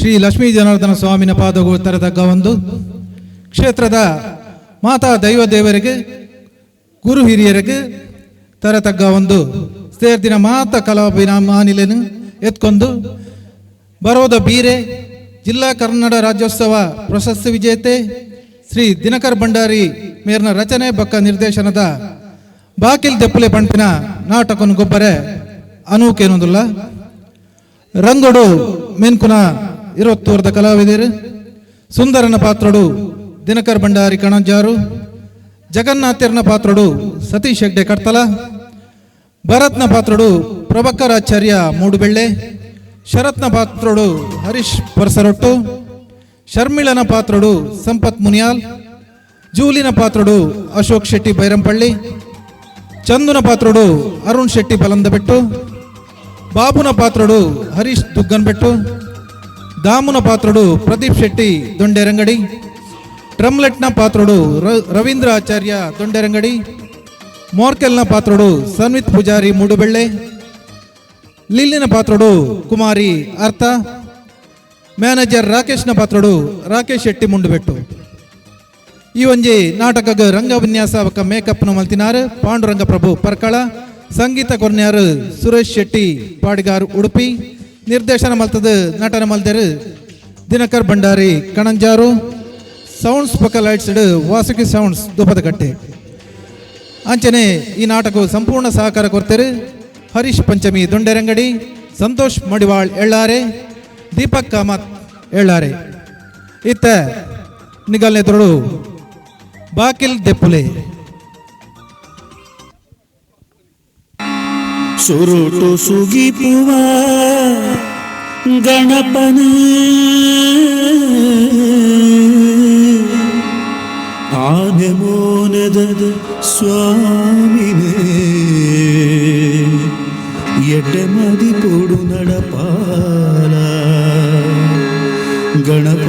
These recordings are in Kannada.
ಶ್ರೀ ಲಕ್ಷ್ಮೀ ಜನಾರ್ದನ ಸ್ವಾಮಿನ ಪಾದಗಳು ತರತಕ್ಕ ಒಂದು ಕ್ಷೇತ್ರದ ಮಾತಾ ದೈವ ದೇವರಿಗೆ ಗುರು ಹಿರಿಯರಿಗೆ ತರತಕ್ಕ ಒಂದು ಸೇರ್ದಿನ ಮಾತ ಕಲಾಭಿನ ಮಾನಿಲೆನು ಎತ್ಕೊಂಡು ಬರೋದ ಬೀರೆ ಜಿಲ್ಲಾ ಕನ್ನಡ ರಾಜ್ಯೋತ್ಸವ ಪ್ರಶಸ್ತಿ ವಿಜೇತೆ ಶ್ರೀ ದಿನಕರ್ ಭಂಡಾರಿ ಮೇರ್ನ ರಚನೆ ಬಕ್ಕ ನಿರ್ದೇಶನದ ಬಾಕಿಲ್ ದೆಪ್ಪಲೆ ಪಂಪಿನ ನಾಟಕನು ಗೊಬ್ಬರೆ ಅನೂಕೇನೊಂದಿಲ್ಲ ರಂಗೋಡು ಮೆನ್ಕುನ 20 ವರ್ಷದ ಕಲಾವಿದರು ಸುಂದರನ ಪಾತ್ರಡು ದಿನಕರ್ ಭಂಡಾರಿ ಕಣಂಜಾರು, ಜಗನ್ನಾಥ್ಯರ್ನ ಪಾತ್ರಡು ಸತೀಶ್ ಹೆಗ್ಡೆ ಕಡ್ತಲ, ಭರತ್ನ ಪಾತ್ರಡು ಪ್ರಭಕರಾಚಾರ್ಯ ಮೂಡುಬೆಳ್ಳೆ, ಶರತ್ನ ಪಾತ್ರಡು ಹರೀಶ್ ಪರ್ಸರೊಟ್ಟು, ಶರ್ಮಿಳನ ಪಾತ್ರಡು ಸಂಪತ್ ಮುನಿಯಾಲ್, ಜೂಲಿನ ಪಾತ್ರಡು ಅಶೋಕ್ ಶೆಟ್ಟಿ ಬೈರಂಪಳ್ಳಿ, ಚಂದುನ ಪಾತ್ರಡು ಅರುಣ್ ಶೆಟ್ಟಿ ಬಲಂದಬೆಟ್ಟು, ಬಾಬುನ ಪಾತ್ರಡು ಹರೀಶ್ ದುಗ್ಗನ್ಬೆಟ್ಟು, ದಾಮುನ ಪಾತ್ರಡು ಪ್ರದೀಪ್ ಶೆಟ್ಟಿ ದೊಂಡೆರಂಗಡಿ, ಟ್ರಮ್ಲೆಟ್ನ ಪಾತ್ರಡು ರವೀಂದ್ರ ಆಚಾರ್ಯ ದೊಂಡೆರಂಗಡಿ, ಮೋರ್ಕೆಲ್ನ ಪಾತ್ರಡು ಸನ್ವಿತ್ ಪೂಜಾರಿ ಮೂಡುಬೆಳ್ಳೆ, ಲಿಲ್ಲಿನ ಪಾತ್ರಡು ಕುಮಾರಿ ಅರ್ಥ, ಮ್ಯಾನೇಜರ್ ರಾಕೇಶ್ನ ಪಾತ್ರಡು ರಾಕೇಶ್ ಶೆಟ್ಟಿ ಮುಂಡುಬೆಟ್ಟು. ಈ ಒಂಜಿ ನಾಟಕಗ ರಂಗ ವಿನ್ಯಾಸ ಬಕ್ಕ ಮೇಕಪ್ನ ಮಲ್ತಿನಾರು ಪಾಂಡುರಂಗ ಪ್ರಭು ಪರ್ಕಳ, ಸಂಗೀತ ಕೊರ್ನ್ಯಾರು ಸುರೇಶ್ ಶೆಟ್ಟಿ ಪಾಡಿಗಾರ್ ಉಡುಪಿ, ನಿರ್ದೇಶನ ಮಲ್ತದ ನಟನ ಮಲ್ದರು ದಿನಕರ್ ಭಂಡಾರಿ ಕಣಂಜಾರು, ಸೌಂಡ್ಸ್ ಪಕ್ಕ ಲೈಟ್ಸ್ ವಾಸುಕಿ ಸೌಂಡ್ಸ್ ದುಪದಕಟ್ಟೆ. ಅಂಚನೆ ಈ ನಾಟಕವು ಸಂಪೂರ್ಣ ಸಹಕಾರ ಕೊಡ್ತಾರೆ ಹರೀಶ್ ಪಂಚಮಿ ದೊಂಡೆರಂಗಡಿ, ಸಂತೋಷ್ ಮಡಿವಾಳ್ ಎಳ್ಳಾರೆ, ದೀಪಕ್ ಕಾಮತ್ ಎಳ್ಳಾರೆ. ಇತ್ತ ನಿಗಲ್ನೆದುರು ಬಾಕಿಲ್ ದೆಪ್ಪುಲೆ. ಸುರುಟು ಸುಗಿಪುವ ಗಣಪನ ಆನೆ ಮೋನದ ಸ್ವಾಮಿನೇ ಎಡೆಮದಿ ಪೋಡು ನಡಪಾಲ ಗಣಪ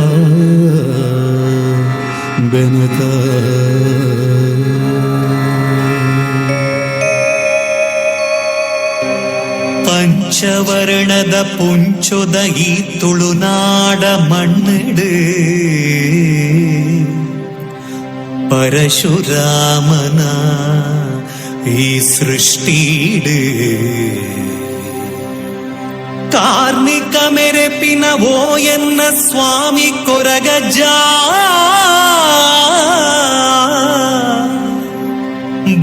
ಬೆನಕ ಪಂಚವರ್ಣದ ಪುಂಚೊದ ಈ ತುಳುನಾಡ ಮಣ್ಣಿಡು ಪರಶುರಾಮನ ಈ ಸೃಷ್ಟಿಡು ಕಾರ್ಮಿಕ ಮೆರೆಪಿನ ಓ ಎನ್ನ ಸ್ವಾಮಿ ಕೊರಗಜ್ಜ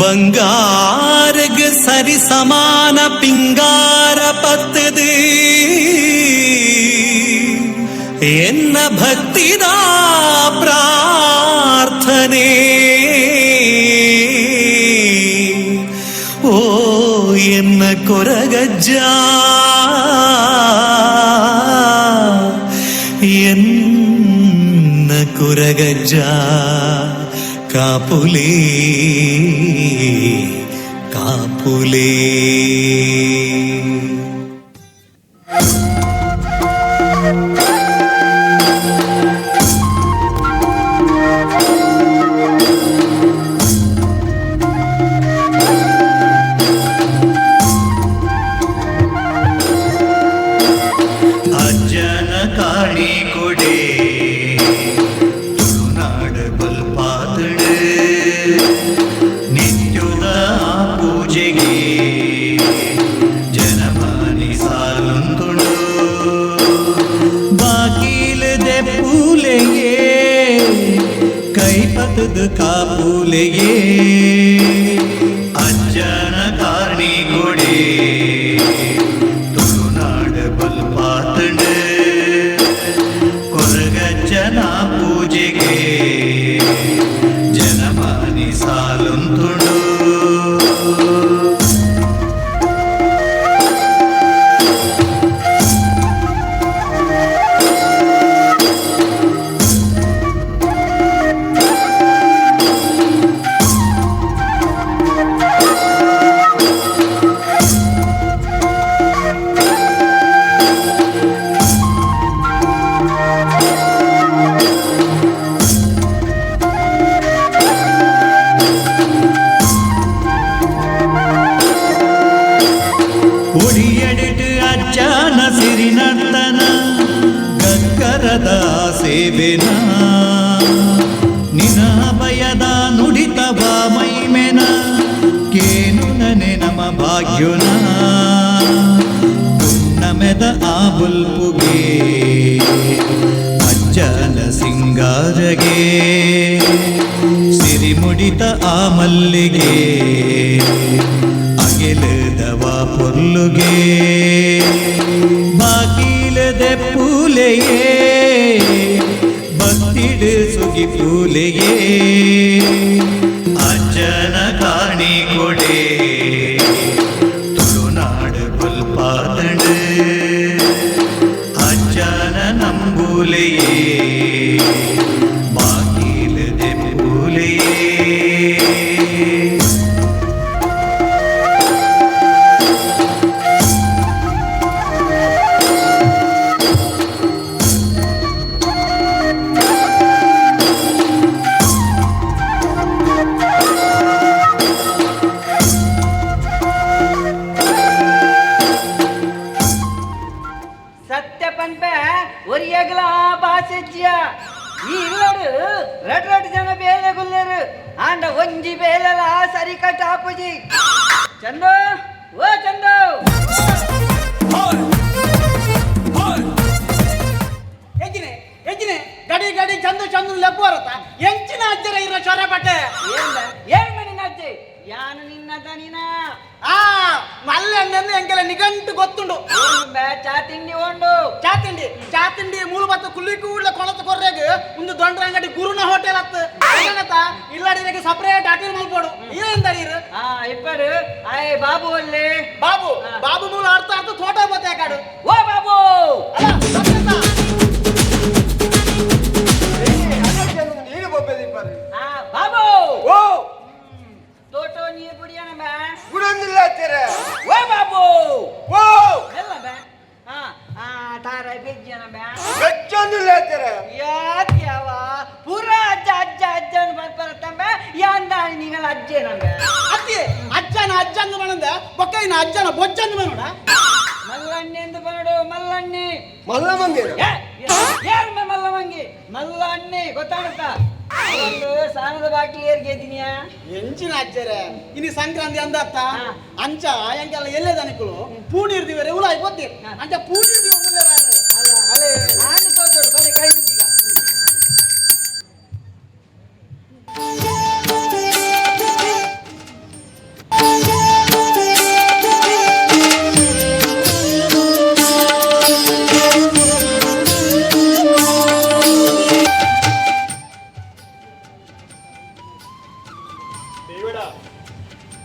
ಬಂಗಾರಗ ಸರಿ ಸಮಾನ ಪಿಂಗಾರ ಪತ್ತದು ಎನ್ನ ಭಕ್ತಿದ ಪ್ರಾರ್ಥನೆ ಓ ಎನ್ನ ಕೊರಗಜ್ಜ ಎನ್ನ ಕೊರಗಜ್ಜ ಕಾಪುಲೇ ಕಾಪುಲೇ. ಅಜ್ಜನ ಕಾಳಿ ಕೊಡೆ ತುಳುನಾಡು ಬಲ್ಪಾತಡು ನಿತ್ಯುದ ಪೂಜೆಗೆ ಜನಮಾನಿ ಸಾಲುಂತುಡು ಬಾಗಿಲು ದೆಪ್ಪುಲೆಗೆ ಕೈಪತದ ಕಾಪುಲೆಗೆ ಅಜ್ಜನ ಕಾಳಿ ಕೊಡೆ ತುಳುನಾಡು ಬಲ್ಪಾತಡು ಕೊರಗಜ್ಜನ ಪೂಜೆಗೆ ಜನಮಾನಿ ಸಾಲುಂತುಡು. ಒಡಿಯಡಿಟ್ಟು ಅಜ್ಜನ ಸಿರಿನರ್ತನ ಗಗ್ಗ ಬೇವೆನ ನಿನ ಭಯದ ನುಡಿತವ ಮೈಮೆನ ಕೇನು ನನೆ ನಮ ಭಾಗ್ಯುನ ಪುಣ್ಣಮೆದ ಆ ಬುಲ್ಪುಗೆ ಅಜ್ಜನ ಸಿಂಗಾರಗೆ ಸಿರಿಮುಡಿತ ಆ ಮಲ್ಲಿಗೆ ಅಗೆಲದವ ಪೊರ್ಲುಗೆ ಬಾಗಿಲದೆ ಪೂಲೆಯೇ ಭಕ್ತಿಡು ಸುಗಿ ಪೂಲೆಯೇ ಅಜ್ಜನ ಕಾಣಿ ಕೊಡೆ ತುಳುನಾಡು ಬಲ್ಪಾತಂಡು ಅಜ್ಜನ ನಂಬೂಲೆಯೇ ಬಾಗಿಲದೆ ಪೂಲೆಯೇ சத்திய பண்ப ஒரு எகலா பாசிச்சியா ಈ ಇಲ್ಲರು ರಡ್ ರಡ್ ಜನ ಬೇಲೆ ಗುಲ್ಲೇರು ಆಂಡ ಒಂಜಿ ಬೇಲೆಲ ಸರಿ ಕಟ್ಟ ಆಪುಜಿ ಚಂದು ಓ ಚಂದು ಎಜ್ಜಿನೆ ಎಜ್ಜಿನೆ ಗಡಿ ಗಡಿ ಚಂದು ಚಂದು ಲೆಪ್ಪುವರತ ಎಂಚಿನ ಅಜ್ಜರ ಇರೋ ಚೊರ ಬಟ್ಟೆ ಏನ್ ಮನಿ ನಜ್ಜಿ ಯಾನು ನಿನ್ನದ ನೀನ ಆ ಮಲ್ಲೆಣ್ಣೆಂದು ಎಂಕೆಲ ನಿಘಂಟು ಗೊತ್ತುಂಡು ಚಾ ತಿಂಡಿ ಉಂಡು ಚಾ ತಿಂಡಿ ಮೂಲು ಬತ್ತ ಕುಲ್ಲಿ ಕೂಡ್ಲ ಕೊಳತ ಕೊರ್ರೆಗ್ ಒಂದು ದೊಂಡ್ರ ಅಂಗಡಿ ಗುರುನ ಹೋಟೆಲ್ ಅತ್ತ ಏನತ್ತ ಇಲ್ಲಾಡಿಗೆ ಸಪರೇಟ್ ಅಟೀಲ್ ಮಲ್ಪೋಡು ಏನ್ ದಡೀರು ಇಪ್ಪಡು ಆಯ್ ಬಾಬು ಅಲ್ಲಿ ಬಾಬು ಬಾಬು ಮೂಲ ಅರ್ಥ ಅರ್ಥ ಫೋಟೋ ಬತ್ತೆ ಕಾಡು ಓ ಬಾಬು ಅಲ್ಲ ಸತ್ಯತ ಬಾಬು ಓ ತೋಟೋ ನೀರು ಕುಡಿಯೋಣ ಬಾ ಗುಣಂದಿಲ್ಲ ಅಚ್ಚರ ಓ ಬಾಬು ಓ ಎಲ್ಲ ಬಾ ತಾರ ಬೆಜ್ಜನ ಬಾ ಬೆಚ್ಚಂದಿಲ್ಲ ಅಚ್ಚರ ಯಾತ್ಯಾವ ಪೂರ ಅಜ್ಜ ಅಜ್ಜ ಅಜ್ಜನ ಬರ್ತಾರಂಬ ಯಾಂದ ನೀಗಳ ಅಜ್ಜೇನಂಬ ಅತ್ತಿ ಅಜ್ಜನ ಅಜ್ಜಂದು ಮನಂದ ಬೊಕ್ಕೈನ ಅಜ್ಜನ ಬೊಜ್ಜಂದು ಮನೋಡ ಮಲ್ಲಣ್ಣೆ ಎಂದು ಬರಡು ಮಲ್ಲಣ್ಣೆ ಮಲ್ಲ ಮಂದಿರ ಯಾರು ಮಲ್ಲವಂಗಿ ಮಲ್ಲಣ್ಣೆ ಗೊತ್ತಾಗುತ್ತಾ ಒಂದು ಸಾಣದ ಬಾಕಿ ಏರ್ಗೆದಿನಿಯಾ ಎಂಚಿನ ಅಜ್ಜರ ಇನಿ ಸಂಕ್ರಾಂತಿ ಅಂದತ್ತ ಅಂಚ ಎಂಕೆಲ್ಲ ಎಲ್ಲೇ ದನಿಕುಲು ಪೂಣಿರ್ದಿವರೆ ಉಲಾಯಿ ಗೊತ್ತಿರ್ ಅಂಚ ಪೂಣಿರ್ದಿವ ಅಲ್ಲ ಅಲೆ ಆಂಡು ತೋಚೋಡು ಬಲೆ ಕೈ ಮುಟ್ಟಿಗ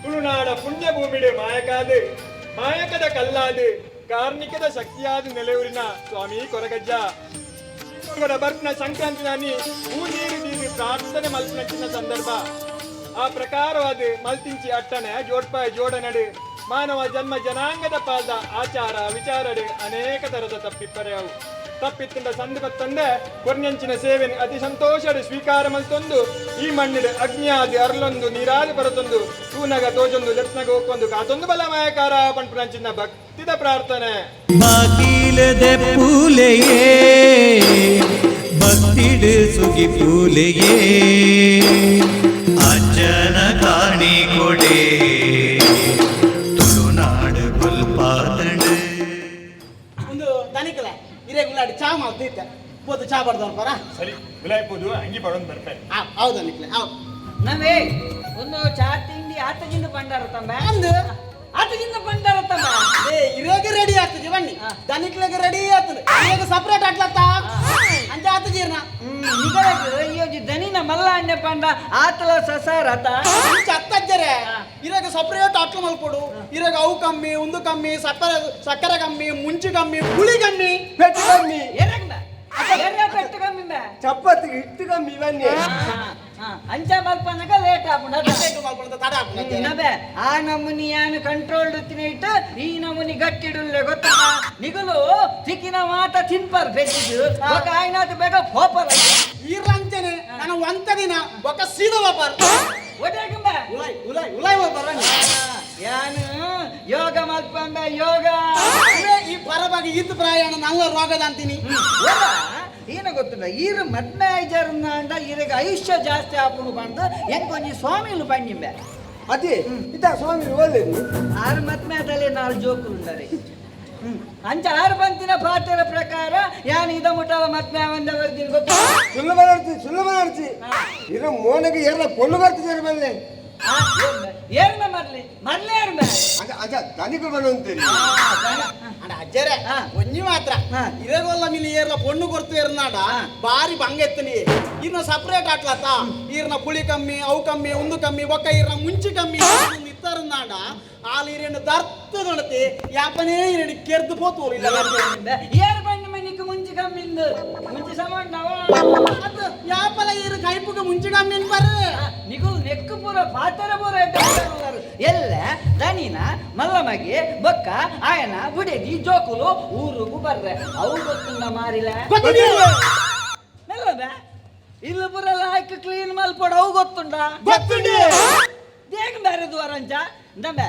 ತುಳುನಾಡ ಪುಣ್ಯ ಭೂಮಿಡು ಮಾಯಕಾದು ಮಾಯಕದ ಕಲ್ಲಾದು ಕಾರ್ಣಿಕದ ಶಕ್ತಿಯಾದ ನೆಲೆಯೂರಿನ ಸ್ವಾಮಿ ಕೊರಗಜ್ಜ ಬರ್ನ ಸಂಕ್ರಾಂತಿ ನಾನಿ ಹೂ ನೀರು ಪ್ರಾರ್ಥನೆ ಮಲ್ಪಿನ ಸಂದರ್ಭ ಆ ಪ್ರಕಾರವಾದ ಮಲ್ತಿಂಚಿ ಅಟ್ಟಣೆ ಜೋಡ್ಪಾಯ ಜೋಡನಡು ಮಾನವ ಜನ್ಮ ಜನಾಂಗದ ಪಾದ ಆಚಾರ ವಿಚಾರಡು ಅನೇಕ ತರದ ತಪ್ಪಿಪ್ಪರೆಯವು ತಪ್ಪಿತ್ತಿಂದ ಸಂದರ್ಭ ತಂದೆ ಕೊರ್ನೆಂಚಿನ ಸೇವೆನ ಅತಿ ಸಂತೋಷಡು ಸ್ವೀಕಾರ ಮಲ್ತೊಂದು ಈ ಮಣ್ಣಿಡು ಅಗ್ನಿಯಾದಿ ಅರ್ಲೊಂದು ನೀರಾದಿ ಬರತೊಂದು ತೂನಗ ತೋಜೊಂದು ಲಟ್ನಗ ಹೋಗ್ಕೊಂಡು ಕಾತೊಂದು ಬಲಮಯಕಾರ ಪಂಪುನಂಚಿನ ಭಕ್ತಿದ ಪ್ರಾರ್ಥನೆ ಬಾಗಿಲದೆ ಪೂಲೆಯೇ ಭಕ್ತಿಡು ಸುಗಿ ಪೂಲೆಯೇ ಅಜ್ಜನ ಕಾಣಿ ಕೊಡೆ ತುಳುನಾಡು ಬಲ್ಪಾತಂಡು ಒಂದು ದನಿಕಲ ಇರೆಗುಲಾಡಿ ಚಾ ಮಾಡ್ತಿದ್ದೆ ಪೋದು ಚಾ ಬಡ್ದವ್ರು ಬರ ಸರಿ ವಿಲಾಯ್ಬೋದು ಅಂಗಿ ಪಡೋದು ಬರ್ತಾರೆ ಹೌದು ದನಿಕಲೆ ಹೌದು ನವೇ ಒಂದು ಚಾ ತಿಂಡಿ ಆತಜಿಂದ ಪಂಡಾರ ತಂಬ ಅಂದು ಆತಜಿಂದ ಪಂಡಾರ ತಂಬ ಏ ಇರೆಗೆ ರೆಡಿ ಆಗ್ತದೆ ಬನ್ನಿ ದನಿಕ್ಲೆಗೆ ರೆಡಿ ಆಗ್ತದೆ ಇರೆಗೆ ಸಪ್ರೇಟ್ ಆಗ್ಲತ್ತ ಅಂಚ ಆತ ಜೀರ್ಣ ನಿಗಳದು ಅಯ್ಯೋಜಿ ದನಿನ ಮಲ್ಲ ಅಣ್ಣೆ ಪಂಡ ಆತಲ ಸಸಾರತ ಅಂಚ ಅತ್ತಜ್ಜರೆ ಇರೆಗೆ ಸಪ್ರೇಟ್ ಆಟ್ಲು ಮಲ್ಕೊಡು ಇರೆಗೆ ಅವು ಕಮ್ಮಿ ಒಂದು ಕಮ್ಮಿ ಸಕ್ಕರೆ ಕಮ್ಮಿ ಮುಂಚಿ ಕಮ್ಮಿ ಹುಳಿ ಕಮ್ಮಿ ಪೆಟ್ಟು ಕಮ್ಮಿ ಎರಗ್ನ ಎರ್ರ ಪೆಟ್ಟು ಕಮ್ಮಿ ಬಾ ಚಪ್ಪತ್ತಿಗೆ ಹಿಟ್ಟು ಕಮ್ಮಿ ಬನ್ನಿ ಅಂಚ ಮಲ್ಪನಗ ಲೇಟ್ ಆಪುಂಡ ತಡ ಆಗ್ತದೆ ನಬೆ ಆ ನಮೂನಿ ಯಾನು ಕಂಟ್ರೋಲ್ಡ್ ತಿನ್ನಿಟ್ಟು ಈ ನಮೂನಿ ಗಟ್ಟಿಡುಲ್ಲೆ ಗೊತ್ತಾ ನಿಗಲು ಸಿಕ್ಕಿನ ಮಾತ ತಿನ್ಪರ್ ಬೆಚ್ಚಿದು ಒಗ ಆಯ್ನಾದ ಬೇಗ ಹೋಪರ್ ಇರ್ಲಂಚನೆ ನಾನು ಒಂತ ದಿನ ಒಕ್ಕ ಸೀದ ವಾಪರ್ ಒಡೆಗಂಬ ಉಲಾಯ್ ಉಲಾಯ್ ಉಲಾಯ್ ವಾಪರ್ ಯಾನು ಯೋಗ ಮಲ್ಪಂಬ ಯೋಗ ಈ ಪರವಾಗಿ ಇದ್ದು ಪ್ರಯಾಣ ನನ್ನ ರೋಗದ ಅಂತೀನಿ ಈನ ಗೊತ್ತುಂಡ ಈರು ಮದ್ಮೆ ಐಜಾರನ್ನ ಅಂಡ ಈರಿಗೆ ಆಯುಷ್ಯ ಜಾಸ್ತಿ ಆಪುಣು ಬಂದು ಎಂಕೊಂಜಿ ಸ್ವಾಮಿಲು ಪಂಡಿಂಬೆ ಅದೇ ಇದ ಸ್ವಾಮಿ ಒಳ್ಳೇದು ಆರು ಮದ್ಮೆ ಅದಲ್ಲೇ 4 ಜೋಕುಲು ಉಂಡರೆ ಅಂಚ 6 ಪಂತಿನ ಪಾಠದ ಪ್ರಕಾರ ಯಾನ್ ಇದ ಮುಟ್ಟವ ಮದ್ಮೆ ಅವಂದ ಬರ್ತೀನಿ ಗೊತ್ತಾ ಸುಳ್ಳು ಮಾಡ್ತಿ ಇರ ಮೋನಗೆ ಏರ ಪೊಳ್ಳು ಬರ್ತಿದ್ದಾರೆ ಮೇಲೆ ಏರ್ಮ ಮರ್ಲೆ ಏರ್ಮ ಅಜ ದನಿಗಳು ಬರುವಂತೇರಿ ಅಣ್ಣ ಅಜ್ಜರೆ ಒಂಜಿ ಮಾತ್ರ ಇರಗೋಲ್ಲ ಮಿಲಿ ಏರ್ಲ ಪೊಣ್ಣು ಕೊರ್ತು ಏರ್ನಾಡ ಬಾರಿ ಬಂಗ ಎತ್ತನಿ ಇರ್ನ ಸಪರೇಟ್ ಆಟ್ಲತ್ತ ಈರ್ನ ಪುಳಿ ಕಮ್ಮಿ ಅವು ಕಮ್ಮಿ ಒಂದು ಕಮ್ಮಿ ಬೊಕ್ಕ ಈರ್ನ ಮುಂಚಿ ಕಮ್ಮಿ ಇತ್ತರನಾಡ ಆಲ್ ಈರೇನು ದರ್ತು ನೋಡತಿ ಯಾಪನೇ ಈರೇನು ಕೆರ್ದು ಪೋತು ಇಲ್ಲ ಏರ್ ಬಂಡಿ ಮನಿக்கு ಮುಂಚಿ ಕಮ್ಮಿಂದು ಮುಂಚಿ ಸಮಾಂಡವ ಅದು ಯಾಪಲ ಈರು ಕೈಪುಗ ಮುಂಚಿ ಕಮ್ಮಿ ಬರ್ರೆ ನಿಗುಲ್ ನೆಕ್ಕು ಪೂರ ಪಾತರ ಪೂರ ಎಲ್ಲ ದನಿನ ಮಲ್ಲಮಗೆ ಬೊಕ್ಕ ಆಯನ ಬುಡೆದಿ ಜೋಕುಲು ಊರುಗು ಬರ್ರೆ ಅವು ಗೊತ್ತುಂಡ ಮಾರಿಲ ಮೆಲ್ಲದ ಇಲ್ಲ ಪೂರ ಲಾಯ್ಕ್ ಕ್ಲೀನ್ ಮಲ್ಪಡ ಅವು ಗೊತ್ತುಂಡ ಗೊತ್ತುಂಡಿ ದೇಗ ಬೇರೆ ದ್ವಾರಂಚ ದಂಬೆ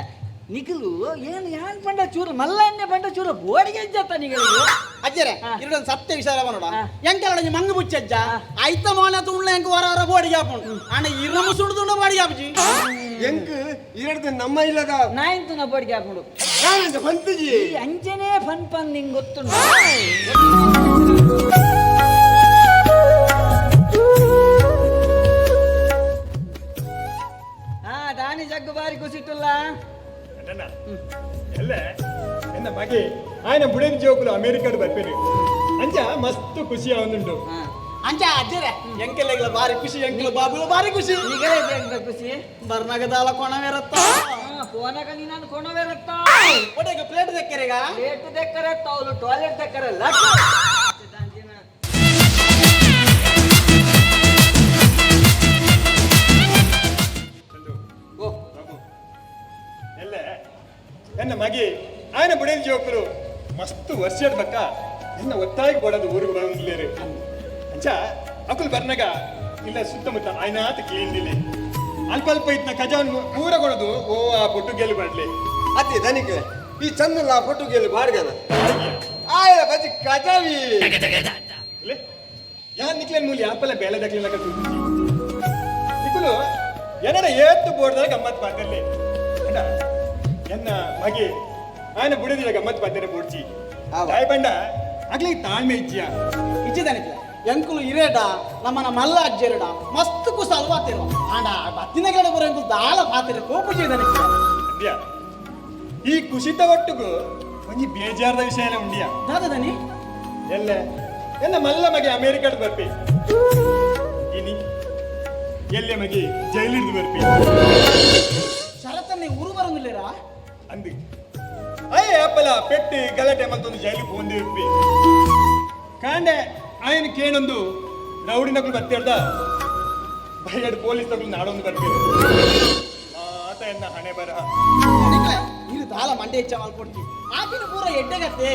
ನಿಖಿಲು ಏನು ಯಾನ್ ಪಂಡ ಚೂರು ಮಲ್ಲನ್ನೇ ಪಂಡ ಚೂರು ಬೋಡಿಗೆ ಇಜ್ಜತ್ತ ನಿಗಳಿಗೆ ಅಜ್ಜರೆ ಇರೊಂದು ಸತ್ಯ ವಿಚಾರ ನೋಡ ಎಂಕೆಲ್ಲ ಮಂಗು ಬುಚ್ಚಜ್ಜ ಐತ ಮೋನ ತುಳ್ಳ ಎಂಕ ಹೊರ ಬೋಡಿಗೆ ಹಾಕೊಂಡು ಅಣ್ಣ ಇರಮ ಸುಡ್ದುಂಡ ಬಾಡಿಗೆ ಹಾಪುಜಿ ಎಂಕ್ ಇರಡ್ದು ನಮ್ಮ ಇಲ್ಲದ ನಾಯಿಂತು ನಾ ಬೋಡಿಗೆ ಹಾಕೊಂಡು ನಾನಂತ ಬಂತಿಜಿ ಈ ಅಂಜನೇ ಫನ್ ಪನ್ ನಿಂಗೆ ಗೊತ್ತುಂಡ ದಾನಿ ಜಗ್ಗು ಬಾರಿ ಖುಷಿಟ್ಟಲ್ಲ ಎಲ್ಲ ಎನ್ನ ಮಗೆ ಆಯ್ನ ಬುಡೇನ್ ಜೋಕುಲು ಅಮೆರಿಕಡ್ ಬರ್ಪೇರಿ ಅಂಚ ಮಸ್ತ್ ಖುಷಿ ಅವನುಂಡು ಅಂಚ ಅಜ್ಜರೆ ಎಂಕೆಲ್ಲ ಬಾರಿ ಖುಷಿ ಎಂಕೆಲ್ಲ ಬಾಬುಲ ಬಾರಿ ಖುಷಿ ನಿಗಲೇ ಬೇಗ ಖುಷಿ ಬರ್ನಗದಾಲ ಕೊಣವೇರತ್ತ ಫೋನಾಗ ನೀನು ಕೊಣವೇರತ್ತ ಒಡೆಗ ಪ್ಲೇಟ್ ದೆಕ್ಕರೆಗ ಪ್ಲೇಟ್ ದೆಕ್ಕರತ್ತ ಅವಳು ಟಾಯ್ಲೆಟ್ ದೆಕ್ಕರಲ್ಲ ಎಲ್ಲ ಎನ್ನ ಮಗೆ ಆಯ್ನ ಬುಡೇನ್ ಜೋಕುಲು ಮಸ್ತ್ ವರ್ಷದ ಬಕ್ಕ ಎನ್ನ ಒತ್ತಾಗಿ ಕೊಡೋದು ಊರಿಗೆ ಬಂದಿಲ್ಲೇರಿ ಅಂಚ ಅಕುಲ್ ಬರ್ನಾಗ ಇಲ್ಲ ಸುತ್ತಮುತ್ತ ಆಯ್ನಾತ ಕ್ಲೀನ್ ದಿಲ್ಲಿ ಅಲ್ಪ ಇತ್ನ ಖಜಾನ್ ಪೂರ ಕೊಡೋದು ಓ ಆ ಪುಟ್ಟು ಗೆಲ್ಲು ಮಾಡ್ಲಿ ಅದೇ ದನಿಗೆ ಈ ಚಂದಲ್ಲ ಫೋಟೋ ಗೆಲ್ಲಿ ಬಾಡ್ಗನ ಆಯ ಬಜಿ ಕಜಾವಿ ಯಾನ್ ನಿಕ್ಲೇನ್ ಮೂಲಿ ಆಪಲ್ಲ ಬೇಳೆ ದಕ್ಲಿಲ್ಲ ನಿಕುಲು ಏನರ ಏತ್ತು ಬೋರ್ದಾಗ ಗಮ್ಮತ್ ಪಾತರ್ಲಿ ಎನ್ನ ಮಗೆ ಆಯ್ನ ಬುಡದಿಲ್ಲ ಗಮ್ಮತ್ ಪಾtere ಬೋಡ್ಚಿ ತಾಯಿ ಬಂಡ ಆಗ್ಲಿ ತಾಳ್ಮೆ ಇಜ್ಜಿಯ ಇಚ್ಚಿದನಿಕ್ಲೆ ಎಂಕುಲು ಇರೇಡ ನಮ್ಮನ ಮಲ್ಲ ಅಜ್ಜೆರಡ ಮಸ್ತ್ ಕುಸ ಅಲ್ವಾತಿರು ಆಂಡ ಬತ್ತಿನ ಗಡ ಬರೋ ಎಂಕುಲು ದಾಳ ಪಾತಿರು ಕೋಪುಜಿ ಇದನಿಕ್ಲೆ ಅಂದ್ಯ ಈ ಕುಸಿತ ಒಟ್ಟುಗು ಒಂಜಿ ಬೇಜಾರದ ವಿಷಯನ ಉಂಡಿಯ ದಾದನಿ ಎಲ್ಲ ಎನ್ನ ಮಲ್ಲ ಮಗೆ ಅಮೆರಿಕಡ್ ಬರ್ಪಿ ಇನಿ ಎಲ್ಲೆ ಮಗೆ ಜೈಲಿಡ್ದು ಬರ್ಪಿ ಶರತ್ತನ್ನೇ ಊರು ಬರಂಗಿಲ್ಲರಾ ಅಂದಿ ಅಯ್ಯ ಅಪ್ಪಲ ಪೆಟ್ಟಿ ಗಲಾಟೆ ಮತ್ತೊಂದು ಜೈಲಿಗೆ ಬಂದಿರ್ಪಿ ಕಾಂಡೆ ಆಯನ ಕೇಳೊಂದು ರೌಡಿ ನಕಲು ಬರ್ತೇಳ್ದ ಬೈಯಡ್ ಪೊಲೀಸ್ ನಕಲು ನಾಡೊಂದು ಬರ್ತೀವಿ ಆತ ಎನ್ನ ಹಣೆ ಬರಹ ಇದು ದಾಳ ಮಂಡೆ ಹೆಚ್ಚ ಮಾಡ್ಕೊಡ್ತಿ ಆಕಿನ ಪೂರ ಎಡ್ಡೆಗತ್ತೆ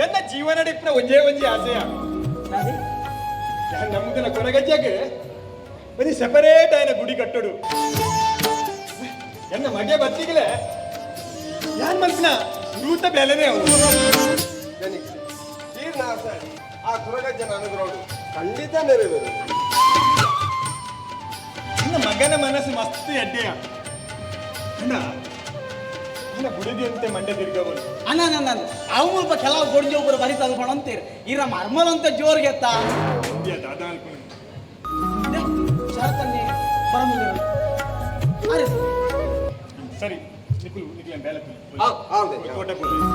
ಎನ್ನ ಜೀವನ ಡಿಪ್ನ ಒಂಜೇ ಒಂಜಿ ಆಸೆಯ ನಮ್ದನ ಕೊರಗಜ್ಜಾಗೆ ಬರೀ ಸೆಪರೇಟ್ ಆಯ್ನ ಗುಡಿ ಕಟ್ಟೋಡು ಎನ್ನ ಮಗೆ ಬತ್ತಿಗಲೇ ಯಾನ್ ಮನ್ಸಿನ ರೂತ ಬೆಲೆನೇ ಅವರು ದನಿಗೆ ತೀರ್ನ ಆಸೆ ಆ ಕುರಗಜ್ಜನ ಅನುಗ್ರಹಗಳು ಖಂಡಿತ ನೆರವೇರು ನನ್ನ ಮಗನ ಮನಸ್ಸು ಮಸ್ತ್ ಎಡ್ಡೆಯ ಅಣ್ಣ ಅಣ್ಣ ಬುಡಿದಿಯಂತೆ ಮಂಡೆ ತಿರ್ಗವನು ಅಣ್ಣ ಅವು ಮುಲ್ಪ ಕೆಲವು ಗೊಡ್ಜಿ ಒಬ್ಬರು ಬರೀ ತಲ್ಕೊಂಡು ಅಂತೀರಿ ಇರ ಮರ್ಮಲ್ ಅಂತ ಜೋರ್ಗೆ ಎತ್ತ ದಾದ ಅನ್ಕೊಂಡು ಶರತ್ತನ್ನೇ ಬರಂಗಿಲ್ಲ ಸರಿ ನಿಖಿಲ್ ನಿಖಿಲ್ ಬೇಲೆ ಹೌದು ಕೋಟೆ ಪೊಲೀಸ್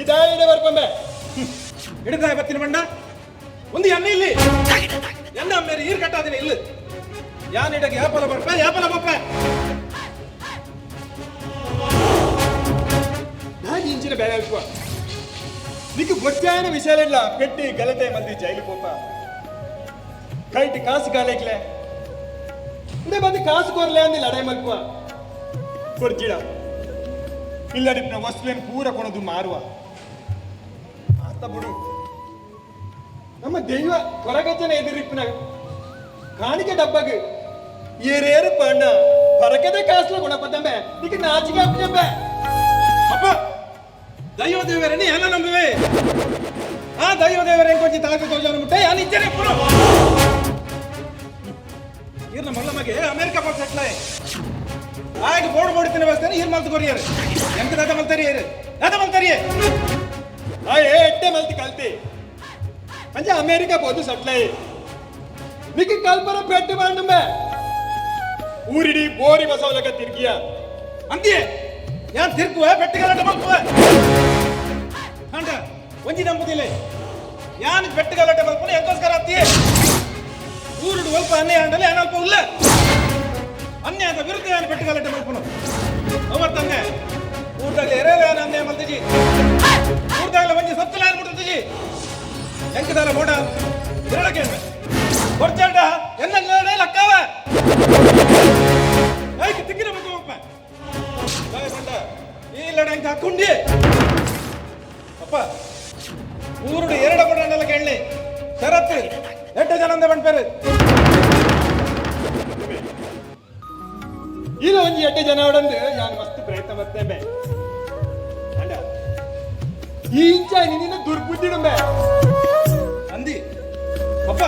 ಇದಾಯಿಡೆ ಬರ್ಕೊಂಬೆ ಹಿಡಿದ ಬತ್ತಿನ ಬಂಡ ಒಂದು ಎಣ್ಣೆ ಇಲ್ಲಿ ಎಣ್ಣೆ ಅಮ್ಮೇರಿ ಈರ್ ಕಟ್ಟಾದಿನ ಇಲ್ಲ ಯಾನ್ ಇಡಕ್ಕೆ ಯಾಪಲ ಬರ್ಪೆ ನಾನು ಇಂಚಿನ ಬೇರೆ ಅಲ್ಕೋ నీకు బొచ్చాయన విషయాలెట్లా పెట్టి గలటే మంది జైలు పోప ಕೈಟ್ ಕಾಸು ಕಾಲೇಕ್ಲೆ ಇದೇ ಬಂದು ಕಾಸು ಕೊರ್ಲೆ ಅಂದಿಲ್ಲ ಅಡೈ ಮಲ್ಕುವ ಕೊಡ್ಜಿಡ ಇಲ್ಲಡಿಪ್ನ ವಸ್ತುವೇನು ಪೂರ ಕೊಣದು ಮಾರುವ ಆತ ಬಿಡು ನಮ್ಮ ದೈವ ಕೊರಗಜ್ಜನ ಎದುರಿಪ್ಪಿನ ಕಾಣಿಕೆ ಡಬ್ಬಗೆ ಏರೇರು ಪಣ್ಣ ಹೊರಕದ ಕಾಸುಲ ಗುಣಪದ್ದಮ್ಮೆ ಈಗ ನಾಚಿಕೆ ಅಪ್ಪೆ ಅಪ್ಪ ದೈವ ದೇವರೇ ಎಲ್ಲ ನಂಬುವೆ ಆ ದೈವ ದೇವರೇ ಕೊಂಚ ತಾಕ ತೋಜನ ಮುಟ್ಟ ಯಾನ್ ಇಜ್ಜನೆ ಪುರ ಇರ್ನ ಮಲ್ಲಮಗೆ ಅಮೆರಿಕ ಪಕ್ಕ ಸೆಟ್ಲೈ ಆಗ ಬೋರ್ಡ್ ತಿನ್ನಬೇಕಂದ್ರೆ ಇರ್ ಮಲ್ತು ಕೊರಿಯರ್ ಎಂಕ ದಾದ ಮಲ್ತರಿಯೇ ಆ ಎಟ್ಟೆ ಮಲ್ತಿ ಕಲ್ತಿ ಅಂಜ ಅಮೆರಿಕ ಬೋದು ಸಟ್ಲೈ ನಿಕ್ಕೆ ಕಲ್ಪನ ಪೆಟ್ಟು ಬಾಂಡುಂಬೆ ಊರಿಡಿ ಬೋರಿ ಬಸವಲಕ ತಿರ್ಗಿಯ ಅಂತಿಯೇ ಯಾನ್ ತಿರ್ಕುವ ಬೆಟ್ಟಗಲಾಟ ಮಲ್ಕುವ ಹಂಡ ಒಂಜಿ ನಂಬುದಿಲ್ಲ ಯಾನ್ ಬೆಟ್ಟಗಲಾಟ ಮಲ್ಪನ ಎಂಕೋಸ್ಕರ ಅತ್ತಿಯೇ ಊರುಡು ಒಲ್ಪ ಅನ್ಯಾಯ ಅಂಡಲೆ ಏನಲ್ಪ ಇಲ್ಲ ಅನ್ಯಾಯದ ವಿರುದ್ಧ ಯಾನ್ ಬೆಟ್ಟಗಲಾಟ ಮಲ್ಪನು ಅವತ್ತಂಗೆ ಊರ್ದಲ್ಲಿ ಎರೇರೆ ಅನ್ಯಾಯ ಮಲ್ತಿಜಿ ಊರ್ದಾಗಲ ಒಂಜಿ ಸತ್ತಲ ಏನ್ ಮುಟ್ತಿಜಿ ಎಂಕದಾಲ ಬೋಡ ಎರಡಕ್ಕೆ ಕೊರ್ಚಾಟ ಎಲ್ಲ ಲಕ್ಕವ ಐಕ್ ತಿಕ್ಕಿನ ಮಕ್ಕಳಪ್ಪ ಬಂಡ ಈ ಲಡಂಕ ಹಾಕೊಂಡಿ ಅಪ್ಪ ಊರುಡು ಎರಡ ಬಣ್ಣಲ್ಲ ಕೇಳಲಿ ಶರತ್ತು ಎಟ್ಟ ಜನಂದ ಬಣ್ಪೇರು ಇದು ಒಂಜಿ ಎಡ್ಡೆ ಜನ ಒಡಂದು ನಾನು ಮಸ್ತ್ ಪ್ರಯತ್ನ ಮಾಡ್ತೇನೆ ಅಂಡ ಈ ಇಂಚ ನಿನ್ನ ದುರ್ಬುದ್ಧಿಡುಂಬೆ ಅಂದಿ ಅಪ್ಪ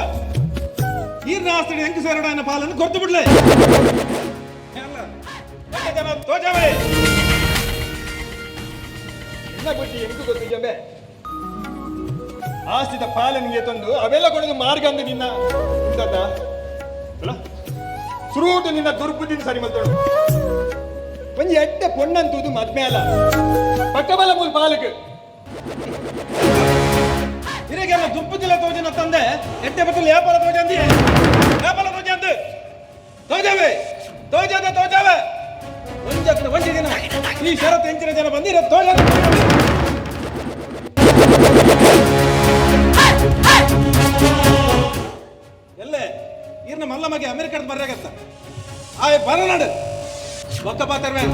ಈರ್ನ ಆಸ್ತಿ ಹೆಂಗೆ ಸೇರೋಣ ಅನ್ನೋ ಪಾಲನ್ನು ಗೊತ್ತು ಬಿಡ್ಲೆ ಅಲ್ಲ ಎಟ್ಟ ಜನ ತೋಜವೇ ಇನ್ನ ಬಿಟ್ಟು ಎಂಟು ಗೊತ್ತು ಜಂಬೆ ಆಸ್ತಿದ ಪಾಲನೆಗೆ ತಂದು ಅವೆಲ್ಲ ಕೊಡೋದು ಮಾರ್ಗ ಅಂದು ನಿನ್ನ ಸುರೂಟು ನಿನ್ನ ದುರ್ಬುದ್ಧಿನ ಸರಿ ಮಲ್ತೋಡು ಒಂಜಿ ಎಡ್ಡೆ ಪೊಣ್ಣಂತೂದು ಮದ್ಮೆ ಅಲ್ಲ ಪಕ್ಕಬಲ ಮೂಲ ಪಾಲಕ್ ಇರಿಗೆಲ್ಲ ದುಪ್ಪುದಿಲ್ಲ ತೋಜನ ತಂದೆ ಎಟ್ಟೆ ಬತ್ತಲು ಯಾಪಲ ತೋಜಂದಿ ಯಾಪಲ ತೋಜಂದು ತೋಜವೆ ತೋಜಾವೆ ಒಂಜಿ ದಿನ ಈ ಶರತ್ ಹೆಂಚಿನ ಜನ ಬಂದಿರ ತೋಜ ಎಲ್ಲೇ ಇರ್ನ ಮಲ್ಲಮಗೆ ಅಮೆರಿಕದ ಬರ್ರಾಗತ್ತ ಆಯ್ ಬರನಾಡು ಒಕ್ಕ ಪಾತ್ರವೇ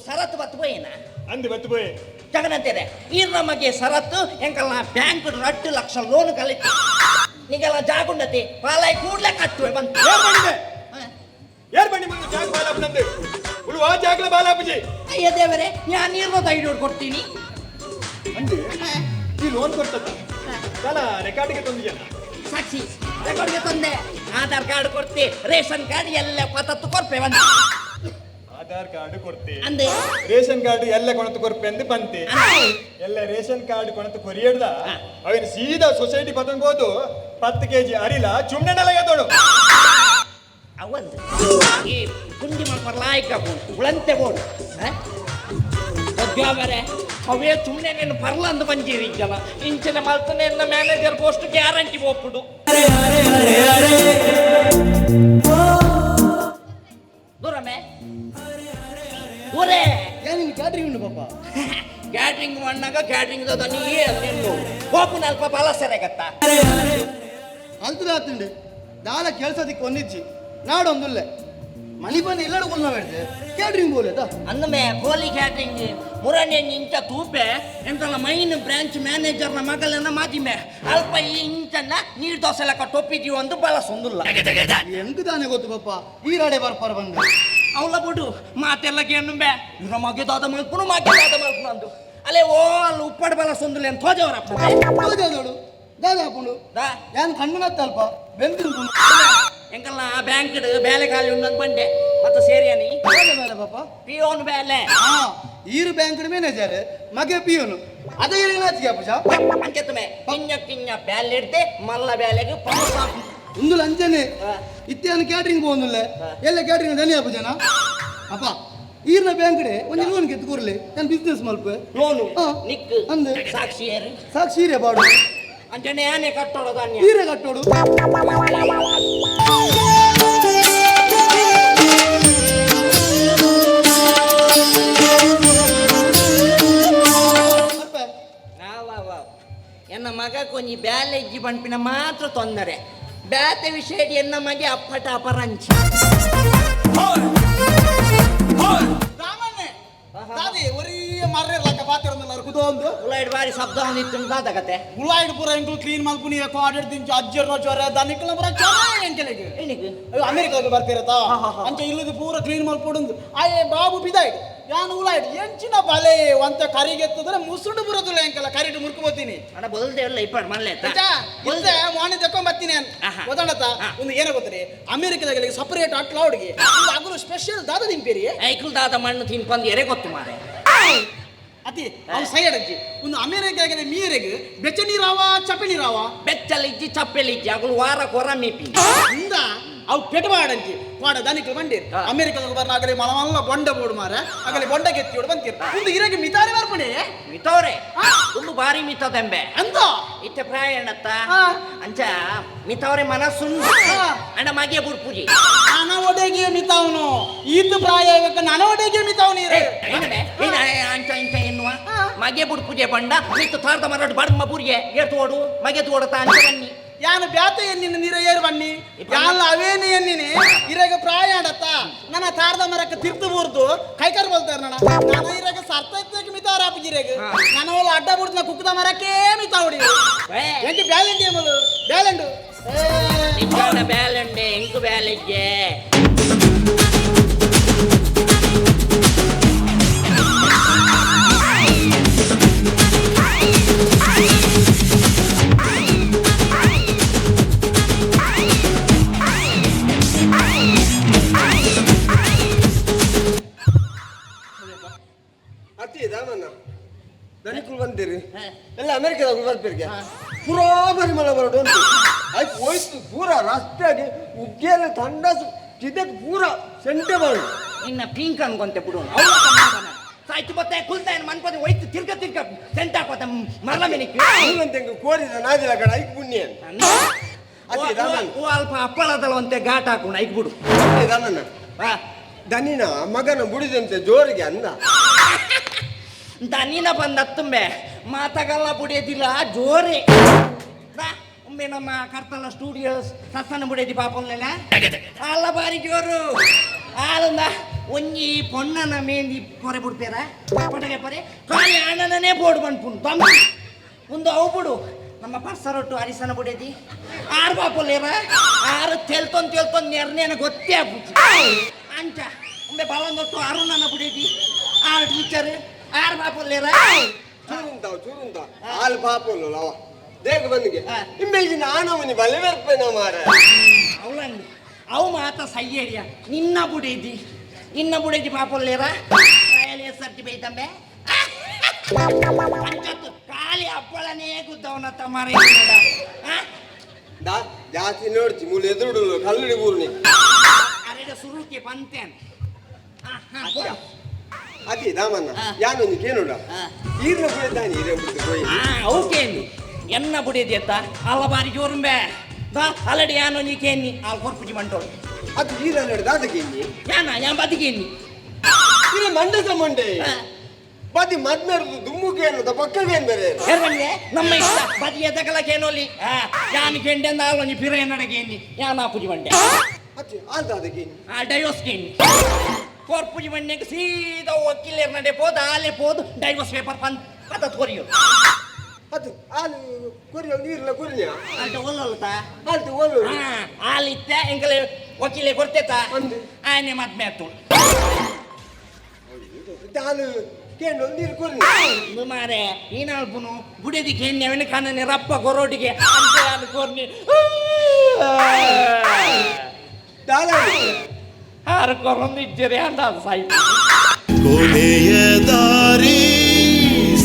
ಸರತ್ತು ಬತ್ತು போயினா ಅಂದು ಬತ್ತು போய் ಜಗನಂತೇನೆ ಈ ನಮಗೆ ಸರತ್ತು ಎಂಕಲ್ಲ ಬ್ಯಾಂಕ್ 2 ಲಕ್ಷ ಲೋನ್ ಕಲಿತಿ ನಿಗೆಲ್ಲ ಜಾಗುಂಡತಿ ಪಾಲಾಯಿ ಕೂಡ್ಲೆ ಕಟ್ಟುವೆ ಬಂತು ಯಾರು ಬನ್ನಿ ಮುಂದೆ ಜಾಗ ಬಾಲಾಪನಂದು ಉಳು ಆ ಜಾಗಲ ಬಾಲಾಪಜಿ ಅಯ್ಯ ದೇವರೇ ನಾನು ನೀರ್ನ ಐದು ಕೊಡ್ತೀನಿ ಅಂದು ಈ ಲೋನ್ ಕೊಡ್ತದ ಕಾಲ ರೆಕಾರ್ಡ್ಗೆ ತಂದು ಜನ ಸಾಕ್ಷಿ ರೆಕಾರ್ಡ್ಗೆ ತಂದೆ ಆಧಾರ್ ಕಾರ್ಡ್ ಕೊಡ್ತಿ ರೇಷನ್ ಕಾರ್ಡ್ ಎಲ್ಲ ಪತ್ತತ್ತು ಕೊಡ್ಪೆ ಬಂದು ಆಧಾರ್ ಕಾರ್ಡ್ ಕೊಡ್ತೆ ಅಂದೆ ರೇಷನ್ ಕಾರ್ಡ್ ಎಲ್ಲ ಕೊಣತು ಕೊರ್ಪೆ ಅಂದು ಬಂತೆ ಎಲ್ಲ ರೇಷನ್ ಕಾರ್ಡ್ ಕೊಣತು ಕೊರಿಯಡ್ದ ಅವನು ಸೀದಾ ಸೊಸೈಟಿ ಪತಂಗೋದು 10 kg ಅರಿಲ ಚುಮ್ನೆನಲಗೆ ತೋಡು ಅವಂದು ಈ ಕುಂಡಿ ಮಲ್ಪರ್ ಲಾಯ್ಕ ಬೋಡು ಉಳಂತೆ ಬೋಡು ಅದ್ಯಾವರೆ ಅವೇ ಸುಮ್ಮನೆ ನೀನು ಪರ್ಲ ಅಂದು ಬಂಜೀರಿ ಜನ ಇಂಚಿನ ಮಲ್ತನೆ ಮ್ಯಾನೇಜರ್ ಪೋಸ್ಟ್ ಗ್ಯಾರಂಟಿ ಹೋಗ್ಬಿಡು ದೂರಮೇ ಊರೇ ಏನಿನ್ ಕ್ಯಾಟ್ರಿಂಗ್ ಉಂಡು ಪಾಪ ಕ್ಯಾಟ್ರಿಂಗ್ ಮಣ್ಣಾಗ ಕ್ಯಾಟ್ರಿಂಗ್ ನೀ ನಿನ್ನು ಹೋಪು ನಲ್ಪ ಪಾಲ ಸೆರೆಗತ್ತ ಅಂತರ ಆತುಂಡು ದಾಲ ಕೆಲ್ಸದಿಕ್ಕೆ ಒಂದಿಜ್ಜಿ ನಾಡೊಂದುಲ್ಲೆ ಮನಿ ಬಂದು ಎಲ್ಲರೂ ಕೊಲ್ಲ ಬೇಡ್ದೆ ಕ್ಯಾಟ್ರಿಂಗ್ ಬೋಲೇದ ಅನ್ನಮೇ ಕೋಲಿ ಕ್ಯಾಟ್ರಿಂಗ್ ಮುರಣ್ಯ ಇಂಚ ತೂಪೆ ಎಂತಲ್ಲ ಮೈನ್ ಬ್ರಾಂಚ್ ಮ್ಯಾನೇಜರ್ನ ಮಗಲನ್ನ ಮಾತಿಮೆ ಅಲ್ಪ ಈ ಇಂಚನ್ನ ನೀರು ದೋಸೆ ಲೆಕ್ಕ ಟೊಪ್ಪಿದೀವಿ ಒಂದು ಬಲ ಸೊಂದುಲ್ಲ ಎಂಕ್ ತಾನೇ ಗೊತ್ತು ಪಾಪ ಈ ರಾಡೆ ಬರ್ಪಾರ ಬಂದು ಅವಳ ಬಿಡು ಮಾತೆಲ್ಲ ಕೇಳುಂಬೆ ಇವ್ರ ಮಗೆ ದಾದ ಮಲ್ಪುನು ಮಾಗೆ ದಾದ ಮಲ್ಪುನು ಅಂದು ಅಲ್ಲೇ ಓ ಅಲ್ಲಿ ಉಪ್ಪಡ ಬಲ ಸೊಂದುಲೆ ಅಂತ ಹೋದವರಪ್ಪ ಹೌದೌದು ದಾದ ಹಾಕೊಂಡು ದಾ ಯಾನ್ ಕಣ್ಣನತ್ತಲ್ಪ ಬೆಂದು ಎಂಕಲ್ಲ ಆ ಬ್ಯಾಂಕ್ ಬೇಲೆ ಖಾಲಿ ಉಂಡು ಬಂಡೆ ಮತ್ತೆ ಸೇರಿಯನಿ ಮೇಲೆ ಪಾಪ ಪಿಯೋನ್ ಬೇಲೆ ಹಾ ಈರು ಬ್ಯಾಂಕ್ ಮ್ಯಾನೇಜರ್ ಮಗೆ ಪಿಯೋನು ಅದೇ ಏನಾಚಿಗೆ ಪೂಜ ಅಂಕೆತ್ತಮೆ ಕಿಂಜ ಬೇಲೆ ಹಿಡ್ದೆ ಮಲ್ಲ ಬೇಲೆಗೆ ಪಂಪ ಒಂದು ಲಂಚನೆ ಇತ್ಯಾನ ಕ್ಯಾಟ್ರಿಂಗ್ പോകുന്നില്ല ಎಲ್ಲ ಕ್ಯಾಟ್ರಿಂಗ್ ಧನಿಯ ಪೂಜನ ಅಪ್ಪ ಈರ್ನ ಬ್ಯಾಂಕ್ ಒಂದು ಲೋನ್ ಗೆದ್ದು ಕೊರ್ಲಿ ನಾನು ಬಿಸ್ನೆಸ್ ಮಲ್ಪ ಲೋನು ಹಾ. ನಿಕ್ ಅಂದೆ. ಸಾಕ್ಷಿ ಏರು ಸಾಕು ಸೀರೆ ಬಾಡು ಅಂಜನೆ ಆನೆ ಕಟ್ಟೋಳು ಧಾನ್ಯ ಸೀರೆ ಕಟ್ಟೋಡು ಮಗ ಕೊಂಜಿ ಬ್ಯಾಲೆ ಇಜ್ಜಿ ಪಂಪಿನ ಮಾತ್ರ ತೊಂದರೆ ಬ್ಯಾತೆ ವಿಷಯ ಎನ್ನ ಮಗೆ ಅಪ್ಪಟ ಅಪರಂಚ ರಾಮನ್ನೇ ದಾದಿ ಒರಿಯ ಮರ್ರೆ ಲಕ್ಕ ಪಾತ್ರ ಕುದೊಂದು ಉಳ್ಳಾಡಿ ಬಾರಿ ಶಬ್ದ ಹೊಂದಿತ್ತು ದಾದ ಕತೆ ಉಳ್ಳಾಯ್ಡ್ ಪೂರ ಎಂಕ್ಲು ಕ್ಲೀನ್ ಮಲ್ಪುನಿ ಕೋಆರ್ಡಿನೇಟ್ ದಿಂಚು ಅಜ್ಜರ್ನೋ ಚೋರ ದನಿಕ್ಲ ಪೂರ ಚೋರ ಎಂಕೆಲೆಗೆ ಏನಿಗೆ ಅಮೆರಿಕಾಗೆ ಬರ್ತಿರತ್ತ ಅಂಚೆ ಇಲ್ಲದ ಪೂರ ಕ್ಲೀನ್ ಮಲ್ಪೊಡುಂದು ಆಯೆ ಬಾಬು ಬಿದಾಯ್ಡ್ ಯಾನು ಉಳ್ಳಾಯ್ಡ್ ಎಂಚಿನ ಬಲೆ ಒಂತ ಕರಿಗೆತ್ತದ್ರೆ ಮುಸುಡು ಬರೋದಿಲ್ಲ ಎಂಕಲ್ಲ ಕರಿಟು ಮುರ್ಕೊಬೋತೀನಿ ಅಣ್ಣ ಬದಲ್ದೆ ಎಲ್ಲ ಇಪ್ಪಾಡ್ ಮಲ್ಲೆ ಬಲ್ದೆ ಮಾಣಿ ತಕೊಂಡ್ ಬರ್ತೀನಿ ಅಂತ ಗೊತ್ತಾಡತ್ತ ಒಂದು ಏನೋ ಗೊತ್ತರಿ ಅಮೆರಿಕದಾಗ ಸಪರೇಟ್ ಅಟ್ಲೌಡ್ಗೆ ಆಗಲು ಸ್ಪೆಷಲ್ ದಾದ ದಿಂಪೇರಿ ಐಕುಲ್ ದಾದ ಮಣ್ಣು ತಿನ್ಕೊಂಡು ಎರೆ ಗೊತ್ತು ಮಾರೆ ಅತಿ ಅವ್ನು ಸೈಡ್ ಅಜ್ಜಿ ಒಂದು ಅಮೆರಿಕಾಗೆ ಮೀರೆಗೆ ಬೆಚ್ಚ ನೀರಾವ ಚಪ್ಪೆ ನೀರಾವ ಬೆಚ್ಚಲಿಜ್ಜಿ ಚಪ್ಪೆಲಿಜ್ಜಿ ಅಗಳು ವಾರ ಕೊರ ಮೀಪಿ ಇಂದ ಅವು ಪೆಟಬಾಡಂಚಿ ಪಾಡ ದನಿಕ್ಲು ಬಂದಿರ್ ಅಮೆರಿಕದಾಗ ಬರ್ನಾಗಲಿ ಮಲಮಲ್ಲ ಬೊಂಡ ಬೋಡು ಮಾರ ಆಗಲಿ ಬೊಂಡ ಗೆತ್ತಿಯೋಡು ಬಂತಿರ್ ಒಂದು ಇರಗೆ ಮಿತಾರಿ ಬರ್ಪಣೆ ಮಿತವ್ರೆ ಒಂದು ಬಾರಿ ಮಿತದೆಂಬೆ ಅಂತ ಇತ್ತೆ ಪ್ರಾಯಣತ್ತ ಹಾ. ಅಂಚ ಮಿತವ್ರೆ ಮನಸ್ಸುಂಡು ಹಾ. ಅಣ್ಣ ಮಗೆ ಬುಡ್ಪುಜಿ ನನ್ನ ಒಡೆಗೆ ಮಿತಾವನು ಈತ ಪ್ರಾಯ ನನ್ನ ಒಡೆಗೆ ಮಿತಾವನು ಅಂಚ ಇಂಚ ಎನ್ನುವ ಮಗೆ ಬುಡ್ಪುಜೆ ಬಂಡ ಮಿತ್ತು ತಾರ್ದ ಮರಡು ಬಡ್ಮ ಬುರ್ಗೆ ಏರ್ತೋಡು ಮಗೆ ತೋಡತ ಅಂಚ ಬನ್ನಿ ಯಾನು ಬ್ಯಾತ ಎನ್ನಿನ ನೀರ ಏರು ಬನ್ನಿ ಯಾಲ್ಲ ಅವೇನು ಎನ್ನಿನಿ ಇರಾಗ ಪ್ರಾಯ ಆಡತ್ತ ನನ್ನ ತಾರ್ದ ಮರಕ್ಕೆ ತಿರ್ತು ಬೂರ್ದು ಕೈಕಾರ್ ಬೋಲ್ತಾರ ನಾನು ಇರಾಗ ಸರ್ತ ಇತ್ತಕ್ಕೆ ಮಿತಾರ ಆಪಿಜಿರಾಗ ನನ್ನ ಒಲ್ಲ ಅಡ್ಡ ಬುಡ್ದು ನಾ ಕುಕ್ಕದ ಮರಕ್ಕೆ ಮಿತಾವಡಿ ಎಂಟಿ ಬ್ಯಾಲೆಂಡಿ ಎಂಬುದು ಬ್ಯಾಲೆಂಡು ನಿಜಾನ ಬ್ಯಾಲೆಂಡೆ ಎಂಕು ಬ್ಯಾಲೆಜ್ಜೆ ಅತಿ ದಾಮನ್ನ ದನಿಕುಲು ಬಂದಿರಿ ಎಲ್ಲ ಅಮೆರಿಕದಾಗ ಬರ್ತಿರ್ಗೆ ಪುರಾ ಪರಿಮಳ ಬರೋಡು ಅಂತ ಆಯ್ತು ಹೋಯ್ತು ಪೂರ ರಸ್ತೆಗೆ ಉಗ್ಗೆಲ್ಲ ತಂಡಸು ಚಿದಕ್ ಪೂರ ಸೆಂಟೆ ಮಾಡು ಇನ್ನ ಪಿಂಕ್ ಅನ್ಕೊಂತೆ ಬಿಡು ಸಾಯ್ತು ಬತ್ತೆ ಕುಲ್ತಾಯನ್ ಮನ್ಪದೆ ಒಯ್ತು ತಿರ್ಗ ತಿರ್ಗ ಸೆಂಟ್ ಹಾಕೋತ ಮರಲ ಮೆನಿಕ್ ನೀವಂತ ಕೋರಿದ ನಾದಿಲ್ಲ ಕಣ ಐಕ್ ಪುಣ್ಯ ಅತಿ ದಾಮನ್ ಅಲ್ಪ ಅಪ್ಪಳದಲ್ಲ ಅಂತೆ ಘಾಟ್ ಹಾಕೊಂಡು ಐಕ್ ಬಿಡು ಅತಿ ದಾಮನ್ನ ದನಿನ ಮಗನ ಬುಡಿದಂತೆ ಜೋರಿಗೆ ಅಂದ ದನಿನ ಬಂದ ತುಂಬೆ ಮಾತಾಗಲ್ಲ ಬುಡಿಯೋದಿಲ್ಲ ಜೋರೆ ಒಮ್ಮೆ ನಮ್ಮ ಕರ್ತಲ ಸ್ಟುಡಿಯೋಸ್ ಸತ್ತನ ಬುಡಿಯದಿ ಪಾಪಲ್ಲೆಲ್ಲ ಅಲ್ಲ ಬಾರಿ ಜೋರು ಆಲಂದ ಒಂಜಿ ಪೊಣ್ಣನ ಮೇಂದಿ ಪೊರೆ ಬಿಡ್ತಾರ ಪೊಟಗೆ ಪೊರೆ ಖಾಲಿ ಅಣ್ಣನೇ ಬೋರ್ಡ್ ಬಂದ್ಪುಂಡು ತಮ್ಮ ಒಂದು ಅವು ಬಿಡು ನಮ್ಮ ಪರ್ಸರೊಟ್ಟು ಅರಿಸನ ಬುಡಿಯದಿ ಆರು ಪಾಪಲ್ಲೇರ ಆರು ತೆಲ್ತೊಂದು ನೆರ್ನೇನ ಗೊತ್ತೇ ಆಗ್ಬಿಟ್ಟು ಅಂಚ ಒಮ್ಮೆ ಬಲಂದೊಟ್ಟು ಅರುಣನ ಬುಡಿಯದಿ ಆರು ಟೀಚರ್ ಆರು ಪಾಪಲ್ಲೇರ ಚೂರುಂತ ಹಾಲು ಪಾಪಲು ಅವ ದೇಗ ಬಂದಿಗೆ ಇಮ್ಮೇಜಿನ ಆನವನಿ ಬಲೆ ಬರ್ಪೇನ ಮಾರ ಅವಳಂದು ಅವು ಮಾತ ಸಯ್ಯಡಿಯ ನಿನ್ನ ಬುಡಿದಿ ಇನ್ನ ಬುಡಿದಿ ಪಾಪಲ್ಲೇರ ಸರ್ತಿ ಬೈತಂಬೆ ಅಂಚತ್ತು ಖಾಲಿ ಹಪ್ಪಳನೇ ಗುದ್ದವನ ತಮಾರ ಜಾಸ್ತಿ ನೋಡ್ತಿ ಮೂಲ ಎದುರುಡು ಕಲ್ಲಡಿ ಊರ್ನಿ ಅರೆಡ ಸುರುಕೆ ಪಂತೇನ್ ಅತಿ ದಾಮನ್ನ ಯಾನೊಂದು ಕೇನೋಡ ಈರ್ನ ಬುಡಿದಾನಿ ಈರ ಬುಡಿ ಹೋಯ್ ಅವಕೇನು ಎನ್ನ ಬುಡಿದಿ ಅತ್ತ ಅಲ್ಲ ಬಾರಿ ಜೋರುಂಬೆ ಅಲ್ಲಡಿ ಯಾನೋ ನೀ ಕೇನಿ ಅಲ್ಲಿ ಕೊರ್ಪುಜಿ ಮಂಟೋಳು ಅದು ಈರ ದಾದಕ್ಕೆ ಇಲ್ಲಿ ಯಾನ ಬದಿಗೇನಿ ಇದು ಮಂಡಸ ಮಂಡೆ ಬದಿ ಮದ್ಮೇರದು ದುಮ್ಮುಗೆ ಅನ್ನೋದ ಪಕ್ಕವೇನ್ ಬೇರೆ ಹೇರ್ಬಂಗೆ ನಮ್ಮ ಇಷ್ಟ ಬದಿಯ ತಗಲಕೇನೋಲಿ ಯಾನ್ ಕೆಂಡೆಂದ ಆಲೊಂಜಿ ಪಿರ ನಡಗೇನಿ ಯಾನ ಪುಜಿ ಮಂಡೆ ಅತಿ ಆದಾದಕ್ಕೆ ಡೈವರ್ಸ್ ಕೇನಿ ಕೊರ್ಪುಜಿ ಮಂಡೆಗೆ ಸೀದಾ ವಕೀಲರ್ ನಡೆ ಪೋದ ಆಲೆ ಪೋದು ಡೈವರ್ಸ್ ಪೇಪರ್ ಪದ ತೋರಿಯೋ ಅದು ಹಾಲು ಕೊರಿಯ ನೀರ್ಲ ಕೊರಿಯ ಅಲ್ಟ ಒಲ್ಲೊಲ್ತಾ ಆಲ್ತು ಓಲು ಹಾಲಿತ್ತ ಎಂಕಲೆ ವಕೀಲೆ ಕೊಡ್ತೇತ ಒಂದು ಆನೆ ಮದ್ಮೆ ಆತು ಹಾಲು ಕೇಂದ್ರ ನೀರು ಕೊರಿ ಇದು ಮಾರೆ ಈನಾಲ್ಪುನು ಬುಡಿದಿ ಕೇನ್ಯವನ ಕಣ್ಣನೆ ರಪ್ಪ ಕೊರೋಡಿಗೆ ಅಂತ ಅದು ಕೊರ್ನಿ ದಾಲ ಆರು ಕೊರೊಂದಿದ್ದೀರಿ ಅಂತ ಸಾಯ್ತು ಕೊನೆಯ ದಾರಿ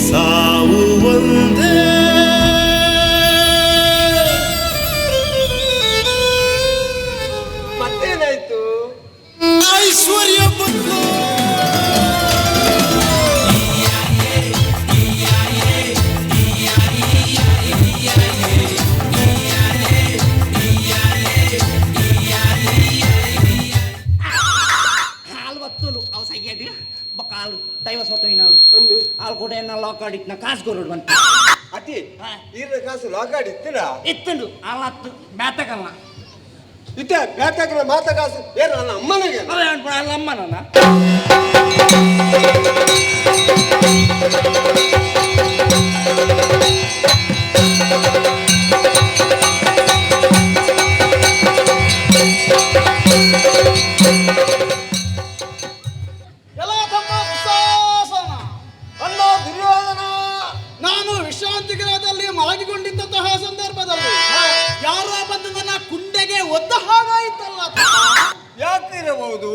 ಸಾವು ಒಂದೇ ಮತ್ತೇನಾಯ್ತು ಐಶ್ವರ್ಯ ಬಂತು ಹಾಲು ಬತ್ತುಲು ಅವು ಸೈಯಡಿ ಕಾಲು ಡೈವರ್ಸ್ ಹೊತ್ತು ಇನ್ನಾಲು ಒಂದು ಹಾಲು ಕೂಡ ಏನ ಲಾಕ್ ಆಡಿಟ್ನ ಕಾಸು ಕೊರೋಡು ಬಂತು ಅತಿ ಈರ್ನ ಕಾಸು ಲಾಕಾಡಿ ಇತ್ತಿರಾ ಇತ್ತುಂಡು ಅಲ್ಲತ್ತು ಬ್ಯಾತಕಲ್ಲ ಇತ್ತೆ ಬ್ಯಾಟಕ್ರ ಮಾತ ಕಾಸು ಏನು ನನ್ನ ಅಮ್ಮನಿಗೆ ಅಲ್ಲ ಅಮ್ಮನ ಎಲ್ಲ ತಮ್ಮ ದುಸ್ಸಾಹಸನ. ಅಣ್ಣ ದುರ್ಯೋಧನ ನಾನು ವಿಶ್ರಾಂತಿ ಗೃಹದಲ್ಲಿ ಮಲಗಿಕೊಂಡಿದ್ದಂತಹ ಸಂದರ್ಭದಲ್ಲಿ ಯಾರೋ ಬಂದು ನನ್ನ ಕುಂಡೆಗೆ ಒದ್ದ ಹಾಗಾಯಿತಲ್ಲ. ಯಾಕಿರಬಹುದು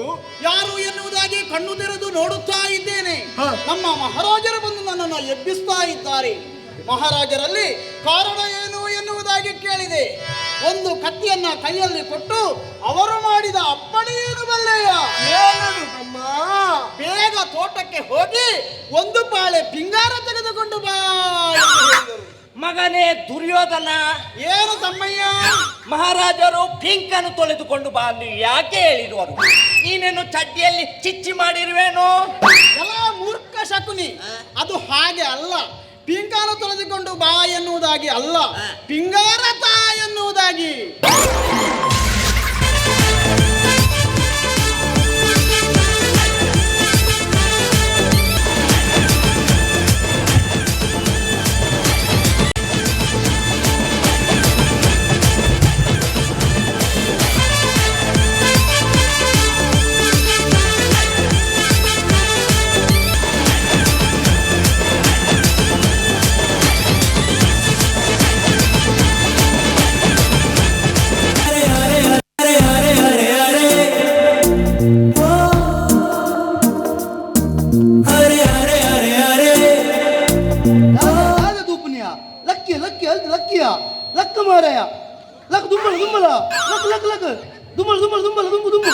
ಯಾರು ಎನ್ನುವುದಾಗಿ ಕಣ್ಣು ತೆರೆದು ನೋಡುತ್ತಾ ಇದ್ದೇನೆ. ಹಾ. ನಮ್ಮ ಮಹಾರಾಜರು ಬಂದು ನನ್ನನ್ನು ಎಬ್ಬಿಸ್ತಾ ಇದ್ದಾರೆ. ಮಹಾರಾಜರಲ್ಲಿ ಕಾರಣ ಏನು ಎನ್ನುವುದಾಗಿ ಕೇಳಿದೆ. ಒಂದು ಕತ್ತಿಯನ್ನ ಕೈಯಲ್ಲಿ ಕೊಟ್ಟು ಅವರು ಮಾಡಿದ ಅಪ್ಪಣೆ ಏನು ಬಲ್ಲೆಯ? ಏನದು ತಮ್ಮ ಬೇಗ ತೋಟಕ್ಕೆ ಹೋಗಿ ಒಂದು ಪಾಳೆ ಪಿಂಗಾರ ತೆಗೆದುಕೊಂಡು ಬಾ ಎಂದು ಹೇಳಿದರು. ಮಗನೇ ದುರ್ಯೋಧನ, ಏನು ತಮ್ಮಯ್ಯ? ಮಹಾರಾಜರು ಪಿಂಕನ್ನು ತೊಳೆದುಕೊಂಡು ಬಾ ಅಂತ ಯಾಕೆ ಹೇಳಿರುವರು? ನೀನೇನು ಚಡ್ಡಿಯಲ್ಲಿ ಚಿಚ್ಚಿ ಮಾಡಿರುವೇನು? ಎಲ್ಲ ಮೂರ್ಖ ಶಕುನಿ, ಅದು ಹಾಗೆ ಅಲ್ಲ. ಪಿಂಗಾರ ತೊಳೆದುಕೊಂಡು ಬಾ ಎನ್ನುವುದಾಗಿ ಅಲ್ಲ, ಪಿಂಗಾರ ತಾ ಎನ್ನುವುದಾಗಿ. ಲಕ್ಕ ಮಾರಾಯ ಲಕ್ ದುಮ್ಮಲ ದುಮ್ಮಲ ಲಕ್ ಲಕ್ ಲಕ್ ದುಮ್ಮಲ ದುಮ್ಮಲ ದುಮ್ಮಲ ದುಮ್ಮು ದುಮ್ಮು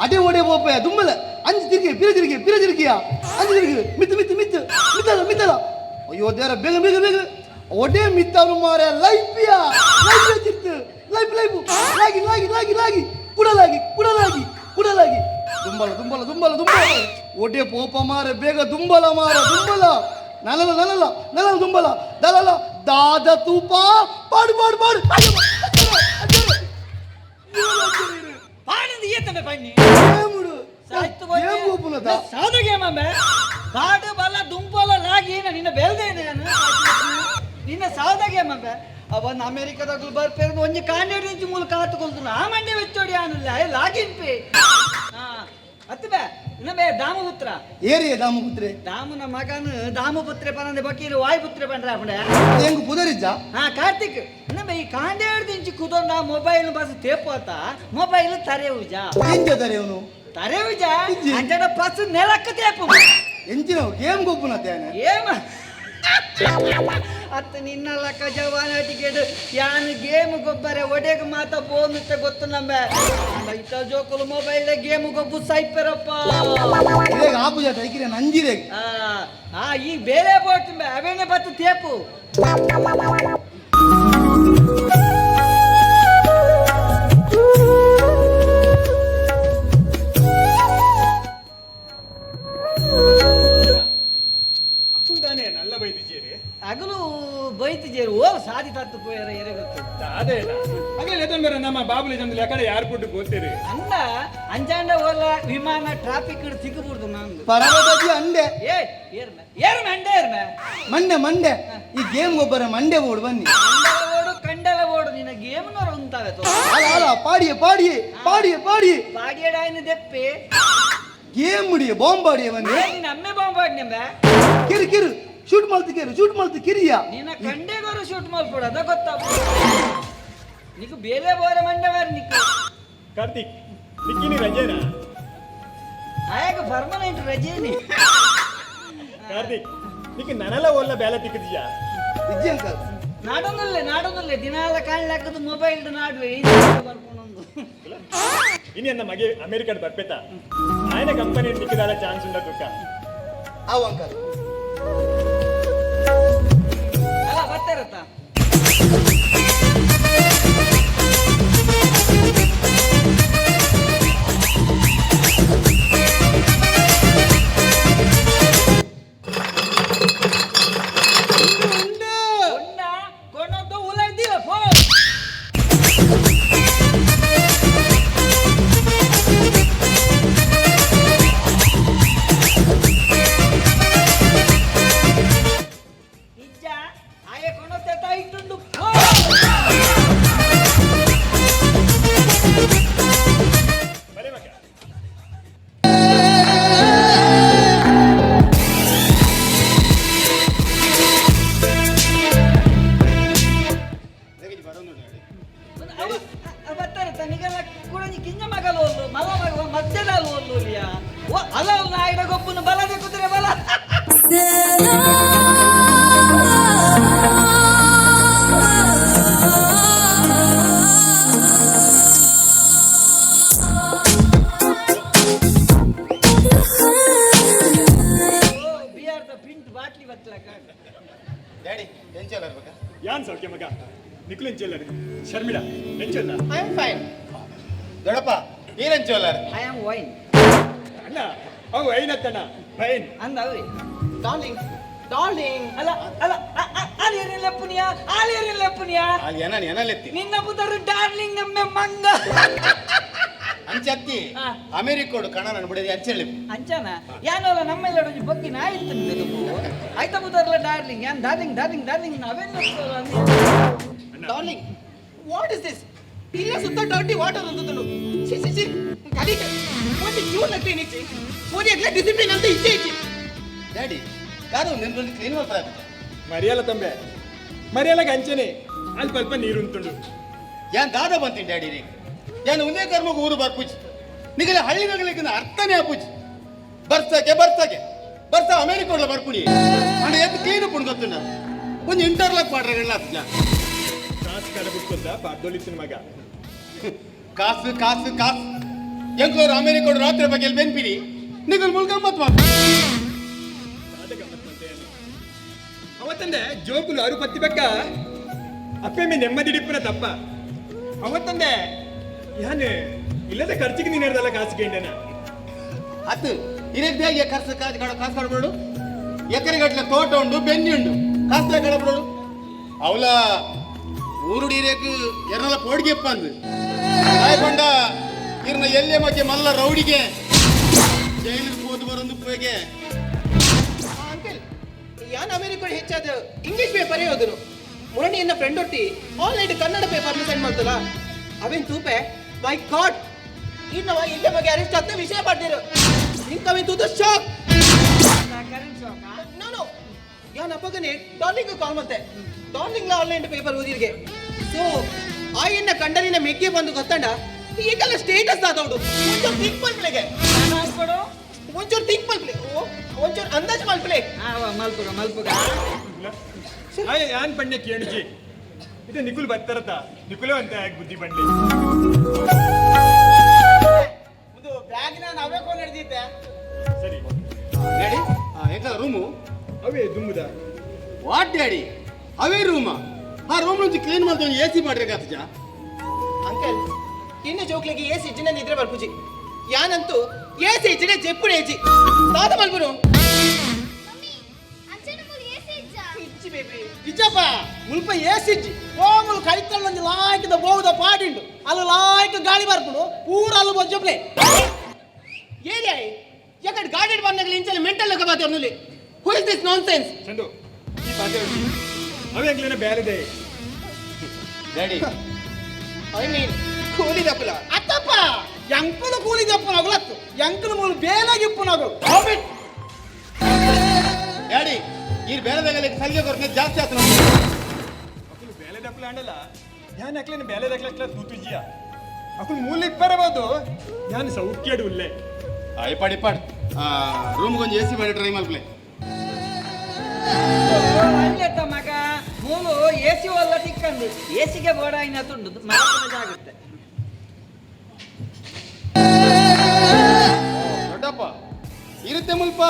ಅಡೆ ಒಡೆ ಬೋಪಯ ದುಮ್ಮಲ ಅಂಜು ತಿರುಗಿ ಪಿರ ತಿರುಗಿಯ ಅಂಜು ತಿರುಗಿ ಮಿತ್ತು ಮಿತ್ತು ಮಿತ್ತು ಮಿತ್ತಲ ಮಿತ್ತಲ ಅಯ್ಯೋ ದೇವರ ಬೇಗ ಬೇಗ ಬೇಗ ಒಡೆ ಮಿತ್ತರು ಮಾರಾಯ ಲೈಫಿಯ ಲೈಫ್ ಚಿತ್ತು ಲೈಫ್ ಲೈಫ್ ಲಾಗಿ ಲಾಗಿ ಲಾಗಿ ಲಾಗಿ ಕುಡಲಾಗಿ ಕುಡಲಾಗಿ ಕುಡಲಾಗಿ ದುಂಬಲ ದುಂಬಲ ದುಂಬಲ ದುಂಬಲ ಒಡೆ ಪೋಪ ಮಾರ ಬೇಗ ದುಂಬಲ ಮಾರ ದುಂಬಲ ನಲಲ ನಲಲ ನಲಲ ದುಂಬಲ ದಲಲ ದಾದ ತೂಪ ಪಾಡು ಪಾಡು ಪಾಡು ಪಾಡದು ಏತಮೆ ಬನ್ನಿ ಏಮುಡು ಸಾಯ್ತು ಏಮ್ ಗೋಪುನದ ಸಾಧುಗೆ ಮಮ್ಮೆ ಪಾಡು ಬಲ ದುಂಬಲ ಲಾಗಿ ನಿನ್ನ ಬೆಳ್ದೇನೆ ನಾನು ನಿನ್ನ ಸಾಧಗೆ ಮಮ್ಮೆ ಅವನ್ ಅಮೆರಿಕದಾಗಲು ಬರ್ಪೇರು ಒಂಜಿ ಕಾಂಡೇಡ್ ಇಂಚು ಮೂಲಕ ಕಾತುಕೊಳ್ತು ಆ ಮಂಡೆ ವೆಚ್ಚೋಡಿ ಆನಲ್ಲ ಲಾಗಿನ್ಪಿ ಹಾ ಅತ್ತಬೆ ಇನ್ನಬೆ ದಾಮಪುತ್ರ ಏರಿಯ ದಾಮಪುತ್ರೆ ದಾಮನ ಮಗನ ದಾಮಪುತ್ರೆ ಪನಂದೆ ಬಕೀರು ವಾಯುಪುತ್ರೆ ಪಂಡ್ರೆ ಅಪ್ಪಡೆ ಹೆಂಗ್ ಪುದರಿಜ್ಜ ಹಾ ಕಾರ್ತಿಕ್ ಇನ್ನಬೆ ಈ ಕಾಂಡೇಡ್ ಇಂಚು ಕುದೊಂಡ ಮೊಬೈಲ್ ಬಸ್ ತೇಪೋತ ಮೊಬೈಲ್ ತರೆವುಜ ಎಂಜದರೆ ಅವನು ತರೆವುಜ ಅಂಜನ ಪಸ್ ನೆಲಕ್ಕ ತೇಪು ಎಂಚಿನ ಗೇಮ್ ಗೋಪುನ ತ್ಯಾನೆ ಏಮ ಅತ್ತ ನಿನ್ನ ಲಕ್ಕ ಜವಾನ ಟಿಕೆಟ್ ಯಾನ್ ಗೇಮ್ ಗೊಬ್ಬರ ಒಡೆಗೆ ಮಾತ ಬೋನುತ್ತೆ ಗೊತ್ತು ನಮ್ಮೆ ಇತ್ತ ಜೋಕುಲು ಮೊಬೈಲ್ ಗೇಮ್ ಗೊಬ್ಬು ಸೈಪರಪ್ಪ ಇದೇಗ ಆಪುಜ ತೈಕಿರ ನಂಜಿರೆ ಈ ಬೇರೆ ಬೋಟ್ ಅವೇನೆ ಬತ್ತು ತೇಪು ತಾನೇ ನಲ್ಲ ಬೈದಿದ್ದೀರಿ ಅಗಲು ಬೈತಿಜೇರು ಓ ಸಾದಿ ತತ್ತು ಪೋಯರ ಎರೆ ಗೊತ್ತು ಅದೇ ಅಗಲೇ ಎತ್ತಂಬರ ನಮ್ಮ ಬಾಬುಲಿ ಜಂದು ಎಕಡೆ ಏರ್ಪೋರ್ಟ್ ಹೋಗ್ತೀರಿ ಅಂದ ಅಂಜಾಂಡ ಓಲ ವಿಮಾನ ಟ್ರಾಫಿಕ್ ಸಿಕ್ಕಬೂಡ್ದು ನಂದು ಪರವದಜಿ ಅಂಡೆ ಏರ್ಮೆ ಅಂಡೆ ಏರ್ಮೆ ಮಂಡೆ ಮಂಡೆ ಈ ಗೇಮ್ ಗೊಬ್ಬರ ಮಂಡೆ ಓಡು ಬನ್ನಿ ಕಂಡಲ ಓಡು ನಿನ್ನ ಗೇಮ್ನವ್ರ ಉಂಟಾವೆ ಅಲ್ಲ ಅಲ್ಲ ಪಾಡಿಯೇ ಪಾಡಿಯೇ ಪಾಡಿಯೇ ಪಾಡಿಯೇ ಬಾಡಿಯಡಾಯಿನ ದೆಪ್ಪೆ ಗೇಮ್ ಮುಡಿಯ ಬಾಂಬ್ ಬಾಡಿಯ ಬನ್ನಿ ನಿನ್ನ ಅಮ್ಮೆ ಬಾಂಬಾಡ್ ನಿಂಬೆ ಕಿರು ಕಿರು ಶೂಟ್ ಮಾಡ್ತು ಕಿರಿಯ ನಿನ್ನ ಕಂಡೆಗೋರು ಶೂಟ್ ಮಾಡ್ಕೊಡ ಅದ ಗೊತ್ತಾಗ నీకు ಬೇರೆ ಬೋರೆ ಮಂಡವಾರ నీకు ಕಾರ್ತಿಕ್ ನಿಕ್ಕಿನಿ ರಜೇನಾ ಆಯಕ ಪರ್ಮನೆಂಟ್ ರಜೇನಿ ಕಾರ್ತಿಕ್ ನಿಕ್ಕೆ ನನಲ ಒಲ್ಲ ಬೇಲೆ ತಿಕ್ಕದಿಯಾ ವಿಜಯ ಅಂಕಲ್ ನಾಡೊಂದಲ್ಲೇ ದಿನಾಲ ಕಾಣ್ಲಾಕದು ಮೊಬೈಲ್ ನಾಡುವೆ ಬರ್ಕೊಂಡೊಂದು ಇನ್ನ ಮಗೆ ಅಮೆರಿಕದ ಬರ್ಪೇತ ఆయన ಕಂಪನಿ ತಿಕ್ಕದಾದ ಚಾನ್ಸ್ ಉಂಡ ದುಃಖ ಅವ ಅಂಕಲ್ ಅಲ್ಲ ಬರ್ತಾರತ್ತ ಬರ್ತಾರೆ ತನಿಗೆಲ್ಲ ಕೂಡ ಕಿಂಜ ಮಗಲು ಮಲ ಮಗ ಮಧ್ಯದಲ್ಲಿ ಒಲ್ಲುಲಿಯಾ ಅಲ್ಲ ನಾಯಿಡ ಗೊಬ್ಬನು ಬಲದೆ ಕುದುರೆ ಬಲ ಬಿಯರ್ದ ಪ್ರಿಂಟ್ ಬಾಟ್ಲಿ ಬತ್ತಲಕ ಡ್ಯಾಡಿ ಎಂಚಲ್ಲ ಇರ್ಬೇಕಾ ಯಾನ್ ಸೌಖ್ಯ ಮಗ ನಿಖಿಲ್ ಎಂಚೆಲ್ಲರು ಶರ್ಮಿಳಾ ಎಂಚಲ್ಲ ಐ ಆಮ್ ಫೈನ್ ದೊಡ್ಡಪ್ಪ ನೀರೆಂಚೋಲಾರ ಐ ಆಮ್ ವೈನ್ ಅಣ್ಣ ಅವು ಐನತ್ತಣ್ಣ ಫೈನ್ ಅಂದ ಅವ್ರಿ ಡಾರ್ಲಿಂಗ್ ಡಾರ್ಲಿಂಗ್ ಅಲ್ಲ ಅಲ್ಲ ಆಲಿಯರಿಲ್ಲ ಪುನಿಯ ಆಲಿಯರಿಲ್ಲ ಪುನಿಯ ಅದು ಏನಲೆತ್ತಿ ನಿನ್ನ ಪುದರು ಡಾರ್ಲಿಂಗ್ ನಮ್ಮೆ ಮಂಗ ಅಂಚತ್ತಿ ಹಾ. ಅಮೆರಿಕೋಡು ಕಣ ನಾನು ಬಿಡೋದು ಅಂಚೆಳ್ಳಿ ಅಂಚಾನ ಯಾನಲ್ಲ ನಮ್ಮೆಲ್ಲ ಬಗ್ಗಿನ ಆಯ್ತು ಆಯ್ತಾ ಪುದರ್ಲ ಡಾರ್ಲಿಂಗ್ ಯಾನ್ ಡಾರ್ಲಿಂಗ್ ಡಾರ್ಲಿಂಗ್ ಡಾರ್ಲಿಂಗ್ ನಾವೆಲ್ಲ ಡಾರ್ಲಿಂಗ್ ವಾಟ್ ಇಸ್ ದಿಸ್ ಇಲ್ಲ ಸುತ್ತ ಡರ್ಟಿ ವಾಟರ್ ಅಂತಂದು ಸಿ ಸಿ ಸಿ ಕಲಿಕೆ ಒಂದು ಕ್ಯೂ ಲಕ್ಕೆ ನಿಚ್ಚಿ ಒಂದು ಎಗ್ಲ ಡಿಸಿಪ್ಲಿನ್ ಅಂತ ಇಚ್ಚೆ ಇಚ್ಚಿ ಡ್ಯಾಡಿ ಯಾರು ನಿನ್ನಲ್ಲಿ ಕ್ಲೀನ್ ಮಾಡ್ತಾರೆ ಮರಿಯಲ್ಲ ತಂಬೆ ಮರಿಯಲ್ಲ ಗಂಚನೆ ಅಲ್ಪ ಅಲ್ಪ ನೀರು ಉಂಟುಂಡು ಯಾನ್ ದಾದ ಬಂತೀನಿ ಡ್ಯಾಡಿ ರೀ ಯಾನು ಒಂದೇ ಕರ್ಮಕ್ಕೆ ಊರು ಬರ್ಪುಜ್ ನಿಗಲ ಹಳ್ಳಿಗಳಿಗೆ ಅರ್ಥನೇ ಆಪುಜ್ ಬರ್ಸಕ್ಕೆ ಬರ್ಸ ಅಮೆರಿಕೋಡ್ಲ ಬರ್ಪುಣಿ ಅಣ್ಣ ಎದ್ದು ಕ್ಲೀನ್ ಪುಣ್ ಗೊತ್ತುಂಡ ಒಂದು ಇಂಟರ್ಲಾಕ್ ಮಾಡ್ರಲ್ಲ ಅತ್ಲ ಕಾಸು ಕಡ ಬಿಟ್ಕೊಂಡ ಪಾಡ್ದೊಳಿತಿನ ಮಗ ಕಾಸು ಎಂಕ್ಲೋರು ಅಮೆರಿಕೋಡು ರಾತ್ರಿ ಬಗ್ಗೆ ಬೆನ್ಪಿನಿ ನಿಗಲ್ ಮುಲ್ ಗಮ್ಮತ್ ಮಾಡಿ ಅವತ್ತಂದೆ ಜೋಕುಲು ಅರು ಪತ್ತಿ ಬೆಕ್ಕ ಅಪ್ಪೆಮ್ಮೆ ನೆಮ್ಮದಿಡಿಪ್ಪನ ತಪ್ಪ ಅವತ್ತಂದೆ ಯಾನು ಇಲ್ಲದ ಖರ್ಚಿಗೆ ನೀನು ಹಿಡ್ದಲ್ಲ ಕಾಸಿಗೆಂಡನ ಅತ್ತು ಇರಕ್ ಬೇಗ ಕಾಸು ಕಾಡ್ಬಿಡು ಎಕರೆಗಟ್ಲೆ ತೋಟ ಉಂಡು ಬೆನ್ನಿ ಉಂಡು ಕಾಸು ಕಡಬಿಡು ಅವಳ ಊರುಡಿರೇಕು ಎರನೆಲ್ಲ ಪೋಡಿಗೆಪ್ಪ ಅಂದು ಆಯ್ಕೊಂಡ ಇರ್ನ ಎಲ್ಲೇ ಮಧ್ಯೆ ಮಲ್ಲ ರೌಡಿಗೆ ಜೈಲಿಗೆ ಹೋದು ಬರೊಂದು ಪೋಗೆ ಅಂಕಲ್ ಯಾನ್ ಅಮೆರಿಕಡ್ ಹೆಚ್ಚಾದ ಇಂಗ್ಲಿಷ್ ಪೇಪರ್ ಓದನು ಮುರಣಿ ಎನ್ನ ಫ್ರೆಂಡ್ ಒಟ್ಟಿ ಆನ್ಲೈನ್ ಕನ್ನಡ ಪೇಪರ್ ಸೆಂಡ್ ಮಾಡ್ತಲ್ಲ ಅವೇನ್ ತೂಪೆ ಮೈ ಗಾಡ್ ಇನ್ನವ ಇಲ್ಲೇ ಬಗ್ಗೆ ಅರೆಸ್ಟ್ ಆಗ್ತಾ ವಿಷಯ ಪಡ್ದಿರು ಇಂಕವಿನ್ ಟು ದ ಶಾಕ್ ನಾನು ಯಾನ್ ಅಪ್ಪಗನೆ ಡಾರ್ಲಿಂಗ್ ಕಾಲ್ ಮತ್ತೆ ಡಾರ್ಲಿಂಗ್ ಆನ್ಲೈನ್ ಪೇಪರ್ ಓದಿರ್ಗೆ ಸೊ ಆ ಎನ್ನ ಕಂಡನಿನ ಮೆಗ್ಗೆ ಬಂದು ಗೊತ್ತಂಡ ಈಗೆಲ್ಲ ಸ್ಟೇಟಸ್ ಆದವಡು ಒಂಚೂರು ಥಿಂಕ್ ಮಲ್ಪ್ಲೆಗೆ ಒಂಚೂರು ಥಿಂಕ್ ಮಲ್ಪ್ಲೆ ಒಂಚೂರು ಅಂದಾಜು ಮಲ್ಪ್ಲೆ ಮಲ್ಪುಗ ಯಾನ್ ಪಂಡೆ ಕೇಳಿಜಿ ಇದು ನಿಖುಲ್ ಬರ್ತಾರತ ನಿಖುಲು ಅಂತ ಬುದ್ಧಿ ಬಂಡಿ ಒಂದು ಬ್ಯಾಗ್ನ ನಾವೇ ಕೊಂಡು ಹಿಡ್ದಿದ್ದೆ ಸರಿ ಡ್ಯಾಡಿ ಎಂತ ರೂಮು ಅವೇ ದುಂಬುದ ವಾಟ್ ಡ್ಯಾಡಿ ಅವೇ ರೂಮ ಆ ರೂಮ್ నుంచి ಕ್ಲೀನ್ ಮಾಡ್ಕೊಂಡು ಎಸಿ ಮಾಡ್ಬೇಕಾಗ್ತಜ ಅಂಕಲ್ ಇನ್ನು ಜೋಕ್ಲಿಗೆ ಏಸಿ ಇಜ್ಜಿನ ನಿದ್ರೆ ಬರ್ಪುಜಿ ಯಾನಂತೂ ಏಸಿ ಇಜ್ಜಿನ ಜೆಪ್ಪುಡು ಏಜಿ ತಾತ ಮಲ್ಪುನು ಇಜ್ಜಿ ಬೇಬಿ ಇಜ್ಜಪ್ಪ ಮುಲ್ಪ ಏಸಿಜ್ಜಿ ಓಮುಲ್ ಕೈತಲ್ಲಂಜಿ ಲಾಯ್ಕಿದ ಬೋವುದ ಪಾಡಿಂಡು ಅಲ್ಲಿ ಲಾಯ್ಕ ಗಾಳಿ ಬರ್ಪುಡು ಪೂರ ಅಲ್ಲಿ ಬೊಜ್ಜಪ್ಲೆ ಏರಿಯಾ ಯಾಕಡೆ ಗಾಡಿ ಬಂದಾಗಲಿ ಇಂಚಲ್ಲಿ ಮೆಂಟಲ್ ಲೆಕ್ಕ ಬಾತಿ ಅವನಲ್ಲಿ who is this non sense Chandu ಈ ಪಾತೆ ಅವೇ ಅಂಗ್ಲೇನ ಬೇರೆದೆ ಡ್ಯಾಡಿ ಐ ಮೀನ್ ಕೂಲಿ ದಪ್ಪಲ ಅತ್ತಪ್ಪ ಎಂಕುಲು ಕೂಲಿ ದಪ್ಪನ ಅಗಲತ್ತು ಎಂಕುಲು ಮೂಲು ಬೇಲಾಗಿಪ್ಪು ನಾವು ಡ್ಯಾಡಿ ಈ ಬೇರೆದಾಗಲಿ ಸಲ್ಗೆ ಕೊರತೆ ಜಾಸ್ತಿ ಆತ ಅಕುಲು ಬೇಲೆ ದಪ್ಪಲ ಅಂಡಲ್ಲ ಯಾನ್ ಅಕ್ಲೇನ ಬೇಲೆ ದಕ್ಲಕ್ಲ ತೂತುಜಿಯ ಅಕುಲು ಮೂಲ ಇಪ್ಪರಬಹುದು ಯಾನ್ ಸೌಖ್ಯಡು ಉಲ್ಲೆ ಇಪಾಡ್ ರೂಮ್ ಗೊಂದು ಎಸಿ ಮಾಡಿ ಟ್ರೈ ಮಾಡ್ಪ್ಲೆ ಅಲ್ಲೆತ್ತ ಮಗ ಮೂಲು ಎಸಿ ಒಲ್ಲ ತಿಕ್ಕಂದು ಎಸಿಗೆ ಬೋಡ ಇನ್ನ ತುಂಡು ಆಗುತ್ತೆ ದೊಡ್ಡಪ್ಪ ಇರುತ್ತೆ ಮುಲ್ಪ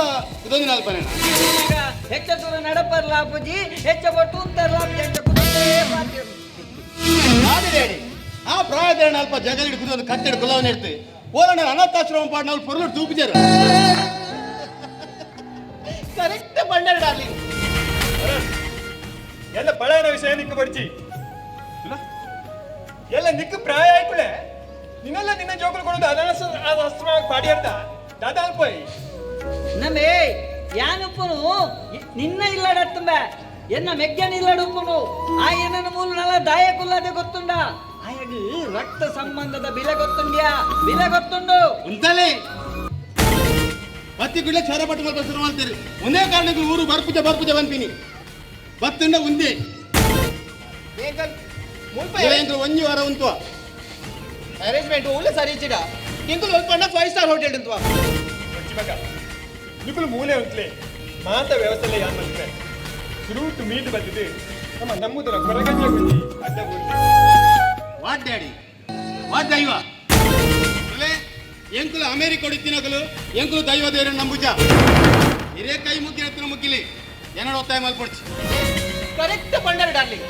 ಇದೊಂದು ನಾಲ್ಪನೆ ಈಗ ಹೆಚ್ಚ ದೂರ ನಡಪರ್ಲ ಅಪ್ಪುಜಿ ಹೆಚ್ಚ ಬಟ್ಟು ಉಂತರ್ಲ ಹೆಚ್ಚ ಕುದುರೆ ಡ್ಯಾಡಿ ಆ ಪ್ರಾಯದ ಅಲ್ಪ ಜಗಲ್ ಹಿಡಿದು ಒಂದು ಕಟ್ಟೆಡು ಕುಲವನ್ನ ಇಡ್ತೀವಿ ಓಲಣ್ಣ ಅನಾಥಾಶ್ರಮ ಪಾಡ್ ನಾವು ಪೊರ್ಲು ತೂಪಿಜಾರ ಕರೆಕ್ಟ್ ಬಂಡರ್ ಡಾರ್ಲಿಂಗ್ ಎಲ್ಲ ಪಳಯನ ವಿಷಯ ನಿಕ್ಕು ಬಡ್ಚಿ ಎಲ್ಲ ನಿಕ್ಕು ಪ್ರಾಯ ಆಯ್ಕುಳೆ ನಿನ್ನೆಲ್ಲ ನಿನ್ನ ಜೋಕುಲು ಕೊಡೋದು ಅಸ್ತ್ರ ಪಾಡಿ ಅರ್ಧ ದಾದ ಅಲ್ಪೋಯ್ ನಮ್ಮೇ ಯಾನುಪ್ಪನು ನಿನ್ನ ಇಲ್ಲಡ ತುಂಬ ಎನ್ನ ಮೆಗ್ಗನ ಇಲ್ಲಡ ಉಪ್ಪನು ಆ ಎನ್ನ ಮೂಲು ನಲ್ಲ ದಾಯಕುಲ್ಲದೆ ಗೊತ್ತುಂಡ ಆಯಗ ರಕ್ತ ಸಂಬಂಧದ ಬಿಲೆ ಗೊತ್ತುಂಡ್ಯಾ ಬಿಲೆ ಗೊತ್ತುಂಡು ಉಂಟಲೇ ಬತ್ತಿ ಗುಡ್ಲೆ ಚೋರ ಪಟ್ಟು ಮಲ್ಪ ಶುರು ಮಾಡ್ತೀರಿ ಒಂದೇ ಕಾರಣಕ್ಕೆ ಊರು ಬರ್ಪುಜ ಬಂತೀನಿ ಬತ್ತುಂಡ ಉಂದೆ ಬೇಗಲ್ ಇವೆಂಕು ಒಂಜಿ ವಾರ ಉಂಟು ಅರೇಂಜ್ಮೆಂಟ್ ಒಳ್ಳೆ ಸರಿ ಇಚ್ಚಿಡ ಎಂಕುಲು ಒಲ್ಪಂಡ 5 ಸ್ಟಾರ್ ಹೋಟೆಲ್ ಉಂಟು వచ్చి మగ నికులు మూలే ఉంట్లే మాత వ్యవస్థలే యాన్ మల్పే ఫ్రూట్ మీట్ బద్దిది ನಮ್ಮುದರ ಕೊರಗಜ್ಜೆ ಗುಂಜಿ ಅಡ್ಡ ಊರ್ಲಿ ವಾಟ್ ಡ್ಯಾಡಿ ವಾಟ್ ದೈವ ಎಂಕುಲು ಅಮೇರಿಕ ಹೊಡಿತಿನಕಲು ಎಂಕುಲು ದೈವ ದೇವರನ್ನು ನಂಬುಜ ಹಿರೇ ಕೈ ಮುಗ್ಗಿನ ಎತ್ತಿನ ಮುಗ್ಗಿಲಿ ಏನೋ ಒತ್ತಾಯ ಮಲ್ಪಡ್ಚಿ ಕರೆಕ್ಟ್ ಬಂಡರ್ ಡಾರ್ಲಿಂಗ್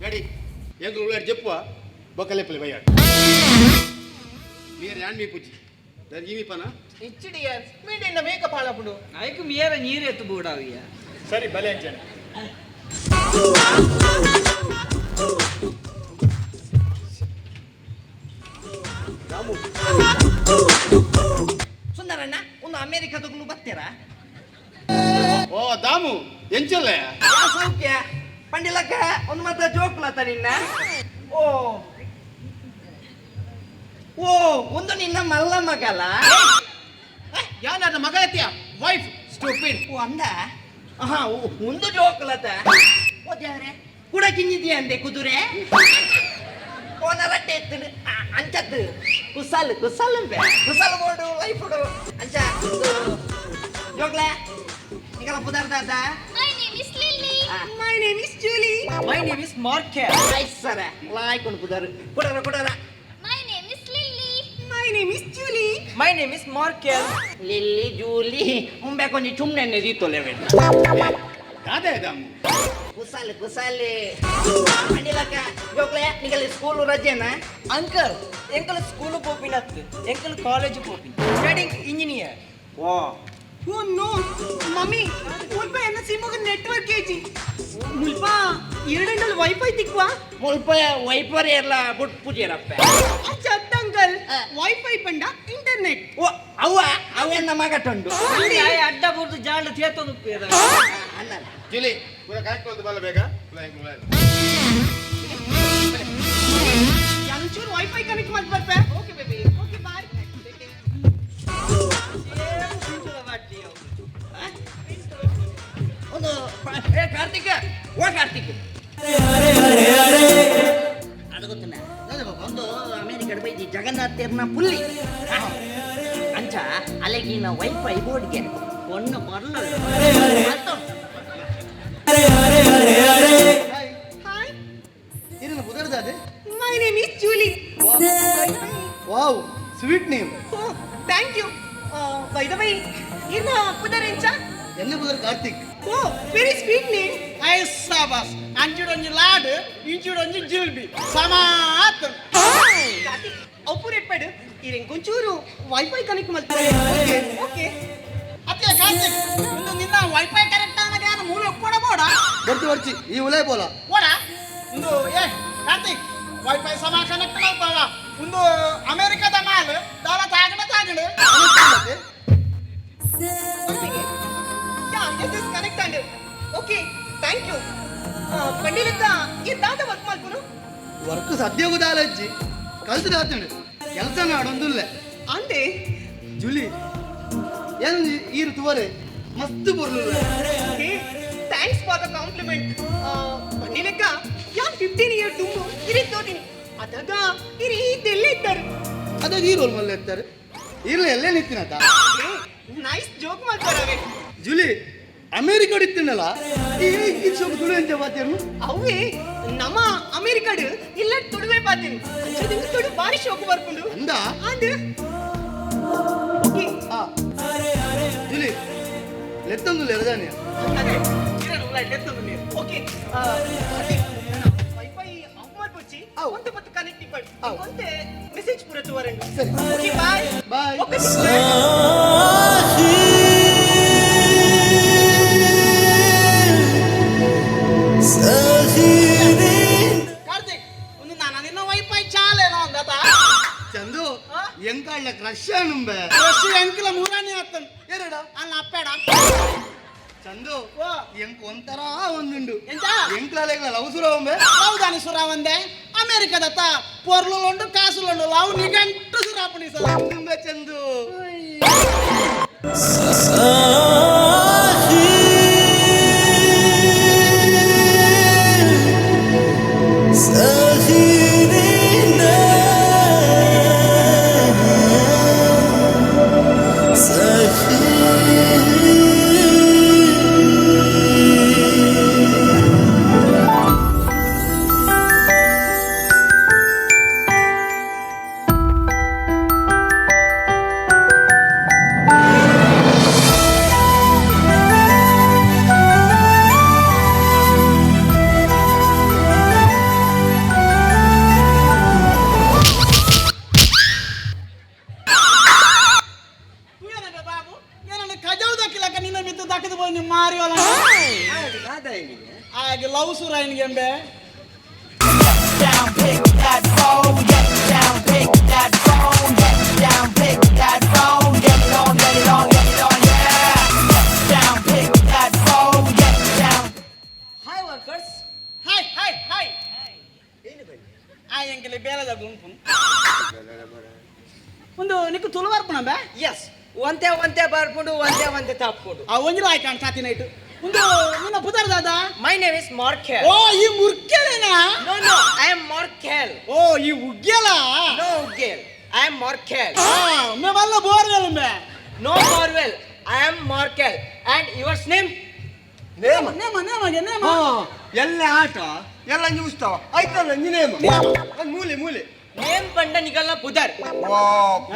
ಡ್ಯಾಡಿ ಎಂಕುಲು ಉಳ್ಳಾಡಿ ಜಪ್ಪುವ ಬೊಕ್ಕಲೆಪ್ಪಲೆ ಬೈಯಾಡು మీరు యాన్ మీ పుచ్చి దానికి ఏమి పనా ఇచ్చిడి యార్ మీడిన్న మేకప్ ఆలపుడు ಐಕು ಮಿಯರ ನೀರು ಎತ್ತು ಬೂಡಾವಿಯ ಸರಿ ಬಲೆ ಅಂಜನ ಸುಂದರಣ್ಣ ಒಂದು ಅಮೆರಿಕದಗಳು ಬರ್ತೀರಾ ಓ ದಾಮು ಎಂಚಲ್ಲ ಸೌಖ್ಯ ಪಂಡಿಲಕ್ಕ ಒಂದು ಮಾತ್ರ ಜೋಕ್ಲತ್ತ ನಿನ್ನ ಓ ಓ ಒಂದು ನಿನ್ನ ಮಲ್ಲ ಮಗಲ ಯಾನ ಮಗ ಎತ್ತಿಯ ವೈಫ್ ಸ್ಟೂಪಿಡ್ ಓ ಅಂದ ಹಾ ಒಂದು ಜೋಕ್ಲತ್ತ ಓ ದೇವ್ರೆ ಕೂಡ ಕಿಂಜಿದ್ಯಾ ಅಂದೆ ಕುದುರೆ ಕೋನ ರಟ್ಟೆ ಎತ್ತನು ಅಂಚದ್ದು ಕುಸಲ್ ಕುಸಲ್ ಬೋರ್ಡು ಲೈಫ್ ಅಂಚ ಜೋಕ್ಲ ನಿಗಲ ಪುದಾರ್ದ My name is Lily. My name is Julie my name is ಮಾರ್ಕೆ ನೈಸ್ ಸರ ಲಾಯ್ಕೊಂಡು ಕುದಾರು ಕೊಡರ My name is Lily. My name is Julie my name is ಮಾರ್ಕೆ ಲಿಲ್ಲಿ ಜೂಲಿ ಮುಂಬೆ ಕೊಂಚ ಸುಮ್ಮನೆ ನೆದೀತೊಲೆ ಅದೇ ದಾಮು ಕುಸಲ್ ಮಂಡಿಲಕ್ಕ ಜೋಕ್ಲೆ ನಿಗಲಿ ಸ್ಕೂಲ್ ರಜೆನಾ ಅಂಕಲ್ ಎಂಕಲ್ ಸ್ಕೂಲ್ ಪೋಪಿನತ್ತು ಎಂಕಲ್ ಕಾಲೇಜ್ ಪೋಪಿನ studying engineer oh oh no mummy ಮುಲ್ಪ ಎನ್ನ ಸಿಮ್ಮಗ ನೆಟ್ವರ್ಕ್ ಕೇಜಿ ಮುಲ್ಪ ಎರಡೆಂಡಲ್ ವೈಫೈ ತಿಕ್ವಾ ಮುಲ್ಪ ವೈಫರ್ ಎಲ್ಲ ಬುಟ್ ಪೂಜೆರಪ್ಪ ಚಟ್ ಅಂಕಲ್ ವೈಫೈ ಪಂಡ ಇಂಟರ್ನೆಟ್ ಓ ಅವೆನ್ನ ಮಗಟುಂಡು ಅಡ್ಡ ಬುರ್ದು ಜಾಳ ತೇತೊಂದು ಅಲ್ಲ ಜುಲಿ ಪೂರ ಕರೆಕ್ಟ್ ಒಂದು ಬಲ ಬೇಗ ಒಂಚೂರು ವೈಫೈ ಕನೆಕ್ಟ್ ಮಾಡಿ ಬರ್ಪೆ ಓಕೆ ಬೇಬಿ ಓಕೆ ಬಾಯ್ ಒಂದು ಕಾರ್ತಿಕ್ ಅದು ಗೊತ್ತಿನ ಒಂದು ಅಮೇರಿಕದ ಬೈದಿ ಜಗನ್ನಾಥ್ ತೇರ್ನ ಪುಲ್ಲಿ ಅಂಚ ಅಲೆಗಿನ ವೈಫೈ ಬೋರ್ಡ್ಗೆ ಒಣ್ಣು ಬರ್ಲ ಹಾಯ್ ಏನೇನು ಬುದರ್ದಾದೆ my name is Julie wow sweet name oh thank you by the way ಇನ್ನ ಪುದರೆಂಚ ಎನ್ನ ಬುದರ್ Karthik oh very sweet name ಐ ಸಾಬಾಸ್ ಅಂಚುಡೊಂಜಿ ಲಾಡ್ ಇಂಚುಡೊಂಜಿ ಜಿಲ್ಬಿ ಸಮಾತ್ ಕಾರ್ತಿಕ್ ಅಪ್ಪುರೆ ಪೆಡ್ ಇರೆಂ ಕೊಂಚೂರು ವೈಫೈ ಕನೆಕ್ಟ್ ಮಾಡ್ತಾರೆ ಓಕೆ ಓಕೆ ಅತ್ತೆ ಕಾರ್ತಿಕ್ ಒಂದು ನಿನ್ನ ವೈಫೈ ಕನೆಕ್ಟ್ ಆನಗೆ ನಾನು ಮೂಲ ಕೊಡಬೋಡ ಬರ್ತಿ ಈ ಉಲೈ ಬೋಲ ಬೋಡ ಒಂದು ಏ ಕಾರ್ತಿಕ್ ವೈಫೈ ಸಮಾ ಕನೆಕ್ಟ್ ಮಾಡ್ತಾವ ಒಂದು ಅಮೆರಿಕದ ಮಾಲ್ ದಾಳ ತಾಗಣ this is connected. Okay, thank you. ಪಂಡಿಲಕ್ಕ ಈ ದಾದ ವರ್ಕ್ ಮಾಡ್ಕೊನು ವರ್ಕ್ ಸದ್ಯ ಉದಾಲಜ್ಜಿ ಕಲ್ತು ದಾತಂಡು ಕೆಲಸ ಮಾಡೊಂದುಲ್ಲ ಅಂತೆ ಜುಲಿ ಏನು ಈರು ತುವರೆ ಮಸ್ತ್ ಬರ್ಲು ಹೇ ಥ್ಯಾಂಕ್ಸ್ ಫಾರ್ ದ ಕಾಂಪ್ಲಿಮೆಂಟ್ ಪಂಡಿಲಕ್ಕ ಯಾನ್ 15 ಇಯರ್ ತುಂಬು ಇರಿ ತೋದಿನಿ ಅದಾಗ ಇರಿ ಇದೆಲ್ಲ ಇದ್ದಾರೆ ಅದಾಗ ಈ ರೋಲ್ ಮಲ್ಲ ಇರ್ತಾರೆ ಇರ್ಲಿ ಎಲ್ಲೇ ನಿಂತಿನತ ನೈಸ್ ಜೋಕ್ ಮಾಡ್ತಾರವೆ ಜುಲಿ ಅಮೇರಿಕ ಹೊಡಿತೀನಲ್ಲ ಈ ಶೋಕ್ ತುಳು ಎಂತ ಮಾತೇನು ಅವೇ ನಮ್ಮ ಅಮೆರಿಕಡ್ ಇಲ್ಲ ತುಡುವೆ ಪಾತೀನಿ ಅಂಚದಿಂದ ತುಡು ಬಾರಿ ಶೋಕ್ ಬರ್ಕೊಂಡು ಅಂದ ಅಂದ ಓಕೆ ಆ ಜುಲಿ ಲೆತ್ತೊಂದು ಲೆರದಾನೆ ಅದೇ ಇರಲ್ಲ ಲೆತ್ತೊಂದು ನೀರು ಓಕೆ ವೈಫೈ ಆಫ್ ಮಾಡ್ಬಿಡ್ಚಿ ಒಂದು ಮತ್ತೆ ಕನೆಕ್ಟ್ ಇಪ್ಪಡ್ ಒಂದೇ ಮೆಸೇಜ್ ಪೂರ ತುವರಂಡು ಸರಿ okay bye bye okay Karthik ಒಂದು ನಾನು ನಿನ್ನ ವೈಫೈ ಚಾಲೇನೋ ಅಂದತ ಚಂದು ಎಂಕಾಳ್ಳ ಕ್ರಶ್ ಅನುಂಬೆ ರಶಿ ಅಂಕಿಲ ಮೂರನೇ ಆತನ್ ಎರಡ ಅಲ್ಲ ಅಪ್ಪೇಡ ಚಂದು ಎಂಕ್ ಒಂಥರ ಒಂದುಂಡು ಎಂತ ಎಂಕ್ಲಾಲೆಗ್ಲ ಲವ್ ಸುರವಂಬೆ ಹೌದಾನಿ ಸುರ ಒಂದೇ ಅಮೆರಿಕದತ್ತ ಪೊರ್ಲುಂಡು ಕಾಸುಲುಂಡು ಲವ್ ನಿಗಂಟು ಸುರಾಪಣಿ ಸಲ ಚಂದು ಹಾಕಿದ್ పోయి ನಿಮ್ಮ ಮಾರಿವಲ್ಲ ಹಾಗೆ love ಸುರಾಯಿನಿಗೆ ಎಂಬೆ Down, pick that phone, get down, pick that phone, get down, pick that phone, get it on, get it on, get it on, yeah. Down, pick that phone, get down. Hi workers. Hi hi hi ಆ ಎಂಕಲಿ ಬೇಲದ ಗುಂಪು ಒಂದು ನಿಕ್ಕು ತುಳುವರ್ಪಣ ಬೇ ಎಸ್ ಒಂತೆ ಒಂತೆ ಬರ್ಕೊಂಡು ಒಂತೆ ಒಂತೆ ತಪ್ಕೊಂಡು ಆ ಒಂಜಿಲ ಆಯ್ಕಾಣ ಸಾತಿ ನೈಟ್ ಒಂದು ನಿನ್ನ ಪುದರ್ ದಾದ my name is Markel oh ಈ ಮುರ್ಕೆಲೇನಾ no no I am Markel oh ಈ ಉಗ್ಗೆಲ ನೋ ಉಗ್ಗೆಲ್ ಐ ಆಮ್ ಮಾರ್ಕೆಲ್ ಮೇ ಬಲ್ಲ ಬೋರ್ವೆಲ್ ಮೇ no borewell I am Markel and yours name ನೇಮ ನೇಮ ನೇಮಗೆ ನೇಮ ಎಲ್ಲ ಆಟ ಎಲ್ಲ ನ್ಯೂಸ್ತಾವ ಆಯ್ತಲ್ಲ ನೀನೇಮ ಮೂಲೆ ಮೂಲೆ ನೇಮ್ ಪಂಡ ನಿಗಲ್ನ ಪುದರ್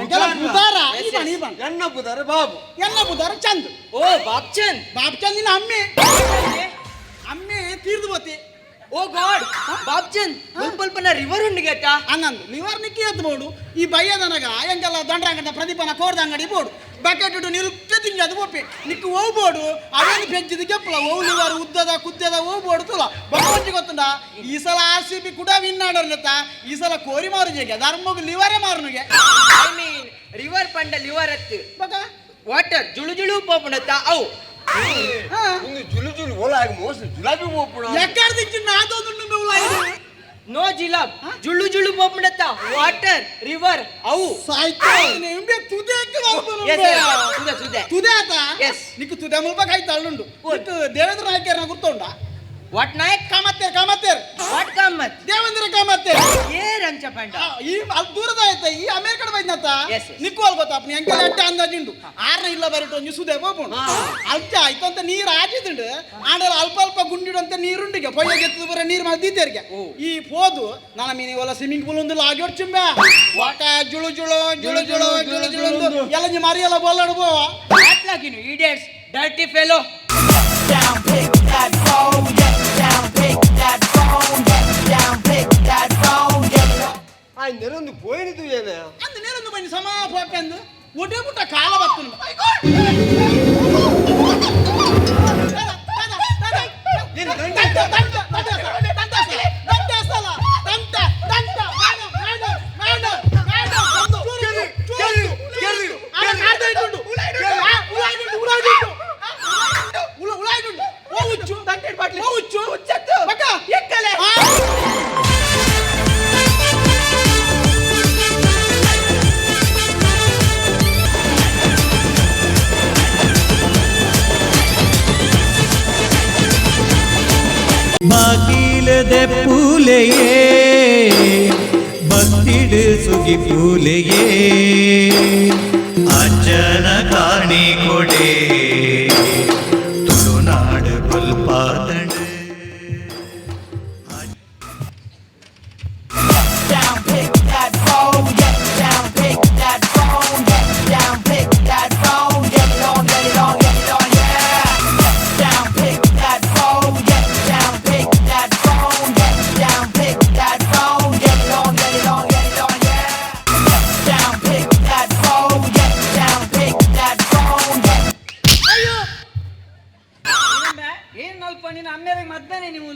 ಎಂಕಲ ಪುದಾರ ಈ ಬಣಿ ಬಣ ಎನ್ನ ಪುದಾರ ಬಾಬು ಎನ್ನ ಪುದಾರ ಚಂದ್ ಓ ಬಾಪ್ಚಂದ್ ಬಾಪ್ಚಂದಿನ ಅಮ್ಮೆ ಅಮ್ಮೆ ತೀರ್ದು ಬತ್ತಿ ಓ ಗಾಡ್ ಬಾಪ್ಚಂದ್ ಮುಲ್ಪಲ್ಪನ ರಿವರ್ ಉಂಡಿಗೆಟ್ಟ ಅನ್ನಂದು ಲಿವರ್ ನಿಕ್ಕಿ ಎದ್ದು ಬೋಡು ಈ ಬಯ್ಯದನಗ ಎಂಕಲ್ಲ ದಂಡ್ರಂಗದ ಪ್ರದೀಪನ ಕೋರ್ದ ಅಂಗಡಿ ಬೋಡು ಬಕೆಟ್ ಇಟ್ಟು ನಿಲ್ಕೆ ತಿಂಗಿ ಅದು ಒಪ್ಪಿ ನಿಕ್ಕು ಹೋಗ್ಬೋಡು ಅವೇನು ಪೆಂಚಿದ ಕೆಪ್ಪಲ ಓವ್ ಲಿವರ್ ಉದ್ದದ ಕುದ್ದದ ಹೋಗ್ಬೋಡು ತುಲ ಬೊಂಜಿ ಗೊತ್ತುಂಡ ಈ ಸಲ RCB ಕೂಡ ವಿನ್ ಆಡರ್ಲತ್ತ ಈ ಸಲ ಕೋರಿ ಮಾರುಜೆಗೆ ಧರ್ಮಗ್ ಲಿವರೇ ಮಾರುನಿಗೆ ಐ ಮೀನ್ ರಿವರ್ ಪಂಡ ಲಿವರ್ ಅತ್ತು ಬಕ ವಾಟರ್ ಜುಳು ಜುಳು ಪೋಪುಂಡತ್ತ ಅವು ಒಂದು ಜುಲು ಜುಲು ಒಳಗೆ ಮೋಸ ಜುಲಾಬಿ ಹೋಗ್ಬಿಡ ಎಕ್ಕಾಡ್ ದಿಕ್ಕಿನ ನಾದೊಂದು ನುಮ್ಮೆ ಉಲಾಯಿದೆ ನೋ ಜಿಲಾಬ್ ಜುಳು ಜುಳು ಪೋಪುಂಡತ್ತ ವಾಟರ್ ರಿವರ್ ಅವು ಸಾಯ್ತು ನಿಂಬೆ ತುದೇಕ್ಕೆ ಸುದೆ ಸುದೆ ತುದೆ ಆತ Yes. ನಿಕ್ಕು ತುದೆ ಮುಲ್ಪ ಕೈ ತಳ್ಳುಂಡು ನಿಕ್ಕು ದೇವೇಂದ್ರ ನಾಯಕರ್ನ ಗುರ್ತುಂಡ ವಾಟ್ ನಾಯಕ್ ಕಾಮತ್ತೇರ್ ಕಾಮತ್ತೇರ್ ವಾಟ್ ಕಮ್ಮತ್ ದೇವೇಂದ್ರ ಕಾಮತ್ತೇರ್ ಏ ರಂಚ ಪಂಡ ಈ ಅಲ್ಲಿ ದೂರದ ಐತೆ ಈ ಅಮೇರಿಕದ ಬೈದ್ನತ್ತ Yes, yes. ನಿಕ್ಕು ಅಲ್ ಗೊತ್ತಾ ಅಪ್ಪ ಎಂಕೆಲ್ಲ ಅಟ್ಟ ಅಂದಾಜುಂಡು ಆರ್ನ ಇಲ್ಲ ಬರಿಟ್ಟು ಒಂಜಿ ಸುದೆ ಬೋಪುಂಡು ಅಲ್ಚ ಆಯ್ತಂತ ನೀರು ಆಜಿದುಂಡು ಆಂಡಲ ಅಲ್ಪ ಅಲ್ಪ ಗುಂಡಿಡುವಂತ ನೀರುಂಡಿಗೆ ಪೊಯ್ಯ ಗೆತ್ತದು ಬರ ನೀರು ಮಾಡಿ ದೀತೆರ್ಗೆ ಈ ಪೋದು ನನ್ನ ಮೀನಿ ಒಲ ಸ್ವಿಮ್ಮಿಂಗ್ ಪೂಲ್ ಒಂದು ಲಾಗಿಡ್ಚುಂಬೆ ವಾಟ ಜುಳು ಜುಳು ಜುಳು ಜುಳು ಜುಳು ಜುಳು ಎಲ್ಲ ಜಿ ಮರಿ ಎಲ್ಲ ಬೋಲಾಡು ಬೋ ಅಟ್ಲಾಗಿನು idiots dirty fellow Down, pick that phone, get down, pick that phone, get down, pick that phone, get it on. ಆಯ್ ನೆರೊಂದು ಪೋಯಿನಿದು ಏನ ಅಂದ ನೀರೊಂದು ಬನ್ನಿ ಸಮ ಪೋಪೆ ಅಂದು ಒಡೆ ಮುಟ್ಟ ಕಾಲ ಬರ್ತುಂಡು ಬಾಗಿಲದೆ ಪೂಲೆಯೇ ಭಕ್ತಿಡು ಸುಗಿ ಪೂಲೆಯೇ ಅಜ್ಜನ ಕಾಣಿ ಕೊಡೆ Tulunadu ಬಲ್ಪಾತಂಡು Down, pick that phone, get down, pick that phone, get down, pick that phone, get it on, get it on, get it on, yeah. Down, pick that phone, get down, pick that phone, get down, pick that phone, get it on, get it on, get it on, yeah. Down, pick that phone, get down, pick that phone, get. ಏನ್ ನಲ್ಪ ನೀನು ಅಮ್ಮೇಲೆ ಮದ್ದಾನೆ ನೀವು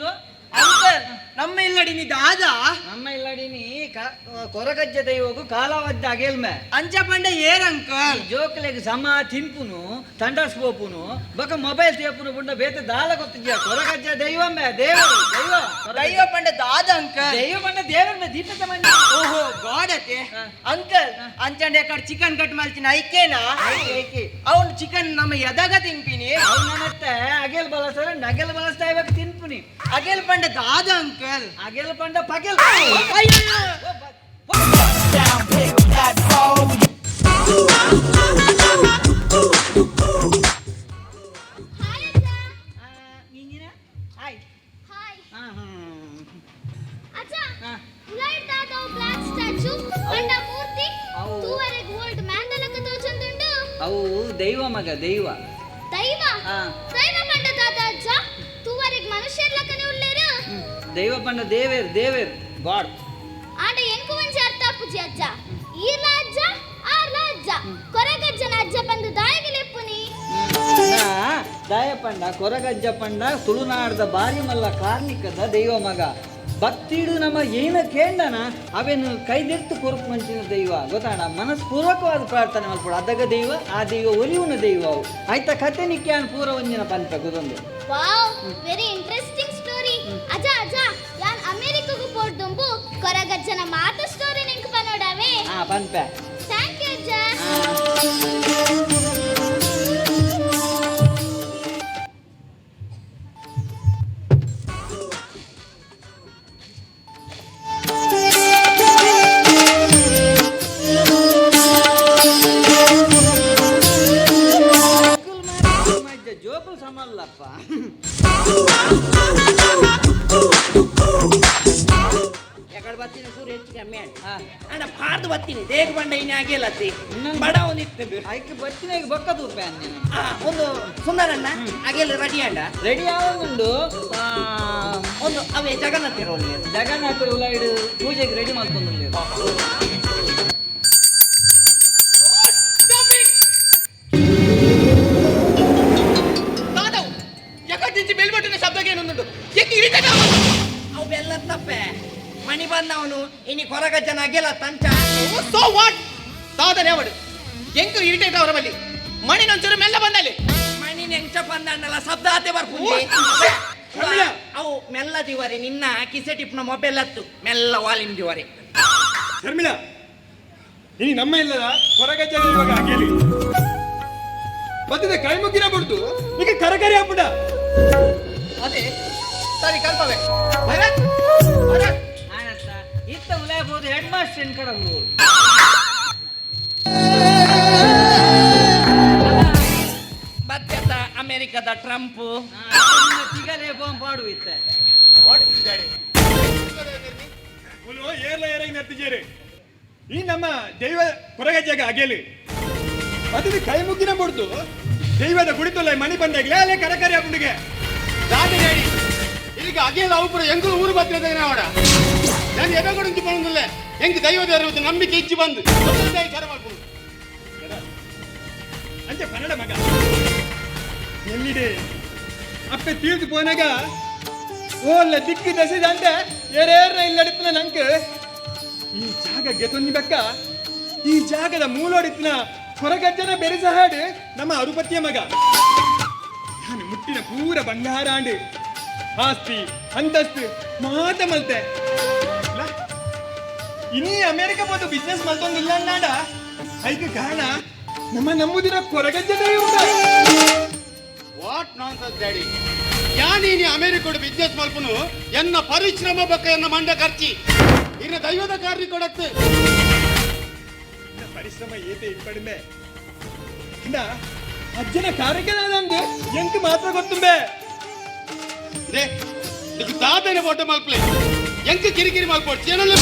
ಅಂಕಲ್ ನಮ್ಮ ಇಲ್ಲಡಿ ನೀ ದಾದ ನಮ್ಮ ಇಲ್ಲಡಿ ನೀ ಕೊರಗಜ್ಜ ದೈವಗು ಕಾಲವದ್ದ ಅಗೆಲ್ಮೆ ಅಂಚ ಪಂಡ ಏರ್ ಅಂಕಲ್ ಜೋಕ್ಲೆಗ್ ಸಮ ತಿಂಪುನು ತಂಡಸ್ ಪೋಪುನು ಬಕ ಮೊಬೈಲ್ ತೇಪುನು ಪುಂಡ ಬೇತೆ ದಾಲ ಗೊತ್ತಿದ್ಯಾ ಕೊರಗಜ್ಜ ದೈವಮ್ಮೆ ದೇವರು ದೈವ ದೈವ ಪಂಡ ದಾದ ಅಂಕಲ್ ದೈವ ಪಂಡ ದೇವರ ದೀಪದ ಮಂದಿ ಓಹೋ ಗಾಡ್ ಅತೆ ಅಂಕಲ್ ಅಂಚಂಡೆ ಕಡ್ ಚಿಕನ್ ಕಟ್ ಮಲ್ತಿನ ಐಕೇನಾ ಐಕೆ ಅವನು ಚಿಕನ್ ನಮ್ಮ ಎದಾಗ ತಿಂಪಿನಿ ಅವನ ಮತ್ತೆ ಅಗೆಲ್ ಬಳಸ್ತಾರೆ ನಗೆಲ್ ಬಳಸ್ತಾ ಇವಾಗ ತಿನ್ಪುನಿ ಅಗೆಲ್ ಪಂಡ ದಾದ ಅಂಕಲ್ ಅಗೆಲ್ ಪಂಡ ಪಗೆಲ್ Down, pick that phone. Hi ಅಜ್ಜ. ನೀನಿನ ಹಾಯ್ ಹಾಯ್. ಹಾ ಅಜ್ಜ, ಉಲಾಯ್ಡ್ ದಾದವ್ ಬ್ಲಾಕ್ ಸ್ಟ್ಯಾಚು ಪಂಡ ಮೂರ್ತಿ ಅವು. ತೂವರೆಗ್ ಓಲ್ಡ್ ಮ್ಯಾಂಡಲಕ ತೋಚಂದುಂಡು. ಅವು ದೈವ ಮಗ ದೈವ ದೈವ ಹಾ. ದೈವ ಪಂಡ ದಾದ ಅಜ್ಜ ತೂವರೆಗ್ ಮನುಷ್ಯರ್ಲಕನೆ ಉಳ್ಳೇರು. ದೈವ ಪಂಡ ದೇವೇರ್ ದೇವೇರ್ ಗಾಡ್ ಆಂಡ ಎಂಕು ಮಂಚಿ ಅರ್ಥ ಪೂಜಿ ಅಜ್ಜ ಈರ್ಲ ಅಜ್ಜ ಆರ್ಲ ಅಜ್ಜ ಕೊರಗಜ್ಜನ ಅಜ್ಜ ಬಂದು ದಾಯಿಗೆ ಲೆಪ್ಪುನಿ. ದಯಪಂಡ ಕೊರಗಜ್ಜ ಪಂಡ ತುಳುನಾಡದ ಬಾರಿ ಮಲ್ಲ ಕಾರ್ಣಿಕದ ದೈವ ಮಗ ಭಕ್ತಿಡು ನಮ್ಮ ಏನ ಕೇಂಡನ ಅವೇನು ಕೈದೆತ್ತು ಕೊರಕು ಮಂಚಿನ ದೈವ ಗೊತ್ತಾಣ ಮನಸ್ಪೂರ್ವಕವಾದ ಪ್ರಾರ್ಥನೆ ಮಲ್ಪಡ ಅದಗ ದೈವ ಆ ದೈವ ಒಲಿಯುನ ದೈವ ಅವು ಆಯ್ತ ಕತೆ ನಿಕ್ಯಾನ್ ಪೂರ ಒಂಜಿನ ಪಂತ ಗೊತ್ತೊಂದು ವಾವ್ ವೆರಿ ಇಂಟ್ರೆಸ್ಟಿಂಗ್ ಸ್ಟೋರಿ ಅಜ್ಜ ಅಜ್ಜ ಯಾನ್ ಅಮೆರಿಕಗೂ ಪೋಡ್ದುಂಬು ಕೊರಗಜ್ಜನ ಮಾತು ಸ್ಟೋರಿ ನಿಂಕು ಪನೋಡಾವೆ ಪಂಪ ಥ್ಯಾಂಕ್ ಯು ಅಜ್ಜ ಜೋಬಲ್ ಸಮಲ್ಲಪ್ಪ ಎಕಡೆ ಬರ್ತೀನಿ ಸೂರ್ಯ ಹೆಚ್ಚು ಕಮ್ಮಿ ಅಣ್ಣ ಪಾರ್ದು ಬರ್ತೀನಿ ದೇಗ ಬಂಡ ಇನ್ನು ಆಗಿಲ್ಲತ್ತಿ ಬಡ ಒಂದಿತ್ತು ಆಯ್ಕೆ ಬಚ್ಚಿನ ಬಕ್ಕದು ಪ್ಯಾನ್ ಒಂದು ಸುಂದರಣ್ಣ ಆಗಿಲ್ಲ ರೆಡಿ ಅಂಡ ರೆಡಿ ಆಗುಂಡು ಒಂದು ಅವೇ ಜಗನ್ನಾಥ ಇರೋಲ್ಲ ಜಗನ್ನಾಥ ಉಲಾಯ್ಡು ಪೂಜೆಗೆ ರೆಡಿ ಮಾಡ್ಕೊಂಡು ಬೆಲ್ಬಟ್ಟಿನ ಶಬ್ದಕ್ಕೆ ಏನೊಂದುಂಟು ಅವು ಬೆಲ್ಲ ತಪ್ಪೆ ಮಣಿ ಬಂದವನು ಇನಿ ಕೊರಗಜ್ಜನ ಆಗಿಲ್ಲ ತಂಚ ಸೋ ವಾಟ್ ತಾದನೆ ಅವಡು ಎಂಕು ಇರಿಟೇಟ್ ಅವರ ಬಲ್ಲಿ ಮಣಿ ನೊಂಚೂರು ಮೆಲ್ಲ ಬಂದಲ್ಲಿ ಮಣಿ ನೆಂಚ ಬಂದಣ್ಣಲ್ಲ ಶಬ್ದ ಆತೆ ಬರ್ಕೊಂಡು ಅವು ಮೆಲ್ಲ ದಿವರಿ ನಿನ್ನ ಕಿಸೆ ಟಿಪ್ನ ಮೊಬೈಲ್ ಹತ್ತು ಮೆಲ್ಲ ವಾಲಿಮ್ ದಿವರಿ ಶರ್ಮಿಳ ಈ ನಮ್ಮ ಇಲ್ಲದ ಹೊರಗಜ್ಜ ಇರುವಾಗ ಹಾಗೇಲಿ ಬರ್ತದೆ ಕೈ ಮುಗ್ಗಿನ ಬಿಡ್ತು ಈಗ ಕರಕರಿ ಆಗ್ಬಿಡ ಅದೇ ಸರಿ ಕಲ್ಪವೆ ಇತ್ತ ಉಲಾಯ್ಬೋದು ಹೆಡ್ ಮಾಸ್ಟರ್ ಕಡೆ ಬತ್ತೆತ್ತ ಅಮೆರಿಕದ ಟ್ರಂಪ್ ತಿಗಲೇ ಬಾಂಬ್ ಪಾಡು ಇತ್ತ ಏರ್ಲ ಏರಾಗಿ ನರ್ತಿದ್ದೀರಿ ಈ ನಮ್ಮ ದೈವ ಹೊರಗಜ್ಜಾಗ ಹಾಗೇಲಿ ಬರ್ತದೆ ಕೈ ಮುಗ್ಗಿನ ಬಿಡ್ತು ದೈವದ ಕುಡಿತಲ್ಲ ಮಣಿ ಬಂದಾಗಲೇ ಅಲ್ಲೇ ಕರಕರಿ ಆಗ್ಬಿಟ್ಟಿಗೆ ಹೇಳಿ ಇದಕ್ಕೆ ಅಗೆಲ್ಲ ಅವಪುರ ಎಂಗೂ ಊರು ಬತ್ತಿರದ ಅವಡ ನಾನು ಎದಗೊಂಡು ಬಂದಿಲ್ಲ ಹೆಂಗ್ ದೈವದ ನಂಬಿಕೆ ಇಚ್ಚಿ ಬಂದು ಮಾಡ್ಕೊಂಡು ಅಂಚೆ ಕನ್ನಡ ಮಗ ಎಲ್ಲಿಡೆ ಅಪ್ಪೆ ತೀರ್ದು ಪೋನಾಗ ಓಲ್ಲ ದಿಕ್ಕು ದಸೆದ ಅಂದೆ ಏರೇರ ಇಲ್ಲಡಿತ್ತಿನ ನಂಗೆ ಈ ಜಾಗ ಗೆತೊಂದಿಬೇಕ ಈ ಜಾಗದ ಮೂಲೋಡಿತ್ತಿನ ಹೊರಗಜ್ಜನ ಬೆರೆಸ ಹಾಡು ನಮ್ಮ ಅರುಪತಿಯ ಮಗ ನಾನು ಮುಟ್ಟಿನ ಪೂರ ಬಂಗಾರ ಆಂಡು ಆಸ್ತಿ ಅಂತಸ್ತು ಮಾತ ಮಲ್ತೆ ಇನ್ನೀ ಅಮೆರಿಕ ಬಂದು ಬಿಸ್ನೆಸ್ ಮಲ್ತೊಂದಿಲ್ಲ ಅನ್ನಾಡ ಐದು ಕಾರಣ ನಮ್ಮ ನಂಬುದಿನ ಕೊರಗಜ್ಜನೇ ವಾಟ್ ನಾನ್ಸೆನ್ಸ್ ಡ್ಯಾಡಿ ಯಾನೀನಿ ಅಮೆರಿಕೋಡು ಬಿಸ್ನೆಸ್ ಮಲ್ಪನು ಎನ್ನ ಪರಿಶ್ರಮ ಬಕ್ಕ ಎನ್ನ ಮಂಡ ಖರ್ಚಿ ಇನ್ನ ದೈವದ ಕಾರ್ಯ ಕೊಡತ್ತೆ ಪರಿಶ್ರಮ ಏತೆ ಇಪ್ಪಡಿಮೆ ಇಂದ ಅಜ್ಜನ ಕಾರ್ಯಕ್ರಮದಂದು ಎಂಟು ಮಾತ್ರ ಗೊತ್ತುಂಬೆ నీకు తాతైన ఫోటో మల్పలే ఎంక కిరికిరి మల్పోడు చేనలే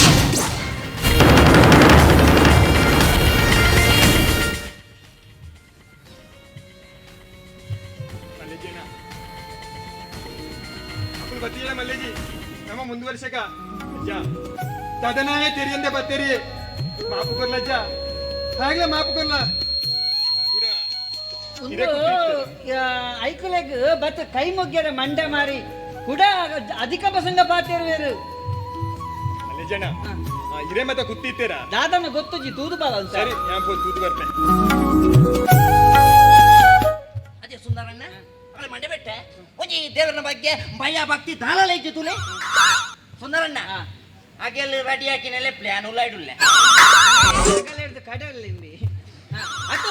ಮಲ್ಲೇಜಿನ ಅಪ್ಪನ ಬತ್ತಿಯಲ್ಲ ಮಲ್ಲೇಜಿ ನಮ್ಮ ಮುಂದುವರ್ಸಕ ಅಜ್ಜ ತದನಾಯ ತೆರಿಯಂದೆ ಬತ್ತೇರಿ ಮಾಪು ಕೊರ್ಲ ಅಜ್ಜ ಹಾಗಲೇ ಮಾಪು ಕೊರ್ಲ ಐಕುಲೆಗ್ ಬತ್ತ ಕೈ ಮುಗ್ಗ್ಯಾರ ಮಂಡೆ ಮಾರಿ ಕೂಡ ಅಧಿಕ ಪ್ರಸಂಗ ಪಾತಿರುವೇರು ಅಲ್ಲೇ ಜನ ಇರೇ ಮತ ಕುತ್ತಿತ್ತೀರಾ ದಾದನ ಗೊತ್ತುಜಿ ತೂದು ಬಾಲ ಸರಿ ನಾನು ಫೋನ್ ತೂದು ಬರ್ತೆ ಅದೇ ಸುಂದರಣ್ಣ ಅವಳೆ ಮಂಡೆ ಬೆಟ್ಟೆ ಒಂಜಿ ದೇವರನ ಬಗ್ಗೆ ಭಯ ಭಕ್ತಿ ದಾಳಲೆ ಇಜ್ಜು ತುಲೆ ಸುಂದರಣ್ಣ ಹಾಗೆ ಅಲ್ಲಿ ರೆಡಿ ಹಾಕಿನೆಲೆ ಪ್ಲಾನ್ ಉಳ್ಳಾಯ್ಡುಲ್ಲೆ ಕಡೆಯಲ್ಲಿ ಅಟ್ಟು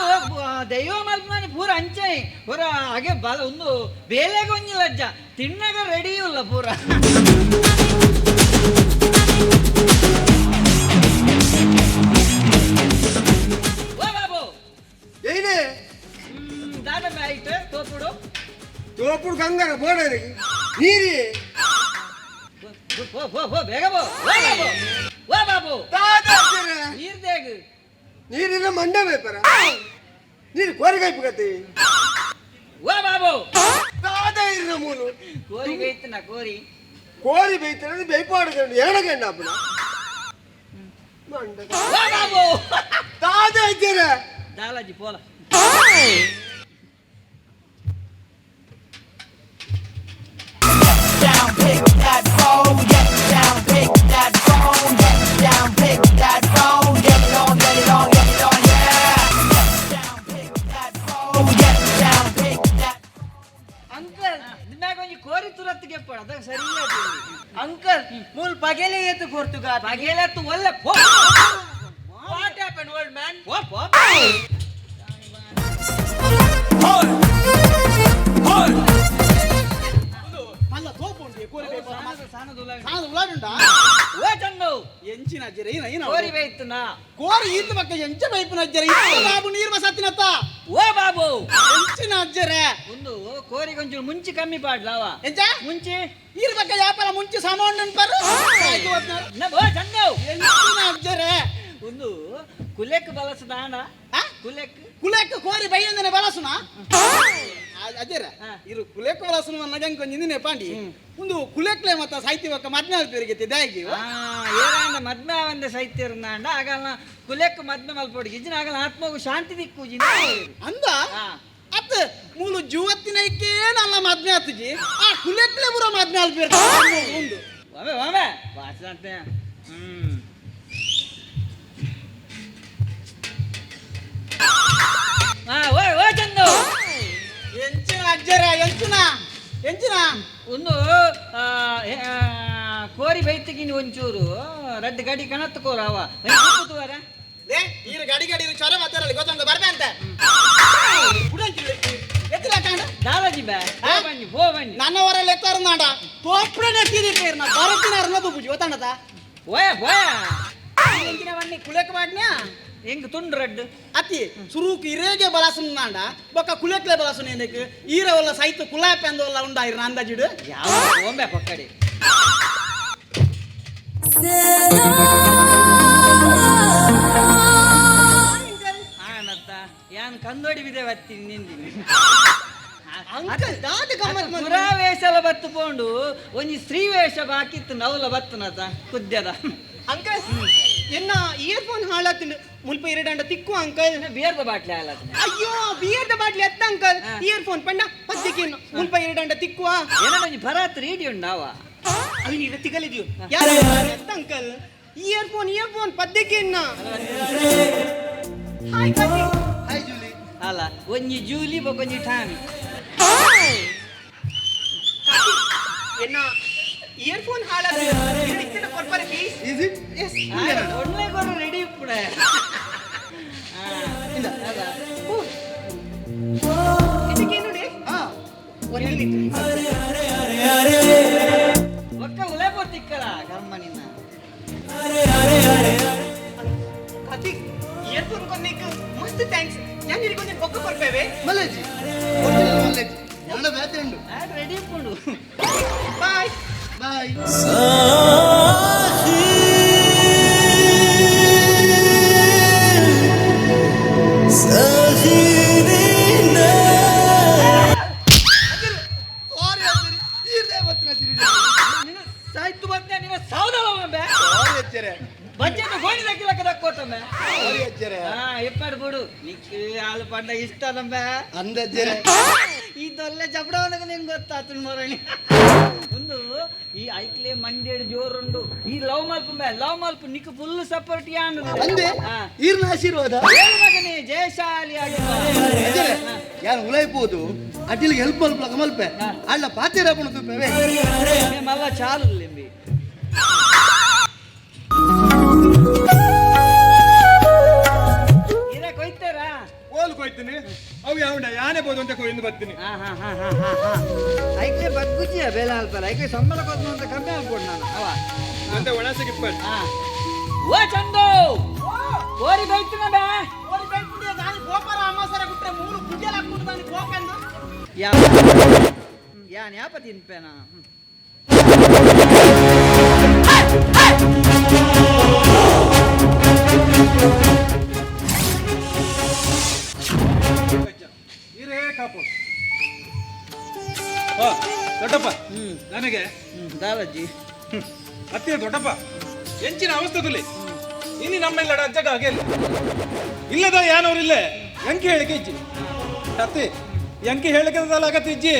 ದೈವ ಮಲ್ಪನೆ ಪೂರ ಅಂಚೆ ಪೂರ ಹಾಗೆ ಬಲ ಒಂದು ಬೇಲೆಗೆ ಒಂಜಿಲ್ಲ ಅಜ್ಜ ತಿನ್ನಾಗ ರೆಡಿಯೂ ಇಲ್ಲ ಪೂರ ಓ ಬಾಬು ಏನೇ ದಾದ ಆಯ್ತು ತೋಪುಡು ತೋಪುಡು ಗಂಗಾರ ಬೋಡರಿ ನೀರಿ ಬೇಗ ಬೋ ಓ ಬಾಬು ನೀರ್ದೇಗ ನೀರಿನ ಮಂಡ ಬೇಪರ ನೀರು ಕೋರಿಗೈಪು ಕತೆ ಓ ಬಾಬು ದಾದ ಇರ ಮೂಲು ಕೋರಿ ಬೈತನ ಕೋರಿ ಕೋರಿ ಬೈತನ ಬೈಪಾಡು ಎಣಗಣ್ಣ ಅಪ್ಪನ ಮಂಡ ಓ ಬಾಬು ದಾದ ಇದ್ದೀರ ದಾಲಾಜಿ ಪೋಲ ನಿಮ್ಮಾಗ ಒಂಜಿ ಕೋರಿ ತುರತ್ತಿಗೆ ಪಡ ಅದ ಸರಿ ಇಲ್ಲ ಅಂಕಲ್ ಮೂಲ್ ಪಗೆಲೆ ಎತ್ತು ಕೊರ್ತುಗ ಪಗೆಲೆ ಎತ್ತು ಒಳ್ಳೆ ವಾಟ್ ಹ್ಯಾಪನ್ ಓಲ್ಡ್ ಮ್ಯಾನ್ ಮಲ್ಲ ತೋಪುಂಡಿ ಕೋರಿ ಸಾನದು ಉಲಾಡುಂಡ ಓ ಚಂದು ಎಂಚಿನ ಅಜ್ಜರೆ ಏನ ಕೋರಿ ಬೈತುನಾ ಕೋರಿ ಈತ ಬಗ್ಗೆ ಎಂಚ ಬೈಪುನ ಅಜ್ಜರೆ ಬಾಬು ನೀರು ಬಸತ್ತಿನತ್ತ ಓ ಬಾಬು ಎಂಚಿನ ಅಜ್ಜರೆ ಒಂದು ಕೋರಿ ಕೊಂಚೂರು ಮುಂಚೆ ಕಮ್ಮಿ ಪಾಡ್ಲಾವ ಎಂಚ ಮುಂಚೆ ಈರ ಬಗ್ಗೆ ಯಾಪಲ ಮುಂಚೆ ಸಾಮಾನು ಪರು ಓ ಚಂದು ಎಂಚಿನ ಅಜ್ಜರೆ ಒಂದು ಕುಲೆಕ್ ಬಳಸದಾಣ ಕುಲೆಕ್ ಕುಲೆಕ್ ಕೋರಿ ಬೈಯಂದನೆ ಬಲಸುನ ಅಜ್ಜರ ಇರು ಕುಲೆಕ್ ಬಲಸುನ ನಗಂಗ್ ಕೊಂಜಿಂದಿನೆ ಪಾಂಡಿ ಒಂದು ಕುಲೆಕ್ಲೆ ಮತ್ತ ಸಾಹಿತ್ಯವಕ್ಕ ಮದ್ಮೆ ಆಲ್ಪೇರಿಗೆ ದಾಯಿಗೆ ಏನ ಮದ್ಮೆ ಒಂದೇ ಸಾಹಿತ್ಯ ಇರ್ನಾಂಡ ಆಗಲ್ಲ ಕುಲೆಕ್ ಮದ್ಮೆ ಮಲ್ಪೋಡಿ ಇಜ್ಜಿನ ಆಗಲ್ಲ ಆತ್ಮಗೂ ಶಾಂತಿ ದಿಕ್ಕು ಅಂದ ಅತ್ತ ಮೂಲು ಜುವತ್ತಿನೈಕೆ ನಲ್ಲ ಮದ್ಮೆ ಆತಜಿ ಆ ಕುಲೆಕ್ಲೆ ಬುರ ಮದ್ಮೆ ಆಲ್ಪೇರ್ ಒಂದು ಒಮ್ಮೆ ಒಮ್ಮೆ ವಾಸಂತೆ ಓ ಚಂದು ಎಂಚಿನ ಅಜ್ಜರ ಎಂಚಿನ ಒಂದು ಕೋರಿ ಬೈತಿಗಿನಿ ಒಂಚೂರು ರಡ್ಡು ಗಡಿ ಕಣತ್ತು ಕೋರವ ಕೂತುವಾರ ಈರು ಗಡಿ ಚೊರೆ ಮಾತಾಡಲಿ ಗೊತ್ತಂಗ ಬರ್ಬೆ ಅಂತ ದಾದಾಜಿ ಬನ್ನಿ ಹೋ ಬನ್ನಿ ನನ್ನವರಲ್ಲಿ ಎತ್ತಾರ ನಾಡ ತೋಪ್ರೆ ನೆತ್ತಿದ್ದೀರಿ ನಾ ಬರತ್ತಿನ ಅರ್ನದು ಬುಜಿ ಗೊತ್ತಾಣದ ಓಯ ಓಯ ಎಂಚಿನ ಬನ್ನಿ ಕುಲೆಕ್ ಮಾಡ್ನ್ಯಾ ಹೆಂಗ್ ತುಂಡು ರಡ್ಡು ಅತಿ ಸುರುಕು ಇರೇಗೆ ಬಲಾಸನ ನಾಂಡ ಬೊಕ್ಕ ಕುಲೆಕ್ಲೆ ಬಲಾಸನ ಏನಕ್ಕೆ ಈರ ಒಲ್ಲ ಸೈತು ಕುಲಾಪೆ ಅಂದೊಲ್ಲ ಉಂಡ ಇರ ಅಂದಾಜಿಡು ಯಾವ ಓಂಬೆ ಪಕ್ಕಡಿ ಆನತ್ತ ಯಾನ್ ಕಂದೋಡಿ ಬಿದೆ ಬತ್ತಿ ನಿಂದಿನಿ ಪುರಾವೇಶಲ ಬತ್ತುಕೊಂಡು ಒಂಜಿ ಸ್ತ್ರೀ ವೇಷ ಬಾಕಿತ್ತು ನವಲ ಬತ್ತನತ ಕುದ್ಯದ ಅಂಕಲ್ ಎನ್ನ ಇಯರ್ಫೋನ್ ಹಾಳಾಗ್ತಿಂಡು ಮುಲ್ಪ ಎರಡಂಡ ತಿಕ್ಕು ಅಂಕಲ್ ಬೇರ್ದ ಬಾಟ್ಲಿ ಹಾಳಾತ ಅಯ್ಯೋ ಬಿಯರ್ದ ಬಾಟ್ಲಿ ಎತ್ತ ಅಂಕಲ್ ಇಯರ್ಫೋನ್ ಪಂಡ ಪತ್ತಿಕೇನು ಮುಲ್ಪ ಎರಡಂಡ ತಿಕ್ಕುವ ಏನೋ ಒಂಜಿ ಭರತ್ ರೀಡಿ ಉಂಡಾವ ಅವಿ ನೀರ ತಿಗಲಿದ್ಯು ಯಾರು ಎತ್ತ ಅಂಕಲ್ ಇಯರ್ಫೋನ್ ಪತ್ತಿಕೇನ್ನ ಹಾಯ್ ಕತಿ ಹಾಯ್ ಜೂಲಿ ಅಲ್ಲ ಒಂಜಿ ಜೂಲಿ ಬೊಕೊಂಜಿ ಠಾಮಿ ಎನ್ನ ಇಯರ್ಫೋನ್ ಹಾಳಾಗ್ತಿಂಡು ಕೊರ್ಪರೆ ಪ್ಲೀಸ್ ಈಸ್ ಇಟ್ ಎಸ್ ಒಳ್ಳೆ ಕೊಡು ರೆಡಿ ಇಪ್ಪುಡೆ ಇಲ್ಲ ಇದಕ್ಕೆ ನೋಡಿ ಹಾ 1 ಮಿನಿಟ್ ಒಕ್ಕ ಉಲೇಪು ತಿಕ್ಕಲ ಕರ್ಮ ನಿನ್ನ ಕತಿ ಇಯರ್ಫೋನ್ ಕೊನ್ನಿಕ್ ಮಸ್ತ್ ಥ್ಯಾಂಕ್ಸ್ ನಾನು ಇರಿಗೊಂದು ಬೊಕ್ಕ ಕೊರ್ಪೇವೆ ಮಲ್ಲೇಜಿ ಮಲ್ಲೇಜಿ ಎಲ್ಲ ಬೇತೆ ಉಂಡು ರೆಡಿ ಇಪ್ಪುಂಡು ಬಾಯ್ ಬಾಯ್ ಸಾಯ್ತು ಬಂದೆ ನಿನ್ನ ಸೌದವ ಬಜ್ಜೆನ ಗೋಣಿ ದಕ್ಕಿಲಕ್ಕ ದಕ್ಕೋತಂಬೆ ಇಪ್ಪಡು ಬಿಡು ನಿಕ್ಕಿ ಹಾಲು ಪಂಡ ಇಷ್ಟ ನಂಬೆ ಅಂದಜ್ಜರೆ ಇದೊಲ್ಲೆ ಜಬಡವನಗ ನಿಂಗೆ ಗೊತ್ತಾತು ಮರಣಿ ಒಂದು ಈ ಐಕ್ಲೆ ಮಂಡ್ಯಡ್ ಜೋರುಂಡು ಈ ಲವ್ ಮಲ್ಪು ನಿಕ್ಕು ಫುಲ್ ಸಪೋರ್ಟ್ ಅಂದೆ ಈರ್ನ ಆಶೀರ್ವಾದ ಮಗನೇ ಜಯಶಾಲಿ ಯಾರು ಉಲೈಪೋದು ಅಡ್ಡಿಲಿಗೆ ಹೆಲ್ಪ್ ಮಲ್ಪಲ ಮಲ್ಪೆ ಅಲ್ಲ ಪಾತೆ ರಾಪಣ ತುಪ್ಪೆ ಮಲ್ಲ ಚಾಲು ಲಿಂಬಿ ಕೊಯ್ತಾರಾ ಓಲ್ ಕೊಯ್ತೀನಿ ಅವು ಯಾವಂಡ ಯಾನೇ ಬೋದು ಅಂತ ಕೊಯ್ದು ಬರ್ತೀನಿ ಐಕ್ಲೆ ಬಗ್ಗುಚಿಯ ಬೇಲೆ ಅಲ್ಪಲ್ಲ ಐಕ್ಲೆ ಸಂಬಳ ಕೊದ್ದು ಅಂತ ಕಮ್ಮಿ ಅನ್ಕೊಂಡು ನಾನು ಅವ ಅಂತ ಒಣಸಿಗೆ ಇಪ್ಪತ್ತು ಓ ಚಂದು ಓರಿ ಬೈತಿನ ಬೇ ಓರಿ ಬೈಕ್ಬಿಡಿ ದಾನಿ ಗೋಪರ ಅಮಾಸರ ಗುಟ್ರೆ ಮೂರು ಕುಜಲ ಹಾಕ್ಬಿಟ್ಟು ದಾನಿ ಗೋಪೆಂದು ಯಾನ್ ಯಾಪ ತಿನ್ಪೇನ ಇರೇ ಕಾಪು ದೊಡ್ಡಪ್ಪ ನನಗೆ ದಾದಾಜಿ ಹತ್ತಿರ ದೊಡ್ಡಪ್ಪ ಎಂಚಿನ ಅವಸ್ಥೆದಲ್ಲಿ ಇನ್ನು ನಮ್ಮೆಲ್ಲಡ ಅಜ್ಜಗ ಹಾಗೆ ಇಲ್ಲದ ಯಾನವ್ರಿಲ್ಲ ಎಂಕಿ ಹೇಳಿಕೆ ಇಜ್ಜಿ ಅತ್ತಿ ಎಂಕಿ ಹೇಳಿಕೆ ಆಗತ್ತೆ ಇಜ್ಜಿ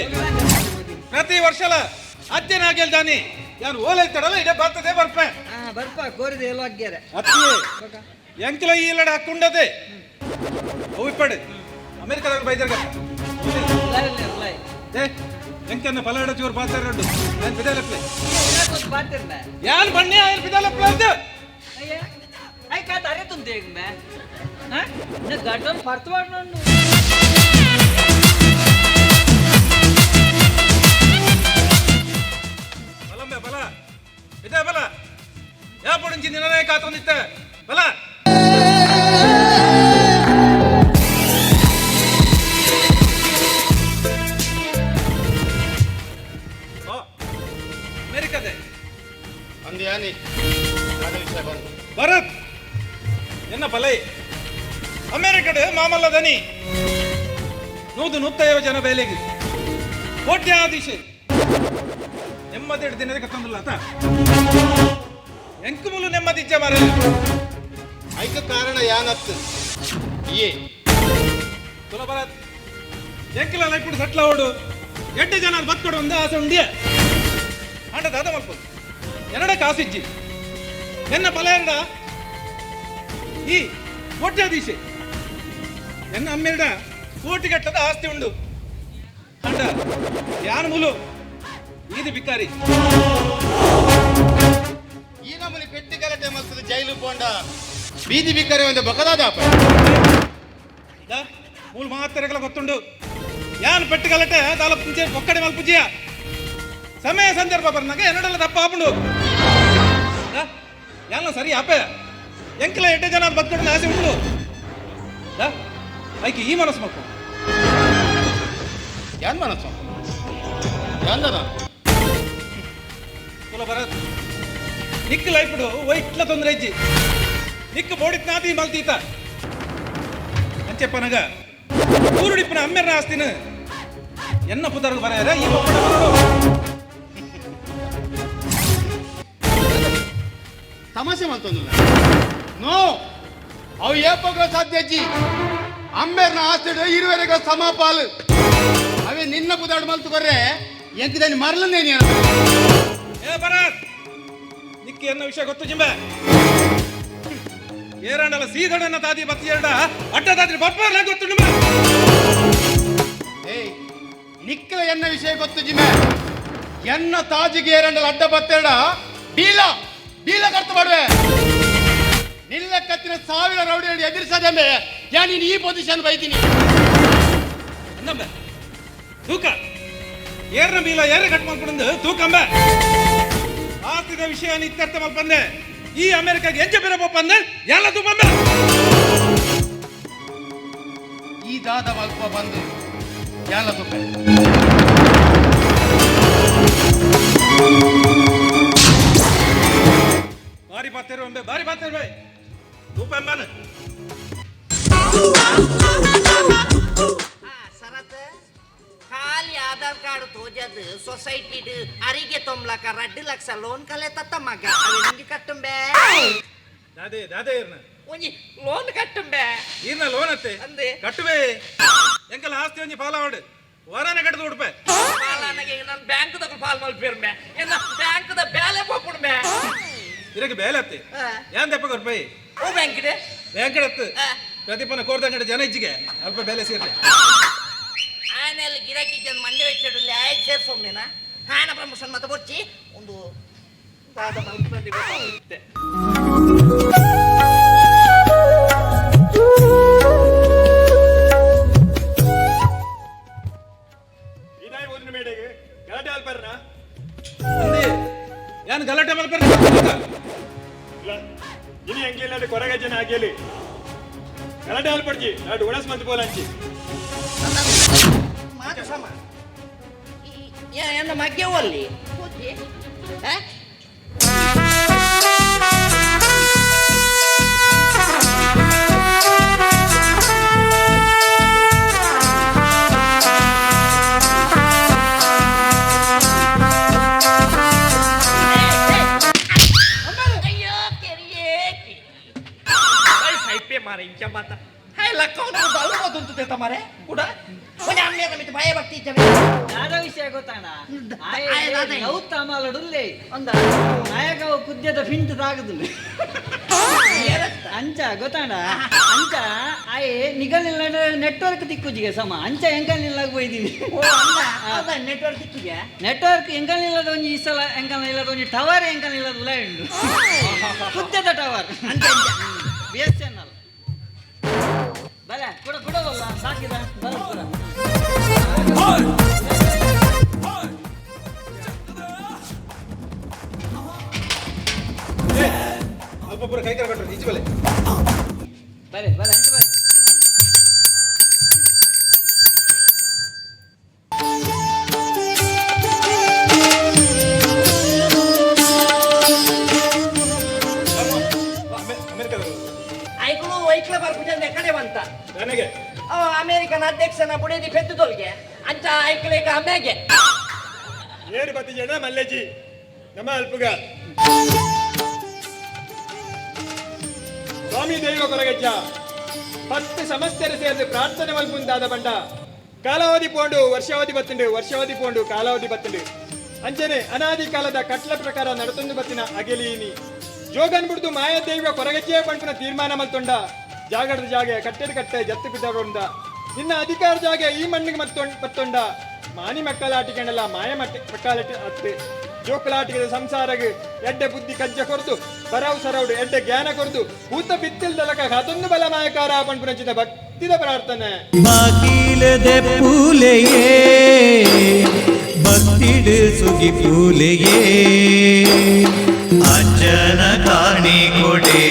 ಪ್ರತಿ ವರ್ಷಲ ಅಜ್ಜನ ಆಗಿಲ್ದಾನಿ ಯಾರು ಓಲೈತಾಡಲ್ಲ ಇದೇ ಬರ್ತದೆ ಬರ್ಪೆ ಬರ್ಪ ಕೋರಿದೆ ಎಲ್ಲೋ ಆಗ್ಯಾರೆ ಅತ್ತಿ ಎಂಕಿಲ ಈ ಲಡ ಹಾಕೊಂಡದೆ ಅವು ಇಪ್ಪಡೆ ಅಮೆರಿಕದಾಗ ಬೈದರ್ಗ ಎಂಕನ್ನ ಪಲಾಡ ಚೂರು ಪಾತ್ರೆ ನಾನು ಬಿದಲಪ್ಲೆ ಪಾತಿರ್ನ ಯಾನ್ ಬನ್ನಿ ಆಯ್ತು ಬಿದಲಪ್ಲೆ ಅಂತ ಐ ಕಾತ ಅರೆ ತುಂತೆ ಮೇ ಹಾ ನ ಗಡ್ಡನ್ ಪರ್ತವಾಡ್ ನೋಡು ಬಲಂಬೆ ಬಲ ಇದೆ ಬಲ ಯಾ ಪೊಡಿಂಚಿ ನಿನನೇ ಕಾತೊಂದಿತ್ತೆ ಬಲ ಅಮೆರಿಕದೆ ಅಂದ್ಯಾನಿ ವಿಷಯ ಬಂತು ಭರತ್ ಎನ್ನ ಬಲೈ ಅಮೆರಿಕಡೆ ಮಾಮಲ್ಲ ದನಿ ನೂದು 150 ಜನ ಬೇಲೆಗೆ ಕೋಟ್ಯಾಧೀಶ ನೆಮ್ಮದಿ ದಿನದ ತಂದಿಲ್ಲ ಆತ ಎಂಕು ಮುಲು ನೆಮ್ಮದಿ ಇಜ್ಜ ಮಾರ ಐಕ ಕಾರಣ ಯಾನತ್ತು ಏ ತುಲ ಭರತ್ ಎಂಕಿಲ ಲೈಪುಡು ಸಟ್ಲ ಓಡು 8 ಜನ ಬಕ್ಕಡು ಒಂದು ಆಸೆ ಉಂಡಿಯ ಅಂಡ ದಾದ ಮಲ್ಪ ಎರಡ ಕಾಸಿಜ್ಜಿ ಎನ್ನ ಬಲ ಎರಡ ಈ ಕೋಟ್ಯಾಧೀಶ ಎನ್ನ ಅಮ್ಮೆರಡ ಕೋಟಿಗಟ್ಟದ ಆಸ್ತಿ ಉಂಡು ಅಂಡ ಯಾನ ಮುಲು ಈದು ಬಿಕ್ಕಾರಿ ಈ ನಮ್ಮಲ್ಲಿ ಪೆಟ್ಟಿ ಗಲಾಟೆ ಮಲ್ತದ ಜೈಲು ಪೋಂಡ ಬೀದಿ ಬಿಕ್ಕರೆ ಒಂದು ಬಕದಾದ ಮೂಲ ಮಾತ್ರೆಗಳ ಗೊತ್ತುಂಡು ಯಾನ್ ಪೆಟ್ಟು ಗಲಾಟೆ ತಾಲ ಪುಂಜೆ ಒಕ್ಕಡೆ ಮಲ್ಪುಜಿಯ ಸಮಯ ಸಂದರ್ಭ ಬರ್ನಾಗ ಎರಡೆಲ್ಲ ದಪ್ಪ ಆಪುಂಡು ಯಾನ ಸರಿ ಆಪೆ ಎಂಕಲ 8 ಜನ ಬದುಕೊಂಡು ಆಸೆ ಉಂಟು ಐಕಿ ಈ ಮನಸ್ಸು ಮಕ್ಕಳು ಯಾನ್ ಮನಸ್ಸು ಯಾಂದನ ಕುಲ ಭರತ್ ನಿಕ್ಕ ಲೈಫ್ಡು ಒಯ್ಟ್ಲ ತೊಂದ್ರೆ ಇಜ್ಜಿ ನಿಕ್ಕ ಬೋಡಿತ್ ನಾತಿ ಮಲ್ತೀತ ಅಂಚೆಪ್ಪನಗ ಊರುಡಿಪ್ಪನ ಅಮ್ಮೆರ್ನ ಆಸ್ತಿನ ಎನ್ನ ಪುದರ್ಗ ಬರೆಯರ ಈ ಒಪ್ಪಡ ಬರೋಡು ತಮಾಷೆ ಮಾಡ್ತಂದಿಲ್ಲ ನೋ ಅವು ಏಪಗ ಸಾಧ್ಯಜ್ಜಿ ಅಂಬೇರ್ನ ಆಸ್ತಿಡು ಇರುವರೆಗ ಸಮಪಾಲು ಅವೇ ನಿನ್ನ ಪುದಾಡು ಮಲ್ತುಕೊರ್ರೆ ಎಂಕದಾನಿ ಮರಲನ್ನೇ ನೀನು ಏ ಭರತ್ ನಿಕ್ಕಿ ಎನ್ನ ವಿಷಯ ಗೊತ್ತು ಜಿಂಬೆ ಏರಂಡಲ ಸೀದಡನ್ನ ತಾದಿ ಬತ್ತಿ ಎರಡ ಅಡ್ಡ ತಾದಿ ಬಪ್ಪರ್ಲ ಗೊತ್ತು ನಿಂಬೆ ಏಯ್ ನಿಕ್ಕಲ ಎನ್ನ ವಿಷಯ ಗೊತ್ತು ಜಿಮೆ ಎನ್ನ ತಾಜಿಗೆ ಏರಂಡಲ ಅಡ್ಡ ಬತ್ತೆರಡ ಬೀಲ ಕರ್ತ ಮಾಡುವೆ ನಿಲ್ಲ ಕತ್ತಿನ 1000 ರೌಡಿ ಎದುರಿಸದೆಂಬೆ ಯಾ ನೀನು ಈ ಪೊಸಿಷನ್ ಬೈತೀನಿ ಅಂದಂಬೆ ತೂಕ ಏರ್ನ ಬೀಲ ಏರ ಕಟ್ ಮಾಡ್ಕೊಂಡು ತೂಕಂಬೆ ಆಸ್ತಿದ ವಿಷಯ ಇತ್ಯರ್ಥ ಮಲ್ಪಂದೆ ಈ ಅಮೆರಿಕಾಗೆ ಎಂಜ ಬೇರೆ ಪಂದೆ ಎಲ್ಲ ತುಂಬಂಬೆ ಈ ದಾದ ಮಲ್ಪ ಬಂದು ಎಲ್ಲ ತುಪ್ಪೆ ಬಾರಿ ಪಾತಿರುವಂಬೆ ಬಾರಿ ಪಾತಿರುವೆ ತೂಪ ಎಂಬಾನ ಸರತ್ ಖಾಲಿ ಆಧಾರ್ ಕಾರ್ಡ್ ತೋಜದು ಸೊಸೈಟಿ ಅರಿಗೆ ತೊಂಬ್ಲಕ 2 ಲಕ್ಷ ಲೋನ್ ಕಲೆ ತತ್ತ ಮಗ ಅವೆ ನಿಂಗೆ ಕಟ್ಟುಂಬೆ ದಾದೆ ಇರ್ನ ಒಂಜಿ ಲೋನ್ ಕಟ್ಟುಂಬೆ ಇರ್ನ ಲೋನ್ ಅತ್ತೆ ಅಂದೆ ಕಟ್ಟುವೆ ಎಂಕಲ ಆಸ್ತಿ ಒಂಜಿ ಪಾಲಾವಡು ವರನೆ ಕಟ್ಟದು ಉಡುಪೆ ಪಾಲನಗೆ ನಾನು ಬ್ಯಾಂಕ್ ದ ಪಾಲ್ ಮಲ್ಪಿರ್ಮೆ ಎನ್ನ ಬ್ಯಾಂಕ್ ದ ಬ್ಯಾಲೆ ಪೋಪುಡ್ಮೆ ಇದಕ್ಕೆ ಬೇಲೆ ಅತ್ತೆ ಯಾನ್ ದೆಪ್ಪ ರೂಪಾಯಿ ಓ ಬ್ಯಾಂಕ್ ಇದೆ ಬ್ಯಾಂಕ್ ಅತ್ತು ಪ್ರತಿಪನ ಕೋರ್ದಂಗಡ ಜನ ಇಜ್ಜಿಗೆ ಅಲ್ಪ ಬೇಲೆ ಸೇರ್ಲೆ ಆನೆಲ್ಲ ಗಿರಾಕಿ ಜನ ಮಂಡೆ ವೆಚ್ಚಿಡಲಿ ಆಯ್ತು ಸೇರ್ಸೊಮ್ಮೆನಾ ಹಾನ ಪ್ರಮೋಷನ್ ಮತ್ತೆ ಬೊಚ್ಚಿ ಒಂದು ದಾದ ಮಲ್ಪಂದಿ ಗೊತ್ತಾಗುತ್ತೆ ಇದಾಗಿ ಒಂದು ಮೇಡೆಗೆ ಗಲಾಟೆ ಆಲ್ಪರ್ನ ಯಾನ್ ಗಲಾಟೆ ಮಲ್ಪರ್ ಇಲ್ಲ ಇನಿ ಎಂಗ್ಲಿಲ್ಲ ಕೊರಗ ಜನ ಆಗೇಲಿ ಗಲಾಟೆ ಆಲ್ಪಡ್ಜಿ ನಾಡು ಉಣಸ್ ಮಂತ್ ಬೋಲಂಚಿ ಮಾತು ಸಮ ಎನ್ನ ಮಗ್ಗೆ ಒಲ್ಲಿ ಹೋಗಿ ಮಾರ ಇಂಚ ಮಾತ ಹೈ ಲಕ್ಕ ದುಂತುತ್ತೆ ತಮ್ಮರೆ ಕೂಡ ಕೊನೆ ಅಮ್ಮೇದ ಮಿತ ಭಯ ಭಕ್ತಿ ಇಚ್ಚವೆ ಯಾರ ವಿಷಯ ಗೊತ್ತಾಣ ಲವ್ ತಮಾಲಡುಲ್ಲೆ ಒಂದ ನಾಯಕ ಕುದ್ಯದ ಫಿಂಟ್ ತಾಗದುಲ್ಲೆ ಅಂಚ ಗೊತ್ತಾಣ ಅಂಚ ಆಯೆ ನಿಗಲಿಲ್ಲ ನೆಟ್ವರ್ಕ್ ತಿಕ್ಕುಜಿಗೆ ಸಮ ಅಂಚ ಎಂಕಲ್ನಿಲ್ಲ ಹೋಯ್ದೀವಿ ನೆಟ್ವರ್ಕ್ ತಿಕ್ಕಿಗೆ ನೆಟ್ವರ್ಕ್ ಎಂಕಲ್ನಿಲ್ಲದ ಒಂಜಿ ಈ ಸಲ ಎಂಕಲ್ನಿಲ್ಲದ ಒಂಜಿ ಟವರ್ ಎಂಕಲ್ನಿಲ್ಲದ ಉಲ ಉಂಡು ಕುದ್ಯದ ಟವರ್ BSNL ಬಲ ಕೂಡ ಕೊಡವಲ್ಲ ಸಾಕಿದ ಬಲ ಕೂಡ ಅಲ್ಪ ಪೂರ ಕೈ ಕಟ್ಟ ಈಚೆ ಬಲೆ ಬಲೆ ಬಲೆ ಅಂತ ಬಲೆ ಐಕಳು ವೈಕ್ಲ ಬರ್ಬಿಟ್ಟೆ ಕಡೆ ಬಂತ ನನಗೆ ಅಮೇರಿಕನ್ ಅಧ್ಯಕ್ಷನ ಬುಡೇದಿ ಪೆತ್ತುದೊಲ್ಗೆ ಅಂಚ ಐಕ್ಲೇಗ ಅಮ್ಮೆಗೆ ಏರು ಬತ್ತಿ ಜನ ಮಲ್ಲೇಜಿ ನಮ್ಮ ಅಲ್ಪುಗ ಸ್ವಾಮಿ ದೈವ ಕೊರಗಜ್ಜ 10 ಸಮಸ್ಯೆರು ಸೇರಿದು ಪ್ರಾರ್ಥನೆ ಮಲ್ಪುಂದಾದ ಬಂಡ ಕಾಲಾವಧಿ ಪೋಂಡು ವರ್ಷಾವಧಿ ಬತ್ತುಂಡು ವರ್ಷಾವಧಿ ಪೋಂಡು ಕಾಲಾವಧಿ ಬತ್ತುಂಡು ಅಂಚನೆ ಅನಾದಿ ಕಾಲದ ಕಟ್ಲ ಪ್ರಕಾರ ನಡತೊಂದು ಬತ್ತಿನ ಅಗೆಲೀನಿ ಜೋಗನ್ ಬಿಡ್ದು ಮಾಯ ದೈವ ಕೊರಗಜ್ಜೆ ಪಂಪನ ತೀರ್ಮಾನ ಮಲ್ತೊಂಡ ಜಾಗರದ ಜಾಗೆ ಕಟ್ಟೆಡು ಕಟ್ಟೆ ಜತ್ತು ಬಿದ್ದವರುಂದ ನಿನ್ನ ಅಧಿಕಾರ ಜಾಗೆ ಈ ಮಣ್ಣಿಗೆ ಮತ್ತೊಂಡ ಮಾನಿ ಮಕ್ಕಳಾಟಿಕೊಂಡಲ್ಲ ಮಾಯ ಮಕ್ಕಳಾಟಿ ಅತ್ತೆ ಜೋಕಲಾಟಿಗೆ ಸಂಸಾರಗೆ ಎಡ್ಡೆ ಬುದ್ಧಿ ಕಜ್ಜ ಕೊರ್ದು ಬರವು ಸರೌಡು ಎಡ್ಡೆ ಜ್ಞಾನ ಕೊರ್ದು ಹೂತ ಬಿತ್ತಿಲ್ದಲಕ ಅದೊಂದು ಬಲ ಮಾಯಕಾರ ಪಂಪುನಂಚಿದ ಭಕ್ತಿದ ಪ್ರಾರ್ಥನೆ ಬಾಗಿಲದೆ ಪೂಲೆಯೇ ಭಕ್ತಿಡು ಸುಗಿ ಪೂಲೆಯೇ ಅಜ್ಜನ ಕಾಣಿ ಕೊಡೆ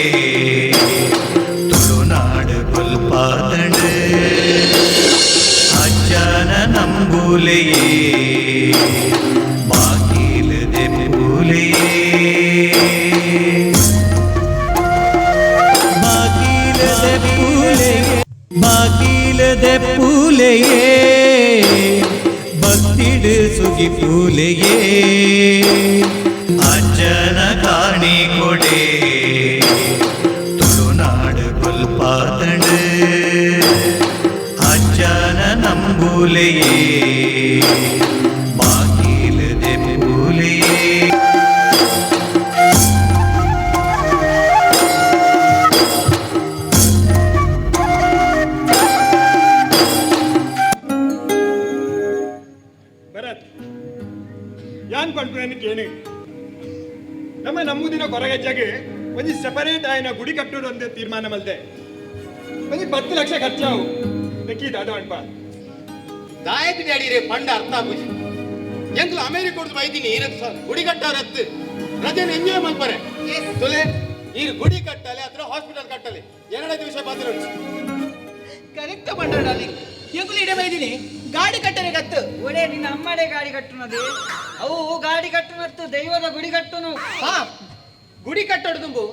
ತುಳುನಾಡು ಕೊಲ್ಪಾದಂಡು ಅಜ್ಜನ ನಂಬೂಲೆಯೇ ಬಾಗಿಲದೆ ಪೂಲೆಯೇ ಬಾಗಿಲದೆ ಪೂಲೆಯೇ ಬಾಗಿಲದೆ ಪೂಲೆಯೇ ಭಕ್ತಿಡು ಸುಗಿ ಪೂಲೆಯೇ ಅಜ್ಜನ ಕಾಣಿ ಕೊಡೆ ತುಳುನಾಡು ಕೊಲ್ಪಾದಂಡು ಅಜ್ಜನ ನಂಬೂಲೆಯೇ ಬಾಗಿಲದೆ ಪೂಲೆಯೇ ಭರತ್ ಯಾನ್ ಪಂಪುನನ್ನು ಕೇಳಿ ನಮ್ಮೂದಿನ ಕೊರಗಜ್ಜಗೆ ಒಂದು ಸೆಪರೇಟ್ ಆಯ್ನ ಗುಡಿ ಕಟ್ಟೋದು ಅಂತ ತೀರ್ಮಾನ ಮಲ್ದೆ ಒಂದು 10 ಲಕ್ಷ ಖರ್ಚಾವು ನೆಕ್ಕಿದ ಅದು ಅಣ್ಪ ದಾಯಕ ಡ್ಯಾಡಿ ಪಂಡ ಅರ್ಥ ಆಗುಜಿ ಎಂಕ್ಲು ಅಮೇರಿಕ ಕೊಡ್ದು ಬೈತೀನಿ ಗುಡಿ ಕಟ್ಟಾರ ಹತ್ತು ರಜೆನ ಎಂಜಾಯ್ ಮಲ್ಪರೆ ತೊಲೆ ಈ ಗುಡಿ ಕಟ್ಟಲೆ ಅಥವಾ ಹಾಸ್ಪಿಟಲ್ ಕಟ್ಟಲೆ 2 ದಿವಸ ಬಂದ್ರು ಕರೆಕ್ಟ್ ಬಂಡ ಡಾರ್ಲಿಂಗ್ ಎಂಕ್ಲು ಇಡೆ ಬೈದಿನಿ ಗಾಡಿ ಕಟ್ಟರೆ ಗತ್ತು ಒಡೆ ನಿನ್ನ ಅಮ್ಮಡೆ ಗಾಡಿ ಕಟ್ಟುನದು ಅವು ಗಾಡಿ ಕಟ್ಟುನತ್ತು ದೈವದ ಗುಡಿ ಕಟ್ಟುನು ಹಾ ಗುಡಿ ಕಟ್ಟೋಡು ತುಂಬು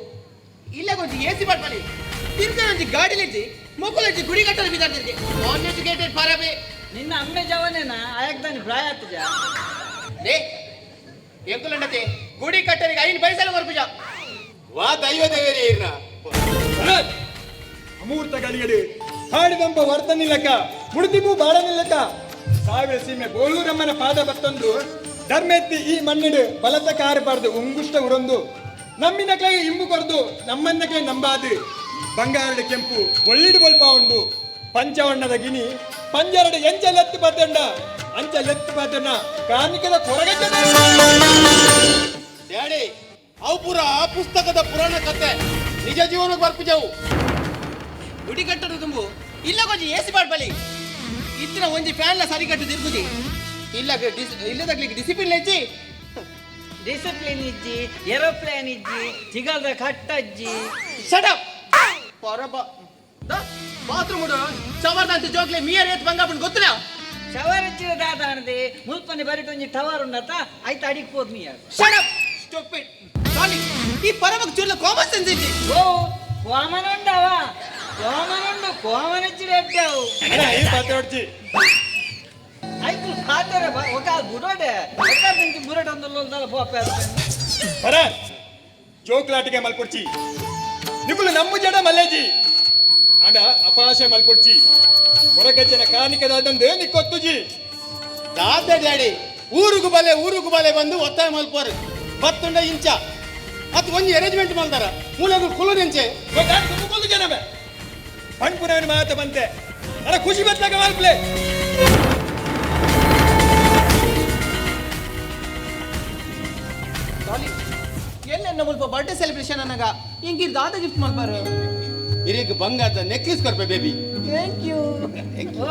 ಇಲ್ಲ ಕೊಂಚ ಎಸಿ ಮಾಡ್ಬಾರಿ ತಿರ್ಗ ಒಂಜಿ ಗಾಡಿ ಲೆಜ್ಜಿ ಮೊಕ್ಕಲಜ್ಜಿ ಗುಡಿ ಕಟ್ಟೋದು ಬಿದ್ದಾಡ್ತಿರ್ಗೆ ನಾನ್ ಎಜುಕೇಟೆಡ್ ಫಾರಬೆ ನಿನ್ನ ಅಮ್ಮೆ ಜವನೇನ ಆಯಕ್ದಾನಿ ಪ್ರಾಯ ಆಗ್ತದ ಲೇ ಎಂಕುಲಂಡತೆ ಗುಡಿ ಕಟ್ಟರಿಗೆ ಐನ್ ಪೈಸಲು ಬರ್ಪುಜ ವಾ ದೈವ ದೇವರೇ ಇರ್ನ ಭರತ್ ಅಮೂರ್ತ ಗಳಿಗಡು ಹಾಡಿದಂಬ ವರ್ತನಿಲ್ಲಕ ಮುಡಿದಿಗೂ ಬಾಳನಿಲ್ಲಕ ಸಾವಿರ ಸೀಮೆ ಬೋಳೂರಮ್ಮನ ಪಾದ ಬತ್ತೊಂದು ಧರ್ಮೆತ್ತಿ ಈ ಮಣ್ಣಿಡು ಬಲತ ಕಾರಬಾರ್ದು ಉಂಗುಷ್ಟ ಉರೊಂದು ನಮ್ಮಿನಕ್ಕೆ ಇಂಬು ಕೊರ್ದು ನಮ್ಮನ್ನಕ್ಕೆ ನಂಬಾದು ಬಂಗಾರಡ ಕೆಂಪು ಒಳ್ಳಿಡು ಬಲ್ಪ ಉಂಡು ಪಂಚವಣ್ಣದ ಗಿನಿ ಪಂಜರಡು ಎಂಚಲೆತ್ತು ಬತ್ತಂಡ ಅಂಚಲೆತ್ತು ಬತ್ತಣ್ಣ ಕಾರ್ಮಿಕದ ಕೊರಗಜ್ಜ ಡ್ಯಾಡಿ ಅವು ಪುರ ಆ ಪುಸ್ತಕದ ಪುರಾಣ ಕತೆ ನಿಜ ಜೀವನಕ್ಕೆ ಬರ್ಪಿಜವು ಗುಡಿ ಕಟ್ಟೋದು ತುಂಬು ಇಲ್ಲ ಕೊಂಚ ಎಸಿ ಮಾಡ್ಬಲಿ ಇತ್ತಿನ ಒಂಜಿ ಫ್ಯಾನ್ಲ ಸರಿ ಕಟ್ಟು ತಿರ್ಗುದಿ ಇಲ್ಲದಾಗ್ಲಿಕ್ಕೆ ಡಿಸಿಪ್ಲಿನ್ ಹೆಚ್ಚಿ ಡಿಸಿಪ್ಲಿನ್ ಇಜ್ಜಿ ಏರೋಪ್ಲೇನ್ ಇಜ್ಜಿ ಚಿಗಲ್ದ ಕಟ್ಟಜ್ಜಿ ಶಟಪ್ ಪರಬ ಬಾತ್ರೂಮ್ ಚವರ್ದಂತ ಜೋಕ್ಲೆ ಮಿಯರ್ ಏತ್ ಬಂಗಾಪನ್ ಗೊತ್ತಿಲ್ಲ ಶವರ್ ಹಚ್ಚಿದ ದಾದ ಅನ್ನದೆ ಮುಲ್ಪನೆ ಬರಿಟ್ ಒಂಜಿ ಟವರ್ ಉಂಡತ ಆಯ್ತು ಅಡಿಗೆ ಹೋದ್ ನೀ ಶಟಪ್ ಸ್ಟುಪಿಡ್ ಸಾಲಿ ಈ ಪರಬಕ್ ಚುರ್ಲ ಕಾಮನ್ ಸೆನ್ಸ್ ಇಜ್ಜಿ ಓ ಕೋಮನುಂಡವ ಕೋಮನುಂಡು ಕೋಮನ ಹಚ್ಚಿದ ಎಡ್ಡವು ಈ ಪಾತ್ರ ಹೊಡ್ಚಿ ಆಯ್ತು ಖಾತಾರೆ ఒక ಬುಡೋಡೆ ಒಕ್ಕಂತಿ ಬುರಟ ಒಂದಲ್ಲ ಪೋಪೆ ಭರತ್ ಜೋಕ್ಲಾಟಿಗೆ ಮಲ್ಕೊಡ್ಚಿ ನಿಗುಲು ನಮ್ಮ ಜಡ ಮಲ್ಲೇಜಿ ಅಂಡ ಅಪಾಶ ಮಲ್ಕೊಡ್ಚಿ ಕೊರಗಜ್ಜನ ಕಾಣಿಕದಾದಂದು ನಿಕ್ಕೊತ್ತುಜಿ ದಾದ ಡ್ಯಾಡಿ ಊರುಗು ಬಲೆ ಬಂದು ಒತ್ತಾಯ ಮಲ್ಪೋರು 10 ಇಂಚ ಅದು ಒಂಜಿ ಅರೇಂಜ್ಮೆಂಟ್ ಮಾಡ್ತಾರ ಮೂಲೆಗೂ ಕುಲನೆಂಚೆ ಗೊತ್ತಾಗ್ತದೆ ಜನವೇ ಪಣ್ಪುನವನ ಮಾತ ಬಂತೆ ಅಲ್ಲ ಖುಷಿ ಬತ್ತಾಗ ಮಲ್ಪ್ಲೆ ಎಲ್ಲ ಮುಲ್ಪ ಬರ್ಡೇ ಸೆಲೆಬ್ರೇಷನ್ ಅನ್ನಗ ಹಿಂಗಿರ್ ದಾದ ಗಿಫ್ಟ್ ಮಾಡ್ಬಾರು ಇರಿಗೆ ಬಂಗಾರದ ನೆಕ್ಲೆಸ್ ಕೊಡ್ಬೆ ಬೇಬಿ ಥ್ಯಾಂಕ್ ಯು ಓ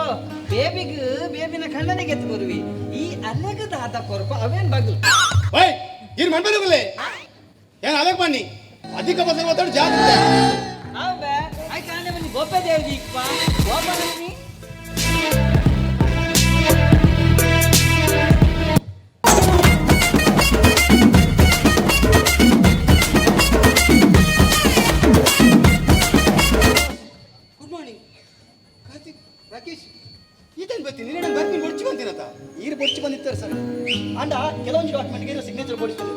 ಬೇಬಿನ ಕಣ್ಣನಿಗೆ ಎತ್ತು ಬರುವಿ ಈ ಅಲೆಗ ದಾದ ಕೊರಪ ಅವೇನ್ ಬಗ್ಲು ಓಯ್ ಇರ್ ಮನ್ಬರುಗಲೇ ಏನ್ ಅಲಕ್ ಬನ್ನಿ ಅಧಿಕ ಬಸರ ಒತ್ತಡ ಜಾಗ್ರತೆ ಹೌದಾ ಆಯ್ತು ಆನೆ ಬನ್ನಿ ಗೋಪೆ ದೇವ್ರಿಗೆ ಇಪ್ಪ ಗೋಪಾಲನಿ ಗುಡ್ ಮಾರ್ನಿಂಗ್ ಕಾರ್ತಿಕ್ ರಾಕೇಶ್ ಈತನ್ ಬರ್ತೀನಿ ನೀನು ಬರ್ತೀನಿ ಬೊಡ್ಚಿ ಬಂತೀನತ್ತ ಈರು ಬೊಡ್ಚಿ ಬಂದಿರ್ತಾರೆ ಸರ್ ಅಂಡ ಕೆಲವೊಂದು ಡಾಕ್ಯುಮೆಂಟ್ಗೆ ಇರೋ ಸಿಗ್ನೇಚರ್ ಬಡಿಸ್ತದೆ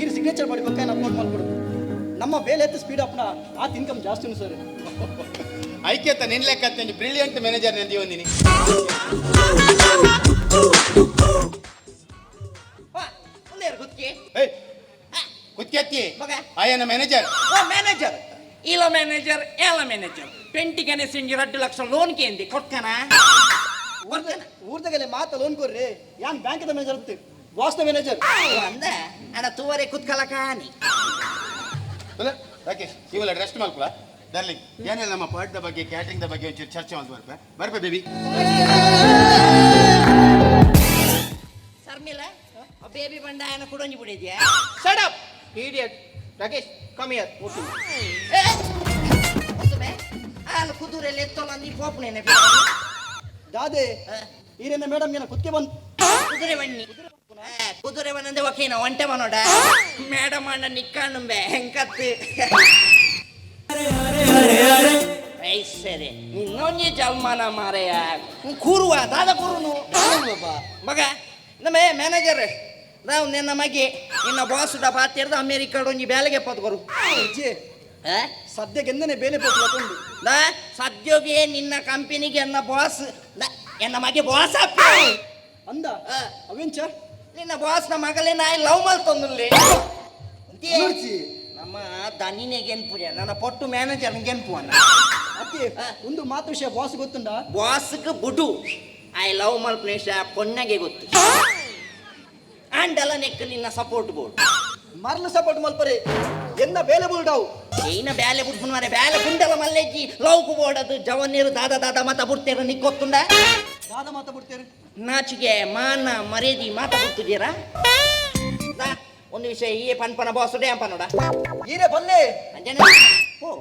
ಈರು ಸಿಗ್ನೇಚರ್ ಬಡಿಬೇಕಾ ನಾನು ಅಪ್ಲೋಡ್ ಮಾಡ್ಕೊಡು ನಮ್ಮ ಬೇಲೆ ಎತ್ತು ಸ್ಪೀಡ್ ಅಪ್ನ ಆತ ಇನ್ಕಮ್ ಜಾಸ್ತಿನು ಸರ್ ಐಕ್ಯತ ನಿನ್ ಲೆಕ್ಕ ಬ್ರಿಲಿಯಂಟ್ ಮ್ಯಾನೇಜರ್ ನಂದಿ ಒಂದಿನಿ ಕುತ್ಕೆತ್ತಿ ಆಯನ ಮ್ಯಾನೇಜರ್ ಮ್ಯಾನೇಜರ್ ಇಲ್ಲ ಮ್ಯಾನೇಜರ್ ಎಲ್ಲ ಮ್ಯಾನೇಜರ್ ಪೆಂಟಿಗೆನೆ ಸಿಂಗಿ 2 ಲಕ್ಷ ಲೋನ್ ಕೇಂದಿ ಕೊಡ್ತಾನ ಊರ್ದಾಗಲೇ ಮಾತ ಲೋನ್ ಕೊರ್ರಿ ಯಾನ್ ಬ್ಯಾಂಕದ ಮ್ಯಾನೇಜರ್ ಇರ್ತೀವಿ ಬಾಸ್ನ ಮ್ಯಾನೇಜರ್ ಅಂದ ಅಣ್ಣ ತೂವರೆ ಕುತ್ಕಲ ಕಾನಿ ರಾಕೇಶ್ ಇವೆಲ್ಲ ರೆಸ್ಟ್ ಮಾಡ್ಕೊಳ ಡಾರ್ಲಿಂಗ್ ಏನಿಲ್ಲ ನಮ್ಮ ಪಾರ್ಟ್ದ ಬಗ್ಗೆ ಕ್ಯಾಟ್ರಿಂಗ್ದ ಬಗ್ಗೆ ಒಂಚೂರು ಚರ್ಚೆ ಮಾಡಿ ಬರ್ಬೇ ಬೇಬಿ ಸರ್ಮಿಲ ಬೇಬಿ ಬಂಡ ಏನ ಕುಡಂಜಿ ಬಿಡಿದ್ಯಾ shut up idiot Rakesh come here ಅಲ್ಲಿ ಕುದುರೆಲ್ಲ ಎತ್ತೋಲ್ಲ ನೀ ಪೋಪನೇನೆ ದಾದೆ ಈರೇನ ಮೇಡಮ್ ಏನ ಕುತ್ಕೆ ಬಂದ್ ಕುದುರೆ ಬನ್ನಿ ಕುದುರೆ ಬಂದಂದೆ ಒಕೇನ ಒಂಟೆ ಬನ್ನೋಡ ಮೇಡಮ್ ಅಣ್ಣ ನಿಕ್ಕಣ್ಣಂಬೆ ಹೆಂಕತ್ತು ಸರಿ ಇನ್ನೊಂದು ಜಲ್ಮಾನ ಮಾರೆಯ ಕೂರುವ ದಾದ ಕೂರುನು ಮಗ ನಮ್ಮ ಮ್ಯಾನೇಜರ್ ನಾವು ನಿನ್ನ ಮಗಿ ನಿನ್ನ ಬಾಸ್ ಡಬ್ಬ ಹತ್ತಿರದ ಅಮೇರಿಕಾಡ್ ಒಂಜಿ ಬೇಲೆಗೆ ಪತ್ಕೊರು ಸದ್ಯಕ್ಕೆ ಎಂದನೆ ಬೇಲೆ ಪತ್ಕೊಂಡು ಸದ್ಯೋಗೆ ನಿನ್ನ ಕಂಪನಿಗೆ ಎನ್ನ ಬಾಸ್ ಎನ್ನ ಮಗೆ ಬಾಸ್ ಅಂದ ಅವೇಂಚ ನಿನ್ನ ಬಾಸ್ ನ ಮಗಳೇ ನಾಯಿ ಲವ್ ಮಾಡ್ತಂದಲ್ಲಿ ನಮ್ಮ ದನಿನೆಗೆ ಎನ್ಪುಜ ನನ್ನ ಪೊಟ್ಟು ಮ್ಯಾನೇಜರ್ ಗೆನ್ಪು ಅನ್ನ ಅತ್ತೆ ಒಂದು ಮಾತು ವಿಷಯ ಬಾಸ್ ಗೊತ್ತುಂಡ ಬಾಸ್ಗೆ ಬುಡು ಐ ಲವ್ ಮಲ್ಪನೇಶ ಪೊಣ್ಣಗೆ ಗೊತ್ತು ಆಂಡಲ ನೆಕ್ ನಿನ್ನ ಸಪೋರ್ಟ್ ಬೋರ್ಡ್ ಮರ್ಲ ಸಪೋರ್ಟ್ ಮಲ್ಪರೆ ಎನ್ನ ಬೇಲೆ ಬುಲ್ಡಾವು ಏನ ಬ್ಯಾಲೆ ಬಿಡ್ಕೊಂಡು ಮಾರೆ ಬ್ಯಾಲೆ ಗುಂಡಲ ಮಲ್ಲೆಜ್ಜಿ ಲವ್ಕು ಬೋಡದು ಜವನೀರು ದಾದ ಮಾತ ಬಿಡ್ತೇರ ನಿಕ್ ಗೊತ್ತುಂಡ ದಾದ ಮಾತ ಬಿಡ್ತೇರೆ ನಾಚಿಗೆ ಮಾನ ಮರ್ಯಾದಿ ಮಾತ ಬಿಡ್ತಿದ್ದೀರಾ ಒಂದು ವಿಷಯ ಈ ಪನ್ಪನ ಬಾಸ್ ಡೇ ಅಂಪ ನೋಡ ಈರೇ ಬಲ್ಲೆ ಓ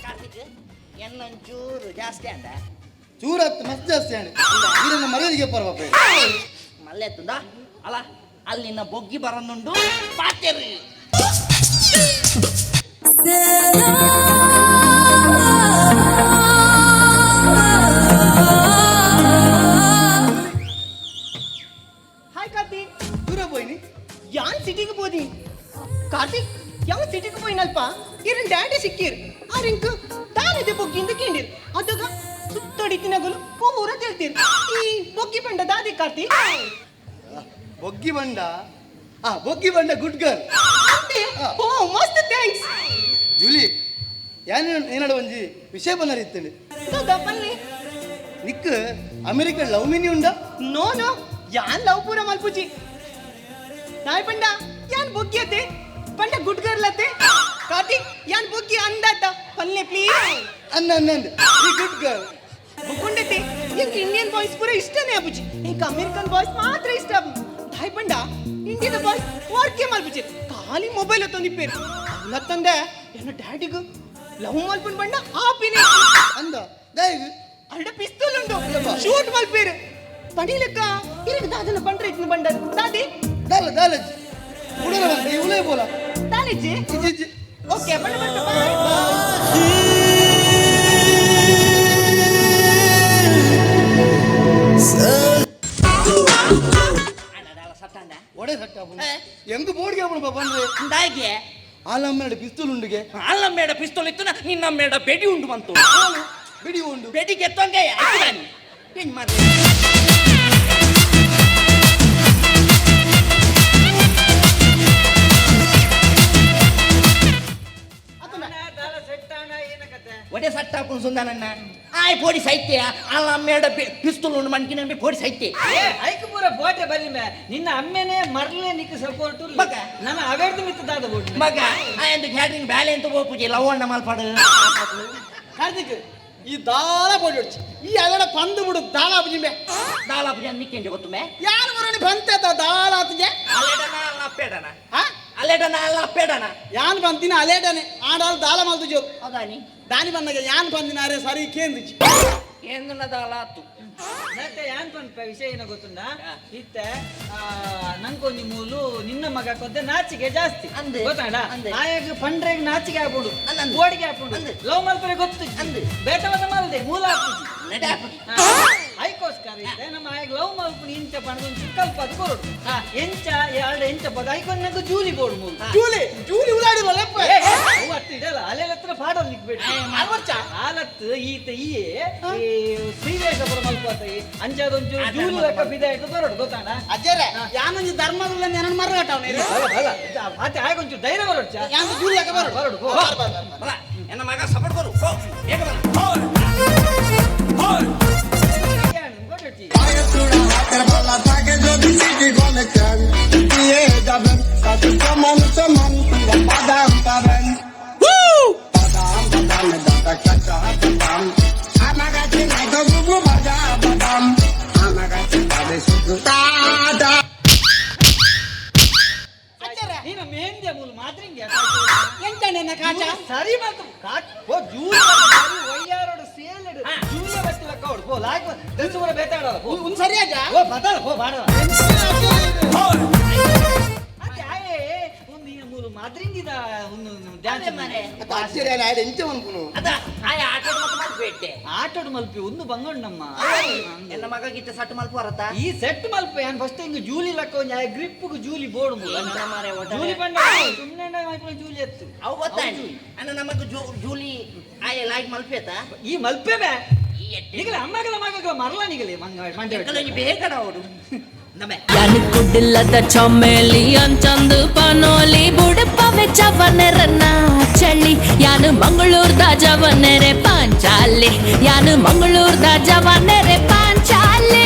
ಕಾರ್ತಿಕ್ ಎನ್ನೊಂಚೂರು ಜಾಸ್ತಿ ಅಂಡ ಚೂರತ್ತು ಮಸ್ತ್ ಜಾಸ್ತಿ ಅಂಡ ಈರನ್ನ ಮರ್ಯಾದಿಗೆ ಪರ್ವ ಮಲ್ಲೆತ್ತುಂದ ಅಲ್ಲ ಅಲ್ಲಿನ ಬೊಗ್ಗಿ ಬರನುಂಡು ಪಾತೆರಿ ಹಾಯ್ ಕಾರ್ತಿಕ್ ದೂರ போயிನಿ ಯಾನ್ ಸಿಟಿಗೆ போதி ಕಾರ್ತಿಕ್ ಯಾವ ಸಿಟಿಗೆ போயிನಲ್ಪ ಇರನ್ ಡ್ಯಾಡಿ ಸಿಕ್ಕಿರ್ ಆರಿಂಕ್ ತಾನಿದೆ ಬೊಗ್ಗಿಂದ ಕೇಂದಿರ್ ಅದಗ ಸುತ್ತಡಿತಿನಗಲು ಪೂರ ತಿಳ್ತೀರ್ ಈ ಬೊಗ್ಗಿ ಬಂಡ ದಾದಿ ಕಾರ್ತಿಕ್ ಬೊಗ್ಗಿ ಬಂಡ ಗುಡ್ ಗರ್ಲ್ ಓ ಮಸ್ತ್ ಥ್ಯಾಂಕ್ಸ್ ಜೂಲಿ ಏನಾಡ ಒಂಜಿ ವಿಷಯ ಬಂದಿರ್ತೇನೆ ಬನ್ನಿ ನಿಕ್ ಅಮೆರಿಕ ಲವ್ ಮಿನಿ ಉಂಡ ನೋ ಯಾನ್ ಲವ್ ಪೂರ ಮಲ್ಪುಜಿ ನಾಯ್ ಪಂಡ ಯಾನ್ ಬೊಗ್ಗಿ ಅತ್ತೆ ಪಂಡ ಗುಡ್ ಗರ್ಲ್ ಅತ್ತೆ ಕಾರ್ತಿಕ್ ಯಾನ್ ಬೊಗ್ಗಿ ಅಂದಾತ ಪಲ್ಲೆ ಪ್ಲೀಸ್ ಅನ್ನ ಈ ಗುಡ್ ಗರ್ಲ್ ಬುಕ್ಕೊಂಡೈತೆ ಈಗ ಇಂಡಿಯನ್ ಬಾಯ್ಸ್ ಪೂರ ಇಷ್ಟನೇ ಅಬುಜಿ ಈಗ ಅಮೆರಿಕನ್ ಬಾಯ್ಸ್ ಮಾತ್ರ ಇಷ್ಟ ನಾಯ್ ಪಂಡ ಇಂಡಿಯನ್ ಬಾಯ್ಸ್ ವರ್ಕೆ ಮಲ್ಪುಜಿ ಖಾಲಿ ಮೊಬೈಲ್ ತಂದಿಪ್ಪೇರು ಅವನ ತಂದೆ ಏನು ಡ್ಯಾಡಿಗೂ ಲವ್ ಮಲ್ಪನ್ ಬಂಡ ಆಪಿನೇ ಅಂದ ದಯಗ್ ಅರ್ಡ ಪಿಸ್ತೂಲ್ ಉಂಟು ಶೂಟ್ ಮಲ್ಪೇರು ಪಡಿಲಕ್ಕ ಇರಗ ದಾದನ ಬಂಡ್ರೆ ಇತ್ನ ಬಂಡ ದಾದಿ ದಾಲಜ್ ಉಡಲ ಬಂದ ಉಲೇ ಬೋಲ ದಾಲಿಜಿ ಜಿ ಓಕೆ ಬಂಡ ಬಾಯ್ ಒಡೆ ಸಟ್ಟ ಎಂಗ ಬೋರ್ಡ್ಗೆ ಬಂದ್ರೆ ಅಂದಾಗೆ ಆಲಮ್ಮೇಡ ಪಿಸ್ತೂಲ್ ಉಂಡುಗೆ ಅಲ್ಲಮ್ಮೇಡ ಪಿಸ್ತೂಲ್ ಇತ್ತು ನಿನ್ನಮ್ಮೇಡ ಬೆಡಿ ಉಂಡು ಬಂತು ಬಿಡಿ ಉಂಡು ಬೆಡಿಗೆ ಎತ್ತಂಗೆ ಏನ್ ಮಾಡಿ ಒಡೆ ಸಟ್ಟ ಹಾಕೊಂಡು ಸುಂದನನ್ನ ಆಯ್ ಪೋಡಿ ಸೈತ್ಯ ಅಲ್ಲ ಅಮ್ಮೇಡ ಪಿಸ್ತೂಲ್ ಉಂಡು ಮಣ್ಕಿನ ಪೋಡಿ ಸೈತ್ಯ ಐಕ್ ಪೂರ ಬೋಟೆ ಬಲ್ಲಿ ಮೇ ನಿನ್ನ ಅಮ್ಮೆನೇ ಮರ್ಲೆ ನಿಕ್ ಸಪೋರ್ಟ್ ಮಗ ನನ್ನ ಅವೇರ್ದು ಮಿತ್ತದಾದ ಬೋಟ್ ಮಗ ಆಯಂದು ಕ್ಯಾಟ್ರಿಂಗ್ ಬ್ಯಾಲೆ ಅಂತ ಹೋಗ್ಪುಜಿ ಲವಣ್ಣ ಮಾಲ್ಪಾಡು ಕಾರ್ತಿಕ್ ಈ ದಾಳ ಬೋಡಿ ಹೊಡ್ಚಿ ಈ ಅಲ್ಲಡ ಪಂದು ಬಿಡು ದಾಳ ಬುಜಿಂಬೆ ದಾಲಾಪುಜ ನಿಕ್ಕೆಂಜೆ ಗೊತ್ತು ಮೇ ಯಾರು ಬರೋಣಿ ಬಂತೇತ ದಾಳ ಆತಗೆ ಅಲ್ಲೇಡನ ಅಲ್ಲ ಅಪ್ಪೇಡನ ಹಾ ಅಲ್ಲೇಡನ ಅಲ್ಲ ಅಪ್ಪೇಡನ ಯಾನ್ ಬಂದಿನ ಅಲೇಡನೆ ಆಡಾಲ್ ದಾಳ ಮಲ್ದು ಜೋರು ಹೌದಾನಿ ದಾನಿ ಬಂದಾಗ ಯಾನ್ ಬಂದಿನ ಅರೆ ಸರಿ ಕೇಂದ್ರಿಚಿ ಕೇಂದ್ರನ ದಾಲ ಆತು ಮತ್ತೆ ಯಾನ್ ಪನ್ಪ ವಿಷಯ ಏನ ಗೊತ್ತುಂಡ ಇತ್ತೆ ನಂಗೊಂದು ಮೂಲು ನಿನ್ನ ಮಗ ಕೊದ್ದೆ ನಾಚಿಕೆ ಜಾಸ್ತಿ ಅಂದೆ. ಗೊತ್ತಾಡ ಅಂದೆ. ಆಯಾಗ ಪಂಡ್ರೆಗ್ ನಾಚಿಕೆ ಆಗ್ಬೋದು ಅಂದೆ. ಗೋಡಿಗೆ ಹಾಕೊಂಡು ಅಂದೆ. ಲವ್ ಮಲ್ಪರೆ ಗೊತ್ತು ಅಂದೆ. ಬೇಟವಾದ ಮಲ್ದೆ ಮೂಲ ಹಾಕುದು ನಡೆ ಹಾಕುದು. ಐಕೋಸ್ಕರ ಇತ್ತೆ ನಮ್ಮ ಆಯಾಗ ಲವ್ ಮಲ್ಪನ ಇಂಚ ಪಣದೊಂದು ಕಲ್ಪ ಅದು ಕೊರಡು ಎಂಚ ಎರಡು ಎಂಚ ಪದ ಐಕೊಂಡ್ ನಂಗೆ ಜೂಲಿ ಬೋಡು ಮೂಲ ಜೂಲಿ ಜೂಲಿ ಉಲಾಡಿರೋ ಲೆಪ್ಪ ಅವತ್ತು ಇದಲ್ಲ ಅಲ್ಲೆಲ್ಲ ಹತ್ರ ಫಾಡೋದು ನಿಕ್ಬೇಡಿ ಆಲತ್ತು ಈತ ಈಯೇ ಶ್ರೀವೇಶಪುರ ಮಲ್ಪತ ಅಂಚದೊಂಚು ಜೂಲಿ ಲೆಕ್ಕ ಬಿದೆ ಇಟ್ಟು ಬರೋಡು ಗೊತ್ತಾಣ ಅಜ್ಜರೆ ಯಾನೊಂದು ಧರ್ಮದಲ್ಲಿ ನೆನ ಮರಗಟ್ಟವನೇ ಮತ್ತೆ ಆಗೊಂಚು ಧೈರ್ಯ ಬರೋಡು ಚಾ ಯಾನ್ ಜೂಲಿ ಲೆಕ್ಕ ಬರೋಡು ಬರೋಡು ಬಲ ಎನ್ನ ಮಗ ಸಪೋರ್ಟ್ ಕೊಡು ಹೋ ಬೇಗ ಬಲ ನೀನು ಮೇಂದ್ಯ ಮೂಲ ಮಾತ್ರಿಂಗೆ ಎಂತ ನೆನ ಕಾಚ ಸರಿ ಬಂತು ಓ ಜೂಲಿ ಒಯ್ಯಾರೋಡು ಸೇಲೆಡು ಜೂಲಿ ಬತ್ತಿ ಲೆಕ್ಕ ಹೊಡು ಪೋ ಲಾಯ್ಕ ದಸೂರ ಬೇತಾಡೋದು ಉನ್ ಸರಿಯಾಜ ಓ ಬದಲ ಪೋ ಬಾಡವ ಅದೇ ಆಯೇ ಒಂದು ಈ ಮೂಲ ಮಾತ್ರಿಂಗಿದ ಒಂದು ಡ್ಯಾನ್ಸ್ ಮನೆ ಅಜ್ಜರೆ ಆಯ್ತು ಎಂತ ಅನ್ಕೊನು ಅದ ಆಯ ಆಟೋಡ್ ಮತ್ತೆ ಮಲ್ಪೇಟೆ ಆಟೋಡು ಮಲ್ಪಿ ಒಂದು ಬಂಗೊಂಡಮ್ಮ ಎನ್ನ ಮಗ ಗಿಟ್ಟ ಸಟ್ ಮಲ್ಪುವರತ ಈ ಸೆಟ್ ಮಲ್ಪೆ ಏನ್ ಫಸ್ಟ್ ಹಿಂಗ ಜೂಲಿ ಲಕ್ಕ ಒಂದು ಗ್ರಿಪ್ಪಿಗೆ ಜೂಲಿ ಬೋರ್ಡ್ ಎಂತ ಮಾರೆ ಒಟ್ಟ ಜೂಲಿ ಬಂಡ ಸುಮ್ಮನೆ ಮೈಪುಳ ಜೂಲಿ ಎತ್ತು ಅವು ಗೊತ್ತಾಯ್ತು ಅಣ್ಣ ನಮಗ ಜೂಲಿ ಆಯ ಲಾಯ್ಕ್ ಮಲ್ಪೇತ ಈ ಮಲ್ಪೆ ಬೇ ಈಗಲ ಅಮ್ಮಗಲ ಮಗಗ ಮರಲ ನಿಗಲಿ ಮಂಡ್ಯ ಬೇಕಡ ಅವರು ನಮೆ ಯಾನು ಕುಡ್ಡಿಲ್ಲದ ಚೊಮ್ಮೇಲಿ ಅಂಚಂದು ಪನೋಲಿ ಬುಡಪವೆ ಚವನೆರನ್ನ ಚಳಿ ಯಾನು ಮಂಗಳೂರ್ದ ಜವನೆರೆ ಪಾಂಚಾಲಿ ಯಾನು ಮಂಗಳೂರ್ದ ಜವನೆರೆ ಪಾಂಚಾಲಿ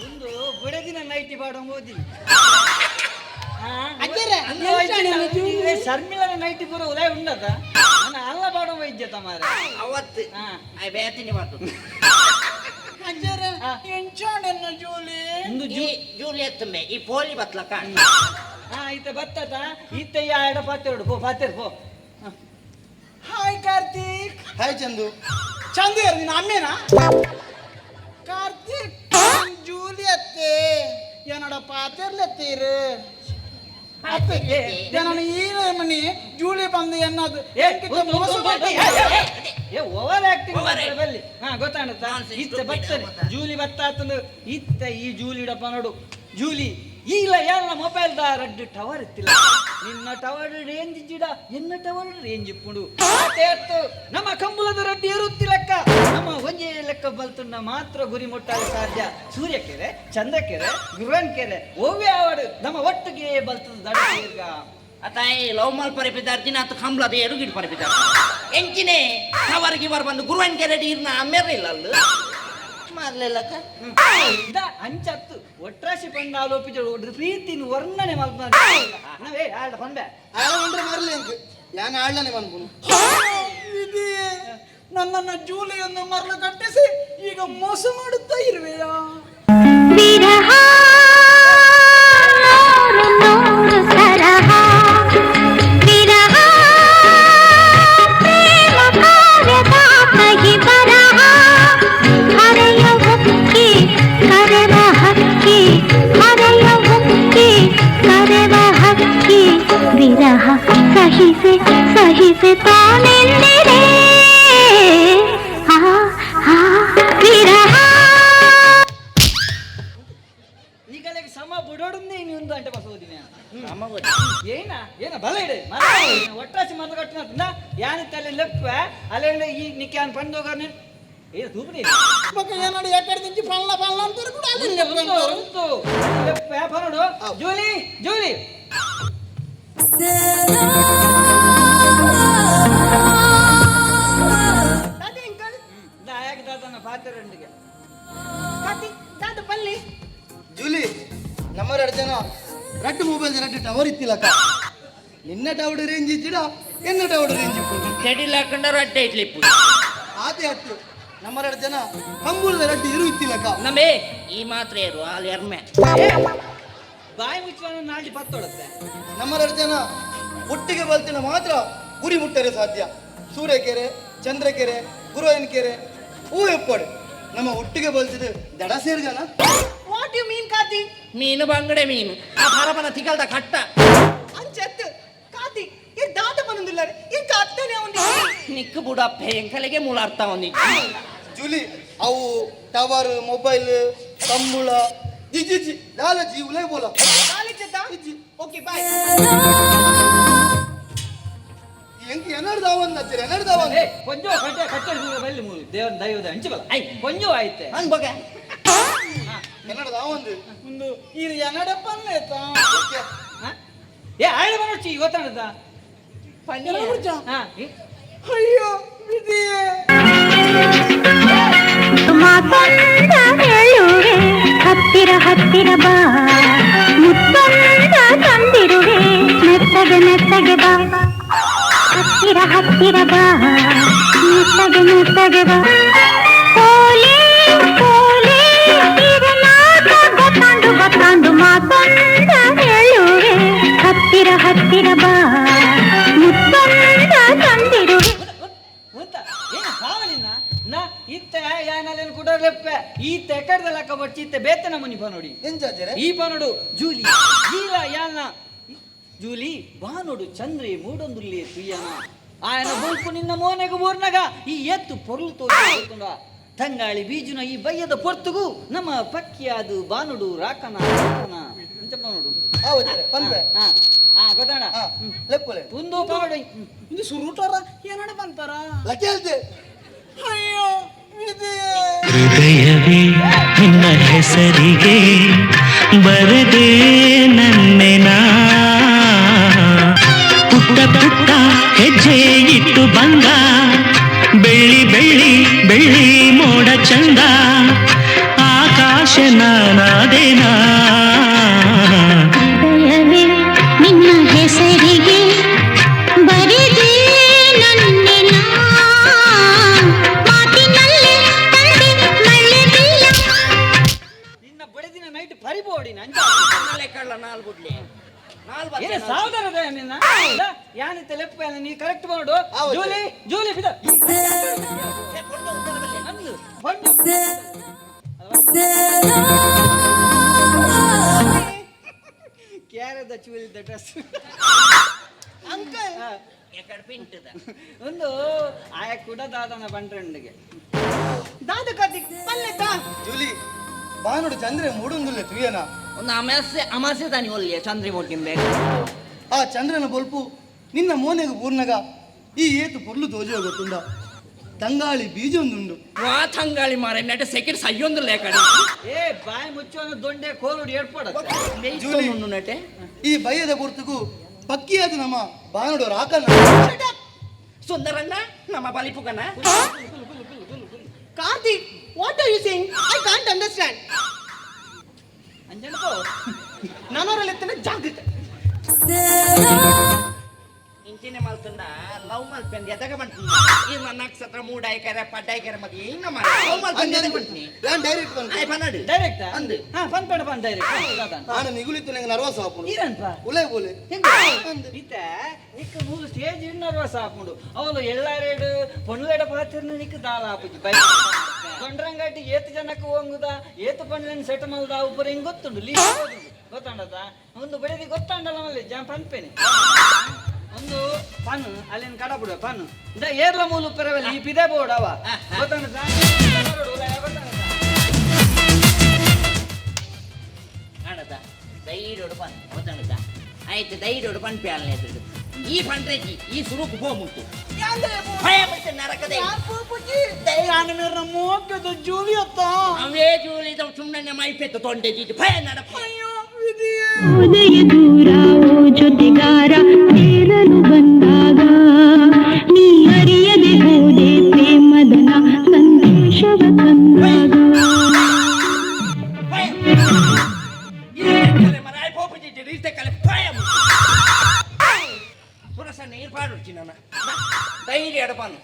ಒಂದು ಬುಡದಿನ ನೈಟಿ ಬಾಡ ಓದಿ ಅಜ್ಜರೆ ಶರ್ಮಿಳನ ನೈಟಿ ಪೂರ ಉದಯ ಉಂಡದ ನಾನು ಅಲ್ಲ ಬಾಡ ವೈದ್ಯ ತಮಾರ ಅವತ್ತು ಆಯ್ ಬೇತಿನಿ ಮಾತು ಅಜ್ಜರೆ ಎಂಚಾಣೆನ್ನ ಜೂಲಿ ಒಂದು ಜೂಲಿ ಎತ್ತುಮೆ ಈ ಪೋಲಿ ಬತ್ಲಕ ಈತ ಬತ್ತದ ಈತ ಎಡ ಪಾತೆರಡು ಪೋ ಪಾತೆರ್ ಪೋ ಹಾಯ್ ಕಾರ್ತಿಕ್ ಹಾಯ್ ಚಂದು ಚಂದು ಯಾರು ನಿನ್ನ ಅಮ್ಮೇನಾ ಕಾರ್ತಿಕ್ ಜೂಲಿ ಅತ್ತೆ ಏನಡ ಪಾತೆರ್ಲೆತ್ತೀರು ನಾನು ಈ ಮನಿ ಜೂಲಿ ಬಂದು ಎನ್ನದು ಓವರ್ ಆಕ್ಟಿಂಗ್ ಬಲ್ಲಿ ಗೊತ್ತಾಣತ್ತ ಇತ್ತ ಬತ್ತರೆ ಜೂಲಿ ಬತ್ತಾತಂದು ಇತ್ತ ಈ ಜೂಲಿ ಇಡಪ್ಪ ನೋಡು ಜೂಲಿ ಈಗಲ ಎಲ್ಲ ಮೊಬೈಲ್ ದ ರೆಡ್ ಟವರ್ ಇತ್ತಿಲ್ಲ ನಿನ್ನ ಟವರ್ ರೇಂಜ್ ಜಿಡ ಎನ್ನ ಟವರ್ ರೇಂಜ್ ಇಪ್ಪುಡು ನಮ್ಮ ಕಂಬಳದ ರೆಡ್ಡಿ ಇರುತ್ತಿಲ್ಲಕ್ಕ ನಮ್ಮ ಒಂಜೆ ಲೆಕ್ಕ ಬಲ್ತುಂಡ ಮಾತ್ರ ಗುರಿ ಮುಟ್ಟಲು ಸಾಧ್ಯ ಸೂರ್ಯಕೆರೆ ಚಂದ್ರಕೆರೆ ಗುರುವನ್ಕೆರೆ ಓವ್ಯ ಆವಡು ನಮ್ಮ ಒಟ್ಟಿಗೆ ಬಲ್ತದ ದಡ ದೀರ್ಘ ಅತಾಯಿ ಲವ್ ಮಾಲ್ ಪರಿಪಿದ್ದಾರೆ ದಿನ ಹತ್ತು ಕಂಬಳದ ಎರುಗಿಡ್ ಪರಿಪಿದ್ದಾರೆ ಎಂಚಿನೇ ಅವರಿಗೆ ಬರ್ ಬಂದು ಗುರುವನ್ ಕೆರೆಡಿ ಇರ್ನ ಅಮ್ಮೇರ ಇಲ್ಲ ಅಲ್ಲ ಮಾಡ್ಲಿಲ್ಲಕ್ಕ ಅಂಚತ್ತು ಒಟ್ರಾಶಿ ಪಂಡ ಆಲೋಪಿಸಲು ಪ್ರೀತಿನ ವರ್ಣನೆ ನಾವೇ ಆಡ ಪಂಡೆ ಆಳ್ರೆ ಮರಲಿ ಅಂಕ ಯಾನ್ ಆಳ್ಲನೆ ಬಂದ್ಕೊನು ನನ್ನನ್ನು ಜೂಲಿಯನ್ನು ಮರಳು ಕಟ್ಟಿಸಿ ಈಗ ಮೋಸ ಮಾಡುತ್ತಾ ಇರುವೆಯಾ ವಿರಹ ನೋರು ಸರಹ ವಿರಹ ಪ್ರೇಮ ಕಾವ್ಯದ ಕಹಿ ಬರಹ ಹರೆಯ ಹುಕ್ಕಿ ಕರೆವ ಹಕ್ಕಿ ಹರೆಯ ಹುಕ್ಕಿ ಕರೆವ ಹಕ್ಕಿ ವಿರಹ ಸಹಿಸೆ ಸಹಿಸೆ ತಾನೆಂದಿರೆ ವಿರಹ ಪಟ್ಟಾಸಿ ಮದ್ದು ಕಟ್ಟಿನ ಯಾನ್ ತಲೆ ಲೆಪ್ಪ ಅಲ್ಲ ಈ ನಿಕ್ಯಾನ್ ಪಂದೋಗನೆ ಏ ದೂಪಡಿ ಬಗ್ಗೆ ಏನಾಡಿ ಎಕ್ಕಡೆ ದಿಂಚಿ ಪಲ್ಲ ಪಲ್ಲ ಅಂತಾರೆ ಕೂಡ ಅಲ್ಲಿ ಉಂಟು ಲೆಪ್ಪ ಪರಡು ಜೂಲಿ ಜೂಲಿ ದಾದಿ ಅಂಕಲ್ ದಾಯಕ ದಾದನ ಪಾತ್ರೆಂಡಿಗೆ ಕಾತಿ ದಾದ ಪಲ್ಲಿ ಜೂಲಿ ನಮ್ಮ 2 ಜನ ರಟ್ಟು ಮೊಬೈಲ್ 2 ಟವರ್ ಇತ್ತಿಲ್ಲಕ್ಕ ನಿನ್ನ ಟವರ್ ರೇಂಜ್ ಇದ್ದಿಡ ಎನ್ನ ಟವರ್ ರೇಂಜ್ ಇಪ್ಪು ಕೆಡಿಲ್ ಹಾಕೊಂಡಾರ ಅಡ್ಡ ಇಟ್ಲಿಪ್ಪು ಆತೆ ಹತ್ತು ನಮ್ಮ 2 ಜನ ಕಂಬುಳದ ರಟ್ಟು ಇರು ಇತ್ತಿಲ್ಲಕ್ಕ ನಮ್ಮೇ ಈ ಮಾತ್ರ ಇರು ಅಲ್ಲಿ ಎರ್ಮೆ ಬಾಯಿ ಮುಚ್ಚುವ ನಾಡಿ ಪತ್ತೊಳತ್ತೆ ನಮ್ಮ 2 ಜನ ಒಟ್ಟಿಗೆ ಬಲ್ತಿನ ಮಾತ್ರ ಗುರಿ ಮುಟ್ಟರೆ ಸಾಧ್ಯ ಸೂರ್ಯಕೆರೆ ಚಂದ್ರಕೆರೆ ಗುರುವಿನ ಕೆರೆ ಹೂ ಎಪ್ಪಡು ನಮ್ಮ ಒಟ್ಟಿಗೆ ಬಲ್ತಿದ್ದು ದಡ ಸೇರ್ಗನ ವಾಟ್ ಯು ಮೀನ್ ಕಾತಿ ಮೀನು ಬಂಗಡೆ ಮೀನು ಆ ಪರಪನ ತಿಗಲ್ದ ಕಟ್ಟ ಅಂಚತ್ ಕಾತಿ ಈ ದಾದ ಬಂದಿಲ್ಲ ಈ ಕತ್ತನೆ ಅವನಿಗೆ ನಿಕ್ಕು ಬುಡಪ್ಪ ಎಂಕಲೆಗೆ ಮೂಲಾರ್ಥ ಅವನಿಗೆ ಜೂಲಿ ಅವು ಟವರ್ ಮೊಬೈಲ್ ಕಂಬುಳ ಜಿಜಿ ಲಾಲಜಿ ಉಲೇ ಬೋಲ ಕಾಲೇಜ್ ಓಕೆ ಬಾಯ್ ಎಂಕ್ ಎನರ್ದಾವನ್ ನಚ್ಚರೆ ಎನರ್ದಾವನ್ ಕೊಂಜೋ ಕಟ್ಟೆ ಕಟ್ಟೆ ಬಲ್ಲಿ ಮೂರು ದೇವರ ದೈವದ ಹಂಚಬಲ್ಲ ಐ ಕೊಂಜೋ ಆಯ್ತೆ ಹಂಗ್ ಬಗ ಎನರ್ದಾವನ್ ಒಂದು ಈ ಎನಡಪ್ಪನ್ನ ಆಯ್ತಾ ಏ ಆಯ್ತು ಬರೋಚಿ ಇವತ್ತದ ಹಾ ಅಯ್ಯೋ ವಿಧಿಯೇ ಮಾತೊಂದ ಹೇಳುವೆ ಹತ್ತಿರ ಹತ್ತಿರ ಬಾ ಮುತ್ತೊಂದ ತಂದಿರುವೆ ಮೆತ್ತಗೆ ಮೆತ್ತಗೆ ಬಾ ಹತ್ತಿರ ಹತ್ತಿರ ಬಾ ಮೆತ್ತಗೆ ಮೆತ್ತಗೆ ಬಾ ಕೋಲೆ ಕೋಲೆ ಇರಲಾಗ ಗೊತ್ತಾಂಡು ಗೊತ್ತಾಂಡು ಮಾತೊಂದ ಹೇಳುವೆ ಹತ್ತಿರ ಹತ್ತಿರ ಬಾ ಮುತ್ತೊಂದ ತಂದಿರುವೆ ಅಂತ ಏನ ಸಾವಲಿನ ನಾ ಇತ್ತ ಯಾನಲೇನು ಕೂಡ ಲೆಪ್ಪೆ ಈ ತೆಕಡ್ದ ಲಕ್ಕ ಬಚ್ಚಿ ಇತ್ತ ಬೇತನ ಮನಿ ಪನೋಡಿ ಎಂಜಾಜರೆ ಈ ಪನೋಡು ಜೂಲಿ ಜೀಲ ಯಾನ ಜೂಲಿ ಬಾನೋಡು ಚಂದ್ರಿ ಮೂಡೊಂದುಲ್ಲಿ ತುಯ್ಯನ ಆಯನ ಬೊಲ್ಪು ನಿನ್ನ ಮೋನೆಗೂ ಊರ್ನಗ ಈ ಎತ್ತು ಪೊರ್ಲು ತೋರಿಕೊಂಡ ತಂಗಾಳಿ ಬೀಜುನ ಈ ಬಯ್ಯದ ಪೊರ್ತುಗೂ ನಮ್ಮ ಪಕ್ಕಿಯಾದು ಬಾನುಡು ರಾಕನ ರಾಕನ ಅಂತ ಪನೋಡು ಆವಜರೆ ಪನ್ಪೆ ಹಾ ಗೊತ್ತಾಡ ಲೆಪ್ಪಲೆ ಒಂದು ಪನೋಡು ಇದು ಸುರುಟಾರ ಏನಡ ಬಂತಾರ ಲಕ್ಕೆ ಹೇಳ್ತೆ ಅಯ್ಯೋ ವಿಧಿಯೇ ಹೃದಯವೇ ನಿನ್ನ ಹೆಸರಿಗೆ ಬರದೆ ನನ್ನೆನ ಪುಟ್ಟ ಪುಟ್ಟ ಹೆಜ್ಜೆ ಇಟ್ಟು ಬಂದ ಬೆಳ್ಳಿ ಬೆಳ್ಳಿ ಬೆಳ್ಳಿ ಮೋಡ ಚಂದ ಆಕಾಶ ನಾನಾದೇನಾ ಹೃದಯವೇ ನಿನ್ನ ಹೆಸರಿಗೆ ಬರೆದೆ ನನ್ನೆನ ಮಾತಿನಲ್ಲಿ ತಂದೆ ಮಳ್ಳೆದಿಲ್ಲ ನಿನ್ನ ಬಳೆದಿನ ನೈಟ್ ಪರಿಬೋಡಿನ ಅಂಜ ಕಳ್ಳ ನಾಲ್ ಬುಡ್ಲಿ ನಾಲ್ ಏನ ಸಾವಧಾನದ ನಿನ್ನ ಯಾನಿತ್ತ ಲೆಪ್ಪ ನೀ ಕರೆಕ್ಟ್ ಮಾಡು ಜೂಲಿ ಜೂಲಿ ಬಿಡ ಅಂದು ಬಂದು ಕ್ಯಾರದ ಚೂಲಿದ ಡ್ರೆಸ್ ಅಂಕಲ್ ಎಕಡೆ ಪಿಂಟದ ಒಂದು ಆಯ ಕೂಡ ದಾದನ ಬಂಡ್ರೆಂಡಿಗೆ ದಾದ ಕಾತಿ ಪಲ್ಲೆತಾ ಜೂಲಿ ಬಾನುಡು ಚಂದ್ರೆ ಮೂಡೊಂದುಲ್ಲೆ ತುಯ್ಯನ ಒಂದು ಅಮಾಸೆ ತಾನಿ ಒಳ್ಳೆಯ ಚಂದ್ರಿ ಮುಟ್ಟಿನ್ಬೇಕು ಆ ಚಂದ್ರನ ಬೊಲ್ಪು ನಿನ್ನ ಮೋನೆಗೆ ಪೂರ್ಣಗ ಈ ಏತು ಪೊರ್ಲು ತೋಜುವ ಗೊತ್ತುಂಡ ತಂಗಾಳಿ ಬೀಜ ಒಂದುಂಡು ವಾ ತಂಗಾಳಿ ಮಾರ ನೆಟ ಸೆಕೆಂಡ್ ಸಯ್ಯೊಂದು ಲೇಕಡಿ ಏ ಬಾಯಿ ಮುಚ್ಚೋನ ದೊಂಡೆ ಕೋಲುಡಿ ಏರ್ಪಡ ಮೇಯ್ತು ನಟೆ ಈ ಬಯ್ಯದ ಪೊರ್ತುಕು ಪಕ್ಕಿಯಾದ ನಮ್ಮ ಬಾನುಡು ರಾಕನ ಸುಂದರಣ್ಣ ನಮ್ಮ ಬಲಿಪುಗನ Karthik what are you saying I can't understand ಅಂಜನಕೋ ನಾನವರಲ್ಲಿ ಎತ್ತನೆ ಜಾಗೃತೆ ಇಂಚಿನ ಮಲ್ತಂಡ ಲವ್ ಮಲ್ಪೆಂದು ಎದಾಗ ಮಾಡ್ತೀನಿ ಈ ನಕ್ಷತ್ರ ಮೂಡಾಯ್ಕರೆ ಪಡ್ಡಾಯ್ಕರೆ ಮತ್ತೆ ಹಿಂಗ ಮಾಡಿ ಲವ್ ಮಲ್ಪೆಂದು ಎದಾಗ ಮಾಡ್ತೀನಿ ನಾನು ಡೈರೆಕ್ಟ್ ಬಂದು ಆಯ್ ಪನ್ನಡು ಡೈರೆಕ್ಟ್ ಅಂದು ಹಾ ಪನ್ ಡೈರೆಕ್ಟ್ ನಾನು ನಿಗುಲಿತ್ತು ನಂಗೆ ನರ್ವಸ್ ಹಾಕೊಂಡು ಈರನ್ಪ ಉಲೇ ಬೋಲೆ ಇತ್ತ ನಿಕ್ಕ ಮೂರು ಸ್ಟೇಜ್ ಇನ್ನರ್ವಸ್ ಹಾಕೊಂಡು ಅವನು ಎಲ್ಲಾರೇಡು ಪೊಣ್ಣುಲೇಡ ಪಾತ್ರನ ನಿಕ್ಕ ದಾಲ ಹಾಪುಜಿ ಬೈ ತೊಂಡ್ರಂಗಾಟಿ ಏತು ಜನಕ್ಕೆ ಹೋಗುದ ಏತು ಪಣ್ಣನ ಸೆಟ್ ಮಾಡುದ ಉಪರ ಹಿಂಗ್ ಗೊತ್ತುಂಡು ಲೀ ಗೊತ್ತಾಂಡದ ಒಂದು ಬೆಳೆದಿ ಗೊತ್ತಾಂಡಲ್ಲ ಮಲ್ಲಿ ಜಾ ಪನ್ಪೇನೆ ಒಂದು ಪನ್ ಅಲ್ಲಿನ ಕಡ ಬಿಡುವ ಪನ್ ಇಂದ ಏರ್ಲ ಮೂಲು ಪರವಲ್ಲ ಈ ಪಿದೆ ಬೋರ್ಡ್ ಅವ ಗೊತ್ತಾಂಡದ ಆಡದ ದೈಡೋಡು ಪನ್ ಗೊತ್ತಾಂಡದ ಆಯ್ತು ದೈಡೋಡು ಪನ್ ಪ್ಯಾಲ್ನೆ ಎದುರು ಈ ಪಂಡ್ರೆಜಿ ಈ ಸುರುಕು ಹೋಗ್ಬಿಟ್ಟು ಭಯ ಬಿಟ್ಟು ನರಕದೆ ಜೂಲಿ ಅತ್ತ ಅವೇ ಜೂಲಿ ಸುಮ್ಮನೆ ಮೈಪೆತ್ತು ತೊಂಡೆಜಿ ಭಯ ನಡಪ ಉದಯ ದೂರ ಓ ಜೊತೆಗಾರ ಸೇರಲು ಬಂದಾಗ ನೀ ಅರಿಯದೆ ಹೋದೆ ಪ್ರೇಮದನ ಸಂದೇಶವ ತಂದಾಗ ಸುರಸನ್ನ ಏರ್ಪಾಡು ನನ್ನ ಧೈರ್ಯ ಎಡಪಾನು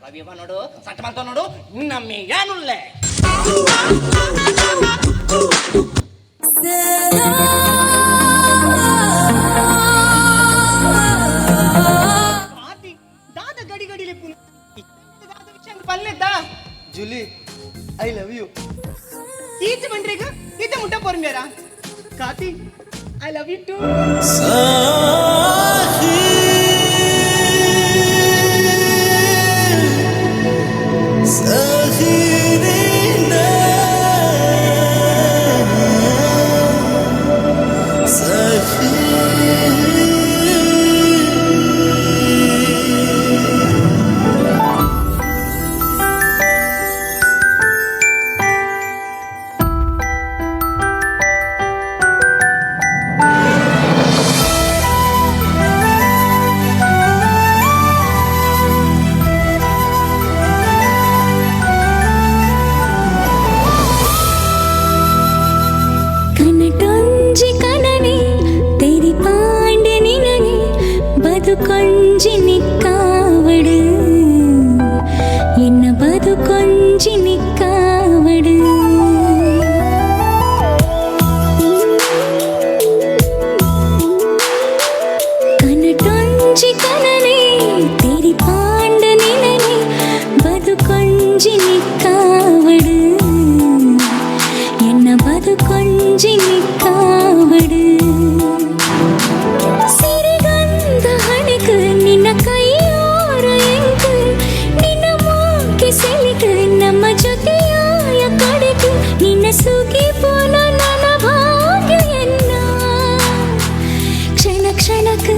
ರವಿಯಪ್ಪ ನೋಡು ಸಟ್ಟ ಮಾಡ್ತಾ ನೋಡು ನಮ್ಮೆ ಯಾನುಲ್ಲೆ ದಾದ ಗಡಿ ಗಡಿಲೆ ದಾದ ವಿಷಯ ಪಲ್ಲೆದ್ದಾ ಜೂಲಿ ಐ ಲವ್ ಯು ಈಚೆ ಬಂದ್ರೀಗ ಈಚೆ ಮುಟ್ಟ ಪೊರ್ಮ್ಯಾರ ಕಾತಿ ಐ ಲವ್ ಯು ಟು ಬದುಕೊಂಜಿ ನಿಕ್ಕಾವಡು ಎನ್ನ ಬದುಕೊಂಜಿ ನಿಕ್ಕಾವಡು ಕನಟೊಂಜಿ ಕನನೆ ತೆರಿ ಪಾಂಡ ನಿನನೆ ಬದುಕೊಂಜಿ ನಿಕ್ಕಾವಡು ಎನ್ನ ಬದುಕೊಂಜಿ ನಿಕ್ಕಾವಡು ನಿನ್ನ ಕೈಯೋರ ಎಂಕು ನಿನ್ನ ಮೂಕೆ ಸೆಲಿಕು ನಮ್ಮ ಜೊತೆಯಾಯ ಕಡೆಕು ನಿನ್ನ ಸುಗಿ ಪೋನ ನನ್ನ ಭಾಗ್ಯ ಎನ್ನ ಕ್ಷಣ ಕ್ಷಣಕ್ಕೆ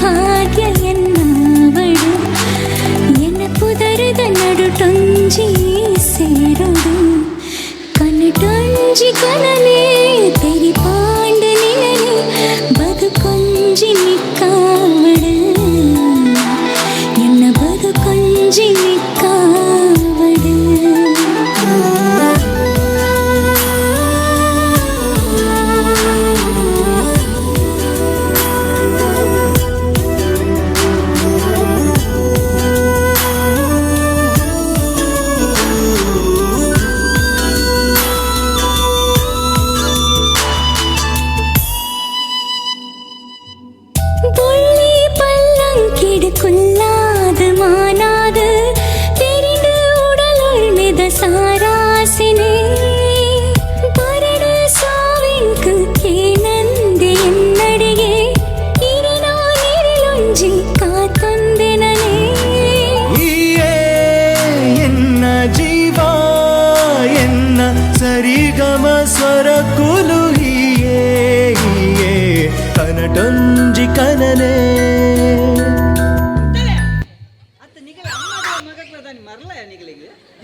ಭಾಗ್ಯ ಎನ್ನವಳು ಎನ್ನ ಪುದರದ ನಡುಟೊಂಜಿ ಸೇರುಡು ಕನಟೊಂಜಿ ಕನನೆ ತೆರಿ ಪಾಂಡ ನಿನನೆ ಬದುಕೊಂಜಿ ನಿಕ್ಕಾವಡು ಎನ್ನ ಬದುಕೊಂಜಿ ನಿಕ್ಕಾವಡು குல்லாது மானாது தெரிந்து உடலுள் மித சாராசினே பரடு சாவின்கு கேனந்தே என்னடியே இரினா நிரிலொஞ்சி காத்தொந்தெனனே ಈಯೇ ಎನ್ನ ಜೀವ ಎನ್ನ ಸರಿಗಮ ಸ್ವರ ಕುಲು ಹೀಯೇ ಹೀಯೇ ಕನಟೊಂಜಿ ಕನನೆ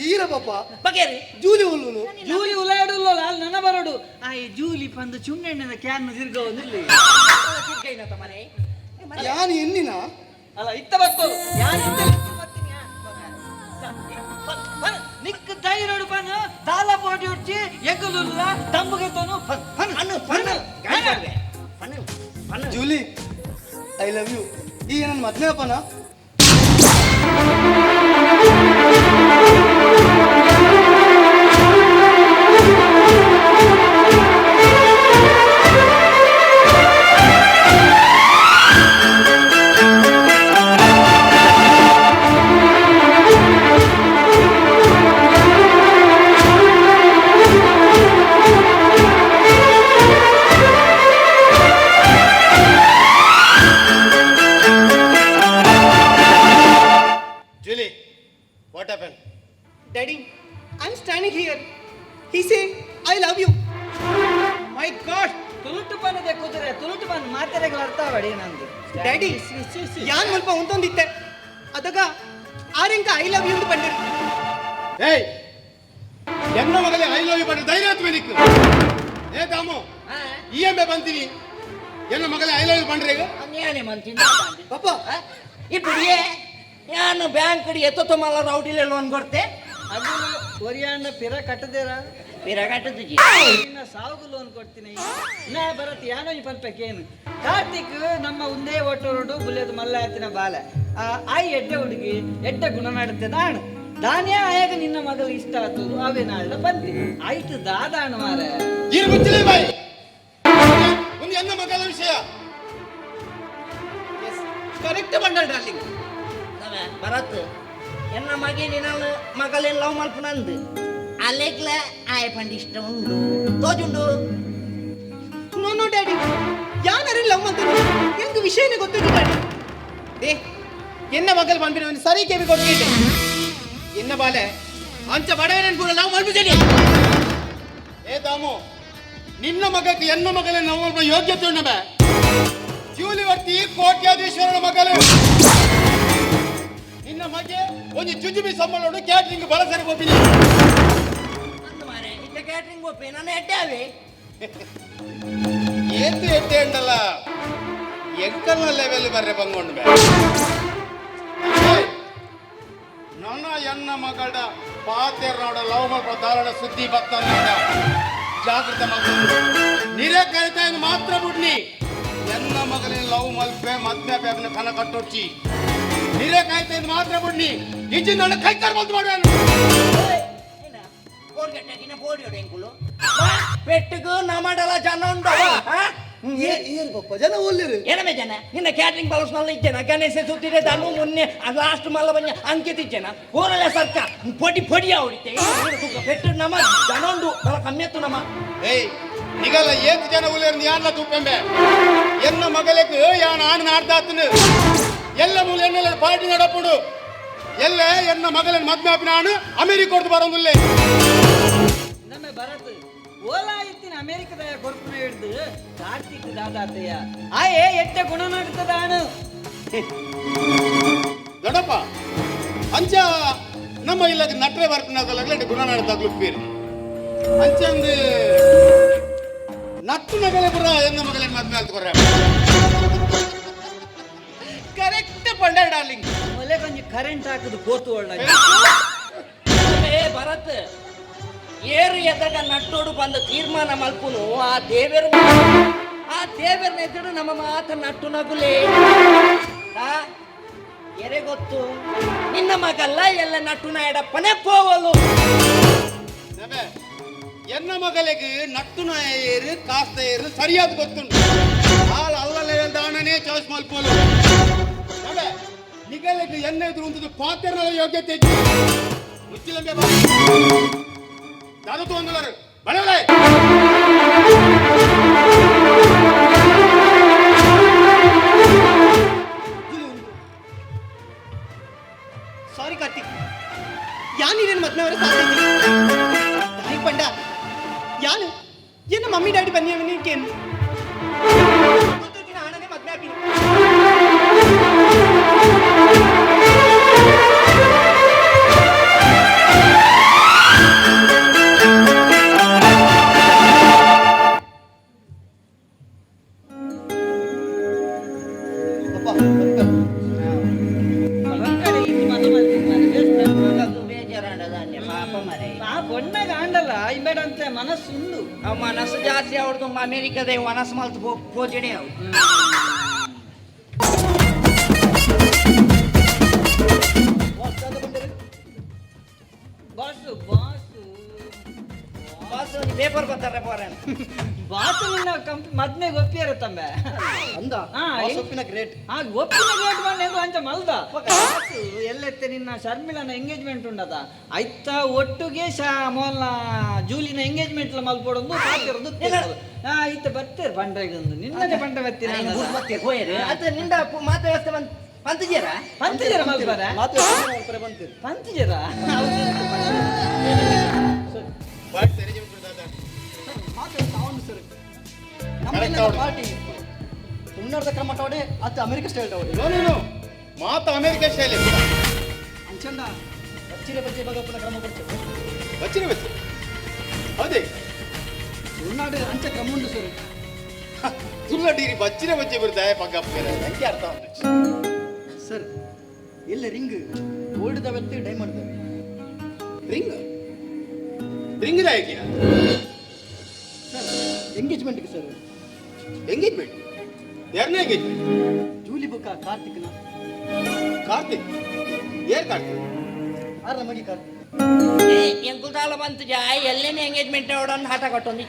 ಈರ ಪಾಪ ಬಗೆರಿ ಜೂಲಿ ಹುಲ್ಲುನು ಜೂಲಿ ಉಲಾಡುಲ್ಲ ಅಲ್ಲಿ ನನ್ನ ಬರಡು ಆ ಈ ಜೂಲಿ ಪಂದು ಚುಂಗಣ್ಣನ ಕ್ಯಾನ್ ತಿರ್ಗ ಒಂದಿಲ್ಲ ಯಾನ್ ಎನ್ನಿನ ಅಲ್ಲ ಇತ್ತ ಬರ್ತದು ಯಾರು ನಿಕ್ಕ ತೈ ನೋಡು ಪನ್ ದಾಲ ಪೋಟಿ ಉಚ್ಚಿ ಎಗ್ಗಲುಲ್ಲ ತಂಬುಗೆ ತೋನು ಜೂಲಿ ಐ ಲವ್ ಯು ಈ ನನ್ನ ಮದ್ನೆ ಅಪ್ಪನ What happened? Daddy, I'm standing here. He said, I love you. My God, ತುಳುಟು ಪನ್ನದೆ ಕುದುರೆ ತುಳುಟು ಪನ್ ಮಾತೆರೆಗಳು ಅರ್ಥ ಬಡಿ ನಂದು ಡ್ಯಾಡಿ ಯಾನ್ ಮಲ್ಪ ಉಂತೊಂದಿತ್ತೆ ಅದಗ ಆರಿಂಕ ಐ ಲವ್ ಯು ಅಂತ ಬಂದಿರು ಏಯ್ ಎನ್ನ ಮಗಲೇ ಐ ಲವ್ ಯು ಬಂದ್ರೆ ಧೈರ್ಯ ಆತ್ಮೆ ನಿಕ್ಕು ಏ ದಾಮು ಈಎಂಬೆ ಬಂತೀನಿ ಎನ್ನ ಮಗಲೇ ಐ ಲವ್ ಯು ಬಂದ್ರೆ ಈಗ ನ್ಯಾನೆ ಮಂತಿಂದ ಪಾಪ ಇಪ್ಪಡಿಯೇ ನಾನು ಬ್ಯಾಂಕ್ ಕಡೆ ಎತ್ತೋ ಮಲ್ಲ ರೌಡಿಲೆ ಲೋನ್ ಕೊಡ್ತೆ ಅದು ಒರಿಯಾಣ ಪಿರ ಕಟ್ಟದೇರ ಪಿರ ಕಟ್ಟದಿಜಿ ಇನ್ನ ಸಾವುಗೂ ಲೋನ್ ಕೊಡ್ತೀನಿ ನಾ ಬರತ್ತೆ ಯಾನೋ ಈ ಪನ್ಪಕ್ಕೇನು ಕಾರ್ತಿಕ್ ನಮ್ಮ ಒಂದೇ ಒಟ್ಟೋಡು ಬುಲೆದು ಮಲ್ಲ ಎತ್ತಿನ ಬಾಲ ಆಯ್ ಎಡ್ಡೆ ಹುಡುಗಿ ಎಡ್ಡೆ ಗುಣ ನಡುತ್ತೆ ದಾಣು ದಾನ್ಯ ಆಯಾಗ ನಿನ್ನ ಮಗಳು ಇಷ್ಟ ಆತದು ಅವೇ ನಾಳೆ ಬಂದಿ ಆಯ್ತು ದಾದಾಣ ಮಾರ ಇರು ಮುಚ್ಚಲೇ ಬಾಯ್ ಒಂದು ಎನ್ನ ಮಗಳ ವಿಷಯ ಕರೆಕ್ಟ್ ಬಂದಲ್ ಡಾರ್ಲಿಂಗ್ ಭರತ್ ಎನ್ನ ಮಗಿ ನಿನ್ನ ಮಗಳೇನು ಲವ್ ಮಲ್ಪ ನಂದು ಅಲ್ಲೇಕ್ಲ ಆಯ ಪಂಡ್ ಇಷ್ಟ ಉಂಡು ತೋಜುಂಡು ನೋ ಡ್ಯಾಡಿ ಯಾರು ಲವ್ ಅಂತ ಎಂಗ ವಿಷಯನೇ ಗೊತ್ತಿದ್ದು ಡ್ಯಾಡಿ ಏ ಎನ್ನ ಮಗಲ್ ಬಂದ್ಬಿನ ಸರಿ ಕೇಳಿ ಕೊಟ್ಟಿದ್ದೆ ಎನ್ನ ಬಾಲೆ ಅಂಚ ಬಡವರನ್ನು ಕೂಡ ಲವ್ ಮಾಡ್ಬಿದ್ದೀನಿ ಏ ದಾಮು ನಿನ್ನ ಮಗಕ್ಕೆ ಎನ್ನ ಮಗಲೇ ನಾವು ಯೋಗ್ಯತೆ ಉಣ್ಣಬೆ ಜೂಲಿವರ್ತಿ ಕೋಟ್ಯಾಧೀಶ್ವರನ ಮಗಲು ನಿನ್ನ ಮಗೆ ಒಂದು ಜುಜುಬಿ ಸಂಬಳ ಕ್ಯಾಟ್ರಿಂಗ್ ಬಳಸರಿ ಹೋಗ್ತೀನಿ ಮಾರೆ ಇದ್ದ ಕ್ಯಾಟ್ರಿಂಗ್ ಒಪ್ಪಿ ನಾನು ಎಡ್ಡಾವೆ ಏತು ಎಡ್ಡೆ ಉಂಡಲ್ಲ ಎಂಕಲ್ನ ಲೆವೆಲ್ ಬರ್ರೆ ಬಂಗೊಂಡು ನನ್ನ ಎನ್ನ ಮಗಳ ಪಾತೆರ್ ನೋಡ ಲವ್ ಮಲ್ಪ ದಾರಣ ಸುದ್ದಿ ಬತ್ತ ಜಾಗೃತ ಮಗ ನಿರೇ ಕರಿತಾ ಮಾತ್ರ ಬಿಡ್ನಿ ಎನ್ನ ಮಗಲಿನ ಲವ್ ಮಲ್ಪೆ ಮದ್ಮೆ ಬೇಬನ ಕನ ಕಟ್ಟೊಚ್ಚಿ ನಿರೇ ಕಾಯ್ತಾ ಮಾತ್ರ ಬಿಡ್ನಿ ನಿಜ ನನ್ನ ಕೈ ಕರ್ಬಂದು ಮಾಡುವೇನು ಕೋಡ್ಗಟ್ಟಗಿನ ಬೋಡಿ ಹೊಡೆಂಕುಲು ಪೆಟ್ಟಿಗೂ ನಮಡಲ ಜನ ಉಂಟು ಏನು ಪಪ್ಪ ಜನ ಒಳ್ಳೆರು ಏನಮೇ ಜನ ನಿನ್ನ ಕ್ಯಾಟ್ರಿಂಗ್ ಬಳಸ್ನಲ್ಲ ಇದ್ದೇನ ಗಣೇಶ ಸುತ್ತಿದೆ ದನ್ನು ಮೊನ್ನೆ ಲಾಸ್ಟ್ ಮಲ್ಲ ಬಂಜ ಅಂಕಿತ ಇದ್ದೇನ ಊರಲ್ಲ ಸರ್ಕ ಪೊಡಿ ಹೊಡಿತೆ ಪೆಟ್ಟು ನಮ್ಮ ಜನ ಉಂಡು ಬಲ ಕಮ್ಮಿ ಎತ್ತು ನಮ್ಮ ಏಯ್ ನಿಗಲ್ಲ ಏತ್ ಜನ ಉಲೇರು ಯಾನ ತುಪ್ಪೆಂಬೆ ಎನ್ನ ಮಗಲಿಗೆ ಯಾನ ಆಣ್ ನಾಡ್ದಾತನು ಎಲ್ಲ ಮೂಲ ಎನ್ನೆಲ್ಲ ಪಾರ್ಟಿ ನಡಪುಡು ಎಲ್ಲ ಎನ್ನ ಮಗಲನ್ನ ಮದ್ಮೆ ಆಪಿನ ಆಣು ಅಮೆರಿಕ ಕೊಡ್ದು ಬರೋದಿಲ್ಲ ನಮ್ಮ ಭರತ್ ಓಲಾ ಇತ್ತಿನ ಅಮೆರಿಕದ ಕೊರ್ಪುನ ಹಿಡ್ದು ಕಾರ್ತಿಕ್ ದಾದಾತಯ್ಯ ಆಯೇ ಎಟ್ಟೆ ಗುಣ ನಡ್ತದಾಣು ದೊಡ್ಡಪ್ಪ ಅಂಚ ನಮ್ಮ ಇಲ್ಲದ ನಟ್ರೆ ಬರ್ತಿನಾಗಲ್ಲ ಗುಣ ನಡ್ದಾಗ್ಲು ಪೀರ್ ಅಂಚಂದು ನಟ್ಟು ಮಗಲೇ ಬರ ಎನ್ನ ಮಗಲಿನ ಮದ್ಮೆ ಆಲ್ತು ಕೊರ್ರೆ ಕರೆಕ್ಟ್ ಬಂದಲ್ ಡಾರ್ಲಿಂಗ್ ಒಲೆ ಕೊಂಚ ಕರೆಂಟ್ ಹಾಕುದು ಕೋತು ಒಳ್ಳೆ ಭರತ್ ಏರು ಎದಾಗ ನಟ್ಟೋಡು ಬಂದ ತೀರ್ಮಾನ ಮಲ್ಪುನು ಆ ದೇವರ ಎದುರು ನಮ್ಮ ಮಾತ ನಟ್ಟು ನಗುಲೇ ಎರೆ ಗೊತ್ತು ನಿನ್ನ ಮಗಲ್ಲ ಎಲ್ಲ ನಟ್ಟುನ ಎಡಪ್ಪನೆ ಪೋವಲು ಎನ್ನ ಮಗಲಿಗೆ ನಟ್ಟು ಏರು ಕಾಸ್ತ ಏರು ಸರಿಯಾದ ಗೊತ್ತುಂಟು ಹಾಲು ಅಲ್ಲೇ ದಾಣನೇ ಚಾಯ್ಸ್ ಮಲ್ಪೋಲು ನಿಗಲಿಗೆ ಎನ್ನ ಎದುರು ಒಂದು ಪಾತ್ರ ಯೋಗ್ಯತೆ ಮುಚ್ಚಿಲಂಬೆ ದಾದತ್ತು ಒಂದವರು ಬಡವಳೆ ಸಾರಿ ಕಾರ್ತಿಕ್ ಯಾನ್ ನೀನೇನು ಮದ್ನವರ ಸಾಧ್ಯ ತಾಯಿ ಪಂಡ ಯಾನು ಏನು ಮಮ್ಮಿ ಡ್ಯಾಡಿ ಬನ್ನಿ ನೀಕೇನು ಹಣನೇ ಮದ್ನೆ ಹಾಕಿ ಮನಸ್ಸುಂಡು ಮನಸ್ಸು ಜಾಸ್ತಿ ಅವ್ರದ್ದು ಅಮೆರಿಕದ ಮನಸ್ಸು ಮಲ್ತು ಪೋಜಣೆ ಅವು ಬಾಸು ಪೇಪರ್ ಬರ್ತಾರೆ ಬೋರನ್ ಬಾಸು ನಿನ್ನ ಮದ್ನೆ ಒಪ್ಪಿಯರ ತಂಬೆ ಅಂದ ಒಪ್ಪಿನ ಗ್ರೇಟ್ ಒಪ್ಪಿನ ಗ್ರೇಟ್ ಬಂದು ಅಂಚ ಮಲ್ದ ಬಾಸು ಎಲ್ಲೆತ್ತೆ ನಿನ್ನ ಶರ್ಮಿಳನ ಎಂಗೇಜ್ಮೆಂಟ್ ಉಂಡದ ಆಯ್ತ ಒಟ್ಟಿಗೆ ಮೊಲ್ಲ ಜೂಲಿನ ಎಂಗೇಜ್ಮೆಂಟ್ ಮಲ್ಪೊಡೊಂದು ಆಯ್ತ ಬರ್ತೇರು ಬಂಡ್ರೆಗೊಂದು ನಿನ್ನದೇ ಬಂಡೆ ಬರ್ತೀರ ಹೋಯರು ಅದು ನಿಂದ ಮಾತು ವ್ಯವಸ್ಥೆ ಪಂತಜೀರ ಮಲ್ಪರ ಪಂತಜೀರ ಪಾರ್ಟಿ ತುಣ್ಣಾಡ್ದ ಕ್ರಮ ಟವಡೆ ಅದು ಅಮೆರಿಕ ಸ್ಟೈಲ್ ಟವಡೆ ನೋನು ಮಾತ ಅಮೆರಿಕ ಶೈಲಿ ಅಂಚಂದ ಬಚ್ಚಿರೆ ಬಚ್ಚೆ ಭಗಪ್ಪನ ಕ್ರಮ ಬರ್ತದೆ ಬಚ್ಚಿನ ಬಚ್ಚಿ ಹೌದೇ ತುಳುನಾಡು ಅಂಚೆ ಕ್ರಮ ಉಂಟು ಸರ್ ತುಳುನಾಡಿರಿ ಬಚ್ಚಿನ ಬಚ್ಚೆ ಬಿಡ್ತಾಯ ಪಗ್ಗಪ್ಪ ನನಗೆ ಅರ್ಥ ಆಗುತ್ತೆ ಸರ್ ಎಲ್ಲ ರಿಂಗ್ ಗೋಲ್ಡ್ ದಾವೆತ್ತೆ ಡೈಮಂಡ್ ದಾವೆ ರಿಂಗ್ ರಿಂಗ್ ದಾಯಕಿಯ ಸರ್ ಎಂಗೇಜ್ಮೆಂಟ್ಗೆ ಸರ್ ಎಂಗೇಜ್ಮೆಂಟ್ ಯಾರನ್ನ ಎಂಗೇಜ್ಮೆಂಟ್ ಜೂಲಿ ಬುಕ್ಕ ಕಾರ್ತಿಕ್ನ ಕಾರ್ತಿಕ್ ಏರ್ ಕಾರ್ತಿಕ್ ಆರ ಮಗಿ ಕಾರ್ತಿಕ್ ಎಂಕುಲ್ ದಾಲ ಬಂತು ಜಾಯ್ ಎಲ್ಲೇನೆ ಎಂಗೇಜ್ಮೆಂಟ್ ಅವಡನ್ನು ಹಠ ಕೊಟ್ಟೊಂದು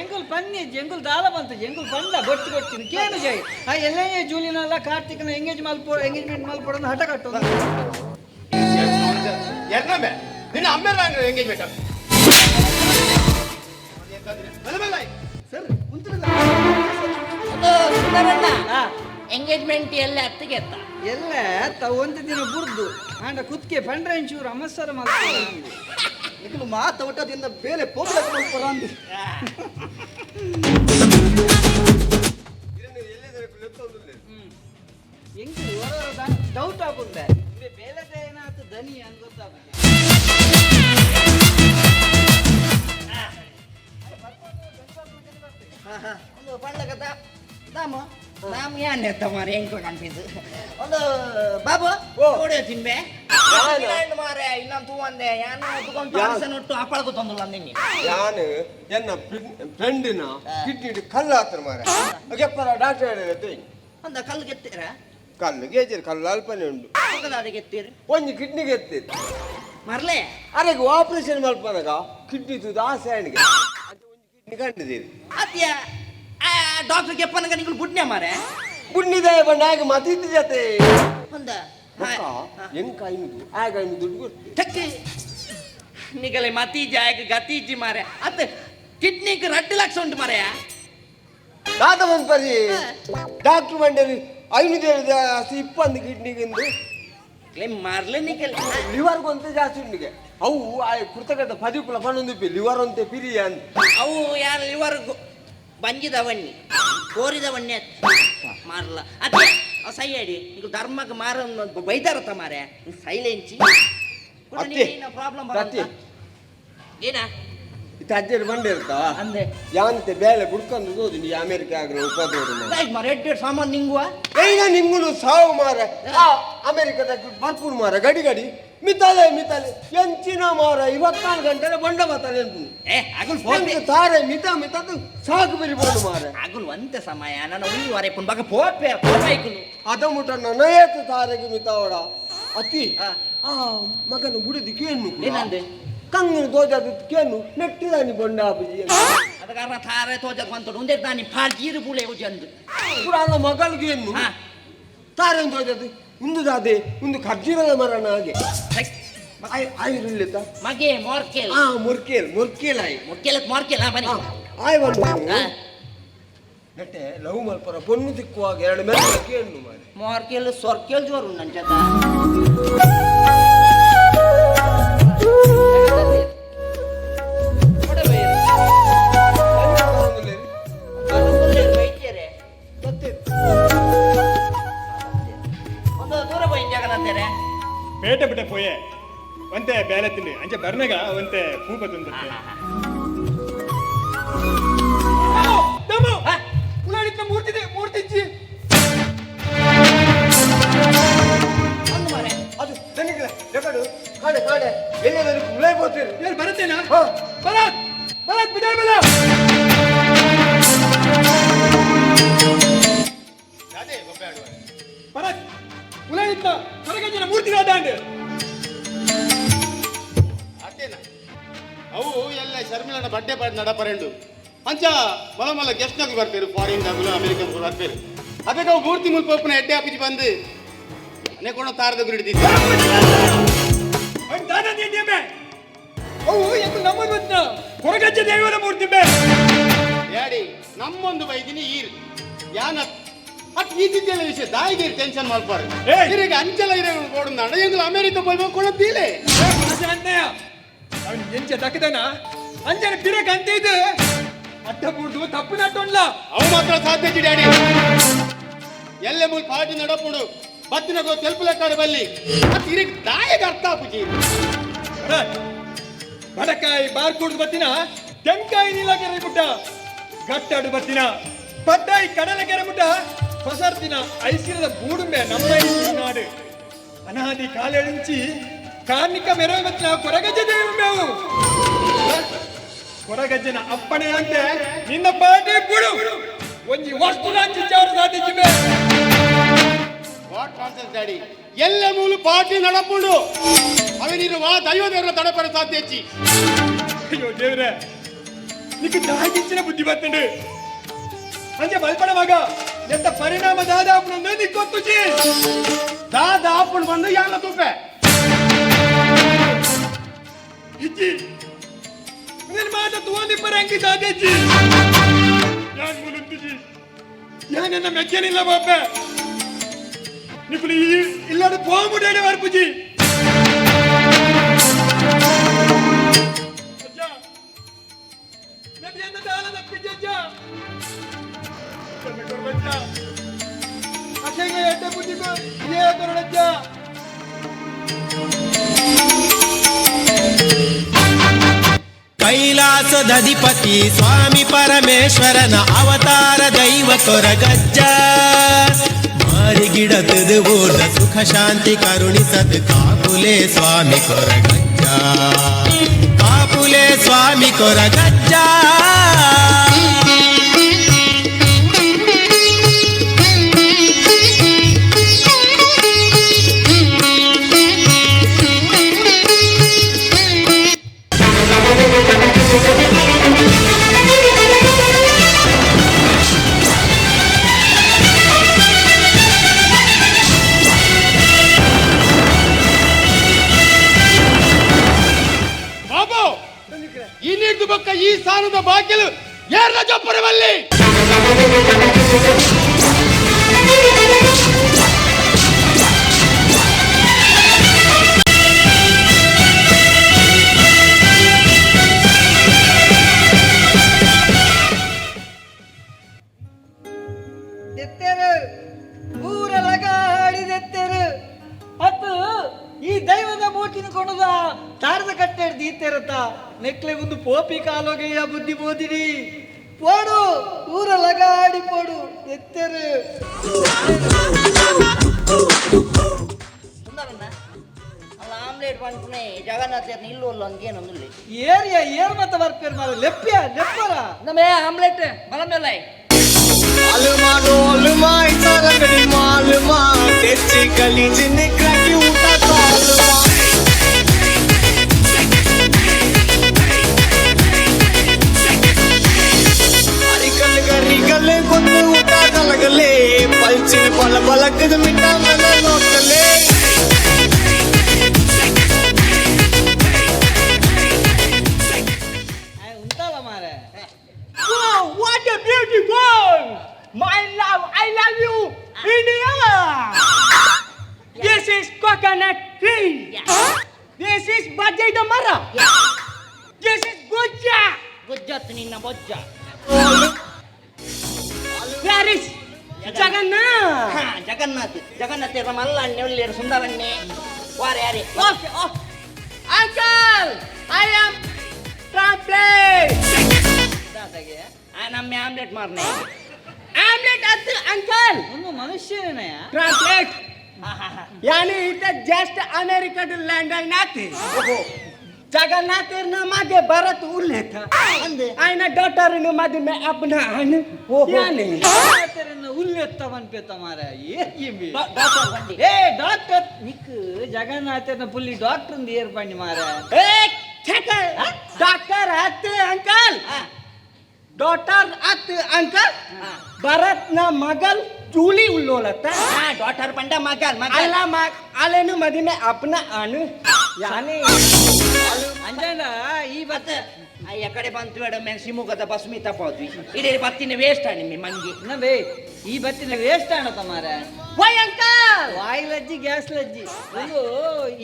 ಎಂಕುಲ್ ಪನ್ನಿ ಎಂಕುಲ್ ದಾಲ ಬಂತು ಎಂಕುಲ್ ಪಂಡ ಬೊಟ್ಟು ಕೊಡ್ತೀನಿ ಕೇನು ಜೈ ಆ ಎಲ್ಲೇ ಜೂಲಿನಲ್ಲ ಕಾರ್ತಿಕ್ನ ಎಂಗೇಜ್ಮೆಂಟ್ ಮಲ್ಪಡೋದು ಹಠ ಕಟ್ಟೋದು ಯಾರನ್ನ ನಿನ್ನ ಅಮ್ಮ ಎಂಗೇಜ್ಮೆಂಟ್ ಸರ್ ಎಂಗೇಜ್ಮೆಂಟ್ ಎಲ್ಲ ಅತ್ತಿಗೆ ಎತ್ತ ಎಲ್ಲ ಒಂದು ದಿನ ಬುರ್ದು ಆಂಡ ಕುತ್ಕೆ ಪಂಡ್ರ ಇಂಚೂರು ಅಮಸ್ಸರ ಮಾಡ್ತಾರೆ ನಿಖಲು ಮಾತ ಒಟ್ಟದಿಂದ ಬೇರೆ ಪೋಗ್ಲಕ್ಕೆ ಮಲ್ಪರ ಅಂದು ಹೆಂಗೆ ಡೌಟ್ ಆಗುಂದೆ ಬೇಲೆದ ಏನಾಯ್ತು ದನಿ ಅಂತ ಗೊತ್ತಾಗುತ್ತೆ ಒಂದು ಪಂಡಗದ ದಾಮ ನಾಮ್ ಯಾನ್ ಎತ್ತ ಮಾರೆ ಹೆಂಗ್ ಕನ್ಫ್ಯೂಸ್ ಒಂದು ಬಾಬು ಓಡಿ ತಿನ್ಬೆ ಮಾರೆ ಇನ್ನೊಂದು ತೂ ಅಂದೆ ಯಾನು ತಗೊಂಡು ಪಾರ್ಸನ್ ಒಟ್ಟು ಅಪ್ಪಳಗೂ ತಂದಲ್ಲ ನಿನ್ನೆ ಯಾನು ಎನ್ನ ಫ್ರೆಂಡಿನ ಕಿಡ್ನಿ ಕಲ್ಲು ಹಾಕ್ತಾರೆ ಮಾರೆ ಅಗೆಪ್ಪರ ಡಾಕ್ಟರ್ ಹೇಳಿದ್ರೆ ಒಂದು ಕಲ್ಲು ಗೆತ್ತೀರ ಕಲ್ಲು ಗೇಜರ್ ಕಲ್ಲು ಅಲ್ಪನೆ ಉಂಟು ಅದು ಗೆತ್ತೀರಿ ಒಂದು ಕಿಡ್ನಿ ಗೆತ್ತಿತ್ತು ಮರ್ಲೆ ಅರೆಗೆ ಆಪರೇಷನ್ ಮಲ್ಪನಾಗ ಕಿಡ್ನಿ ತುದು ಆಸೆ ಅವನಿಗೆ ಅದು ಒಂದು ಕಿಡ್ನಿ ಕಂಡಿದ್ದೀರಿ ಅದ್ಯಾ ಡಾಕ್ಟರ್ ಕೆಪ್ಪನಗ ನೀವು ಬುಡ್ನೆ ಮಾರೆ ಬುಡ್ನಿದೆ ಬಂಡಾಗ ಮತ್ತಿದ್ದ ಜೊತೆ ಒಂದ ಹೆಂಗ್ ಕೈಮಿದು ಆಗ ದುಡ್ಡು ಕೊಡ್ತೀವಿ ಟಕ್ಕೆ ನಿಗಲೆ ಮತೀಜಿ ಆಗ ಗತೀಜಿ ಮಾರೆ ಅತ್ತ ಕಿಡ್ನಿಗೆ 2 ಲಕ್ಷ ಉಂಟು ಮಾರೆ ದಾದ ಒಂದು ಪರಿ ಡಾಕ್ಟರ್ ಮಂಡಳಿ 500 ಇಪ್ಪಂದು ಕಿಡ್ನಿಗಿಂದು ಕ್ಲೇಮ್ ಮಾರ್ಲೆ ನಿಗಲೆ ಲಿವರ್ಗೂ ಅಂತ ಜಾಸ್ತಿ ಉಂಡಿಗೆ ಅವು ಕೃತಕದ 10 ಕುಲ ಪನ್ನೊಂದು ಲಿವರ್ ಅಂತೆ ಪಿರಿಯ ಅಂತ ಅವು ಯಾರು ಲಿವರ್ ಬಂಜಿದವಣ್ಣಿ ಕೋರಿದವಣ್ಣೆ ಮಾರಲ್ಲ ಅದೇ ಸೈಯಡಿ ಈಗ ಧರ್ಮಕ್ಕೆ ಮಾರ ಬೈದಾರತ್ತ ಮಾರೆ ಸೈಲೆನ್ಸಿ ಪ್ರಾಬ್ಲಮ್ ಏನ ಅಜ್ಜರು ಬಂಡೆ ಇರ್ತಾ ಅಂದೆ ಯಾವಂತೆ ಬೇಲೆ ಬುಡ್ಕೊಂಡು ಹೋದು ನೀ ಅಮೆರಿಕ ಆಗ್ರೆ ಉಪಯೋಗ ಮಾರ ಎಡ್ಡೆ ಸಾಮಾನು ನಿಂಗುವ ಏನ ನಿಂಗುನು ಸಾವು ಮಾರ ಅಮೆರಿಕದ ಬರ್ಪೂರ್ ಮಾರ ಗಡಿ ಗಡಿ ಮಿತಾಲೆ ಎಂಚಿನ ಮಾರ 24 ಗಂಟೆ ಬಂಡ ಮಾತಾನೆ ತಾರೆ ಮಿತ ಮಿತದು ಸಾಕು ಬಿರಿಬೋದು ಮಾರ ಅಗುಲ್ ಒಂತೆ ಸಮಯ ನನ್ನ ಉಳಿವರೆ ಪುಂಬಾಗ ಪೋಪೆ ಪೋಪೈಕುನು ಅದ ಮುಟ ನನಯೇತು ತಾರೆಗೆ ಮಿತಾವಡ ಅತಿ ಮಗನ ಬುಡಿದಿ ಕೇನು ಏನಂದೆ ಕಂಗಿನ ತೋಜದು ಕೇನು ನೆಟ್ಟಿದಾನಿ ಬಂಡ ಅಪ್ಪಜಿ ಅದ ಕಾರಣ ತಾರೆ ತೋಜಕ್ ಬಂತು ಒಂದೇ ತಾನಿ ಫಾರ್ಜೀರು ಬುಳೆ ಉಜಂದು ಪುರಾಣ ಮಗಳಿಗೆ ಏನು ತಾರೆ ತೋಜದು ಒಂದು ದಾದೆ ಒಂದು ಖರ್ಜೂರದ ಮರಣ ಹಾಗೆ ಆಯ್ರಿಲ್ಲಿತ ಮಗೆ ಮೊರ್ಕೆಲ್ ಮೊರ್ಕೆಲ್ ಆಯ್ ಮೊರ್ಕೆಲ್ ಬನ್ನಿ ಆಯ್ ಬಂದು ನಟ್ಟೆ ಲವ್ ಮಲ್ಪರ ಪೊನ್ನು ಸಿಕ್ಕುವಾಗ 2 ಮೇಲೆ ಕೇಳು ಮಾರೆ ಮೊರ್ಕೆಲ್ ಸೊರ್ಕೆಲ್ ಜೋರು ನನ್ನ ಜೊತೆ ಪೇಟೆ ಬಿಟ್ಟೆ ಪೋಯೆ ಒಂತೆ ಬೇಲೆ ತಿಂಡಿ ಅಂಚೆ ಬರ್ನಗ ಒಂತೆ ಪೂಪ ತಂದತ್ತೆ ಮೂರ್ತಿಜ್ಜಿ ಅದು ನನಗೆ ರೆಕಾರ್ಡು ಕಾಡೆ ಎಲ್ಲಿ ಉಳೇ ಬೋತೀರಿ ಏನು ಬರುತ್ತೇನಾ ಬರತ್ ಬಿಡಾರ್ ಬಲ ಬರತ್ ಉಳಿತ ಹೊರಗಂಜಿನ ಮೂರ್ತಿಗಾದ ಅವು ಎಲ್ಲ ಶರ್ಮಿಲನ ಬಡ್ಡೆ ನಡಪರೆಂಡು ಅಂಚ ಮಲ ಗೆಸ್ಟ್ನಾಗ ಬರ್ತೀರು ಫಾರಿನ್ ಅಮೆರಿಕನ್ ಬರ್ತೀರು ಅದಕ್ಕೆ ಅವು ಮೂರ್ತಿ ಮುಲ್ಪನ ಎಡ್ಡೆ ಆಪಿಜಿ ಬಂದು ನೆಕೊಂಡು ತಾರದ ಗುರಿಡಿದ್ದೀವಿ ಅವು ಎಂದು ನಮ್ಮದು ಹೊರಗಜ್ಜೆ ದೇವರ ಮೂರ್ತಿ ಯಾಡಿ ನಮ್ಮೊಂದು ಬೈದಿನಿ ಈರು ಯಾನ ಅಟ್ ಈತಿದ್ದೆಲ್ಲ ವಿಷಯ ದಾಯಿಗೆ ಟೆನ್ಷನ್ ಮಾಡ್ಬಾರ್ದು ಇರಿಗೆ ಅಂಚಲ ಇರೋ ಕೊಡು ನಡ ಎಂಗ್ಲು ಅಮೆರಿಕ ಹೋಗ್ಬೇಕು ಕೊಡೋದಿಲ್ಲ ಅವನು ಎಂಚ ತಕ್ಕದನ ಅಂಜನ ಪಿರಕ್ ಅಂತ ಇದು ಅಡ್ಡ ಬೂಡ್ದು ತಪ್ಪಿನಟ್ಟುಂಡ್ಲ ಅವು ಮಾತ್ರ ಸಾಧ್ಯ ಡ್ಯಾಡಿ ಎಲ್ಲೆ ಮೂಲ ಪಾರ್ಟಿ ನಡಪುಡು ಬತ್ತಿನ ಗೋ ತೆಲ್ಪುಲೆಕ್ಕಾಡು ಬಲ್ಲಿ ಮತ್ತೆ ಇರಿ ದಾಯಗ ಅರ್ಥ ಆಪುಜಿ ಬಡಕಾಯಿ ಬಾರ್ ಕುಡ್ದು ಬತ್ತಿನ ತೆಂಕಾಯಿ ನೀಲಗೆರೆ ಮುಟ್ಟ ಗಟ್ಟಾಡು ಬತ್ತಿನ ಬಡ್ಡಾಯಿ ಕಡಲೆಗೆರೆ ಮುಟ್ಟ ಹೊಸರ್ತಿನ ಐಸಿರದ ಬೂಡುಂಬೆ ನಮ್ಮ ಈ ನಾಡು ಅನಾದಿ ಕಾಲೆಳಿಂಚಿ ಕಾರ್ಮಿಕ ಮೆರವ ಬತ್ತಿನ ಕೊರಗಜ್ಜೆ ದೇವು ಕೊರಗಜ್ಜನ ಅಪ್ಪಣೆ ಅಂತೆ ನಿನ್ನ ಪಾರ್ಟಿ ಬಿಡು ಒಂಜಿ ವಸ್ತು ನಾಚಿಚಾರ ಸಾಧಿಸಿವೆ ವಾಟ್ ನಾನ್ಸೆನ್ಸ್ ಡ್ಯಾಡಿ ಎಲ್ಲೆ ಮೂಲ ಪಾರ್ಟಿ ನಡಪುಡು ಅವೆ ನೀನು ವಾ ದೈವದೇವರ ತಡಪರ ಸಾಧ್ಯ ಹೆಚ್ಚಿ ಅಯ್ಯೋ ದೇವ್ರೆ ನಿಕ್ಕೆ ದಾಗಿಂಚಿನ ಬುದ್ಧಿ ಬರ್ತಂಡು ಅಂಜೆ ಮಲ್ಪಡ ಮಗ ಎಂತ ಪರಿಣಾಮ ದಾದಾಪುಣ ನಿಕ್ಕೆ ಗೊತ್ತುಜಿ ದಾದಾಪುಣ ಬಂದು ಯಾನ ತೂಪೆ ಇಜ್ಜಿ ನಿನ್ನ ಮಾತ ತೂಂದಿ ಪರಂಗಿ ಸಾಧ್ಯಜಿ ಯಾನ್ ಮುಲುಂತುಜಿ ಯಾನೆನ್ನ ಮೆಚ್ಚನಿಲ್ಲ ಬಾಪೆ ನಿಕ್ಕುಲು ಇಲ್ಲದ ಪೋಂಬುಡೇಡೆ ವರ್ಪುಜಿ ಅಜ್ಜ ನದಿ ಅನ್ನ ದಾಲದ ಪಿಜ್ಜ ಕರ್ಮಜ್ಜ ಅಕ್ಷಯಗೆ ಎಡ್ಡೆ ಬುದ್ಧಿಗೋ ಇದೇ ಕರುಣಜ್ಜ ಕೈಲಾಸದಧಿಪತಿ ಸ್ವಾಮಿ ಪರಮೇಶ್ವರನ ಅವತಾರ ದೈವ ಕೊರಗಜ್ಜ ಮಾರಿಗಿಡತದು ಓದ ಸುಖ ಶಾಂತಿ ಕರುಣಿಸದು ಕಾಪುಲೆ ಸ್ವಾಮಿ ಕೊರಗಜ್ಜ ಕಾಪುಲೆ ಸ್ವಾಮಿ ಕೊರಗಜ್ಜ ಇನ್ನಿದ್ದು ಬಕ್ಕ ಈ ಸಾಲದ ಬಾಗಿಲು ಏರ್ಲ ಜಪ್ಪರವಲ್ಲಿ ದೆತ್ತರು ಊರಲಗಾಡಿದೆತ್ತರು ಅತ್ತು ಈ ದೈವದ ಮೂಟಿನ ಕೊಣದ ತಾರದ ಕಟ್ಟೆ ದೀತೆರತ್ತ ನೆಕ್ಲೆ ಒಂದು ಪೋಪಿ ಕಾಲೋಗೆಯ ಬುದ್ಧಿ ಬೋದಿರಿ ಪೋಡು ಊರಲಗಾಡಿ ಪೋಡು ಎತ್ತರು ಅಲ್ಲ ಆಮ್ಲೆಟ್ ಮಾಡ್ಕೊನೆ ಜಗನ್ನಾಥ ನಿಲ್ಲುವಲ್ಲ ಹಂಗೇನೊಂದಿಲ್ಲ ಏರಿಯಾ ಏರ್ ಮತ್ತ ಬರ್ಪೇರ್ ಮಾರ ಲೆಪ್ಪಿಯ ಲೆಪ್ಪರ ನಮ್ಮೇ ಆಮ್ಲೆಟ್ ಬಲಮೆಲ್ಲ ಅಲುಮಾ ಇತರಂಗಡಿ ಮಾಲುಮಾ ತೆಚ್ಚಿ ಗಲೀಜಿ ನಿಗ್ರಹಿ ಊಟ ಕಾಲುಮಾ ಅರಿಕಲ್ ಗರಿಗಲೆ ಗೊಂದು ಊಟ ಕಲಗಲೆ ಪಲ್ಚಿ ಬಲ ಬಲಕದ ಮಿಟ್ಟ ಮನ ನೋಕಲೆ ಉಂಟಲ್ಲ ಮಾರ What a beautiful! My love, I love you, India! This is coconut tree. This is bajai the mara. This is gujja. ಗುಜ್ಜತ್ ನಿನ್ನ ಬೊಜ್ಜ Where is Jagannath? ಜಗನ್ನಾಥ ಮಲ್ಲಣ್ಣೆ ಒಳ್ಳೆಯ ಸುಂದರಣ್ಣೆ ವಾರ ಯಾರೇ Okay, oh. Uncle, I am translate. ನಮ್ಮ omelette Morne Omelette at the uncle. ಒಂದು ಮನುಷ್ಯನೇನಯ್ಯ Translate. Yani it is just American land I nathi. Jagannath न मागे भरत उल्लेख आयना डॉटर न मागे मैं अपना आन यानी ಜಗನ್ನಾಥರನ್ನ ಉಲ್ಲೆತ್ತವನ್ ಪೇತ ಮಾರ ಏ ಡಾಕ್ಟರ್ ನಿಕ್ ಜಗನ್ನಾಥನ ಪುಲ್ಲಿ ಡಾಕ್ಟರ್ ಏರ್ ಪಂಡಿ ಮಾರ डॉक्टर आते अंकल डॉक्टर आते अंकल भरत न मगल चूली उल्लोलता ಡಾಕ್ಟರ್ ಪಂಡ ಮಗಲ್ ಅಲ್ಲ ಅಲೆನು ಮದಿಮೆ ಅಪ್ನ ಅನು ಯಾನಿ ಅಂಜಂಡ ಈ ಬತ್ತ ಆ ಕಡೆ ಬಂತು ಬೇಡ ಮ್ಯಾಗ ಶಿವಮೊಗ್ಗದ ಬಸ್ ಮೀ ತಪ್ಪೋದ್ವಿ ಇಡೀ ಬತ್ತಿನ ವೇಸ್ಟ್ ನಿಮ್ಮಿ ಮಂಗಿ ನಬೇ ಈ ಬತ್ತಿನ ವೇಸ್ಟ್ ಆಣತ ಮಾರ ವೈ ಅಂಕಲ್ ವಾಯು ಲಜ್ಜಿ ಗ್ಯಾಸ್ ಲಜ್ಜಿ ಒಂದು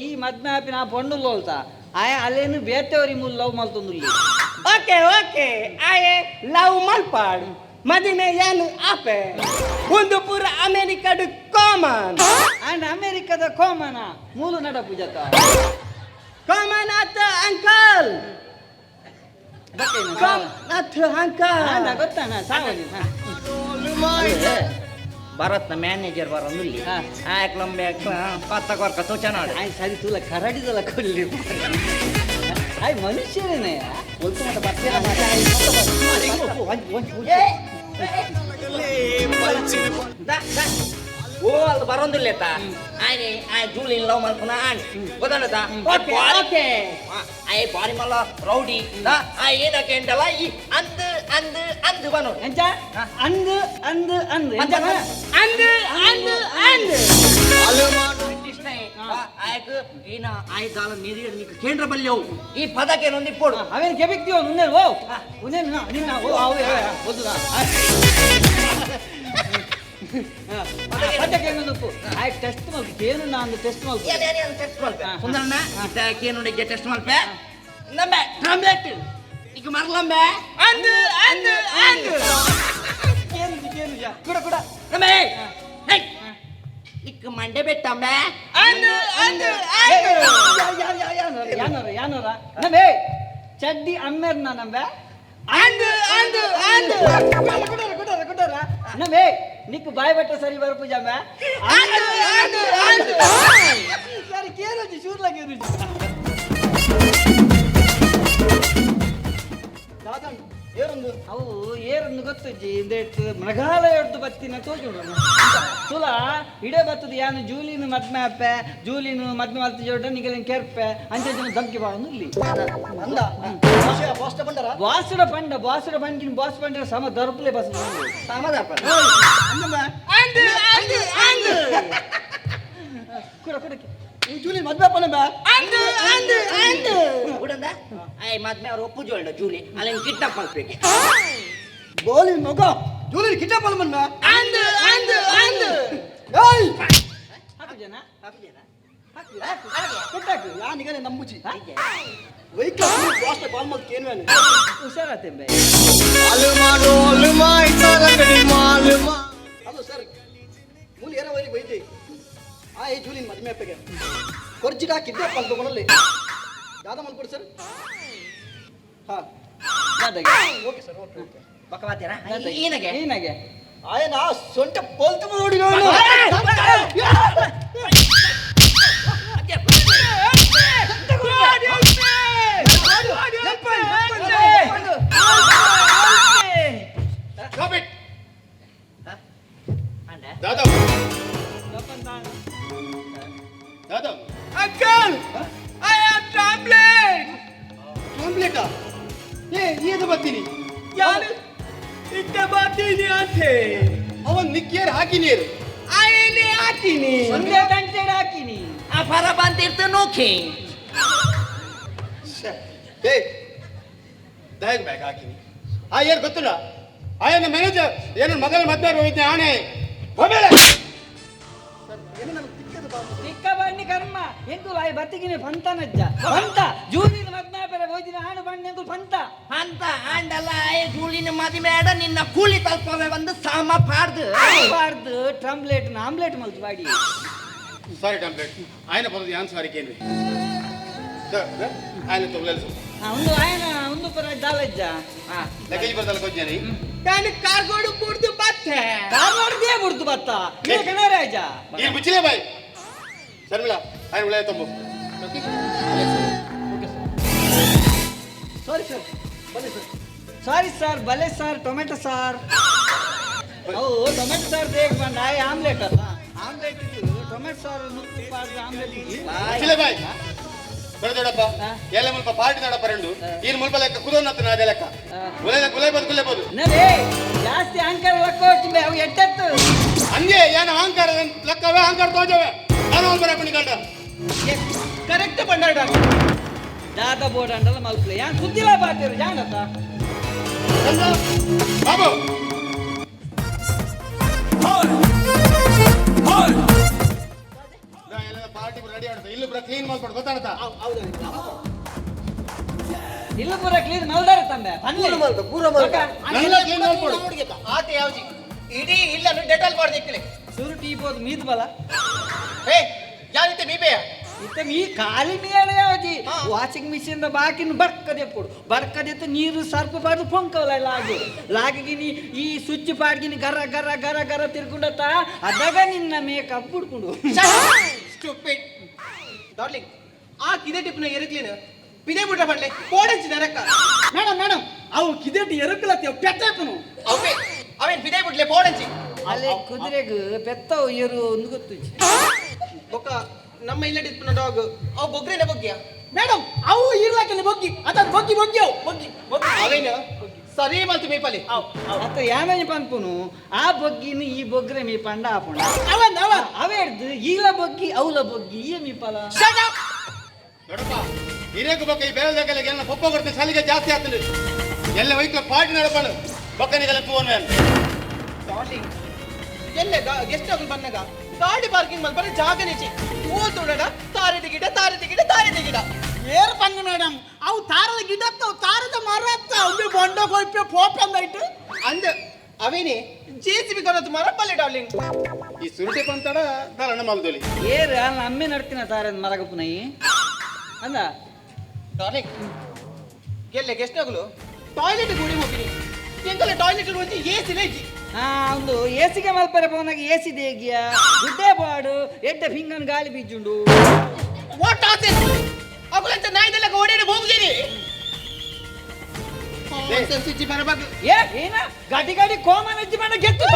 ಈ ಮದ್ಮೆ ಆಪಿನ ಪೊಂಡು ಲೋಲ್ತಾ ಆಯ ಅಲ್ಲೇನು ಬೇತೆಯವರಿ ಮೂಲ ಲವ್ ಮಲ್ತೊಂದು ಓಕೆ ಓಕೆ ಆಯೆ ಲವ್ ಮಲ್ಪಾಡು ಮದಿಮೆ ಏನು ಆಪೆ ಒಂದು ಪೂರ ಅಮೆರಿಕದ ಕಾಮನ್ ಅಂಡ್ ಅಮೆರಿಕದ ಕೋಮನ ಮೂಲು ನಡ ಪೂಜಕ ಕಾಮನ್ ಆತ ಅಂಕಲ್ ನಾಥ ಅಂಕಲ್ ಗೊತ್ತಾನ ಸಾವನಿ ಭಾರತ್ನ ಮ್ಯಾನೇಜರ್ ಬರೋದಿಲ್ಲ ಆಕ್ಲಂಬೆ ಪತ್ತ ಕೊರ್ಕ ತೋಚನಾಡು ಸರಿ ತುಲ ಕರಡಿದಲ್ಲ ಕೊಲ್ಲಿ ಆಯ್ ಮನುಷ್ಯರೇನೆ ಒಲ್ತು ಮಟ್ಟ ಬರ್ತೀರ ಓ ಅದು ಬರೋದಿಲ್ಲ ಆಯ್ನೆ ಆಯ್ ಜೂಲಿ ಲವ್ ಮಾಡ್ಕೊನ ಆಣ್ ಗೊತ್ತಾನತ ಓಕೆ ಆಯ್ ಬಾರಿ ಮಲ್ಲ ರೌಡಿ ಆಯ್ ಏನಕ್ಕೆ ಎಂಟಲ್ಲ ಈ ಅಂದ್ ಅಂದ್ ಅಂದ್ ಬನೋ ಎಂಚ ಅಂದ್ ಅಂದ್ ಅಂದ್ ಎಂಚ ಅಂದ್ ಅಂದ್ ಅಂದ್ ಆಯಕ್ ಏನ ಆಯ್ ಗಾಲ ನೀರಿ ನಿಕ್ ಕೇಂದ್ರ ಬಲ್ಯವು ಈ ಪದಕ್ಕೆ ನೊಂದಿ ಪೋಡು ಅವೇನು ಕೆಬಿಕ್ತೀವೋ ಮುಂದೆ ಓ ಮುಂದೆ ನಿನ್ನ ಓ ಅವು ಓದುದಾ ಪದಕ್ಕೆ ಏನೊಂದು ಆಯ್ ಟೆಸ್ಟ್ ಮಾಡ್ಬೇಕು ಏನು ನಾನು ಟೆಸ್ಟ್ ಮಾಡ್ಬೇಕು ಟೆಸ್ಟ್ ಮಾಡ್ಪೆ ಸುಂದರಣ್ಣ ಕೇನುಂಡಿಗೆ ಟೆಸ್ಟ್ ಮಾಡ್ಪೆ ನಮ್ಮೆ ಟ್ರಾಮ್ಲೆಟ್ ಈಗ ಮರ್ಲಂಬೆ ಅಂದ್ ಅಂದ್ ಅಂದ್ ಕೇನು ಕೂಡ ಕೂಡ ನಮ್ಮೆ ಇಕ್ಕ ಮಂಡೆ ಬೆಟ್ಟಂಬೆ ಅಂದ್ ಅಂದ್ ಅಂದ್ ಯಾನೋರ ನಮ್ಮೆ ಚಡ್ಡಿ ಅಮ್ಮೇರ್ನ ನಂಬೆ ಅಂದ್ ಅಂದ್ ಅಂದ್ ಕೊಟ್ಟರ ನಮ್ಮೆ ನಿಕ್ಕು ಬಾಯ್ ಬಟ್ಟ ಸರಿ ಬರ ಪೂಜಾಮೆ ಅಂದ್ ಅಂದ್ ಅಂದ್ ಸರಿ ಕೇನು ಶೂರ್ಲಾಗಿ ಅವು ಏರೊಂದು ಗೊತ್ತಜ್ಜಿ ಇಂದೇಟ್ ಮೃಗಾಲಯ ಹೊಡ್ದು ಬತ್ತಿನ ತೋಜುಂಡು ತುಲ ಇಡೇ ಬತ್ತದ ಯಾನು ಜೂಲಿನ ಮದ್ಮೆ ಅಪ್ಪೆ ಜೂಲಿನ ಮದ್ಮೆ ಮಲ್ತ ಜೋಡ ನಿಗಲಿನ ಕೆರ್ಪೆ ಅಂಚೆ ಜನ ಧಮ್ಕಿ ಬಾಳೊಂದು ಇಲ್ಲಿ ಬಾಸುಡ ಪಂಡಿನ ಬಾಸ್ ಪಂಡಿನ ಸಮ ದರ್ಪಲೆ ಬಸ್ ಸಮ ದರ್ಪ ಅಂದ್ ಅಂದ್ ಅಂದ್ ಕೂಡ ಕೊಡಕ್ಕೆ ಈ ಜೂಲಿ ಮದ್ವೆ ಅಪ್ಪನ ಬಾ ಅಂದ್ ಅಂದ್ ಅಂದ್ ಉಡಂದ ಆಯ್ ಮದ್ಮೆ ಅವ್ರು ಒಪ್ಪು ಜೋಳ್ಡ ಜೂಲಿ ಅಲ್ಲಿ ಕಿಡ್ನಾಪ್ ಮಾಡ್ಬೇಕು ಬೋಲಿ ಮಗ ಜೂಲಿ ಕಿಡ್ನಾಪ್ ಅಲ್ಲ ಬಾ ಅಂದ್ ಅಂದ್ ಅಂದ್ ಏಯ್ ಹಾಕು ಜನ ಕೊಟ್ಟಾಕು ಯಾನಿಗನೆ ನಂಬುಚಿ ವೆಹಿಕಲ್ ಫಾಸ್ಟ್ ಕಾಲ್ ಮಾಡಿ ಕೇನ್ವೇನೆ ಹುಷಾರಾತೆಂಬೆ ಹಲೋ ಸರ್ ಮೂಲ ಏರ ವೈಲಿ ವೈದ್ಯ ಆ ಈ ಜೂಲಿನ ಮದ್ಮೆ ಅಪ್ಪಗೆ ಕೊರ್ಜಿಡ ಕಿಡ್ನಾಪ್ ಅಂತ ತಗೊಂಡಲ್ಲಿ ಯಾವ್ದು ಮಾಡ್ಕೊಡಿ ಸರ್ ಹಾ ಓಕೆ ಸರ್ ಓಕೆ ಓಕೆ ಬಕವಾತೀರಾ ಏನಗೆ ಏನಗೆ ಆಯನ ಸೊಂಟ ಪೊಲ್ತು ನೋಡಿ ನಾನು ಅಂಕಲ್ ಐ ಆಮ್ ಟ್ಯಾಬ್ಲೆಟ್ ಕಂಪ್ಲೀಟಾ ಏದು ಬರ್ತೀನಿ ಯಾರು ಇಟ್ಟ ಬಾತೀನಿ ಅಂತೆ ಅವನ್ ನಿಕ್ಕೇರ್ ಹಾಕಿ ನೀರು ಆಯ್ನೆ ಹಾಕಿನಿ ಒಂದೇ ಗಂಟೆ ಹಾಕಿನಿ ಆ ಪರ ಬಂದಿರ್ತ ನೋಕಿ ಏ ದಯಗ್ ಬ್ಯಾಗ್ ಹಾಕಿನಿ ಆ ಏನ್ ಗೊತ್ತಿಲ್ಲ ಆಯನ ಮ್ಯಾನೇಜರ್ ಏನು ಮಗನ ಮದ್ವೆ ಹೋಗಿದ್ದೆ ಆಣೆ ಹೋಗಬೇಡ ಚಿಕ್ಕ ಬಣ್ಣಿ ಕರ್ಮ ಎಂಕು ಬಾಯಿ ಬತ್ತಿಗಿನ ಪಂತನಜ್ಜ ಪಂತ ಜೂನಿನ ಮದ್ನಾಪರ ಹೋಯ್ತಿನ ಹಾಡು ಬಣ್ಣ ಎಂಕು ಪಂತ ಅಂತ ಆಂಡಲ್ಲ ಆಯ್ ಜೂಲಿನ ಮದಿಬೇಡ ನಿನ್ನ ಕೂಲಿ ತಲ್ಪವೆ ಒಂದು ಸಾಮ ಪಾಡ್ದು ಬಾರ್ದು ಟ್ರಂಬ್ಲೆಟ್ ಆಮ್ಲೆಟ್ ಮಲ್ತು ಬಾಡಿ ಸಾರಿ ಟಂಪ್ಲೇಟ್ ఆయన పదది యాన్ సారీ కేంద్రి ಸರ್ ఆయన ತಗೊಳ್ಳಲ್ಲ ಒಂದು ಆಯನ ಒಂದು ಪರ ದಾಲಜ್ಜ ಲಗೇಜ್ ಬರ್ತಲ್ಲ ಕೊಜ್ಜಾನಿ ನಾನು ಕಾರ್ಗೋಡು ಬುಡ್ದು ಬತ್ತೆ ಕಾರ್ವಾಡ್ದೇ ಬಿಡ್ತು ಬತ್ತ ಇದು ಕಣರಾಜ ಈ ಬಿಚ್ಚಿಲೆ ಬಾಯ್ ಶರ್ಮಿಳಾ ఆయన ಉಳೆ ತಂಬು ಸಾರಿ ಸರ್ ಬಲೆ ಸರ್ ಸಾರಿ ಸರ್ ಬಲೆ ಸರ್ ಟೊಮೆಟೊ ಸಾರ್ ಅವು ಟೊಮೆಟೊ ಸಾರ್ ದೇख ಬಂದ ಆಯ್ ಆಮ್ಲೆಟ್ ಅಲ್ಲ ಆಮ್ಲೆಟ್ ಟೊಮೆಟೊ ಸಾರ್ ನುಕ್ಕು ಪಾಡ್ದು ಆಮ್ಲೆಟ್ ಬಿಚ್ಚಿಲೆ ಬಾಯ್ ಬರದೋಡಪ್ಪ ಎಲ್ಲ ಮುಲ್ಪ ಪಾರ್ಟಿ ನಾಡಪ್ಪ ರೆಂಡು ಈ ಮುಲ್ಪ ಲೆಕ್ಕ ಕುದೋನತ್ತ ನಾದೆ ಲೆಕ್ಕ ಗುಲೆ ಬದುಕುಲೇಬೋದು ನದೇ ಜಾಸ್ತಿ ಅಹಂಕಾರ ಲಕ್ಕ వచ్చింది ಅವು ಎಟ್ಟೆತ್ತು ಹಂಗೆ ಏನು ಅಹಂಕಾರ ಲೆಕ್ಕವೇ ಅಹಂಕಾರ ತೋಜವೆ ನಾನು ಬರ ಪಣಿ ಗಂಡ ಕರೆಕ್ಟ್ ಬಂದಾಡ ದಾದ ಬೋರ್ಡ್ ಅಂಡಲ್ಲ ಮಲ್ಪಲೆ ಯಾನ್ ಸುದ್ದಿಲ್ಲ ಬಾತಿರು ಜಾಣತ ಬಾಬು ಪಾರ್ಟಿ ರೆಡಿ ಆಡ್ತಾ ಇಲ್ಲಿ ಕ್ಲೀನ್ ಮಾಡ್ಕೊಂಡು ಗೊತ್ತಾಗತ್ತಾ ಇಲ್ಲ ಪೂರ ಕ್ಲೀನ್ ಮಲ್ದಾರ ತಂದೆ ಪೂರ ಮಲ್ಕ ಆತ ಯಾವ್ಜಿ ಇಡೀ ಇಲ್ಲನ್ನು ಡೆಟಾಲ್ ಮಾಡ್ದಿಕ್ಕಲಿ ಸುರುಟಿ ಇಬೋದು ಮೀದ್ ಬಲ ಏ ಯಾರಿತ್ತೆ ಮೀಬೆಯ ಇತ್ತ ಮೀ ಖಾಲಿ ನೀರು ಯಾವ್ಜಿ ವಾಷಿಂಗ್ ಮಿಷಿನ್ ಬಾಕಿನ ಬರ್ಕದೆ ಕೊಡು ಬರ್ಕದೆ ನೀರು ಸರ್ಪ ಬಾರ್ದು ಪೊಂಕವಲ್ಲ ಲಾಗಿ ನೀ ಈ ಸ್ವಿಚ್ ಪಾಡ್ಗಿನಿ ಗರ ಗರ ಗರ ಗರ ತಿರ್ಕೊಂಡತ್ತ ಅದಾಗ ನಿನ್ನ ಮೇಕಪ್ ಬಿಡ್ಕೊಂಡು ಸ್ಟುಪಿಡ್ ಡಾರ್ಲಿಂಗ್ ಆ ಕಿದೆ ಟಿಪ್ನ ಎರಕ್ಲಿನ ಪಿದೆ ಬಿಟ್ಟ ಪಡ್ಲೆ ಕೋಡಂಚಿ ನರಕ ಮೇಡಮ್ ಅವು ಕಿದೇಟಿ ಎರಕಲತ್ತೀವಿ ಪೆತ್ತಪ್ಪನು ಅವೇ ಅವೇನ್ ಪಿದೆ ಬಿಟ್ಲೆ ಕೋಡಂಚಿ ಅಲ್ಲಿ ಕುದುರೆಗೂ ಬೆತ್ತವು ಏರು ಒಂದು ಗೊತ್ತು ಬೊಕ್ಕ ನಮ್ಮ ಇಲ್ಲ ಟಿಪ್ನ ಡಾಗ್ ಅವು ಬೊಗ್ರೆನ ಬಗ್ಗ್ಯ ಮೇಡಮ್ ಅವು ಇರ್ಲಾಕಲ್ಲಿ ಬಗ್ಗಿ ಅದ ಬಗ್ಗಿ ಬಗ್ಗಿ ಅವೇನು ಸರಿ ಮಲ್ತು ಮೀಪಲ್ಲಿ ಅತ್ತ ಯಾಮೇಜ್ ಪನ್ಪುನು ಆ ಬೊಗ್ಗಿನ ಈ ಬೊಗ್ರೆ ಮೀ ಪಂಡ ಆಪುಣ ಅವೇ ಹಿಡ್ದು ಈಲ ಬೊಗ್ಗಿ ಅವಲ ಬೊಗ್ಗಿ ಈ ಮೀಪಲ ನೋಡಪ್ಪ ಹಿರೇಕು ಬೊಕ್ಕ ಈ ಬೇರೆ ಎಲ್ಲ ಪೊಪ್ಪ ಕೊಡ್ತೀನಿ ಸಲಿಗೆ ಜಾಸ್ತಿ ಆಗ್ತದೆ ಎಲ್ಲ ವೈಕ್ಲ ಪಾರ್ಟಿ ನಡಪನು ಬೊಕ್ಕನಿಗೆಲ್ಲ ತೂವನು ಡಾರ್ಲಿಂಗ್ ಎಲ್ಲ ಗೆಸ್ಟ್ ಆಗಲು ಬಂದಾಗ ಗಾಡಿ ಪಾರ್ಕಿಂಗ್ ಮಲ್ಪನೆ ಜಾಗ ನಿಚಿ ಓಲ್ ತುಡಡ ತಾರದ ಗಿಡ ಏರ್ ಪಂದು ಮೇಡಮ್ ಅವು ತಾರದ ಗಿಡ ತಾರದ ಮರ ಒಮ್ಮೆ ಬೊಂಡ ಕೊಯ್ಪೆ ಪೋಪೆ ಅಂದಾಯ್ತು ಅಂದ ಅವೇನೆ ಜೆಸಿಬಿ ಕೊರತು ಮರ ಪಲ್ಲೆ ಡಾರ್ಲಿಂಗ್ ಈ ಸುರುಟೆ ಪಂತಡ ತರಣ್ಣ ಮಲ್ದೋಲಿ ಏರು ಅಮ್ಮೆ ನಡ್ತಿನ ತಾರದ ಮರಗಪ್ಪುನೈ ಅಂದ ಡಾರ್ಲಿಂಗ್ ಗೆಲ್ಲೆ ಗೆಸ್ಟ್ ಆಗಲು ಟಾಯ್ಲೆಟ್ ಗೂಡಿ ಹೋಗಿನಿ ಎಂಕಲ್ಲ ಟಾಯ್ಲೆಟ್ ಹೋಗಿ ಎಸಿ ಲೇಜಿ ಒಂದು ಏಸಿಗೆ ಮಲ್ಪರೆ ಪವನಾಗ ಏಸಿ ದೇಗಿಯ ಗುಡ್ಡೆ ಬಾಡು ಎಡ್ಡೆ ಫಿಂಗನ್ ಗಾಳಿ ಬೀಜುಂಡು ವಾಟ್ ಆಸೆ ಅಗುಲಂತ ನಾಯಿದೆಲ್ಲ ಓಡೇನೆ ಹೋಗ್ತೀನಿ ಸಿಚ್ಚಿ ಬರಬಾಗ ಏನ ಗಾಡಿ ಗಾಡಿ ಕೋಮನಜ್ಜಿ ಮನ ಗೆತ್ತು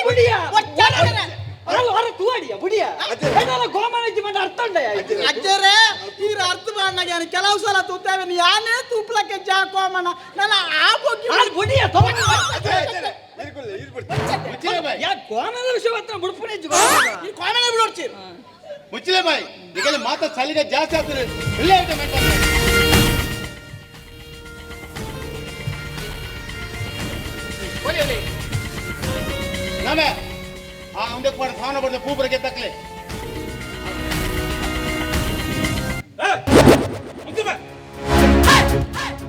ಬುಡಿಯ ಹೊರ ತೂಡಿಯ ಬುಡಿಯ ಗೋಮನಜ್ಜಿ ಮನ ಅರ್ಥ ಅಜ್ಜರೇ ಈಗ ಅರ್ಥ ಮಾಡ್ನಾಗ ಕೆಲವು ಸಲ ತೂತೇವೆ ಯಾನೇ ತೂಪ್ಲಕ್ಕೆ ಜಾ ಕೋಮನ ನನ್ನ ಆ ಬುಡಿಯ ಕೋಮನ ವಿಷಯ ಬುಡ್ಪುಣೆ ಕೋಮನ ಬಿಡೋಡ್ಸಿ ಮುಚ್ಚಲೇ ಬಾಯ್ ಈಗೆಲ್ಲ ಮಾತಾ ಸಲಿಗೆ ಜಾಸ್ತಿ ಆಗ್ತದೆ ಇಲ್ಲೇ ಐತೆ ನಾವೇ ಆ ಒಂದಕ್ಕೆ ಮಾಡಿ ಸಾವನ ಬಡ್ದೆ ಪೂಪರಿಗೆ ತಕ್ಕಲೆ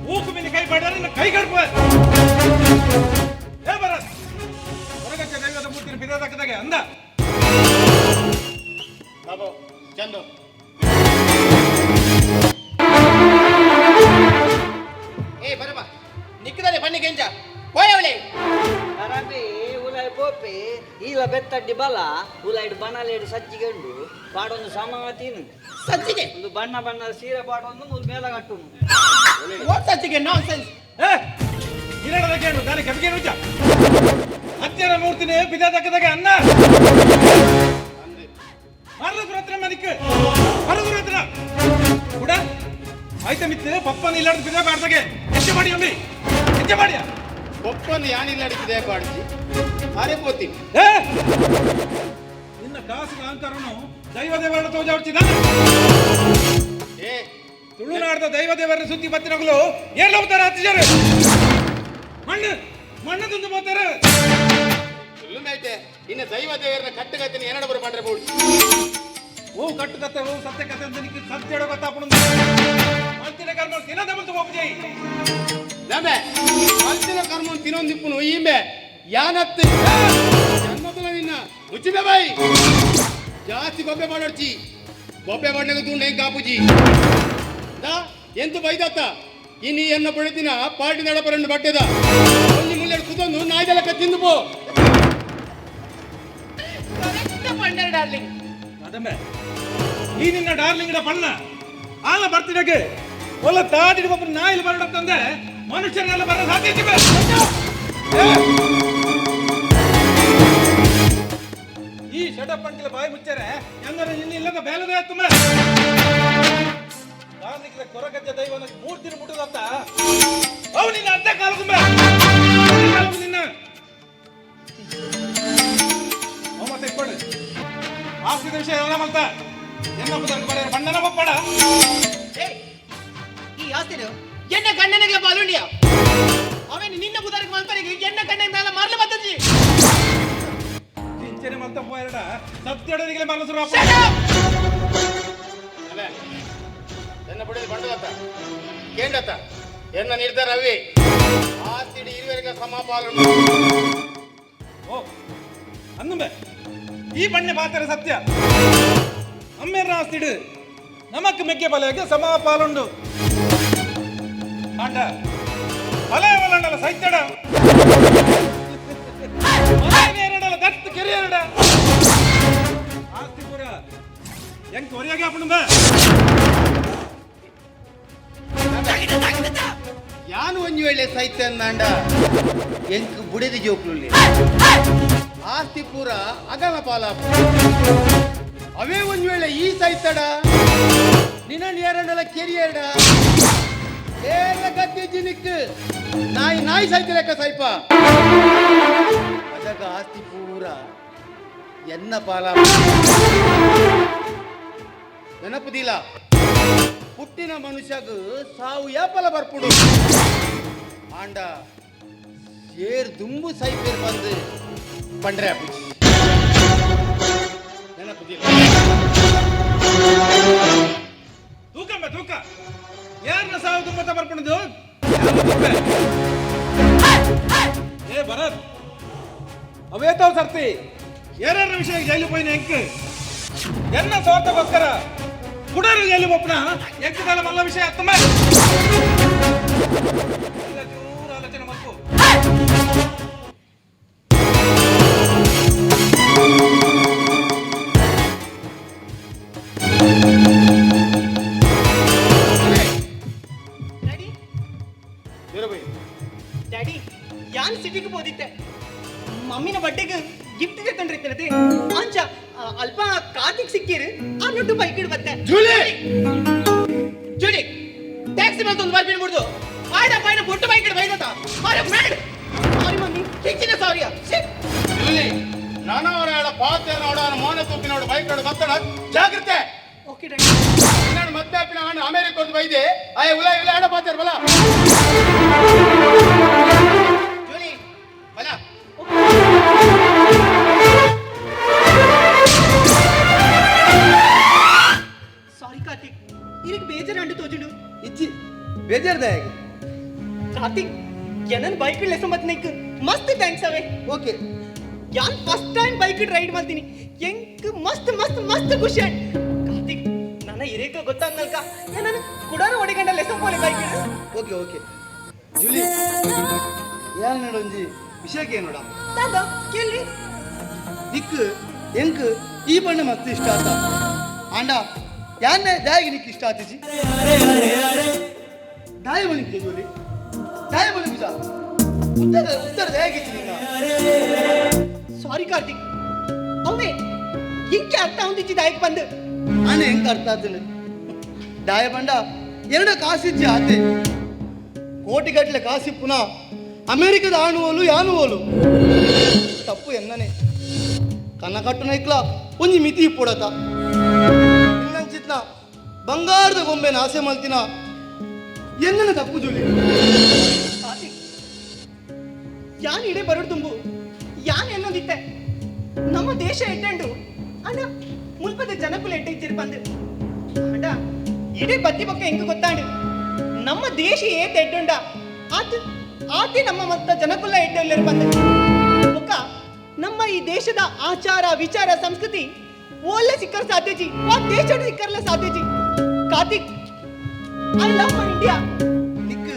ಊಕು ಮೇಲೆ ಕೈ ಮಾಡಿದ್ರೆ ಕೈ ಕಡ್ಪ ಹೊರಗಚ್ಚ ದೈವದ ಮೂರ್ತಿನ ಬಿದ ತಕ್ಕದಾಗೆ ಅಂದ ಬಾಬು ಚಂದು ಏ ಬರಬ ನಿಕ್ಕದಲ್ಲಿ ಬನ್ನಿ ಗೆಂಜ ಹೋಯವಳೆ ಅರಾಬಿ ಉಲಾಯ್ ಪೋಪೆ ಈಲ ಬೆತ್ತಡ್ಡಿ ಬಲ ಉಲಾಯ್ಡು ಬಣಲೇಡು ಸಜ್ಜಿಗೆಂಡು ಪಾಡೊಂದು ಸಮಾತೀನು ಸಜ್ಜಿಗೆ ಒಂದು ಬಣ್ಣ ಬಣ್ಣದ ಸೀರೆ ಪಾಡೊಂದು ಮೂರು ಮೇಲ ಕಟ್ಟುನು ಸಜ್ಜಿಗೆ ನಾನ್ ಸೆನ್ಸ್ ಹಿರಡದಕ್ಕೆ ದಾನಿ ಕವಿಗೆ ನುಚ್ಚ ಹತ್ತಿರ ಮೂರ್ತಿನೇ ಬಿದ ತಕ್ಕದಾಗೆ ಅನ್ನ ಮರದ್ರ ಹತ್ರ ಮನಿಕ್ಕೆ ಮರದ್ರ ಹತ್ರ ಕೂಡ ಆಯ್ತಾ ಮಿತ್ತೆ ಪಪ್ಪನ ಇಲ್ಲಾಡ್ದು ಬಿದ ಬಾಡ್ದಾಗೆ ಹೆಚ್ಚು ಮಾಡಿ ಅಮ್ಮಿ ಹೆಚ್ಚು ಮಾಡಿಯ ಪಪ್ಪನ ಯಾನಿಲ್ಲಾಡಿ ಬಿದ ಬಾಡ್ಜಿ ಅರೆ ಪೋತಿ ನಿನ್ನ ಕಾಸಿನ ಅಹಂಕಾರನು ದೈವದೇವರನ್ನು ತೋಜಾಡ್ತಿದ್ದ ತುಳುನಾಡದ ದೈವದೇವರ ಸುದ್ದಿ ಬತ್ತಿನಗಳು ಏನ್ ಹೋಗ್ತಾರೆ ಹತ್ತಿಜರು ಮಣ್ಣು ತಂದು ಹೋಗ್ತಾರೆ ಸುಳ್ಳುನೈತೆ ಇನ್ನು ದೈವದೇವರನ್ನ ಕಟ್ಟುಗತ್ತಿನ ಏನಾಡು ಬರ ಮಾಡ್ರಬಹುದು ಓ ಕಟ್ಟುಗತ್ತೆ ಓ ಸತ್ಯ ಕತೆ ಅಂತ ನಿಕ್ಕೆ ಸತ್ಯ ಹೇಳೋ ಗೊತ್ತಾಪಣ ಮಲ್ತಿನ ಕರ್ಮ ತಿನ್ನದ ಬಂತು ಹೋಗ್ಜಿ ನಮೆ ಮಲ್ತಿನ ಕರ್ಮ ತಿನ್ನೊಂದಿಪ್ಪುನು ಈಮೆ ಯಾನತ್ತೆ ಜನ್ಮತುಲ ನಿನ್ನ ಮುಚ್ಚಿಬೆ ಬಾಯಿ ಜಾಸ್ತಿ ಬೊಬ್ಬೆ ಮಾಡೋಡ್ಚಿ ಬೊಬ್ಬೆ ಮಾಡ್ನಾಗ ತೂಂಡೆ ಕಾಪುಜಿ ಎಂತು ಬೈದತ್ತ ಇನ್ನು ಎನ್ನ ಪಡೆದಿನ ಪಾರ್ಟಿ ನಡಪರನ್ನು ಬಟ್ಟೆದ ಒಂದು ಮುಳ್ಳೆಡು ಕುದೊಂದು ನಾಯ್ದೆಲಕ್ಕ ತಿಂದು ಪೋ ಡಾರ್ಲಿಂಗ್ ಅದಮ್ಮೆ ಈ ನಿನ್ನ ಡಾರ್ಲಿಂಗ್ನ ಬಣ್ಣ ಆಲ ಬರ್ತಿಡಗೆ ಒಲ್ಲ ತಾದಿಡಿ ಒಬ್ಬರು ನಾಯಿಲ್ ಬರಡತ್ತಂದ್ರೆ ಮನುಷ್ಯರೆಲ್ಲ ಬರ ಸಾಧ್ಯತೆ ಈ ಶಟಪ್ ಅಂಕಲ ಬಾಯಿ ಮುಚ್ಚಾರೆ ಎಂದರೆ ಇನ್ನು ಇಲ್ಲದ ಬೇಲದೆ ಆಯ್ತು ಧಾರ್ಮಿಕದ ಕೊರಗಜ್ಜ ದೈವನ ಮೂರ್ತಿನ ಮುಟ್ಟದತ್ತ ಅವು ನಿನ್ನ ಅರ್ಧ ಕಾಲಗುಂಬೆ ನಿನ್ನ ಮತ್ತೆ ಕೊಡು ಆಸ್ತಿ ವಿಷಯ ಎಲ್ಲ ಮಲ್ತ ಎನ್ನ ಬಣ್ಣನ ಒಪ್ಪಡ ಈ ಆಸ್ತಿನು ಎನ್ನ ಗಂಡನಿಗೆ ಬಾಲುಂಡಿಯ ಅವೇನು ನಿನ್ನ ಬುಧರಿಗೆ ಮಲ್ಪರಿಗೆ ಎನ್ನ ಗಂಡನ ಮೇಲೆ ಮರಳು ಬತ್ತಜಿ ಕಿಂಚನೆ ಮಲ್ತ ಹೋಯರಡ ಸತ್ಯಡನಿಗೆ ಮರಳು ಶುರು ಎನ್ನ ಬಿಡಲಿ ಬಂಡಲತ್ತ ಕೇಂಡತ್ತ ಎನ್ನ ನಿರ್ಧಾರ ಅವೇ ಆಸ್ತಿಡಿ ಇರುವರೆಗೆ ಸಮಪಾಲನೆ. ಓ ಅನ್ನುಂಬೆ ಈ ಬಣ್ಣೆ ಪಾತ್ರ ಸತ್ಯ ಅಮ್ಮೇರ ಆಸ್ತಿಡು ನಮಕ್ ಮೆಕ್ಕೆ ಬಲೆಗೆ ಸಮಪಾಲುಂಡು ಆಂಡ ಬಲೆ ಬಲಂಡಲ ಸೈತಡ ಬಲೆನೇರಡಲ ದತ್ತು ಕೆರಿಯರಡ ಆಸ್ತಿ ಪೂರ ಎಂಕ್ ಒರಿಯಾಗೆ ಹಾಪುಂಬೆ ಯಾನು ಒಂಜಿ ವೇಳೆ ಸೈತೆ ಅಂದಾಂಡ ಎಂಕ್ ಬುಡೆದಿ ಜೋಕ್ಲುಲ್ಲಿ ಆಸ್ತಿ ಪೂರ ಅಗಲ ಪಾಲಾಪ ಅವೇ ಒಂದ್ ವೇಳೆ ಈ ಸೈತಡ ನಿನ್ನ ಎರಡಲ ಕೆರಿಯಡ ಏನ ಗದ್ದೆ ಜಿನಿಕ್ ನಾಯಿ ನಾಯಿ ಸೈತ ಲೆಕ್ಕ ಸೈಪ ಅದಾಗ ಆಸ್ತಿ ಪೂರ ಎನ್ನ ಪಾಲಾಪ ನೆನಪುದಿಲ್ಲ ಹುಟ್ಟಿನ ಮನುಷ್ಯಗ ಸಾವು ಯಾಪಲ ಬರ್ಪುಡು ಆಂಡ ಸೇರ್ ದುಂಬು ಸೈಪೇರ್ ಬಂದು ಪಂಡ್ರೆ ಅಪ್ಪಿ ನೆನಪುದಿಲ್ಲ ತೂಕಮ್ಮ ತೂಕ ಯಾರನ್ನ ಸಾವು ತುಂಬತ ಬರ್ಪುಣದು ಏ ಭರತ್ ಅವೇ ತಾವು ಸರ್ತಿ ಯಾರ್ಯಾರ ವಿಷಯ ಜೈಲು ಪೋಯಿನ ಎಂಕ್ ಎನ್ನ ಸ್ವಾರ್ಥಕ್ಕೋಸ್ಕರ ಕುಡರು ಜೈಲು ಒಪ್ಪಣ ಎಂಕ್ ಕಾಲ ಮಲ್ಲ ವಿಷಯ ಅತ್ತಮ್ಮ ಚೂರು ಆಲೋಚನೆ ಮಾಡ್ಕೋ ಡ್ಯಾಡಿ ಯಾನ್ ಸಿಟಿಗೆ ಹೋದಿತ್ತೆ ಮಮ್ಮಿನ ಬಡ್ಡೆಗೆ ಗಿಫ್ಟ್ ತಂದಿರ್ತೇನೆ ಅಂಚ ಅಲ್ಪ ಕಾರ್ತಿಕ್ ಸಿಕ್ಕಿರು ಅನ್ನೊಟ್ಟು ಬೈಕ್ ಇಡ್ಬತ್ತೆ ಜೂಲಿ ಜೂಲಿ ಟ್ಯಾಕ್ಸಿ ಬಂತು ಒಂದು ಬಾಯ್ ಬಿಡ್ಬಿಡ್ದು ಆಯ್ದ ಬಾಯ್ನ ಬೊಟ್ಟು ಬೈಕ್ ಇಡ್ ಬೈದತ ಅರೆ ಮ್ಯಾಡ್ ಸಾರಿ ಮಮ್ಮಿ ಹೆಚ್ಚಿನ ಸಾರಿಯಾ ಜೂಲಿ ನಾನವರ ಪಾತೆ ನೋಡೋಣ ಮೋನ ತೂಪಿ ನೋಡು ಬೈಕ್ ನೋಡು ಮತ್ತಡ ಜಾಗ್ರತೆ ಓಕೆ ಡ್ಯಾಡಿ ನಾನು ಮತ್ತೆ ಅಪ್ಪಿನ ಹಣ್ಣು ಅಮೆರಿಕ ಒಂದು ಬೈದೆ ಆಯ ಉಲ ಇಲ್ಲ ಹಣ ಪಾತಾರ ಬಲ ಜೂಲಿ ಬಲ ಸಾರಿ ಕಾರ್ತಿಕ್ ಇರಿಗೆ ಬೇಜಾರು ಅಂಡು ತೋಜುಂಡು ಇಜ್ಜಿ ಬೇಜಾರ್ದಾಯ ಕಾರ್ತಿಕ್ ಏನನ್ ಬೈಕ್ ಲೆಸ ಮತ್ ನೈಕ್ ಮಸ್ತ್ ಥ್ಯಾಂಕ್ಸ್ ಅವೇ ಓಕೆ ಯಾನ್ ಫಸ್ಟ್ ಟೈಮ್ ಬೈಕ್ ರೈಡ್ ಮಾಡ್ತೀನಿ ಎಂಕ್ ಮಸ್ತ್ ಮಸ್ತ್ ಮಸ್ತ್ ಖುಷಿ ಆಯ್ತು ಕಾರ್ತಿಕ್ ನನ್ನ ಇರೇಕ ಗೊತ್ತಾದ್ನಲ್ಕ ನಾನು ಕುಡಾರ ಹೊಡಿಗಂಡ ಲೆಸ ಪೋಲೆ ಬೈಕ್ ಓಕೆ ಓಕೆ ಜೂಲಿ ಯಾರು ನೋಡೊಂಜಿ ವಿಷಯಕ್ಕೆ ನೋಡ ದಾದಾ ಕೇಳಿ ದಿಕ್ಕು ಎಂಕ್ ಈ ಬಣ್ಣ ಮಸ್ತ್ ಇಷ್ಟ ಆತ ಆಂಡ ಯಾನ್ನೆ ದಾಯಿಗೆ ನಿಕ್ ಇಷ್ಟ ಆತಿಜಿ ದಾಯ ಬಣಿಕೆ ಜೂಲಿ ದಾಯ ಬಣಿಕ ಉತ್ತರ ಉತ್ತರ ದಾಯಾಗಿತ್ತು ನಿನ್ನ ಸಾರಿ ಕಾರ್ತಿಕ್ ಅವೇ ಇಂಕೆ ಅರ್ಥ ಹೊಂದಿಚ್ಚಿ ದಾಯಕ್ ಬಂದು ನಾನು ಹೆಂಗ್ ಅರ್ಥ ಆತನು ದಾಯ ಬಂಡ ಎರಡು ಕಾಸಿಜ್ಜಿ ಆತೆ ಕೋಟಿಗಟ್ಟಲೆ ಕಾಸಿ ಪುನಃ ಅಮೆರಿಕದ ಆಣುವಲು ಯಾನುವಲು ತಪ್ಪು ಎನ್ನನೆ ಕನ್ನ ಕಟ್ಟುನ ಇಕ್ಲ ಒಂಜಿ ಮಿತಿ ಇಪ್ಪುಡತ ಇನ್ನಂಚಿತ್ನ ಬಂಗಾರದ ಗೊಂಬೆನ ಆಸೆ ಮಲ್ತಿನ ಎನ್ನನ ತಪ್ಪು ಜೂಲಿ ಕಾರ್ತಿಕ್ ಯಾನ್ ಇಡೆ ಬರೋಡು ತುಂಬು ಯಾನ್ ಎನ್ನೋದಿತ್ತೆ ನಮ್ಮ ದೇಶ ಎಟ್ಟಂಡು ಅಣ್ಣ ಮುಲ್ಪದ ಜನಕುಲ ಎಟ್ಟ ಇಚ್ಚಿರ್ ಬಂದು ಅಣ್ಣ ಇಡೀ ಬತ್ತಿ ಪಕ್ಕ ಹೆಂಗ ಗೊತ್ತಾಂಡು ನಮ್ಮ ದೇಶ ಏತ್ ಎಟ್ಟುಂಡ ಆತಿ ನಮ್ಮ ಮತ್ತ ಜನಕುಲ ಎಟ್ಟಲ್ಲರು ಬಂದು ಬೊಕ್ಕ ನಮ್ಮ ಈ ದೇಶದ ಆಚಾರ ವಿಚಾರ ಸಂಸ್ಕೃತಿ ಒಳ್ಳೆ ಸಿಕ್ಕರ ಸಾಧ್ಯಜಿ ಆ ದೇಶದ ಸಿಕ್ಕರ್ಲ ಸಾಧ್ಯಜಿ Karthik I love my India ನಿಕ್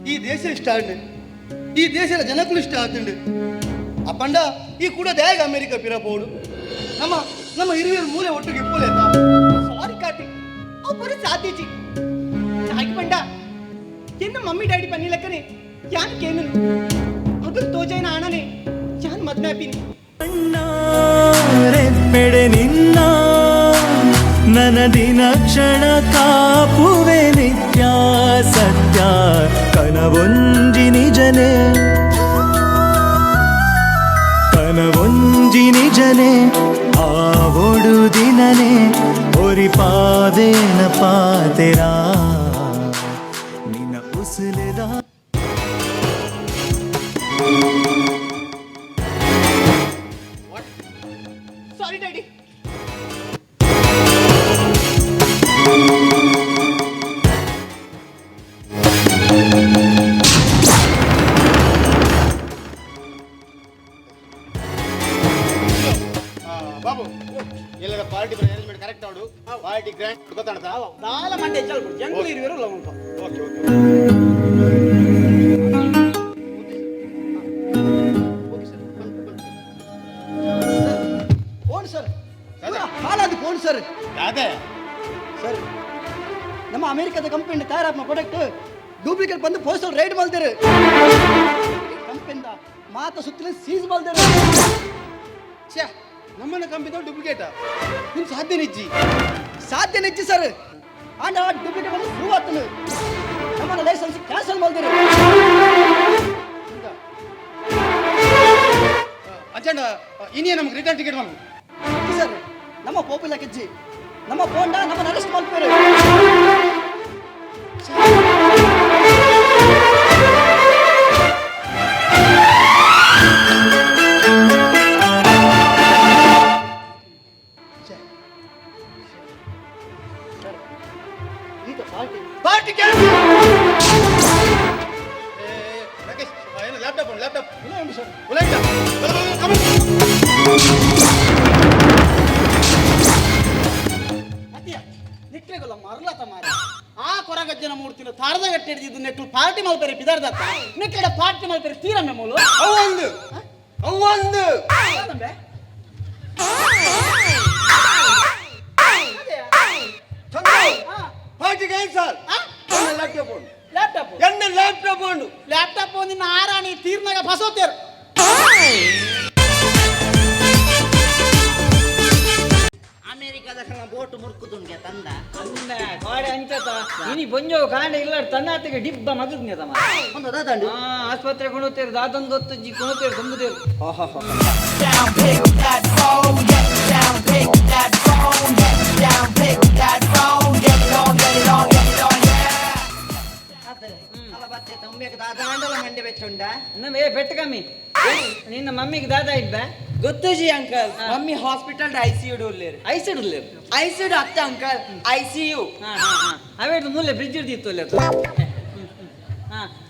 ಈ ದೇಶ ಇಷ್ಟ ಆಂಡು ಈ ದೇಶದ ಜನಕ್ಕೂ ಇಷ್ಟ ಆತುಂಡು ಅಪ್ಪಂಡ ಈ ಕೂಡ ದ್ಯಾಗ ಅಮೆರಿಕ ಪಿರಪೋಡು ನಮ್ಮ ನಮ್ಮ ಹಿರಿಯರು ಮೂಲೆ ಒಟ್ಟಿಗೆ ಇಪ್ಪುಲೆ ಸಾರಿ ಕಾರ್ತಿಕ್ ಒಬ್ಬರು ಸಾಧ್ಯಜಿ ನಾಯ್ಕ ಬಂಡ ಎನ್ನ ಮಮ್ಮಿ ಡ್ಯಾಡಿ ಪನ್ನಿಲಕ್ಕನೆ ಯಾನ್ ಕೇನು ಅಗಲ್ ತೋಜೈನ ಆಣನೆ ಯಾನ್ ಮದ್ನಾಪಿನಿ ರೆಪ್ಪೆಡೆ ನಿನ್ನ ನನ್ನ ದಿನ ಕ್ಷಣ ಕಾಪುವೆ ನಿತ್ಯ ಸತ್ಯ ಕನವೊಂಜಿ ನಿಜನೆ ಕನವೊಂಜಿ ನಿಜನೆ ಆವೊಡು ದಿನನೆ ಒರಿ ಪಾದೇನ ಪಾತೆರ ನಿನ್ನ ಉಸುಲೆದ ಸಾರಿ ಡ್ಯಾಡಿ ಉಂಟಾಡು ಪಾರ್ಟಿ ಗ್ರ್ಯಾಂಡ್ ಗೊತ್ತಾಡ್ತಾ ದಾಲ ಮಂಡೆ ಚಲ್ಬಿಡು ಜಂಗ್ಲಿ ಇರುವಿರಲ್ಲ ಉಂಟು. ಓಕೆ ಓಕೆ ಫೋನ್ ಸರ್ ಹಾಳಾದ ಫೋನ್ ಸರ್. ಅದೇ ಸರ್ ನಮ್ಮ ಅಮೆರಿಕದ ಕಂಪನಿ ತಯಾರಾದ ಪ್ರಾಡಕ್ಟ್ ಡೂಪ್ಲಿಕೇಟ್ ಬಂದು ಪೋಸ್ಟಲ್ ರೈಡ್ ಮಾಡ್ತಾರೆ. ಕಂಪನಿದ ಮಾತ ಸುತ್ತಲೇ ಸೀಸ್ ಮಾಡ್ತಾರೆ. ಛೇ ನಮ್ಮನ್ನ ಕಂಪಿದ ಡೂಪ್ಲಿಕೇಟಾ ನಿಮ್ ಸಾಧ್ಯ ನೆಚ್ಚಿ ಸರ್. ಆಂಡ ಡೂಪ್ಲಿಕೇಟ್ ಬಂದು ಪ್ರೂವ್ ಆಗ್ತಾನೆ. ನಮ್ಮನ್ನ ಲೈಸೆನ್ಸ್ ಕ್ಯಾನ್ಸಲ್ ಮಾಡ್ತಾರೆ. ಅಜ್ಜಂಡ ಇನ್ನೇ ನಮ್ಗೆ ರಿಟರ್ನ್ ಟಿಕೆಟ್ ಮಾಡ್ಬೋದು ಸರ್. ನಮ್ಮ ಪೋಪಿಲ್ಲ ಕೆಜ್ಜಿ ನಮ್ಮ ಬೋಂಡ ನಮ್ಮನ್ನ ಅರೆಸ್ಟ್ ಮಾಡ್ತಾರೆ. ಪಾರ್ಟಿ ರಾಕೇಶ್ ಏನು ಲ್ಯಾಪ್ಟಾಪ್ ಇಲ್ಲ ಉಂಟು ಸರ್ ನಿಕ್ಲೆಗೊಲ್ಲ ಮರಲತ ಮಾರ ಆ ಕೊರಗಜ್ಜನ ಮೂರ್ತಿನ ತಾರದ ಗಟ್ಟಿ ಹಿಡಿದಿದ್ದು ನೆಕ್ಲು ಪಾರ್ಟಿ ಮಲ್ಪೇರಿ ಬಿದಾರ್ದತ್ತ ನಿಕ್ಲೆಡ ಪಾರ್ಟಿ ಮಲ್ಪೇರಿ ತೀರಮ್ಮೆ ಮೂಲು ಅವೊಂದು ಪಾರ್ಟಿ ಕ್ಯಾನ್ಸಲ್. ಲ್ಯಾಪ್ಟಾಪ್ ನಿನ್ನ ಆರಾಣಿ ತೀರ್ನಾಗ ಫಸೋತೇರು. ಅಮೆರಿಕದ ಬೋಟ್ ಮುರ್ಕುದುಂಗೆ ತಂದ ಅಂದ ಕಾಡೆ ಅಂಚತ ಇನಿ ಬೊಂಜೋ ಕಾಂಡೆ ಇಲ್ಲ ತನ್ನಾತಿಗೆ ಡಿಬ್ಬ ಮಗದ್ನೆ ತಮ್ಮ ಒಂದು ದಾದಂಡು ಆಸ್ಪತ್ರೆ ಕೊಣುತ್ತೇರು ದಾದನ್ ಗೊತ್ತಜ್ಜಿ ಕೊಣುತ್ತೇರು ತಂಬುತ್ತೇರು. Down, pick that phone, get down, pick that phone, get down, pick that phone, get it on, get it on, get it on, yeah. ಅಲ್ಲ ಬತ್ತೆ ತಂಬೇಕು ದಾಂಡಲ ಮಂಡೆ ಬೆಚ್ಚುಂಡ ನಮ್ಮ ಪೆಟ್ಟು ಕಮ್ಮಿ ನಿನ್ನ ಮಮ್ಮಿಗೆ ದಾದ ಇದ್ದ ಗೊತ್ತು ಜಿ ಅಂಕಲ್ ಮಮ್ಮಿ ಹಾಸ್ಪಿಟಲ್ ಐಸಿಯು ಡೋಲ್ಲೇರು ಐಸಿಯು ಅತ್ತ ಅಂಕಲ್ ಐಸಿಯು ಅವೇದು ಮೂಲೆ ಫ್ರಿಜ್ ಇರ್ತಿತ್ತು ಅಲ್ಲಿ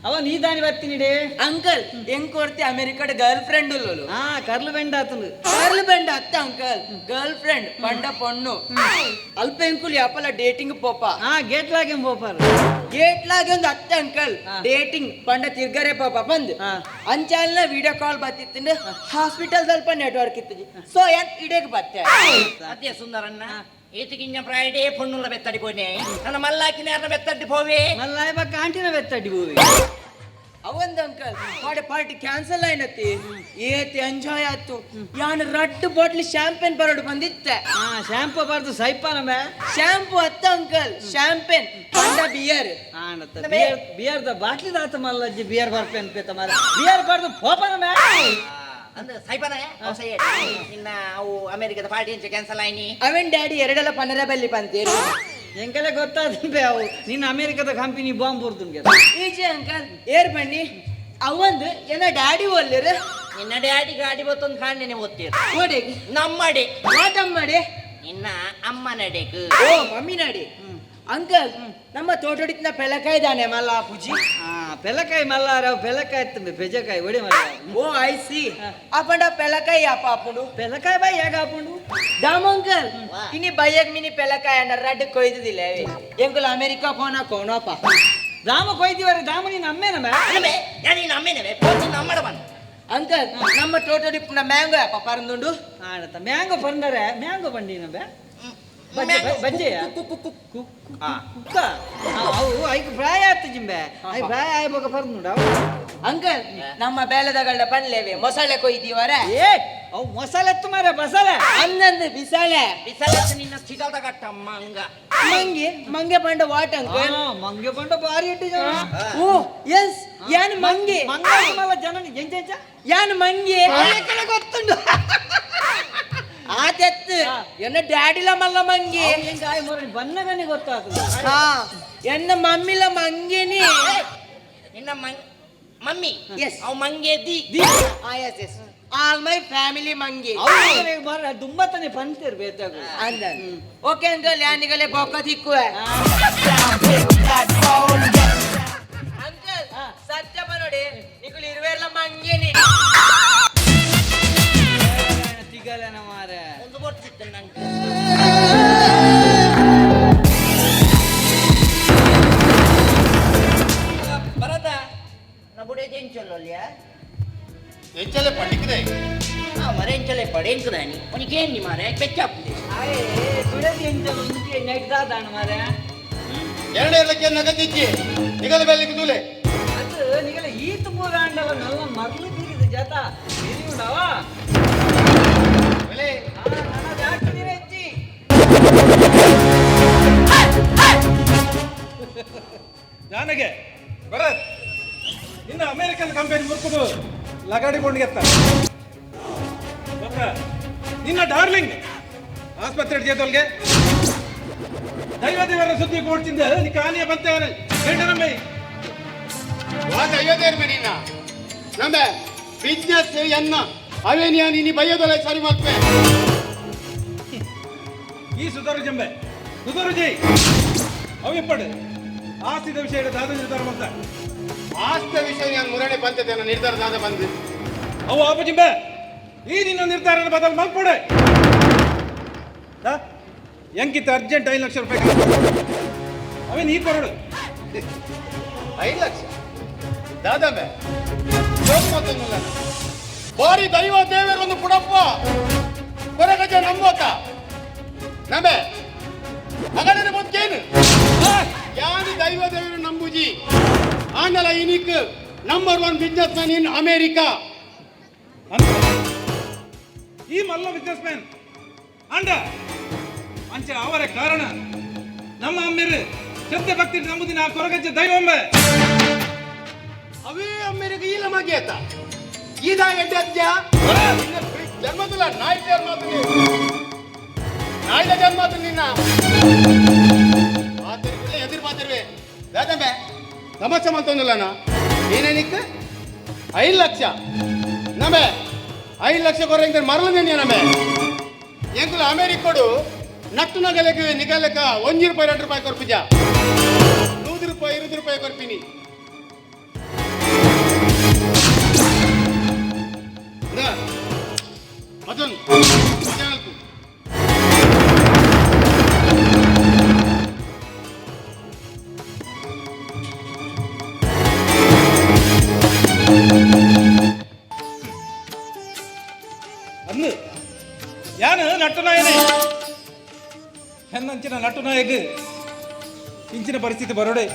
ಅವ ನೀ ದಾನಿ ಬರ್ತೀನಿ ಅಂಕಲ್ ಹೆಂಗ್ ಕೊಡ್ತಿ ಅಮೆರಿಕದ ಗರ್ಲ್ ಫ್ರೆಂಡ್ ಉಲ್ಲೋಲು ಕರ್ಲು ಬೆಂಡ ಆತಂದು ಗರ್ಲ್ ಫ್ರೆಂಡ್ ಅತ್ತ ಅಂಕಲ್ ಗರ್ಲ್ ಫ್ರೆಂಡ್ ಪಂಡ ಪೊಣ್ಣು ಅಲ್ಪ ಎಂಕುಲ್ ಯಾಪಲ ಡೇಟಿಂಗ್ ಪೋಪ ಗೇಟ್ ಲಾಗೆ ಪೋಪಾರ ಗೇಟ್ ಲಾಗೆ ಒಂದು ಅತ್ತ ಅಂಕಲ್ ಡೇಟಿಂಗ್ ಪಂಡ ತಿರ್ಗರೆ ಪಾಪ ಬಂದ್ ಅಂಚಾಲ್ನ ವಿಡಿಯೋ ಕಾಲ್ ಬತ್ತಿತ್ತು ಹಾಸ್ಪಿಟಲ್ ಸ್ವಲ್ಪ ನೆಟ್ವರ್ಕ್ ಇತ್ತು ಸೊ ಏನ್ ಇಡೇಗೆ ಬತ್ತೆ ಅದೇ ಸುಂದರಣ್ಣ ಈತಗಿಂಜ ಫ್ರೈಡೇ ಪೊಣ್ಣುಲ ಬೆತ್ತಡಿ ಪೋನೆ ನನ್ನ ಮಲ್ಲಾಕಿನ ಯಾರನ್ನ ಬೆತ್ತಡಿ ಪೋವೆ ಮಲ್ಲಾಯ ಬಕ್ಕ ಆಂಟಿನ ಬೆತ್ತಡಿ ಪೋವೆ ಅವಂದ ಅಂಕಲ್ ಮಾಡೆ ಪಾರ್ಟಿ ಕ್ಯಾನ್ಸಲ್ ಆಯ್ನತ್ತಿ ಏತಿ ಎಂಜಾಯ್ ಆಯ್ತು ಯಾನ್ ರಡ್ಡು ಬಾಟ್ಲಿ ಶಾಂಪೇನ್ ಬರೋಡು ಬಂದಿತ್ತೆ ಶಾಂಪು ಬರ್ದು ಸೈಪ ನಮ ಶಾಂಪು ಅತ್ತ ಅಂಕಲ್ ಶಾಂಪೇನ್ ಪಂಡ ಬಿಯರ್ ಬಿಯರ್ದ ಬಾಟ್ಲಿ ದಾತ ಮಲ್ಲಜ್ಜಿ ಬಿಯರ್ ಬರ್ಪೇನ್ ಪೇತ ಮಾರ ಬಿಯರ್ ಬರ್ದು ಪೋಪ ನಮ ಅಂದ್ರೆ ಸೈಪನ ಇನ್ನ ಅವು ಅಮೆರಿಕದ ಪಾರ್ಟಿ ಇಂಚ ಕ್ಯಾನ್ಸಲ್ ಆಯ್ನಿ ಅವನ್ ಡ್ಯಾಡಿ ಎರಡೆಲ್ಲ ಪನ್ನರ ಬಲ್ಲಿ ಬಂತೇರು ಎಂಕೆಲ್ಲ ಗೊತ್ತಾದ್ರೆ ಅವು ನಿನ್ನ ಅಮೆರಿಕದ ಕಂಪನಿ ಬಾಂಬ್ ಬರ್ದುಂಗೆ ಈಜೆ ಅಂಕಲ್ ಏರ್ ಬನ್ನಿ ಅವಂದು ಏನ ಡ್ಯಾಡಿ ಒಲ್ಲೇರು ನಿನ್ನ ಡ್ಯಾಡಿ ಗಾಡಿ ಬತ್ತೊಂದು ಕಾಣನೆ ಓದ್ತೀರ ನೋಡಿ ನಮ್ಮಡೆ ಮಾತಮ್ಮಡೆ ನಿನ್ನ ಅಮ್ಮ ನಡೆಕ್ ಓ ಮಮ್ಮಿ ನಡೆ ಅಂಕಲ್ ನಮ್ಮ ತೋಟಡಿನ ಪೆಲಕಾಯಿ ದಾನೆ ಮಲ್ಲ ಪೂಜಿ ಪೆಲಕಾಯಿ ಮಲ್ಲಾರ ಪೆಲಕಾಯಿ ತುಂಬ ಬೆಜಕಾಯಿ ಒಡೆ ಮಲ್ಲ ಓ ಐ ಸಿ ಅಪ್ಪಂಡ ಪೆಲಕಾಯಿ ಅಪ್ಪ ಅಪ್ಪುಂಡು ಪೆಲಕಾಯಿ ಬಾಯಿ ಯಾಗ ಅಪ್ಪುಂಡು ದಾಮ್ ಅಂಕಲ್ ಇನಿ ಬೈಯಗ್ ಮಿನಿ ಪೆಲಕಾಯಿ ಅಂಡ ರಡ್ಡು ಕೊಯ್ದಿಲ್ಲ ಎಂಕುಲ್ ಅಮೆರಿಕಾ ಫೋನ್ ಹಾಕೋಣಪ್ಪ ದಾಮ ಕೊಯ್ದಿವರೆ ದಾಮ ನೀನು ಅಮ್ಮೇನಮ್ಮ ನೀನು ಅಮ್ಮೇನವೇ ಪೋತಿ ನಮ್ಮಡ ಬಂದು ಅಂಕಲ್ ನಮ್ಮ ತೋಟಡಿನ ಮ್ಯಾಂಗೋ ಅಪ್ಪ ಪರಂದುಂಡು ಆಡತ್ತ ಮ್ಯಾಂಗೋ ಪಂಡರೆ ಮ್ಯಾಂಗೋ ಬಂಡಿ ನಮ್ಮೆ ಬಜ್ಜೆಯ ಕುಕ್ಕ ಅವು ಐದು ಫ್ರೈ ಆಯ್ತು ಜಿಂಬೆ ಐ ಫ್ರೈ ಆಯ್ಬೇಕು ಪರ್ನುಂಡ ಅಂಕಲ್ ನಮ್ಮ ಬೇಲದಗಳ ಬಣ್ಲೇವೆ ಮೊಸಳೆ ಕೊಯ್ದೀವರ ಏ ಅವು ಮೊಸಳೆ ಎತ್ತು ಮಾರ ಬಸಳೆ ಅನ್ನಂದು ಬಿಸಾಳೆ ನಿನ್ನ ಸಿಗಲ್ದ ಕಟ್ಟ ಮಂಗೆ ಪಂಡ ವಾಟ್ ಅಂಕಲ್ ಮಂಗೆ ಪಂಡ ಬಾರಿ ಇಟ್ಟು ಓ ಎಸ್ ಯಾನ್ ಮಂಗೆ ಜನ ಎಂಜ ಯಾನ್ ಮಂಗೆ ಗೊತ್ತುಂಡು ಆತೆತ್ತು ಎನ್ನ ಡ್ಯಾಡಿಲ ಮಲ್ಲ ಮಂಗೆ ಬನ್ನಗನೆ ಗೊತ್ತಾಗ್ತದೆ ಎನ್ನ ಮಮ್ಮಿಲ ಮಂಗೆನಿ ನಿನ್ನ ಮಮ್ಮಿ ಎಸ್ ಅವ್ ಮಂಗೆ ದಿ ಎಸ್ ಎಸ್ ಆಲ್ ಮೈ ಫ್ಯಾಮಿಲಿ ಮಂಗೆ ದುಂಬತ್ತನೆ ಪಂತಿರ್ಬೇಕು ಅಂದ ಓಕೆ ಅಂಕಲ್ ಯಾನಿಗಲೇ ಬೊಕ್ಕ ತಿಕ್ಕುವೆ ಅಂಕಲ್ ಸತ್ಯ ಬರೋಡಿ ನಿಗುಲು ಇರುವೆಲ್ಲ ಮಂಗೆನಿ ತಿಗಲನ ಮಾರ ಒಂದು ಬರ್ತಿತ್ತು ನಂಗೆ ಎಂಕದಾನಿ ಅವನಿಗೆ ಏನು ಮಾರೆ ಬೆಚ್ಚಾಪುದೆ ಸುಡದಿ ಎಂತ ಒಂದು ನೆಡ್ದಾದಾನ ಮಾರೆ ಎರಡೇ ಲಕ್ಷ ನಗದಿಜ್ಜಿ ನಿಗಲ ಬೆಲ್ಲಿಗೆ ದೂಲೆ ಅದು ನಿಗಲ ಈತ ಪೂರ ಅಂಡವ ನಲ್ಲ ಮರಳು ಬೀರಿದ ಜಾತ ಬೀರಿಯುಂಡವ ಬೆಲೆ ನನ್ನ ಜಾಕಿದಿರ ಹೆಚ್ಚಿ ಜಾನಗೆ ಭರತ್ ನಿನ್ನ ಅಮೆರಿಕನ್ ಕಂಪನಿ ಮುರ್ಕುದು ಲಗಾಡಿಕೊಂಡಿಗೆತ್ತ ನಿನ್ನ ಡಾರ್ಲಿಂಗ್ ಆಸ್ಪತ್ರೆ ಜೇತೋಲ್ಗೆ ದೈವದೇವರ ಸುದ್ದಿ ಕೊಡ್ತಿದ್ದ ನೀ ಕಾನಿಯ ಬಂತೆ ಅವನ ನಮ್ಮೆ ವಾದ ಅಯ್ಯೋದೇರ್ ಮೇಡಿನ ನಮ್ಮ ಬಿಸ್ನೆಸ್ ಎನ್ನ ಅವೇನಿಯ ನೀನು ಬಯ್ಯೋದಲ್ಲ ಸರಿ ಮಾಡ್ತೇ ಈ ಸುಧಾರು ಜಂಬೆ ಸುಧಾರು ಜೈ ಅವಿಪ್ಪಡು ಆಸ್ತಿದ ವಿಷಯ ದಾದ ನಿರ್ಧಾರ ಬಂತ ಆಸ್ತ ವಿಷಯ ನಾನು ಮುರಣೆ ಬಂತದೆ ನಿರ್ಧಾರ ದಾದ ಬಂದು ಅವು ಆಪಜಿಂಬೆ ಈ ನಿನ್ನ ನಿರ್ಧಾರ ಬದಲು ಮಲ್ಪಡೆ ಎಂಕಿತ್ತ ಅರ್ಜೆಂಟ್ 5 ಲಕ್ಷ ರೂಪಾಯಿ ಅವೇ ನೀ ಕೊರಡು 5 ಲಕ್ಷ ದಾದಮೆ ಬಾರಿ ದೈವ ದೇವರೊಂದು ಪುಡಪ್ಪ ಕೊರಗಜ ನಂಬೋತ ನಮೆ ಮಗನ ಮೊತ್ತೇನು ಯಾನಿ ದೈವ ದೇವರು ನಂಬುಜಿ ಆಂಡಲ ಇನಿಕ್ number 1 business man in America ಈ ಮಲ್ಲ ಬಿಸ್ನೆಸ್ ಮ್ಯಾನ್ ಅಂಡ ಅಂಚ ಅವರ ಕಾರಣ ನಮ್ಮ ಅಮ್ಮೇರು ಶ್ರದ್ಧೆ ಭಕ್ತಿ ನಂಬುದಿನ ಕೊರಗಜ್ಜ ದೈವೊಮ್ಮೆ ಅವೇ ಅಮ್ಮೇರಿಗೆ ಇಲ್ಲ ಮಗ್ಯತ ಈದ ಎಡ್ಡೆ ಅಜ್ಜ ಜನ್ಮದಿಲ್ಲ ನಾಯಿ ಜನ್ಮದ ನಿನ್ನ ಮಾತಿರ್ಬಿಡ್ಲೆ ಎದುರು ಮಾತಿರ್ವೆ ದಾದಂಬೆ ಸಮಸ್ಯೆ ಮಂತೊಂದಿಲ್ಲನ ಏನೇನಿಕ್ಕ 5 ಲಕ್ಷ ನಮೆ 5 ಲಕ್ಷ ಕೊರಂಗ ಮರಳದೇನೆ ನಮೆ ಎಂಕುಲ ಅಮೇರಿಕೊಡು ನಟ್ಟು ನಗಲೆಗೆ ನಿಗಲಕ 1 ರೂಪಾಯಿ 2 ರೂಪಾಯಿ ಕೊರ್ಪಿಜ 100 ರೂಪಾಯಿ 20 ರೂಪಾಯಿ ಕೊರ್ಪಿನಿ ಮದನ್ ಚಾನಲ್ಕು ಅನ್ನು ಯಾನು ನಟನಾಯನೇ ಹೆನ್ನಂಚಿನ ನಟನಾಯಕ ಇಂಚಿನ ಪರಿಸ್ಥಿತಿ ಬರೋಡೆ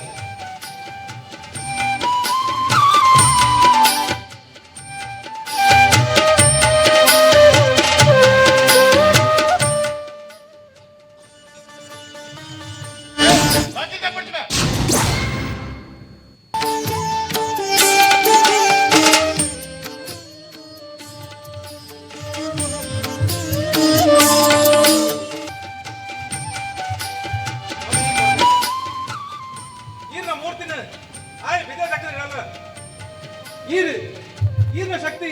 ಈರ್ನ ಶಕ್ತಿ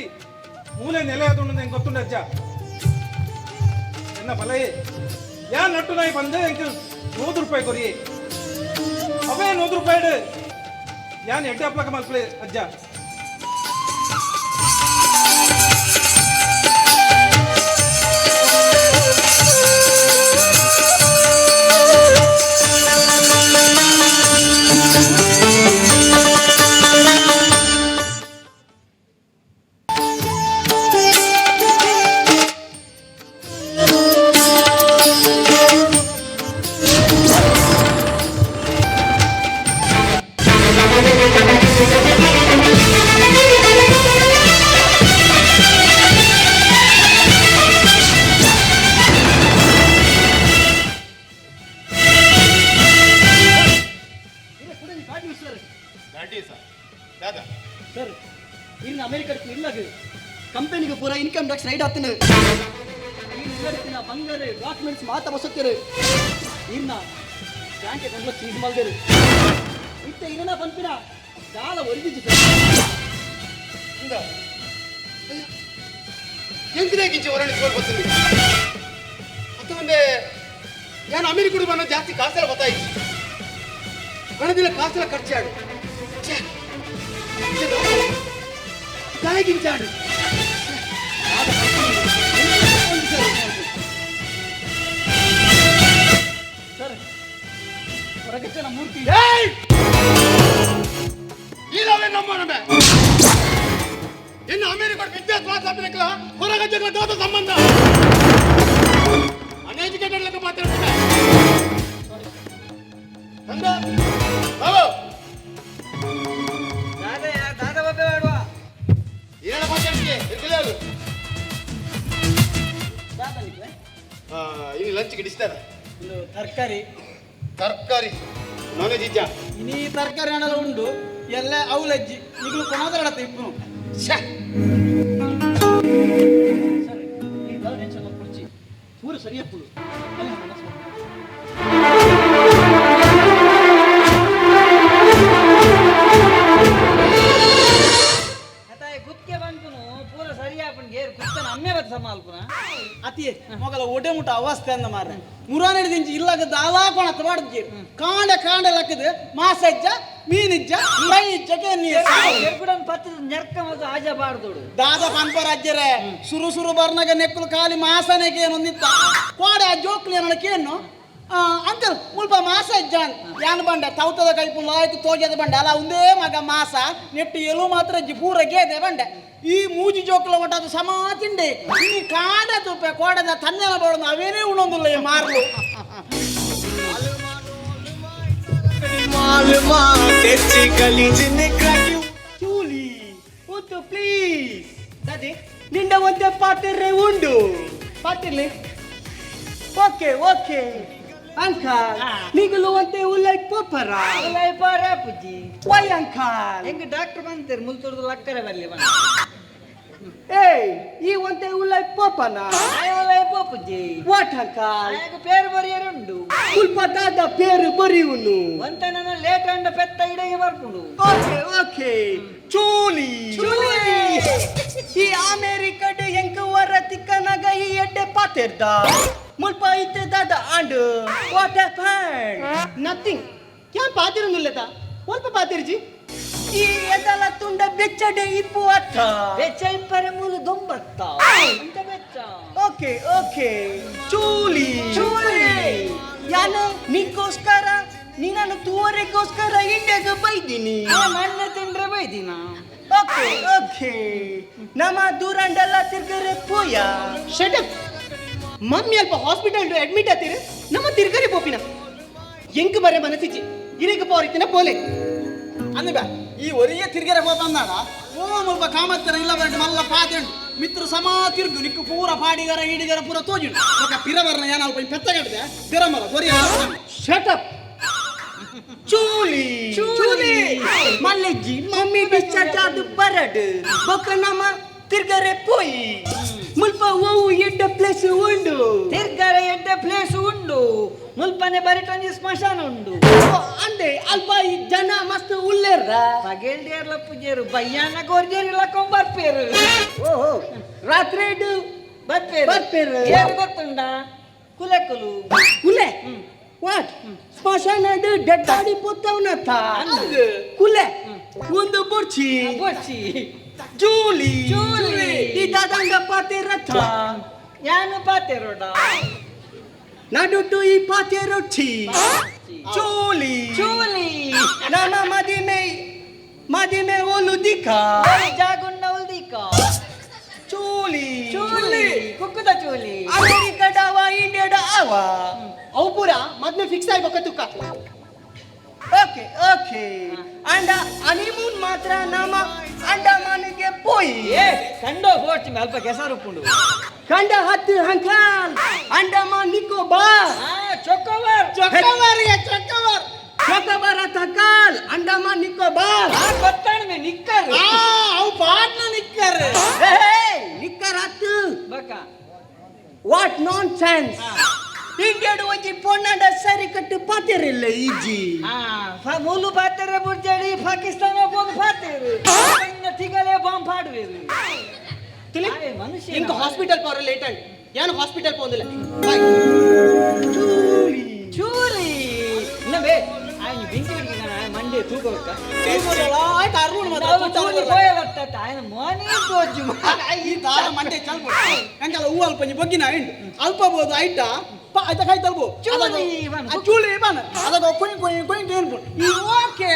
ಮೂಲೆ ನೆಲೆಯಾದ ಗೊತ್ತುಂಡ ಅಜ್ಜ ಎನ್ನ ಫಲಯೇ ಯಾ ನಟ್ಟು ನಾಯಿ ಬಂದು ಎಂಕ್ 100 ರೂಪಾಯಿ ಕೊರಿ ಅವೇ 100 ರೂಪಾಯಿ ಯಾನ್ ಎಡ್ಡೆ ಹಪ್ಲಕ ಮಲ್ಪಲೆ ಅಜ್ಜ ಸರ್ ಇನ್ನು ಅಮೆರಿಕಕ್ಕೆ ಇಲ್ಲಾಗ ಕಂಪನಿಗೆ ಪೂರ ಇನ್ಕಮ್ ಟ್ಯಾಕ್ಸ್ ರೈಡ್ ಆಗ್ತೀನಿ ಇನ್ನ ಬಂಗಾರ ಡಾಕ್ಯುಮೆಂಟ್ಸ್ ಮಾತಾ ಬಸುತ್ತೀರಿ ಇನ್ನ ಬ್ಯಾಂಕ್ ಅಕೌಂಟ್ ಸೀಸ್ ಮಾಡ್ದೇರಿ ಇತ್ತ ಇದನ್ನ ಬಂಪಿನ ಕಾಲ ಒರಿದಿದ್ದು ಎಂಕದಾಗಿಂಚೆ ಹೊರಣಿಸ್ಕೊಂಡು ಬರ್ತೀನಿ ಅಥವಾ ಒಂದೇ ನಾನು ಅಮೆರಿಕಡು ಬನ್ನ ಜಾಸ್ತಿ ಕಾಸೆಲ್ಲ ಗೊತ್ತಾಯ್ತು ಹಣದಿಲ್ಲ ಕಾಸೆಲ್ಲ ಖರ್ಚಾಡು ಕಾಯಿಗಿಂಚಾಡು ಸರ್ ಹೊರಗಚ್ಚನ ಮೂರ್ತಿ ಇಲ್ಲವೇ ನಮ್ಮ ನಮೆ ಎನ್ನ ಅಮೆರಿಕ ವಿದ್ಯಾಭ್ಯಾಸ ಹೊರಗಜ್ಜಗಳ ದೋತ ಸಂಬಂಧ ಅನ್ಎಜುಕೇಟೆಡ್ ಲೆಕ್ಕ ಮಾತಾಡ್ತಾರೆ ದಾದಾ ಬಾಬೆ ಮಾಡುವ ಏನ ಮಾತಾಡ್ತೀಯ ಇನ್ನು ಲಂಚ್ಗೆ ಡಿಸ್ತಾರ ತರಕಾರಿ ನಾನ್ ವೆಜ್ ಇಜ್ಜ ಇನಿ ತರಕಾರಿ ಹಣ್ಣೆಲ್ಲ ಉಂಡು ಎಲ್ಲ ಅವಲಜ್ಜಿ ಈಗಲೂ ಕೊನಾದರಡತ್ತೆ ಇಪ್ಪು ಪೂರ ಸರಿಯಪ್ಪು ಗುತ್ತಿಗೆ ಬಂತುನು ಪೂರ ಸರಿಯಾಪನ್ ಗೇರ್ ಕುತ್ತನ ಅಮ್ಮೆ ಬತ್ತ ಸಮಾಲ್ಪುನ ಅತಿ ಮೊಗಲ ಒಡೆ ಮುಟ ಅವಸ್ಥೆ ಅಂದ ಮಾರ ಮುರಾನೆಡಿ ದಿಂಜಿ ಇಲ್ಲಾಗ ದಾದಾ ಕೊಣತ ಮಾಡಿದ್ಜಿ ಕಾಂಡ ಲಕ್ಕದ ಮಾಸಜ್ಜ ಮೀನಿಜ್ಜ ಫ್ರೈ ಇಜ್ಜಕ್ಕೆ ಎರ್ಗುಡನ್ ಪತ್ತದ ನೆರ್ಕ ಮತ್ತು ಆಜ ಬಾರ್ದೋಡು ದಾದಾ ಪನ್ಪರ ಅಜ್ಜರೆ ಸುರು ಬರ್ನಾಗ ನೆಕ್ಕಲು ಖಾಲಿ ಮಾಸನೆಗೆ ಏನೊಂದಿತ್ತ ಕೋಡೆ ಆ ಜೋಕ್ಲಿ ನನಗೇನು ಅಂಕಲ್ ಮುಲ್ಪ ಮಾಸ ಇಜ್ಜಾನ್ ಯಾನ್ ಬಂಡ ತೌತದ ಕೈಪು ಲಾಯ್ಕು ತೋಜದ ಬಂಡ ಅಲ್ಲ ಒಂದೇ ಮಗ ಮಾಸ ನೆಟ್ಟು ಎಲು ಮಾತ್ರ ಪೂರ ಗೇದೆ ಬಂಡ ಈ ಮೂಜಿ ಜೋಕ್ಲ ಒಟ್ಟದು ಸಮ ತಿಂಡೆ ಈ ಕಾಡ ತುಪ್ಪೆ ಕೋಡದ ತನ್ನೆಲ ಬೋಡ ಅವೇನೇ ಉಣೊಂದಿಲ್ಲ ಮಾರ್ಲು తెచ్చి కలిజిని క్రాకి ಚೂಲಿ ಉತ್ತು ಪ್ಲೀಸ್ ದಾದಿ ನಿಂಡ ಒಂದೇ ಪಾತಿರ್ರೆ ಉಂಡು ಪಾತಿರ್ಲಿ ಓಕೆ ಅಂಕಲ್ ನಿಗಲು ಒಂದೇ ಉಲ್ಲೈ ಪೋಪರ ಉಲ್ಲೈ ಪಾರ ಪುಜ್ಜಿ ವೈ ಅಂಕಲ್ ಹೆಂಗ ಡಾಕ್ಟರ್ ಬಂತೀರಿ ಮುಲ್ತುರ್ದು ಲಕ್ಕರೆ ಬರ್ಲಿ ಬಣ್ಣ ಏಯ್ ಈ ಒಂದೇ ಉಲ್ಲೈ ಪೋಪನ ಉಲ್ಲೈ ಪೋಪುಜ್ಜಿ ವಾಟ್ ಅಂಕಲ್ ಆಗ ಪೇರು ಬರಿಯರುಂಡು ಉಲ್ಪ ದಾದ ಪೇರು ಬರಿಯುನು ಒಂತ ನನ್ನ ಲೇಟ್ ಅಂಡ ಪೆತ್ತ ಇಡೆಗೆ ಬರ್ಪುಂಡು ಓಕೆ ಚೂಲಿ ಈ ಅಮೆರಿಕಡ್ ಹೆಂಗ ವರ ತಿಕ್ಕನಾಗ ಈ ಎಡ್ಡೆ ಪಾತೆರ್ದ ಮುಲ್ಪ ಇತ್ತೆ ದಾದ and what happen nothing can ಪಾತಿರುಂದಿಲ್ಲದ ಸ್ವಲ್ಪ ಪಾತಿರ್ಜಿ ಈ ಎದಲ ತುಂಡ ಬೆಚ್ಚಡೆ ಇಪ್ಪು ಅತ್ತ ಬೆಚ್ಚ ಇಪ್ಪರೆ ಮೂಲು ದೊಂಬತ್ತ ಅಂತ ಬೆಚ್ಚ ಓಕೆ ಚೂಲಿ ಯಾನ ನಿಗೋಸ್ಕರ ನೀನು ತೂವರೆಗೋಸ್ಕರ ಇಂಡಿಯಾಗ ಬೈದಿನಿ ಮಣ್ಣೆ ತಿಂಡ್ರೆ ಬೈದಿನ ಓಕೆ ನಮ್ಮ ದೂರಂಡೆಲ್ಲ ತಿರ್ಗರೆ ಪೋಯ ಶಟಪ್ ಮಮ್ಮಿ ಅಲ್ಪ ಹಾಸ್ಪಿಟಲ್ ಅಡ್ಮಿಟ್ ಆತೀರಿ ನಮ್ಮ ತಿರ್ಗರೆ ಪೋಪಿನ ಎಂಕ್ ಬರೆ ಮನಸ್ಸಿಚ್ಚಿ ಇರಿಗ ಪೋರಿತಿನ ಪೋಲೆ ಅಂದ ಈ ಒರಿಯ ತಿರ್ಗೆರೆ ಹೋತಂದಾಡ ಓ ಮುಲ್ಪ ಕಾಮತ್ತರ ಇಲ್ಲ ಬರಟ್ ಮಲ್ಲ ಪಾತೆಂಡು ಮಿತ್ರ ಸಮಾ ತಿರ್ಗು ನಿಕ್ಕು ಪೂರ ಪಾಡಿಗರ ಈಡಿಗರ ಪೂರ ತೋಜಿಡು ఒక ಪಿರವರ್ನ ಏನ ಅಲ್ಪ ಪೆತ್ತಗಡ್ದೆ ತಿರಮಲ ಒರಿಯ ಶಟಪ್ ಚೂಲಿ ಮಲ್ಲೆಜ್ಜಿ ಮಮ್ಮಿ ಬಿಚ್ಚಟಾದು ಬರಡ್ ಬೊಕ್ಕ ನಮ್ಮ ತಿರ್ಗರೆ ಪೋಯಿ ಮುಲ್ಪ ಓವು ಎಡ್ಡ ಪ್ಲೇಸ್ ಉಂಡು ತಿರ್ಗರೆ ಎಡ್ಡ ಪ್ಲೇಸ್ ಉಂಡು ಮುಲ್ಪನೆ ಬರಿಟೊಂಜಿ ಸ್ಮಶಾನ ಉಂಡು ಅಂದೆ ಅಲ್ಪ ಈ ಜನ ಮಸ್ತ್ ಉಲ್ಲೇರ್ರ ಪಗೆಲ್ದೇರ್ಲ ಪೂಜೇರು ಬಯ್ಯಾನ ಗೋರ್ಜೇರಿ ಲಕ್ಕೊಂಡ್ ಬರ್ಪೇರು ಓಹೋ ರಾತ್ರಿ ಬರ್ಪೇರು ಏನು ಗೊತ್ತುಂಡ ಕುಲೆಕುಲು ಕುಲೆ ವಾಟ್ ಸ್ಮಶಾನ ಡೆಡ್ ಬಾಡಿ ಪೊತ್ತವನತ್ತ ಕುಲೆ ಒಂದು ಬುರ್ಚಿ ಜೂಲಿ ಈ ದಾದಂಗ ಪಾತೆರಥ ಯಾನು ಪಾತೆರೋಡ ನಡುಟು ಈ ಪಾತೆರೊಟ್ಟಿ ಚೂಲಿ ನನ್ನ ಮದಿಮೆ ಒಲುದಿಕ ಜಾಗುಂಡ ಉಲ್ದಿಕ ಚೂಲಿ ಕುಕ್ಕುದ ಚೂಲಿ ಅಮೆರಿಕಡವ ಇಂಡಿಯಾಡ ಅವ ಅವು ಪೂರ ಮೊದ್ಲು ಫಿಕ್ಸ್ ಆಗ್ಬೇಕು ತುಕ್ಕ ಓಕೆ ಅಂಡ ಹನಿಮೂನ್ ಮಾತ್ರ ನಮ್ಮ ಅಂಡಮಾನಿಗೆ ಪೋಯಿ ಕಂಡೋ ಹೋಗ್ತಿ ಅಲ್ಪ ಕೆಸರುಪ್ಪುಂಡು ಕಂಡ ಹತ್ತು ಅಂಕಲ್ ಅಂಡಮಾನ್ ನಿಕೋಬಾರ್ ಚೊಕ್ಕವರ್ ತಕಲ್ ಅಂಡಮಾನ್ ನಿಕೋಬಾರ್ ಗೊತ್ತಾಣ ನಿಕ್ಕರ್ ಅವು ಪಾಟ್ನ ನಿಕ್ಕರ್ ನಿಕ್ಕರ್ ಹತ್ತು ಬಕ ವಾಟ್ ನಾನ್ ಸೆನ್ಸ್ ಇಂಡಿಯಾಡು ಒಂಜಿ ಪೊನ್ನಡ ಸರಿ ಕಟ್ಟು ಪಾತಿರಿಲ್ಲ ಈಜಿ ಮೂಲು ಪಾತೆರೆ ಬುರ್ಜಾಡಿ ಪಾಕಿಸ್ತಾನ ಬೋದು ಪಾತೆರು ತಿಗಲೆ ಬಾಂಬ್ ಪಾಡುವೆರು ಮನುಷ್ಯ ಇಂಕ ಹಾಸ್ಪಿಟಲ್ ಪವರ್ ಲೇಟ್ ಅಂಡ್ ಯಾನು ಹಾಸ್ಪಿಟಲ್ ಪೋಂದಿಲ್ಲ ಚೂಲಿ ನಬೆ ಆಯ್ತು ಬೆಂಕಿ ಬಿಡಿಗೆ ಮಂಡೆ ತೂಕೋಕ ಆಯ್ತು ಅರುಣ್ ఆయన మార్నింగ్ రోజు ಈ ದಾರ ಮಂಡೆ ಚಲ್ಬೋ ಹಂಗಲ್ಲ ಹೂ ಅಲ್ಪ ಬಗ್ಗಿನ ಹಿಂಡು ಅಲ್ಪ ಬೋದು ಐಟ ಅದ ಕೈ ತಲ್ಬೋ ಚೂಲಿ ಬನ ಅದಕ್ಕೆ ಕೊಯ್ ಏನ್ಬಿಡು ಈ ಓಕೆ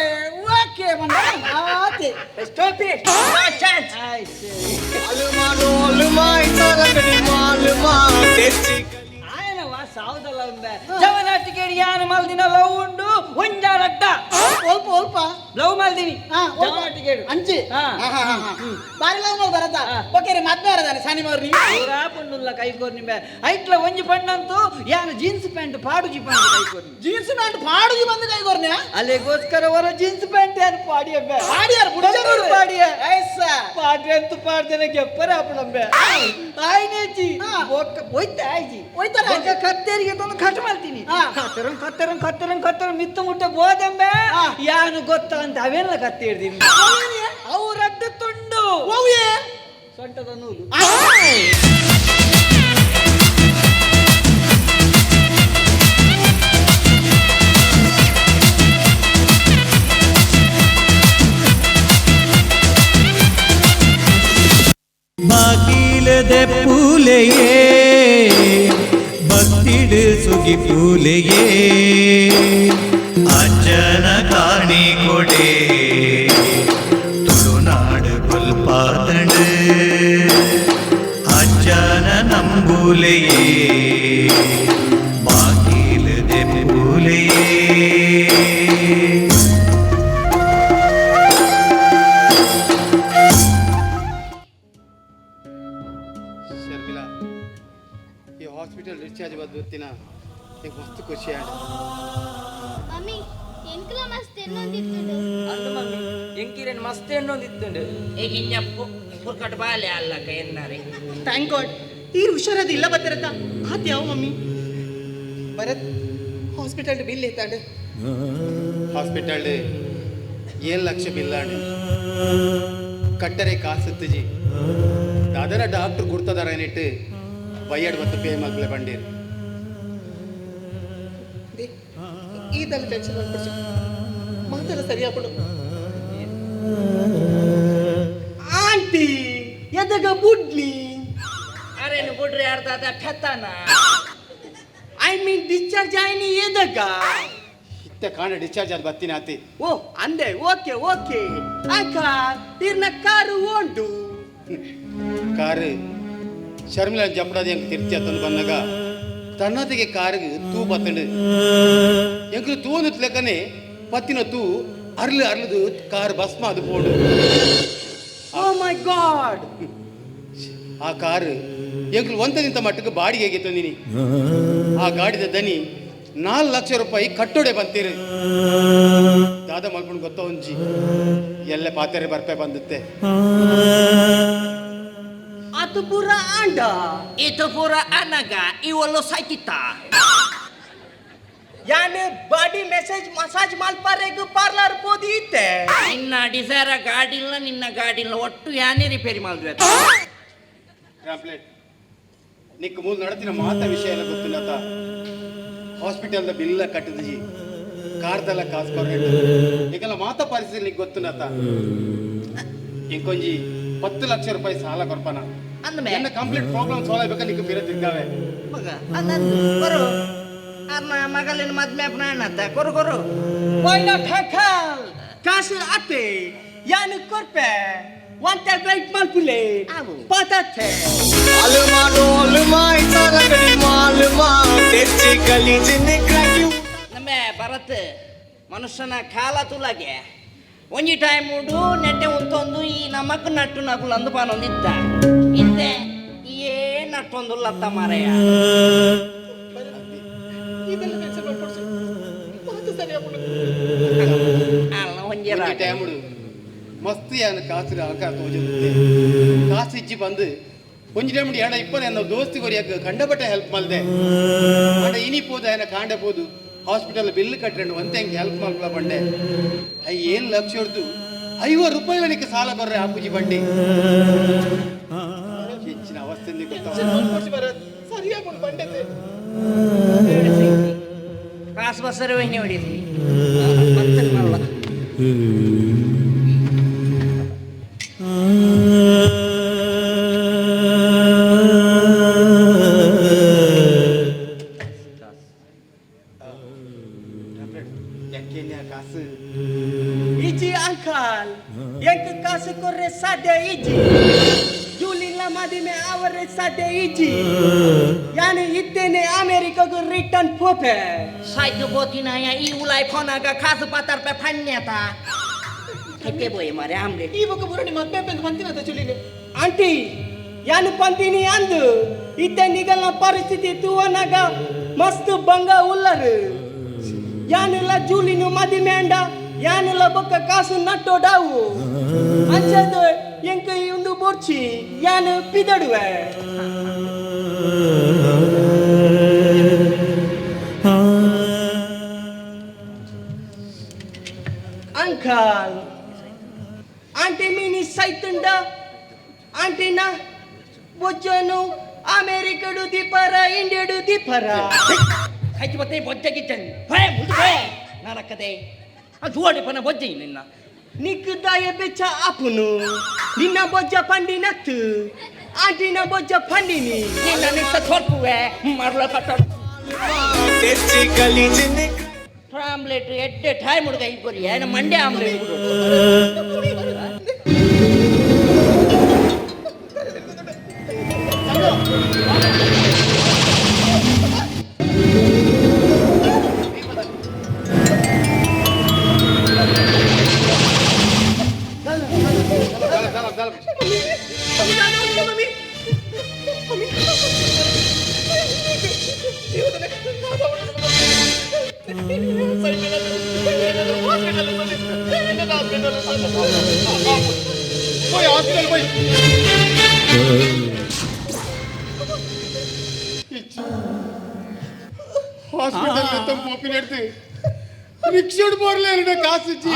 ಅದಕ್ಕೆ ಬಂದ ಆತೆ ಸ್ಟಾಪ್ ಇಟ್ ನೋ ಚಾನ್ಸ್ ಅಲುಮಾ ಇತರಗಡಿ ಮಾಲುಮಾ ತೆಚ್ಚಿ ఆయనవా సావుదల ఉందా జవనాటికేడి యాన మల్దిన లవ్ ఉండు ಒಂಜಾರಡ್ಡ ಸ್ವಲ್ಪ ಸ್ವಲ್ಪ ಲವ್ ಮಲ್ದಿನಿ ಜವನಾಟಿಕೇಡು ಅಂಚಿ ಬಾರಿ ಲವ್ ಮಲ್ ಬರತ್ತ ಓಕೆ ರೀ ಮದ್ವೆ ಅರದಾನೆ ಸಾನಿ ಮರ್ರಿ ಊರಾ ಪಣ್ಣುಲ್ಲ ಕೈಕೋರ್ ನಿಂಬೆ ಐಟ್ಲ ಒಂಜಿ ಪಣ್ಣಂತೂ ಯಾನ jeans pant ಪಾಡುಜಿ Pandu ಕೈಕೋರ್ jeans pant ಪಾಡುಜಿ ಬಂದು ಕೈಕೋರ್ನೆ ಅಲ್ಲಿಗೋಸ್ಕರ ಹೊರ ಜೀನ್ಸ್ ಪ್ಯಾಂಟ್ ಯಾರು ಪಾಡಿಯಬ್ಬೆ ಪಾಡಿಯಾರು ಬುಡಜರು ಪಾಡಿಯ ಐಸ ಪಾಡ್ರೆ ಅಂತೂ ಪಾಡ್ದನೆ ಗೆಪ್ಪರೆ ಆಪಡಂಬೆ ಆಯ್ನೇಚಿ ಹೋಯ್ತಾ ಆಯ್ಜಿ ಹೋಯ್ತಾರ ಕತ್ತೇರಿಗೆ ತಂದು ಕಟ್ ಮಾಡ್ತೀನಿ ಕತ್ತರಂ ಮಿತ್ತು ಮುಟ್ಟೆ ಬೋದಂಬೆ ಯಾನು ಗೊತ್ತ ಅಂತ ಅವೆಲ್ಲ ಕತ್ತೆ ಹಿಡ್ದೀನಿ ಅವ್ರಡ್ಡ ತುಂಡು ಸೊಂಟದ ನೂಲು ಬಾಗಿಲದೆ ಪೂಲೆಯೇ ಭಕ್ತಿಡು ಸುಗಿ ಪೂಲೆಯೇ ಅಜ್ಜನ ಕಾಣಿ ಕೊಡೆ ತುಳುನಾಡು ಕೊಲ್ಪಾತಂಡು ಅಜ್ಜನ ನಂಬೂಲೆಯೇ ಬಾಗಿಲದೆ ಪೂಲೆಯೇ ಹಾಸ್ಪಿಟಲ್ ಡಿಸ್ಚಾರ್ಜ್ ಬದ್ದಿನ ಈಗ ಮಸ್ತ್ ಖುಷಿ ಆಡ ಮಮ್ಮಿ ಎಂಕಲ ಮಸ್ತ್ ಎನ್ನೊಂದಿತ್ತುಂಡು ಅಂದು ಮಮ್ಮಿ ಎಂಕಿರೇನು ಮಸ್ತ್ ಎನ್ನೊಂದಿತ್ತುಂಡು ಈಗ ಇನ್ನ ಪುರ್ಕಟ್ ಬಾಲೆ ಅಲ್ಲಕ ಎನ್ನಾರೆ ಥ್ಯಾಂಕ್ ಗಾಡ್ ಈ ಹುಷಾರದು ಇಲ್ಲ ಬತ್ತಿರತ್ತ ಆತ್ ಯಾವ ಮಮ್ಮಿ ಭರತ್ ಹಾಸ್ಪಿಟಲ್ ಬಿಲ್ ಎತ್ತಾಂಡು ಹಾಸ್ಪಿಟಲ್ 7 ಲಕ್ಷ ಬಿಲ್ ಆಂಡು ಕಟ್ಟರೆ ಕಾಸು ತುಜಿ ಅದರ ಡಾಕ್ಟರ್ ಗುರ್ತದಾರ ಏನಿಟ್ಟು ಬಯ್ಯಡ್ ಮತ್ತು ಪೇ ಮಗ್ಲೆ ಬಂಡೀರಿ ಇದೆಲ್ಲ ಟೆನ್ಷನ್ ಮಾಡ್ಕೊಡ್ಸಿ ಮಾತೆಲ್ಲ ಸರಿಯಾಗ್ಬಿಡು ಆಂಟಿ ಎದಗ ಬುಡ್ಲಿ ಅರೇನು ಬುಡ್ರಿ ಅರ್ಧ ಫೆತ್ತಾನ ಐ ಮೀನ್ ಡಿಸ್ಚಾರ್ಜ್ ಆಯ್ನಿ ಎದಗ ಇತ್ತ ಕಾಣ ಡಿಸ್ಚಾರ್ಜ್ ಆದ ಬತ್ತಿನ ಆತಿ ಓ ಅಂದೆ ಓಕೆ ಓಕೆ ಅಕ್ಕ ಇರ್ನ ಕಾರು ಉಂಟು ಕಾರು ಶರ್ಮಿಲಾ ಜಂಬಡಾದ ಎಂಕ್ ತಿರ್ತಿ ಅತ್ತಂದು ಬಂದಾಗ ತನ್ನದಿಗೆ ಕಾರಿಗೆ ತೂ ಬತ್ತಂಡು ಎಂಕ್ರು ತೂ ಅಂದ್ ಲೆಕ್ಕನೆ ಪತ್ತಿನ ತೂ ಅರ್ಲದು ಕಾರ್ ಭಸ್ಮ ಅದು ಪೋಡು ಓ ಮೈ ಗಾಡ್ ಆ ಕಾರು ಎಂಕ್ರು ಒಂತನಿಂತ ಮಟ್ಟಕ್ಕೆ ಬಾಡಿಗೆಗೆ ತಂದಿನಿ ಆ ಗಾಡಿದ ದನಿ 4 ಲಕ್ಷ ರೂಪಾಯಿ ಕಟ್ಟೋಡೆ ಬಂತೀರಿ ದಾದ ಮಲ್ಕೊಂಡು ಗೊತ್ತ ಒಂಜಿ ಎಲ್ಲ ಪಾತ್ರೆ ಬರ್ಪೆ ಬಂದುತ್ತೆ ಅದು ಪೂರ ಆಂಡ ಇದು ಪೂರ ಅನಗ ಇವಲ್ಲು ಸೈಕಿತ್ತ ಯಾನೆ ಬಾಡಿ ಮೆಸೇಜ್ ಮಸಾಜ್ ಮಾಲ್ಪಾರೆಗ್ ಪಾರ್ಲರ್ ಪೋದಿತ್ತೆ ನಿನ್ನ ಡಿಸೈರ ಗಾಡಿಲ್ಲ ನಿನ್ನ ಗಾಡಿಲ್ಲ ಒಟ್ಟು ಯಾನೇ ರಿಪೇರಿ ಮಾಡಿದ್ವಿ ಟ್ರಾಂಪ್ಲೇಟ್ ನಿಕ್ ಮೂಲ ನಡತಿನ ಮಾತ ವಿಷಯ ಎಲ್ಲ ಗೊತ್ತಿಲ್ಲ ಹಾಸ್ಪಿಟಲ್ ಬಿಲ್ಲ ಕಟ್ಟಿದ್ಜಿ ಕಾರ್ದೆಲ್ಲ ಕಾಸ್ಕೊರೇಟ್ ಈಗೆಲ್ಲ ಮಾತ ಪರಿಸ್ಥಿತಿ ನಿಕ್ ಗೊತ್ತಿಲ್ಲ ಇಂಕೊಂಜಿ 10 ಲಕ್ಷ ರೂಪಾಯಿ ಸಾಲ ಕೊರ್ಪನ ಅಂದ್ಮೇಲೆ ಕಂಪ್ಲೀಟ್ ಪ್ರಾಬ್ಲಮ್ ಸಾಲ್ವ್ ಆಗ್ಬೇಕು ನಿಕ್ ಬೇರೆ ತಿರ್ಗಾವೆ ಮಗ ಅನ್ನಂದು ಕೊರು ಅನ್ನ ಮಗಲಿನ ಮದ್ಮೆ ಪ್ರಾಣತ್ತ ಕೊರು ಕೊರು ವೈ ನಾಟ್ ಹ್ಯಾಕಲ್ ಕಾಸು ಅತ್ತೆ ಯಾನು ಕೊರ್ಪೆ ಒಂತೆ ಬ್ರೈಟ್ ಮಾಲ್ಪುಲೆ ಪಾತತ್ತೆ ಅಲುಮಾ ಇತರಗಡಿ ಮಾಲುಮಾ ತೆಚ್ಚಿ ಗಲೀಜಿನ ಕ್ರಾಕಿ ನಮ್ಮೆ ಭರತ್ ಮನುಷ್ಯನ ಕಾಲ ತುಲಾಗೆ ಒಂಜಿ ಟೈಮ್ ಉಂಡು ನೆಟ್ಟೆ ಉಂತೊಂದು ಈ ನಮಕ್ ನಟ್ಟು ನಗುಲು ಅಂದು ಪಾನೊಂದಿತ್ತ ಹಿಂದೆ ಏ ನಟ್ಟೊಂದು ಲತ್ತ ಮಾರಯ್ಯ ಇದೆಲ್ಲ ಟೆನ್ಷನ್ ಮಾಡ್ಕೊಡ್ಸಿ ಮಾತು ಸರಿಯಾಗ್ಬಿಡು ಅಲ್ಲ ಒಂಜಿ ಟೈಮುಡು ಮಸ್ತ್ ಯಾನ ಕಾಸು ಆಕ ತೋಜುತ್ತೆ ಕಾಸು ಇಜ್ಜಿ ಬಂದು ಒಂಜಿ ಟೈಮ್ ಎಡ ಇಪ್ಪನ ನಾವು ದೋಸ್ತಿ ಕೊರಿಯಾಕ ಕಂಡಪಟ್ಟ ಹೆಲ್ಪ್ ಮಲ್ದೆ ಅಡ ಇನಿ ಪೋದ ಏನ ಕಾಂಡೆ ಪೋದು ಹಾಸ್ಪಿಟಲ್ ಬಿಲ್ ಕಟ್ಕೊಂಡು ಒಂತೆ ಹೆಂಗೆ ಹೆಲ್ಪ್ ಮಾಡ್ಕೊಳ ಬಂಡೆ 7 ಲಕ್ಷ ಹೊಡೆದು 50 ರೂಪಾಯಿ ನನಗೆ ಸಾಲ ಬರ್ರೆ ಆಪುಜಿ ಬಂಡಿ ಹೆಚ್ಚಿನ ಅವಸ್ಥೆ ಗೊತ್ತಾಗ ಸರಿಯಾಗ್ಬಿಡು ಬಂಡತೆ ಕ್ರಾಸ್ ಬಸ್ಸರು ವಹಿನಿ ಹೊಡಿದ್ವಿ ಕಾಸು ಇಜಿ ಅಂಕಲ್ ಎಂಕ ಕಾಸು ಕೊರ್ರೆ ಸಾಧ್ಯ ಇಜಿ ಜೂಲಿನ ಮದಿಮೆ ಅವರೇ ಸಾಧ್ಯ ಇಜಿ ಯಾನೆ ಇದ್ದೇನೆ ಅಮೆರಿಕಾಗೂ ರಿಟರ್ನ್ ಪೋಪೆ ಸಾಯ್ತು ಬೋತಿನಾಯ ಈ ಉಲಾಯ್ ಫೋನಾಗ ಕಾಸು ಪಾತಾರ್ಪ ಫಣ್ಯತ ಕೈತೆ ಬೋಯ್ ಮಾರೆ ಆಮ್ಲೆ ಈ ಬೊಕ್ಕ ಬುರಡಿ ಮತ್ತೆ ಬೆಂದು ಬಂತಿನದ ಜೂಲಿನೆ ಆಂಟಿ ಯಾನು ಪಂತೀನಿ ಅಂದು ಇತ್ತೆ ನಿಗಲ್ನ ಪರಿಸ್ಥಿತಿ ತೂವನಾಗ ಮಸ್ತ್ ಬಂಗ ಉಲ್ಲರು ಯಾನೆಲ್ಲ ಜೂಲಿನು ಮದಿಮೆ ಅಂಡ ಯಾನೆಲ್ಲ ಬೊಕ್ಕ ಕಾಸು ನಟ್ಟೋಡಾವು ಅಂಚದು ಎಂಕ ಒಂದು ಬೋರ್ಚಿ ಯಾನು ಪಿದಡುವೆ ಅಂಕಲ್ ಆಂಟಿ ಮೀನಿ ಸೈತುಂಡ ಆಂಟಿನ ಬೊಜ್ಜನು ಅಮೆರಿಕಡು ದೀಪರ ಇಂಡಿಯಡು ದೀಪರ ಕೈತಿ ಬತ್ತೆ ಬೊಜ್ಜ ಗಿಚ್ಚನ್ ಹೊಯ್ ಮುದು ಹೊಯ್ ನರಕದೆ ಅದು ಓಡಿ ಪನ ಬೊಜ್ಜಿ ನಿನ್ನ ನಿಕ್ಕು ದಾಯ ಬೆಚ್ಚ ಅಪುನು ನಿನ್ನ ಬೊಜ್ಜ ಪಂಡಿನತ್ತು ಆಂಟಿನ ಬೊಜ್ಜ ಪಂಡಿನಿ ನಿನ್ನ ನಿತ್ತ ಥೋರ್ಪುವೆ ಮರ್ಲ ಪಟ್ಟ ತೆಚ್ಚಿ ಗಲೀಜಿನ ಆಮ್ಲೆಟ್ ಎಡ್ಡೆ ಟೈಮ್ ಹುಡುಗ ಇಬ್ಬರಿ ಏನ ಮಂಡೆ ಆಮ್ಲೆಟ್ போய் ஹாஸ்பிடல் போய் ஹாஸ்பிடல்ல தம் போப்பின் எடுத்து ரிக்ஷாடு போறல என்னோட காசு இச்சி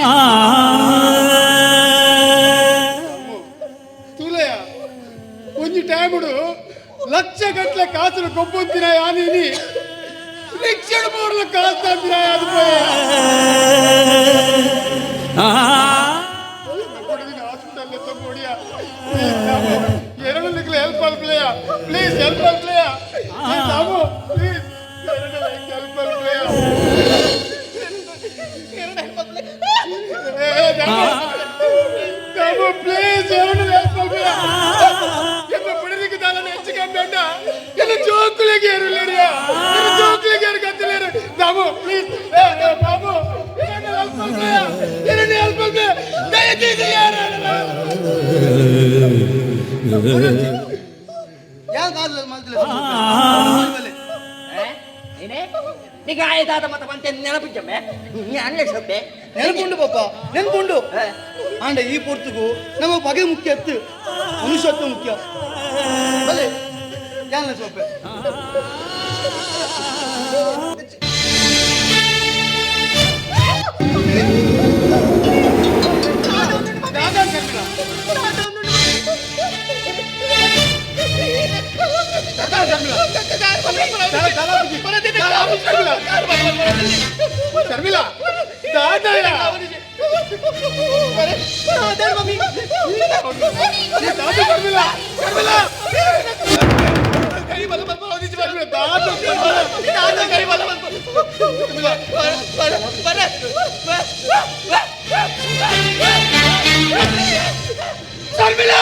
ತುಲೆಯ ಒಂಜಿ ಟೈಮುಡು ಲಕ್ಷ ಗಟ್ಟಲೆ ಕಾಸು ಕೊಬ್ಬೊಂತಿನ ಯಾನೀನಿ ರಿಕ್ಷಾಡು ಬೋರ್ಲ ಕಾಸು ತಂದಿನ ಅದು ಹಾಸ್ಪಿಟಲ್ ತಗೊಂಡಿಯ ಎರಡು ನಿಕ್ಲೆ ಹೆಲ್ಪ್ ಅಲ್ಪ್ಲೆಯ ಪ್ಲೀಸ್ ಹೆಲ್ಪ್ ಅಲ್ಪ್ಲೆಯ ನಾವು ಪ್ಲೀಸ್ ಹೆಲ್ಪ್ ಅಲ್ಪ್ಲೆಯ ನಾವು ಪ್ಲೀಸ್ ಎರಡು ಹೆಲ್ಪ್ ಅಲ್ಪ್ಲೆಯ என்ன பிடிக்கு தான நெச்சுக்க வேண்டா என்ன ஜோக்குலಗೆ ஏறலறியா என்ன ஜோக்குலಗೆ ஏற கத்தலற பாபு ப்ளீஸ் பாபு என்ன ஹெல்ப் பண்ணு என்ன ஹெல்ப் பண்ணு ದಯచేసి ಯಾರು ಯಾನ್ ಕಾದು ಮಾಡ್ತಿಲ್ಲ ಏನೇ ನಿಗ ಆಯ್ತಾದ ಮತ ಬಂತೆ ನೆನಪಿದ್ದಮ್ಮೆ ನೀ ಅನ್ಲೆ ಸೊಪ್ಪೆ ನೆನಪುಂಡು ಪಾಪ ನೆನಪುಂಡು ಆಂಡ ಈ ಪೊರ್ತುಗು ನಮ್ಮ ಬಗೆ ಮುಖ್ಯ ಅತ್ತು ಮನುಷ್ಯತ್ವ ಮುಖ್ಯ ಬಲೆ ಯಾನ್ಲ ಸೊಪ್ಪೆ ಶರ್ಮಿಳಾ ದಾದಾಯ ಶರ್ಮಿಳಾ ಶರ್ಮಿಳಾ ಕೈ ಬಲ ಬಲ ಓದಿಸಿ ಬರ್ಬಿಡ ದಾದ ಕೈ ಬಲ ಬಲ ಶರ್ಮಿಳಾ ಬರ ಶರ್ಮಿಳಾ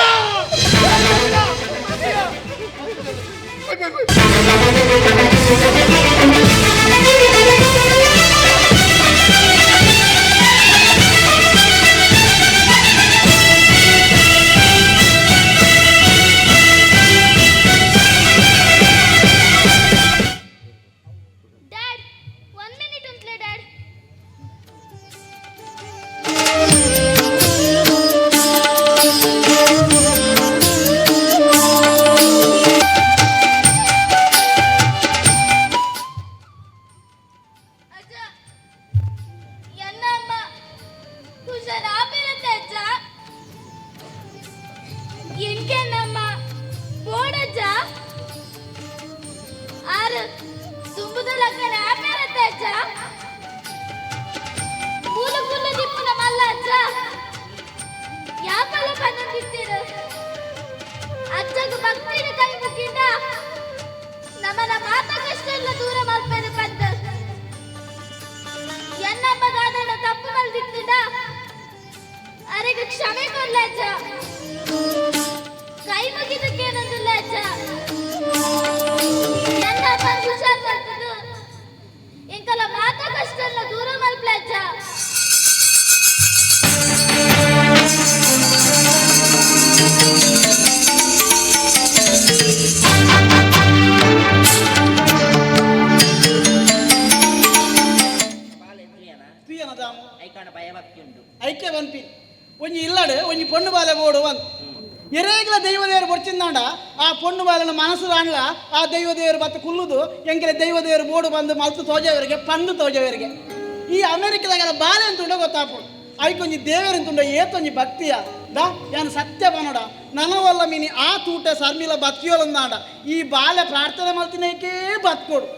ನಮ್ಮನ ಮಾತ ಕಷ್ಟ ಎಲ್ಲ ದೂರ ಮಾಡ್ಬೇಕು ಅಂತ ಎನ್ನಪ್ಪಗಾದ ಬರ್ಲ ಅಜ್ಜ ಕೈ ಮುಗಿದಕ್ಕೇನಂದಿಲ್ಲ ಅಜ್ಜ ನನ್ನ ಬಂದು ಹುಷಾರ್ ಬರ್ತದ ಎಂಕಲ ಮಾತಾ ಕಷ್ಟ ಎಲ್ಲ ದೂರ ಮಲ್ಪ್ಲ ಅಜ್ಜ ಐಕ್ಯ ಬಂಪಿ ಒಂಜಿ ಇಲ್ಲಡು ಒಂಜಿ ಪೊಣ್ಣು ಬಾಲೆ ಬೋಡು ಒಂದು ಎರೇಗ್ಲ ದೈವದೇವರು ಬರ್ಚಿಂದಾಂಡ ಆ ಪೊಣ್ಣು ಬಾಲನ ಮನಸ್ಸು ಆಂಗ್ಲ ಆ ದೈವದೇವರು ಬತ್ತ ಕುಲ್ಲುದು ಎಂಕೆಲೆ ದೈವದೇವರು ಬೋಡು ಬಂದು ಮಲ್ತು ತೋಜವರಿಗೆ ಪಂಡು ತೋಜವರಿಗೆ ಈ ಅಮೆರಿಕದಾಗ ಬಾಲೆ ಅಂತುಂಡ ಗೊತ್ತಾಪುಡು ಐಕೊಂಜಿ ದೇವರಂತುಂಡ ಏತೊಂಜಿ ಭಕ್ತಿಯ ದಾ ಯಾನು ಸತ್ಯ ಬನೋಡ ನನವಲ್ಲ ಮೀನಿ ಆ ತೂಟ ಸರ್ಮಿಲ ಬತ್ಕಿಯೋಲಂದಾಂಡ ಈ ಬಾಲೆ ಪ್ರಾರ್ಥನೆ ಮಲ್ತಿನೇಕೇ ಬತ್ಕೊಡು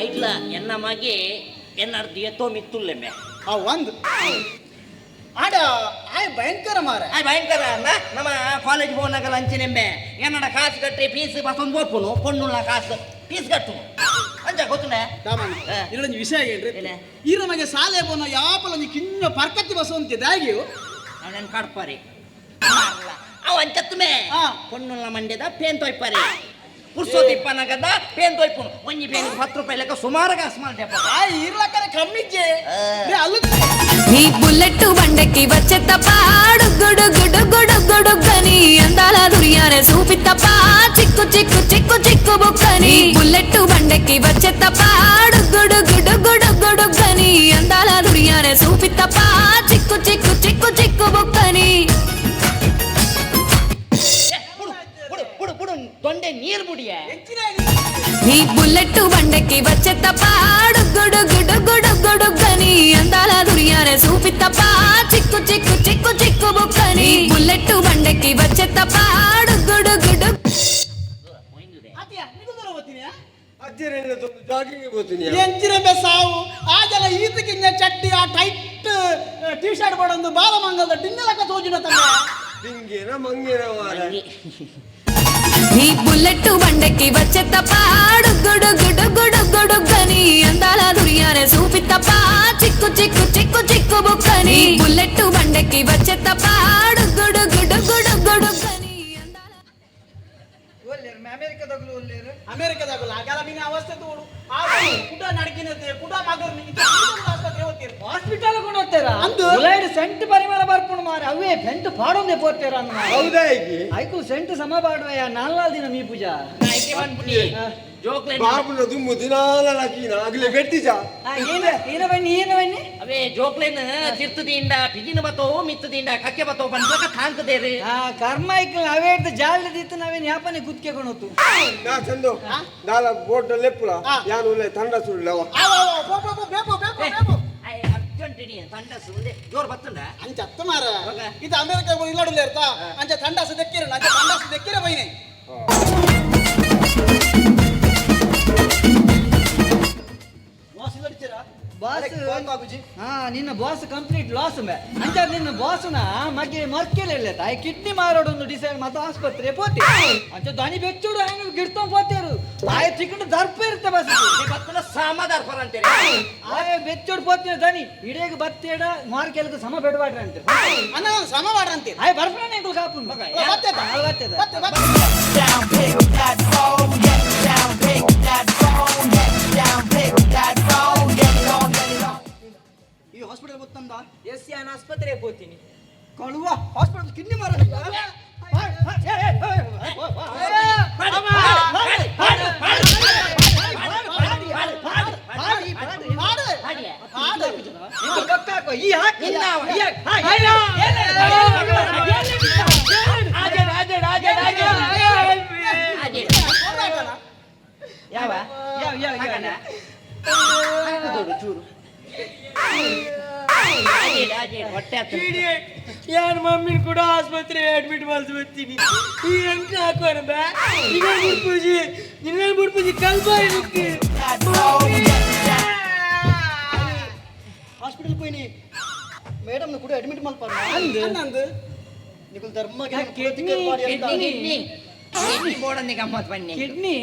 ಐಟ್ಲ ಎನ್ನ ಮಗೆ ಎನ್ನರ್ದು ಎತ್ತೋ ಮಿತ್ತುಲ್ಲೆಮ್ಮೆ ಒಂದು ಆಡ ಆಯ್ ಭಯಂಕರ ಮಾರ ಆಯ್ ಭಯಂಕರ ಅಲ್ಲ ನಮ್ಮ ಕಾಲೇಜ್ ಹೋಗ್ನಾಗ ಲಂಚಿನೆಂಬೆ ಏನಡ ಕಾಸು ಕಟ್ಟಿ ಫೀಸ್ ಬಸೊಂದು ಓದ್ಪುನು ಪೊಣ್ಣುಳ್ಳ ಕಾಸು ಫೀಸ್ ಕಟ್ಟುನು ಅಂಜ ಗೊತ್ತುನೆ ಇಲ್ಲೊಂದು ವಿಷಯ ಹೇಳ್ರಿ ಈ ನಮಗೆ ಸಾಲೆ ಬೋನ ಯಾಪಲೊಂದು ಕಿನ್ನ ಪರ್ಕತ್ತಿ ಬಸ್ ಅಂತಿದ್ದೆ ಆಗಿಯು ಅವನನ್ನು ಕಡ್ಪಾರಿ ಅವ ಅಂಚತ್ತುಮೆ ಪೊಣ್ಣುಳ್ಳ ಮಂಡ್ಯದ ಪೇನ್ ತೊಯ್ಪಾರಿ ಪುರ್ಸೋತಿಪ್ಪನಗದ ಪೇನ್ ತೊಯ್ಪುನು ಒಂಜಿ ಪೇನ್ 10 ರೂಪಾಯಿ ಲೆಕ್ಕ ಸುಮಾರಾಗ ಅಸ್ಮಾಲ್ ಇರ್ಲಕ್ಕನೆ ಕಮ್ಮಿಜ್ಜೆ ಅಲ್ಲ నీ బుల్లెట్టు బండకి వచ్చే తప్ప గుడుగుడుగుడుగుడుగని అందాల దుర్యానే చూపి తప్ప చిక్కు చిక్కు చిక్కు చిక్కు బుక్కని బుల్లెట్టు బండకి వచ్చే తప్ప గుడుగుడుగుడుగుడుగని అందాల దుర్యానే చూపి తప్ప చిక్కు చిక్కు చిక్కు చిక్కు బుక్కని ತೊಂಡೆ ನೀರು ಮುಡಿಯ నీ బుల్లెట్టు బండకి వచ్చే తప్ప గుడుగుడుగుడుగుడుగని అందాల దుర్యానే చూపి తప్ప చిక్కు చిక్కు చిక్కు చిక్కు బుక్కని బుల్లెట్టు బండకి వచ్చే తప్ప గుడుగుడు ಎಂಚಿನ ಸಾವು ಆ ಜನ ಈತಕ್ಕಿಂತ ಚಟ್ಟಿ ಆ ಟೈಟ್ ಟೀ ಶರ್ಟ್ ಪಡೊಂದು ಬಾಲ ಮಂಗದ ಡಿಂಗಲಕ್ಕ ತೋಜಿನ ತಮ್ಮ ಡಿಂಗೇನ ಮಂಗೇನ ವಾರ నీ బుల్లెట్టు బండకి వచ్చే తప్ప గుడుగుడుగుడుగుడుగని అందాల దుర్యానే చూపి తప్ప చిక్కు చిక్కు చిక్కు చిక్కు బుక్కని బుల్లెట్టు బండకి వచ్చే తప్ప గుడుగుడుగుడుగుడుగని ಅಮೆರಿಕದಾಗಲು ಒಲ್ಲೇರು ಅಮೆರಿಕದಾಗಲು ಆಗಲ್ಲ ಮೀನ ಅವಸ್ಥೆ ತೋಡು ಆ ಕುಟ ನಡಕಿನತೆ ಕುಟ ಮಗರ್ನಿ ಆಸ್ಪತ್ರೆ ಹೋಗ್ತೀರಿ ಹಾಸ್ಪಿಟಲ್ ಕೊಂಡು ಹೋಗ್ತೀರಾ ಉಲೈಡ್ ಸೆಂಟ್ ಪರಿಮಳ ಬರ್ಪುಣು ಮಾರೆ ಅವೇ ಫೆಂಟ್ ಪಾಡೊಂದೆ ಪೋರ್ತೀರ ಅನ್ನ ಹೌದಾ ಈಗ ಐಕು ಸೆಂಟ್ ಸಮ ಪಾಡುವಯ್ಯ 4 ದಿನ ಮೀ ಪೂಜಾ ನಾಯ್ಕೆ ಬಂದ್ಬಿಡಿ ಜೋಕ್ಲೇನ್ ಬಾಬುನ ದುಮ್ಮು ದಿನಾಲ ಲಕೀನ ಆಗ್ಲೇ ಬೆಟ್ಟಿಜ ಏನ ಬನ್ನಿ ಅವೇ ಜೋಕ್ಲೇನ್ ತಿರ್ತದಿಂದ ಪಿಜಿನ ಬತ್ತೋ ಮಿತ್ತದಿಂದ ಕಕ್ಕೆ ಬತ್ತೋ ಬಂದ್ಲಕ ಕಾಂಕದೇರಿ ಕರ್ಮ ಐಕ್ಲ ಅವೇ ಇಡ್ದು ಜಾಲದಿತ್ತು ನಾವೇನ್ ಯಾಪನೆ ಕುತ್ಕೆಕೊಂಡು ಹೋತು ನಾ ಚಂದು ನಾಲ ಬೋಟ್ ಲೆಪ್ಪುಲ ಯಾನು ಒಳ್ಳೆ ತಂಡ ಸುಳ್ಳವ ಅರ್ಜೆಂಟ್ ಇಡಿ ತಂಡ ಸುಳ್ಳೆ ಜೋರ್ ಬತ್ತಂಡ ಅಂಚ ಅತ್ತ ಮಾರ ಇದು ಅಮೆರಿಕ ಇಲ್ಲಾಡಲ್ಲ ಇರ್ತಾ ಅಂಚ ತಂಡಾಸ ದಕ್ಕಿರ ಅಂಚ ತಂಡಾಸ ದಕ್ಕಿರ ಬೈನೆ ನಿನ್ನ ಬಾಸ್ ಕಂಪ್ಲೀಟ್ ಲಾಸ್ ಮೇ ಅಂಚ ನಿನ್ನ ಬಾಸ್ನ ಮಗೆ ಮರ್ಕೆಲ್ಲ ತಾಯಿ ಕಿಡ್ನಿ ಮಾರೋಡೊಂದು ಡಿಸೈಡ್ ಮತ್ತು ಆಸ್ಪತ್ರೆ ಪೋತಿ ಅಂಚ ದನಿ ಬೆಚ್ಚುಡು ಹಂಗ ಗಿಡ್ತೊಂಡ್ ಪೋತೇರು ತಾಯಿ ತಿಕ್ಕೊಂಡು ದರ್ಪ ಇರುತ್ತೆ ಬಸ್ ಬತ್ತನ ಸಾಮ ದರ್ಪರ ಅಂತೀರಿ ಆಯ ಬೆಚ್ಚುಡು ಪೋತಿನ ದನಿ ಇಡೇಗ ಬತ್ತೇಡ ಮಾರ್ಕೆಲ್ಗ ಸಮ ಬೆಡಬಾಡ್ರಿ ಅಂತೀರಿ ಅನ್ನ ಸಮ ಬಾಡ್ರ ಅಂತೀರಿ ಆಯ ಬರ್ಫ್ರಾನೆ ಎಂಕಲ್ ಕಾಪು ಮಗ Down, pick that phone, get down, pick that phone, get down, pick that phone, get it on, get it on. ಈ ಹಾಸ್ಪಿಟಲ್ ಗೊತ್ತಂದ ಎಸ್ ಯಾನ್ ಆಸ್ಪತ್ರೆಗೆ ಹೋಗ್ತೀನಿ ಕಳುವ ಹಾಸ್ಪಿಟಲ್ ಕಿಡ್ನಿ ಮಾರ ಈ ಹಾಕಿ ಯಾವ ಚೂರು ಹೊಟ್ಟೆ ಯಾನ್ ಮಮ್ಮಿನ ಕೂಡ ಆಸ್ಪತ್ರೆ ಅಡ್ಮಿಟ್ ಮಾಡ್ಸಿ ಬರ್ತೀನಿ ಈ ಅಂಕ ಹಾಕೋಣ ಬಾ ಈಗ ಬಿಡ್ಪೂಜಿ ನಿನ್ನ ಬಿಡ್ಪೂಜಿ ಕಲ್ಪ ಇದಕ್ಕೆ ಹಾಸ್ಪಿಟಲ್ ಹೋಯ್ನಿ ಮೇಡಮ್ ಕೂಡ ಅಡ್ಮಿಟ್ ಮಾಡ್ಪಾರ ಅಂದು ನಿಕುಲ್ ಧರ್ಮ ಕಿಡ್ನಿ ಬೋಡನ್ನಿ ಗಮ್ಮತ್ ಬನ್ನಿ ಕಿಡ್ನಿ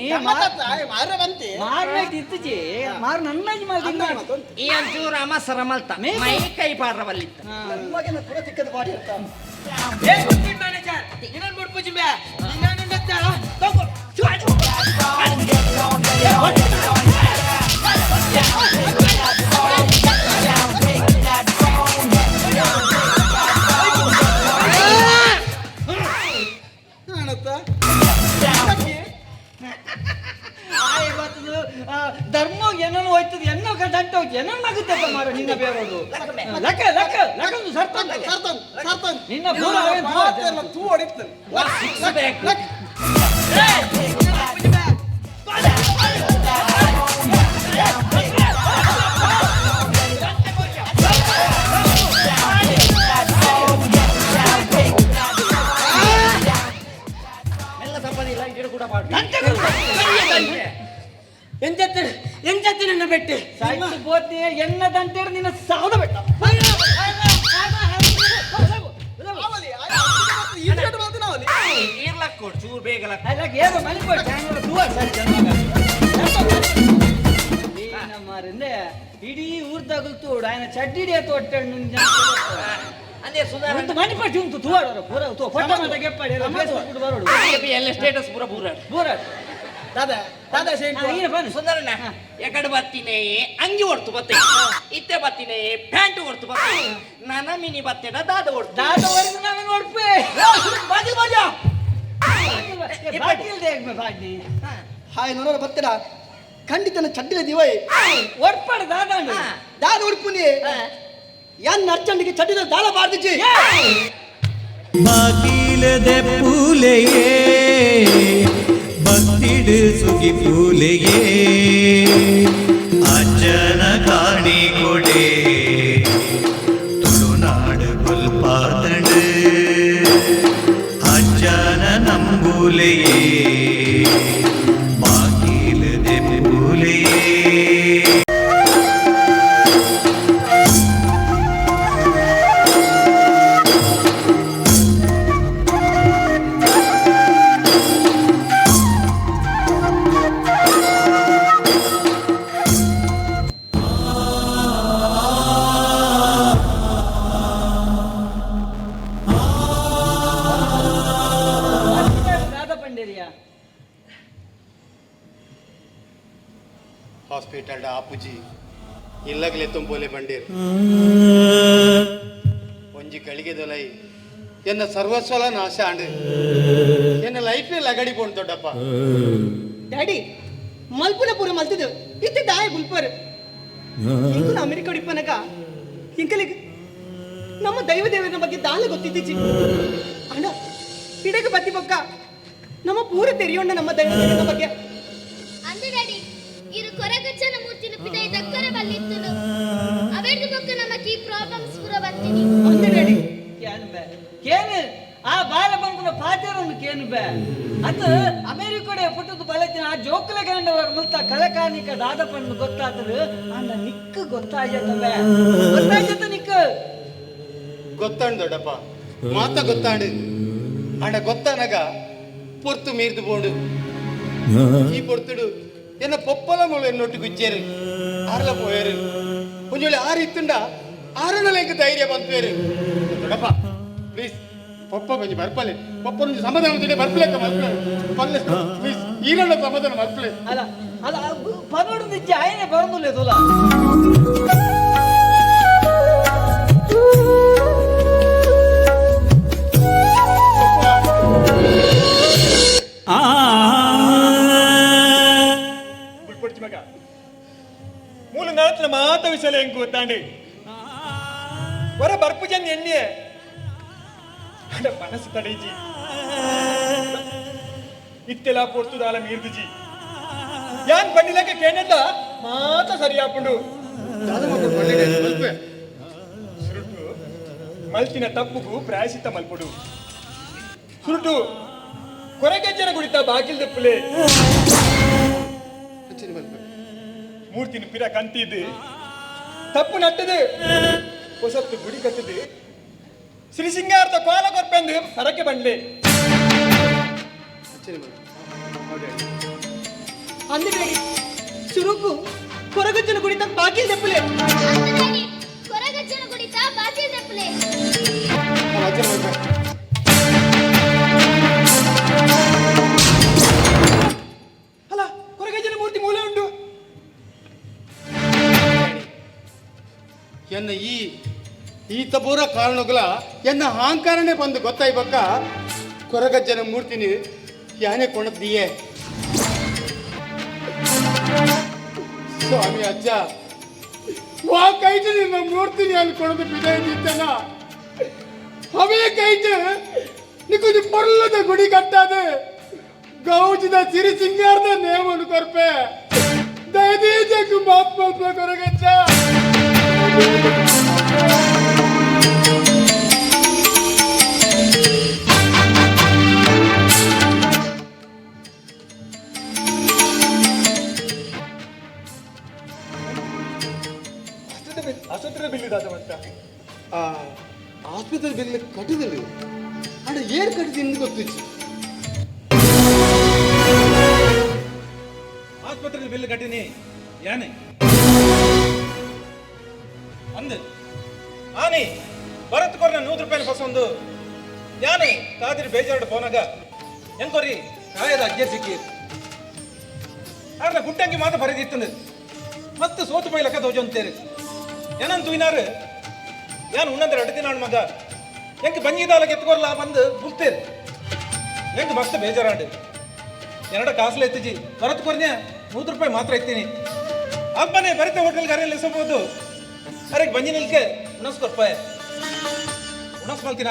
ಮಾರ ಬಂತಿ ಮಾರ್ನೈಟ್ ಇತ್ತಜಿ ಮಾರ್ ನನ್ನಾಜಿ ಮಾಡಿ ಈ ಒಂಚೂರು ಅಮಸರ ಮಲ್ತ ಮೈ ಕೈ ಪಾಡ್ರ ಬಲ್ಲಿತ್ತ ಮಗನ ಪುರ ಚಿಕ್ಕದ ಬಾಡಿ ಇರ್ತಾವ ಮ್ಯಾನೇಜರ್ ಇನ್ನೊಂದು ಮುಡ್ಪುಜಿ ಬೇ ಧರ್ಮ ಏನೋ ಹೋಯ್ತದ ಏನೋ ಗಂಟೆ ಹೋಯ್ತು ಏನೋ ಆಗುತ್ತಪ್ಪ ಮಾರ ನಿನ್ನ ಬೇರೋದು ಲಕ್ಕ ಲಕ್ಕ ಲಕ್ಕ ಸರ್ತ ನಿನ್ನ ತೂ ಹೊಡಿತು ಎಂಜತ್ತಿ ನನ್ನ ಬೆಟ್ಟಿ ಸಾಯ್ತು ಬೋತಿ ಎನ್ನದಂತೇಳಿ ನಿನ್ನ ಸಾವದ ಬೆಟ್ಟ ಚೂರು ಬೇಗ ಇಡೀ ಊರ್ ತಗುಲ್ತೋಡು ఆయన ಚಡ್ಡಿಡಿಯ ತೋಟಣ್ಣು ಅದೇ ಸುಧಾರ ಮಣಿಪಟ್ಟಿ ಉಂಟು ತೂವಾಡೋರು ಪೂರ ಫೋಟೋ ಮಾತ ಗೆಪ್ಪಾಡಿ ಬರೋಡು ಎಲ್ಲ ಸ್ಟೇಟಸ್ ಪೂರ ಬೂರಾಡು ಬೂರಾಡು ಸುಂದರಣ್ಣ ಎಕಡೆ ಬತ್ತಿನೇ ಅಂಗಿ ಹೊಡ್ತು ಬತ್ತೆ ಇತ್ತೆ ಬತ್ತಿನೇ ಪ್ಯಾಂಟ್ ಹೊಡ್ತು ಬತ್ತೆ ನನ್ನ ಮಿನಿ ಬತ್ತೆನ ದಾದ ಹೊಡ್ತು ದಾದ ಹೊಡೆದು ನಾವೇ ನೋಡ್ಪೆ ಬಾಜಿ ಬಾಜಾ ಹಾಯ್ ನೋಡೋಣ ಬತ್ತೆಡ ಖಂಡಿತ ಚಡ್ಡಿನ ದಿವೈ ಒಡ್ಪಾಡು ದಾದಾಂಡು ದಾದ ಉಡ್ಪುನಿ ಯಾನ್ ಅರ್ಜೆಂಟ್ಗೆ ಚಡ್ಡಿನ ದಾಳ ಬಾರ್ದಿಜ್ಜಿ ಬಾಗಿಲದೆ ಪೂಲೆಯೇ ಬತ್ತಿಡು ಸುಗಿ ಪೂಲೆಯೇ ಅಜ್ಜನ ಕಾಣಿ ಕೊಡೆ ತುಳುನಾಡು ಗುಲ್ಪಾತಂಡು ಅಜ್ಜನ ನಂಬೂಲೆಯೇ ಬಾಗಿಲದೆ ಪೂಲೆಯೇ ಹಾಸ್ಪಿಟಲ್ ಆಪುಜಿ ಇಲ್ಲಗಲೇ ತುಂಬೋಲೆ ಬಂಡೀರ್ ಒಂಜಿ ಗಳಿಗೆ ದೊಲೈ ಎನ್ನ ಸರ್ವಸ್ವಲ ನಾಶ ಆಂಡ್ ಎನ್ನ ಲೈಫ್ ಲಗಡಿ ಪೋಣ್ ದೊಡ್ಡಪ್ಪ ಡ್ಯಾಡಿ ಮಲ್ಪುನ ಪೂರ ಮಲ್ತಿದ್ದು ಇತ್ತೆ ದಾಯ ಗುಲ್ಪರ್ ಇಂಕುಲ ಅಮೆರಿಕ ಹೊಡಿಪನಗ ಇಂಕಲಿಗೆ ನಮ್ಮ ದೈವ ದೇವರ ಬಗ್ಗೆ ದಾಲ ಗೊತ್ತಿದ್ದೀಚಿ ಅಣ್ಣ ಪಿಡಗ ಬತ್ತಿ ಬೊಕ್ಕ ನಮ್ಮ ಪೂರ ತೆರಿಯೋಣ ನಮ್ಮ ದೈವ ದೇವರ ಬಗ್ಗೆ ಅಂದೆ ಡ್ಯಾಡಿ ಇರು ಕೊರಗಜ್ಜನ ಮೂರ್ತಿನ ಪಿಡೈ ದಕ್ಕರ ಬಲ್ಲಿತ್ತುನು ಅವೆರ್ದು ಬೊಕ್ಕ ನಮಕ್ ಈ ಪ್ರಾಬ್ಲಮ್ಸ್ ಪೂರ ಬತ್ತಿನಿ ಅಂದೆ ಡ್ಯಾಡಿ ಕೇನು ಬೇ ಕೇನು ಆ ಬಾಲ ಬಂಕುನ ಪಾತೆರನ್ನು ಕೇನು ಬೇ ಅತ ಅಮೆರಿಕಡೆ ಪುಟ್ಟದು ಬಲತಿನ ಆ ಜೋಕಲ ಗಂಡವರ ಮುಲ್ತ ಕಳಕಾನಿಕ ದಾದ ಪಣ್ಣು ಗೊತ್ತಾತದು ಅಂದ ನಿಕ್ಕ ಗೊತ್ತಾಯ್ತ ಬೇ ಗೊತ್ತಾಯ್ತ ನಿಕ್ಕ ಗೊತ್ತಾಂಡ್ ದೊಡ್ಡಪ್ಪ ಮಾತ ಗೊತ್ತಾಂಡು ಅಣ್ಣ ಗೊತ್ತಾನಗ ಪೊರ್ತು ಮೀರ್ದು ಬೋಡು ಈ ಪೊರ್ತುಡು ಎನ್ನ ಪೊಪ್ಪಲ ಮೂಲ ಎನ್ನೊಟ್ಟು ಗುಜ್ಜೇರು ಆರ್ಲ ಪೋಯರು ಒಂಜೊಳ್ಳೆ ಆರು ಇತ್ತುಂಡ ಆರನ ಎಂಕ ಧೈರ್ಯ ಬಂತೇರು ದೊಡ್ಡಪ್ಪ ಪ್ಲೀಸ್ ಪೊಪ್ಪ ಕೊಂಚ ಬರ್ಪಲೆ ಪೊಪ್ಪ ಸಮಾಧಾನ ಜೊತೆ ಬರ್ಪಲೆಕ್ಕ ಮಲ್ಪಲೆ ಪಲ್ಲೆ ಪ್ಲೀಸ್ ಈರಣ್ಣ ಸಮಾಧಾನ ಮಲ್ಪಲೆ ಅಲ್ಲ ಅಲ್ಲ ಪನೋಡು ನಿಜ ಆಯನೆ ಬರಂದುಲ್ಲ ತುಲ ಮೂಲ ನಾತ್ಲ ಮಾತ ವಿಸಲ ಹೆಂಗ್ ಗೊತ್ತಾಂಡಿ ಹೊರ ಬರ್ಪು ಜನ ಎಣ್ಣೆ ಅಡ ಮನಸ್ಸು ತಡೀಜಿ ಇತ್ತೆಲ್ಲ ಪೊರ್ತುದಾಲ ಮೀರ್ದುಜಿ ಯಾನ್ ಬಂಡಿಲಕ ಕೇಣದ ಮಾತ ಸರಿಯಾಪುಂಡು ಸುರುಟು ಮಲ್ತಿನ ತಪ್ಪುಗೂ ಪ್ರಾಯಶ್ಚಿತ್ತ ಮಲ್ಪುಡು ಸುರುಟು ಕೊರಗಜ್ಜನ ಗುಡಿತ ಬಾಗಿಲ್ ದಪ್ಪಲೆ ಮೂರ್ತಿನ ಪಿರ ಕಂತಿದ್ದು ತಪ್ಪು ನಟ್ಟದು ಹೊಸತ್ತು ಗುಡಿ ಕಟ್ಟದು ಶ್ರೀ ಸಿಂಗಾರದ ಕೋಲ ಕೊರ್ಪೆಂದು ಹೊರಕ್ಕೆ ಬಂಡೆ అందుకని చురుకు కొరగజ్జన గుడిత బాకీ తెప్పులే కొరగజ్జన గుడిత బాకీ తెప్పులే ಅಲ್ಲ ಕೊರಗಜ್ಜನ ಮೂರ್ತಿ ಮೂಲ ಉಂಟು ಎನ್ನ ಈತ ಪೂರ ಕಾರಣಗಳ ಎನ್ನ ಅಹಂಕಾರನೇ ಬಂದು ಗೊತ್ತಾಯ್ಬಕ್ಕ ಕೊರಗಜ್ಜನ ಮೂರ್ತಿನಿ ಯಾನೆ ಕೊಂಡದ್ದೀಯೇ ಸ್ವಾಮಿ ಅಜ್ಜ ವಾ ಕೈಟ್ ನಿನ್ನ ಮೂರ್ತಿನಿ ಅನ್ಕೊಳದು ಬಿದ್ದಾಯ್ತಿತ್ತನ ಅವೇ ಕೈಟ್ ನಿಕ್ಕೊಂದು ಪೊರ್ಲದ ಗುಡಿ ಕಟ್ಟಾದ ಗೌಜಿದ ಸಿರಿ ಸಿಂಗಾರದ ನೇಮನು ಕೊರ್ಪೆ ದಯದೀಜಕ್ಕೂ ಮಾತ್ ಮಲ್ಪ ಕೊರಗಜ್ಜ ಆಸ್ಪತ್ರೆ ಬಿಲ್ ಇದಾದ ಮಟ್ಟ ಆಸ್ಪತ್ರೆ ಬಿಲ್ ಕಟ್ಟಿದಲ್ಲಿ ಅಣ್ಣ ಏನ್ ಕಟ್ಟಿದ್ದೀನಿ ಗೊತ್ತಿತ್ತು ಆಸ್ಪತ್ರೆ ಬಿಲ್ ಕಟ್ಟಿನಿ ಯಾನೆ ಅಂದ್ ಆನಿ ಭರತ್ ಕೊರ್ನ 100 ರೂಪಾಯಿ ಫಸೊಂದು ಯಾನೆ ಕಾದಿರಿ ಬೇಜಾರ್ಡ್ ಪೋನಾಗ ಎಂಕೊರಿ ಕಾಯದ ಅಜ್ಜೆ ಸಿಕ್ಕಿ ಆದ್ರೆ ಗುಟ್ಟಂಗಿ ಮಾತು ಬರೆದಿತ್ತಂದು ಮತ್ತೆ ಸೋತು ಬೈಲಕ್ಕ ದೋಜೊಂತೇರಿ ಏನಂತ ತುಯ್ನಾರು ಯಾನು ಉಣ್ಣಂದ್ರೆ ಅಡ್ದಿನಾಳ್ ಮಗ ಎಂಕ್ ಬಂಜಿದಾಲ ಎತ್ಕೊರ್ಲ ಬಂದು ಬುಲ್ತೇರಿ ಎಂಕ್ ಮಸ್ತ್ ಬೇಜಾರಾಡು ಎರಡ ಕಾಸ್ಲೆ ಎತ್ತಿಜಿ ಭರತ್ ಕೊರ್ನ್ಯ 100 ರೂಪಾಯಿ ಮಾತ್ರ ಎತ್ತೀನಿ ಅಪ್ಪನೇ ಬರಿತ ಹೋಟೆಲ್ ಗಾರಿಯಲ್ಲಿ ಎಸಬಹುದು ಅರೆ ಬಂಜಿ ನಿಲ್ಕೆ ಉಣಸ್ಕೊರ್ಪಾಯ ಉಣಸ್ಮಲ್ತೀನಿ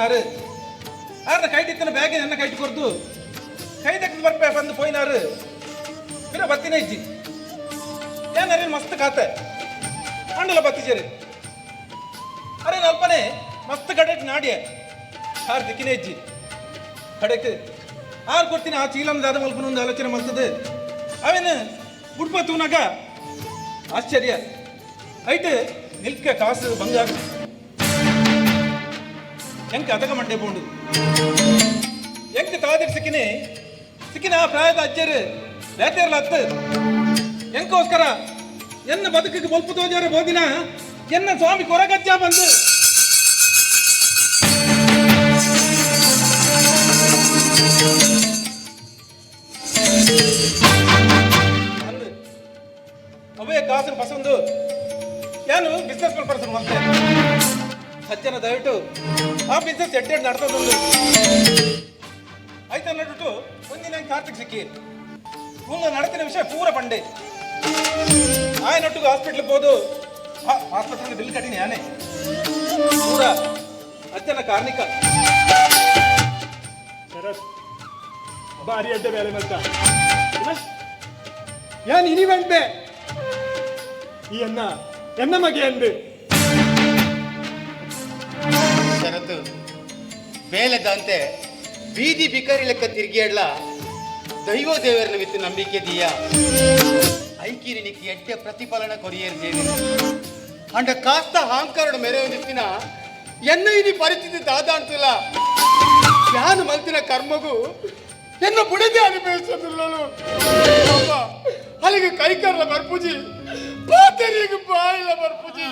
ಆರ್ನ ಕೈಟಿತ್ತಿನ ಬ್ಯಾಗ್ ನನ್ನ ಕೈಟಿ ಕೊರ್ದು ಕೈ ತೆಗೆದು ಬರ್ಪಾಯ ಬಂದು ಪೋಯ್ನಾರು ಪಿರ ಬತ್ತಿನ ಇಜ್ಜಿ ಏನಾರೇನು ಮಸ್ತ್ ಖಾತೆ ಅಂಡಲ ಬತ್ತಿಜೇರಿ ಅರೆ ಅಲ್ಪನೆ ಮಸ್ತ್ ಕಡೆಟ್ ನಾಡ್ಯ ಆರ್ ದಿಕ್ಕಿನ ಇಜ್ಜಿ ಕಡೆಕ್ ಆರು ಕೊಡ್ತೀನಿ ಆ ಚೀಲಂ ದಾದ ಮಲ್ಪನ ಒಂದು ಆಲೋಚನೆ ಮಾಡ್ತದೆ ಅವೇನು ಬುಡ್ಪ ತೂನಾಗ ಆಶ್ಚರ್ಯ ಐಟ್ ನಿಲ್ಕ ಕಾಸು ಬಂಗಾರ ಎಂಕ ಅದಗ ಮಂಡೆ ಬೋಂಡು ಎಂಕ ತಾದಿರ್ ಸಿಕ್ಕಿನ ಆ ಪ್ರಾಯದ ಅಜ್ಜರು ಬೇತೇರ್ಲ ಹತ್ತು ಎಂಕೋಸ್ಕರ ಎನ್ನ ಬದುಕಿಗೆ ಬೊಲ್ಪು ತೋಜಾರ ಬೋದಿನ ಎನ್ನ ಸ್ವಾಮಿ ಕೊರಗಜ್ಜ ಬಂದು ಅವೇ ಕಾಸು ಪಸಂದು ಏನು ಬಿಸ್ನೆಸ್ ಪರ್ಸನ್ ಮತ್ತೆ ಹಚ್ಚನ ದಯವಿಟ್ಟು ಆ ಬಿಸ್ನೆಸ್ ಎಡ್ಡೆಡ್ ನಡ್ತದೊಂದು ಆಯ್ತಾ ನಡ್ಬಿಟ್ಟು ಒಂದಿನ ಕಾರ್ತಿಕ್ ಸಿಕ್ಕಿ ಮುಂದೆ ನಡತಿನ ವಿಷಯ ಪೂರ ಪಂಡೆ ಆಯ್ನೊಟ್ಟಿಗೆ ಹಾಸ್ಪಿಟ್ಲಿಗೆ ಹೋದು ಆಸ್ಪತ್ರೆಗೆ ಬಿಲ್ ಕಟ್ಟಿನಿ ಯಾನೆ ಪೂರ ಅಜ್ಜನ ಕಾರ್ಣಿಕ ಶರತ್ ಭಾರಿ ಅಡ್ಡ ಬೇಲೆ ಮಲ್ತ ಯಾನ್ ಇನಿ ಬಂದ್ಬೆ ಈ ಎನ್ನ ಮಗೆ ಅಂದು ಶರತ್ತು ಬೇಲೆದಂತೆ ಬೀದಿ ಬಿಕಾರಿ ಲೆಕ್ಕ ತಿರುಗಿಯಡ್ಲ ದೈವ ದೇವರನ್ನ ವಿತ್ತು ನಂಬಿಕೆ ದೀಯ ಐಕಿರಿ ನಿಕ್ಕಿ ಎಡ್ಡೆ ಪ್ರತಿಫಲನ ಕೊರಿಯೇರಿ ಅಂಡ ಕಾಸ್ತ ಅಹಂಕಾರಣ ಮೆರೆಯುತ್ತಿನ ಎನ್ನ ಇನಿ ಪರಿಸ್ಥಿತಿ ದಾದಾಡ್ತಿಲ್ಲ ಯಾನು ಮಲ್ತಿನ ಕರ್ಮಗೂ ಎನ್ನ ಬುಡದೆ ಅನುಭವಿಸೋದಿಲ್ಲನು ಅಲ್ಲಿಗೆ ಕೈಕರ್ಲ ಬರ್ಪುಜಿ ಪಾತರಿಗೆ ಬಾಯಿಲ ಬರ್ಪುಜಿ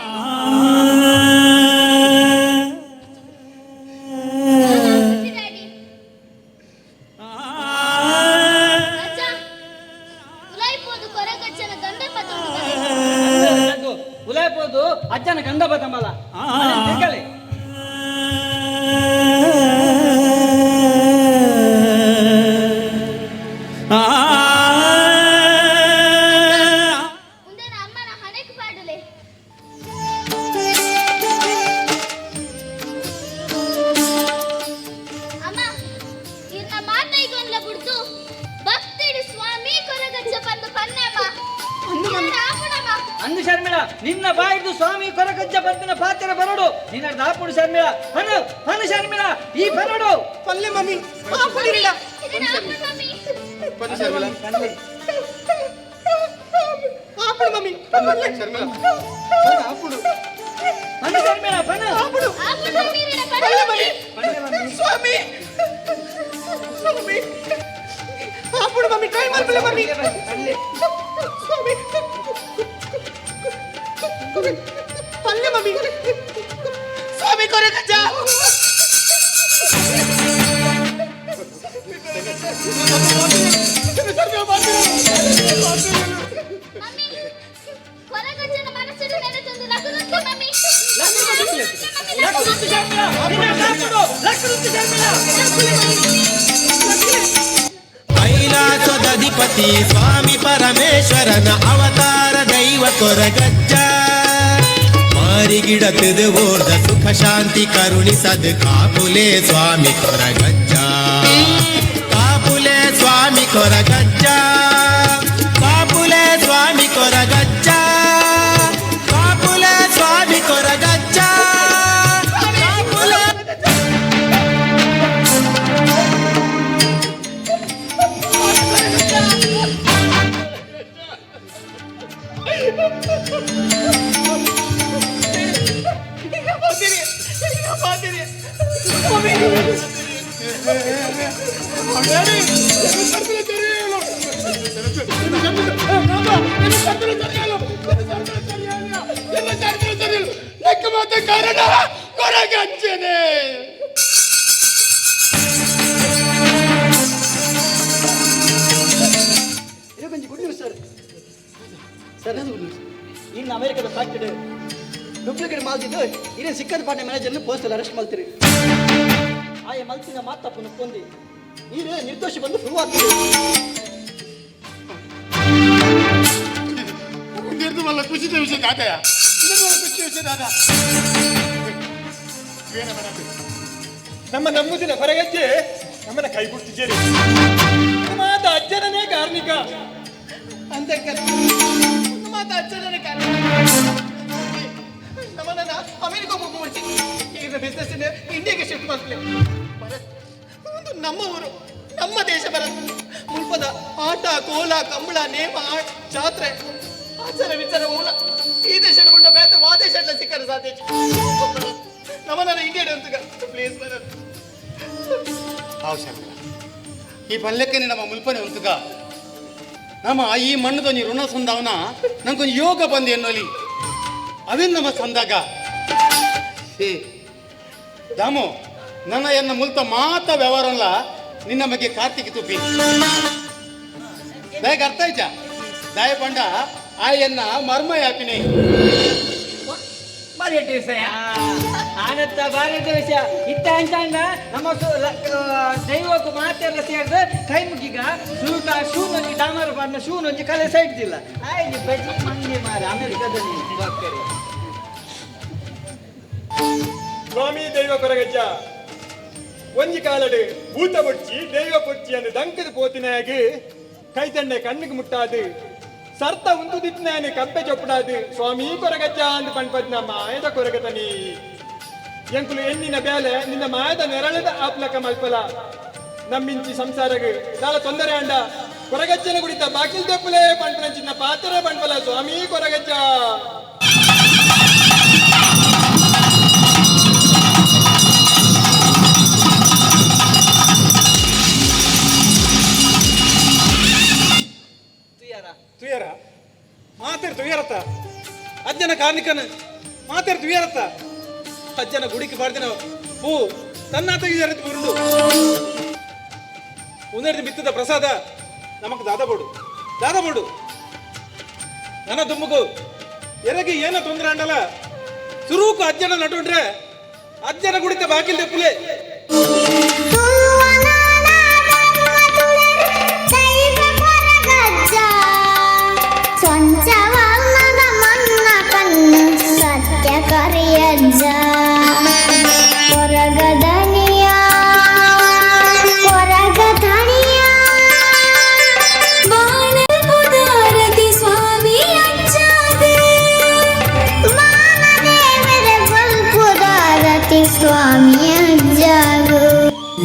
ಉಲಾಯ್ಬೋದು ಅಜ್ಜನ ಗಂಧ ಬತ್ತಂಬಲ್ಲ ಅಂದು ಶರ್ಮಿಳ ನಿನ್ನ ಬಾಯಿದು ಸ್ವಾಮಿ ಕೊರಗಜ್ಜ ಬಂದಿನ ಪಾತ್ರ ಬರೋಡು ನಿನ್ನ ದಾಪುಡು ಶರ್ಮಿಳ ಹನು ಶರ್ಮಿಳ ಈ ಬರೋಡು ಪಲ್ಲೆ ಮಮ್ಮಿ ಸ್ವಾಮಿ ಕೊರಗಜ್ಜ ಕೊರಗಜ್ಜನ ಮನಸ್ಸನ್ನು ನೆನೆತಂದು ನಗುನುತ್ತೆ ಮಮ್ಮಿ. ಕೈಲಾಸದಧಿಪತಿ ಸ್ವಾಮಿ ಪರಮೇಶ್ವರನ ಅವತಾರ ದೈವ ಕೊರಗಜ್ಜ ಮಾರಿಗಿಡತದು ಓರ್ದ ಸುಖ ಶಾಂತಿ ಕರುಣಿಸದ ಕಾಪುಲೆ ಸ್ವಾಮಿ ಕೊರಗಜ್ಜ ಕಾಪುಲೆ ಸ್ವಾಮಿ ಕೊರಗಜ್ಜ ಕಾಪುಲೆ ಸ್ವಾಮಿ ಕೊರಗಜ್ಜ ಕಾಪುಲೆ ಸ್ವಾಮಿ ಕೊರಗಜ್ಜ ಕಾಪುಲೆ ಕಾರಣ ಕೊರಗಜ್ಜನೆ. ಇದು ಕೊಂಚ ಗುಡ್ ನ್ಯೂಸ್ ಸರ್. ಸರ್ ಅದು ಗುಡ್ ನ್ಯೂಸ್. ಇನ್ನು ಅಮೆರಿಕದ ಫ್ಯಾಕ್ಟರಿ ಡೂಪ್ಲಿಕೇಟ್ ಮಾಲ್ತಿದ್ದು ಇನ್ನು ಸಿಕ್ಕದ ಪಾರ್ಟಿ ಮ್ಯಾನೇಜರ್ನ ಪೋಸ್ಟಲ್ಲಿ ಅರೆಸ್ಟ್ ಮಾಡ್ತೀರಿ. ಆಯ ಮಲ್ಸಿನ ಮಾತಪ್ಪನ್ನು ಕೊಂದಿ ನೀನು ನಿರ್ದೋಷಿ ಬಂದು ಪ್ರೂವ್ ಆಗ್ತೀರಿ. ನಿರ್ದುವಲ್ಲ ಖುಷಿದ ವಿಷಯ ದಾದಯ ನಿರ್ದುವಲ್ಲ ಖುಷಿ ವಿಷಯ ದಾದ ನಮ್ಮ ನಮ್ಮೂಸಿನ ಹೊರಗಜ್ಜೆ ನಮ್ಮನ್ನ ಕೈ ಬಿಡ್ತಿದ್ದೀರಿ. ಮಾತ ಅಜ್ಜನೇ ಕಾರ್ಮಿಕ ಅಂತ ಮಾತ ಅಜ್ಜನೇ ಕಾರ್ಮಿಕ ನಮ್ಮನ್ನ ಅಮೆರಿಕ ಹೋಗ್ಬಿಡ್ಸಿ ಈಗ ಬಿಸ್ನೆಸ್ ಇಂಡಿಯಾಗೆ ಶಿಫ್ಟ್ ಮಾಡ್ತೀವಿ. ಒಂದು ನಮ್ಮ ಊರು ನಮ್ಮ ದೇಶ ಬರತ್ತೆ. ಮುಲ್ಪದ ಆಟ ಕೋಲ ಕಂಬಳ ನೇಮ ಜಾತ್ರೆ ಆಚಾರ ವಿಚಾರ ಮೂಲ ಈ ದೇಶ ಹಿಡ್ಕೊಂಡ ಬೇತ ಆ ದೇಶ ಎಲ್ಲ ಸಿಕ್ಕರೆ ಸಾಧ್ಯ. ನಮ್ಮನ್ನ ಇಂಡಿಯಾ ಅಂತ ಪ್ಲೀಸ್ ಬರತ್ತೆ. ಅವಶ್ಯಕ ಈ ಪಲ್ಯಕ್ಕೆ ನಮ್ಮ ಮುಲ್ಪನೆ ಉಂತುಗ ನಮ್ಮ ಈ ಮಣ್ಣದೊಂದು ಋಣ ಸಂದವನ ನಂಗೊಂದು ಯೋಗ ಬಂದು ಎನ್ನೋಲಿ ಅವಿನ್ ನಮ್ಮ ಸಂದಾಗ ದಾಮು ನನ್ನ ಎನ್ನ ಮುಲ್ತ ಮಾತ ವ್ಯವಹಾರಲ್ಲ ನಿನ್ನ ಬಗ್ಗೆ ಕಾರ್ತಿಕ್ ತುಪ್ಪಿ ಬೇಗ ಅರ್ಥ ಆಯ್ತಾ ದಾಯ ಪಂಡ ಆ ಎನ್ನ ಮರ್ಮ ಯಾಪಿನಿ ಬಾರಿ ವಿಷಯ ಆನತ್ತ ಬಾರಿ ವಿಷಯ ಇತ್ತ ಅಂಚಂಡ ನಮ್ಮ ದೈವಕ್ಕೂ ಮಾತೆಲ್ಲ ಸೇರಿದ ಕೈ ಮುಗಿಗ ಸೂಟ ಶೂ ನೊಂಜಿ ಡಾಮರ ಪಾಡ್ನ ಶೂ ನೊಂಜಿ ಕಲೆ ಸೈಡ್ದಿಲ್ಲ ಆಯ್ತು ಬಜಿ ಮಂಗೆ ಮಾರ ಅಮೆರಿಕದಲ್ಲಿ ಬಾಕ್ತಾರೆ. ಸ್ವಾಮಿ ದೈವ ಕೊರಗಜ್ಜ ಒಂಜಿ ಕಾಲಡು ಭೂತ ಬೊಡ್ಚಿ ದೈವ ಪೊಡ್ಚಿ ಅಂದು ದಂಕದ ಪೋತಿನಾಗಿ ಕೈತಂಡೆ ಕಣ್ಣಿಗೆ ಮುಟ್ಟಾದು ಸರ್ತ ಉಂದು ದಿಟ್ಟಿನ ಕಪ್ಪೆ ಚೊಪ್ಪಡಾದು ಸ್ವಾಮಿ ಕೊರಗಜ್ಜ ಅಂದು ಪಣ್ಪದ್ನ ಮಾಯದ ಕೊರಗತನಿ ಎಂಕುಲು ಎಣ್ಣಿನ ಬ್ಯಾಲೆ ನಿನ್ನ ಮಾಯದ ನೆರಳದ ಆಪ್ಲಕ ಮಲ್ಪಲ ನಮ್ಮಿಂಚಿ ಸಂಸಾರಗ ದಾಳ ತೊಂದರೆ ಅಂಡ ಕೊರಗಜ್ಜನ ಕುಡಿತ ಬಾಕಿಲ್ ತೆಪ್ಪಲೆ ಪಣ್ಪನ ಚಿನ್ನ ಪಾತ್ರ ಪಣ್ಪಲ ಸ್ವಾಮಿ ಕೊರಗಜ್ಜ. ತುಯರ ಮಾತೇರು ತುಯರತ್ತ ಅಜ್ಜನ ಕಾರ್ಮಿಕನ ಮಾತೇರು ತುಯರತ್ತ ಅಜ್ಜನ ಗುಡಿಗೆ ಬಾರ್ದಿನ ಹೂ ತನ್ನ ತೆಗೆದರೆದು ಬರುಂಡು ಉನ್ನರ್ದು ಬಿತ್ತದ ಪ್ರಸಾದ ನಮಕ್ ದಾದಬೋಡು ನನ್ನ ದುಮ್ಮಗು ಎರಗಿ ಏನ ತೊಂದರೆ ಅಂಡಲ್ಲ ಸುರೂಕು ಅಜ್ಜನ ನಟುಂಡ್ರೆ ಅಜ್ಜನ ಗುಡಿತ ಬಾಕಿಲ್ ತೆಪ್ಪುಲೆ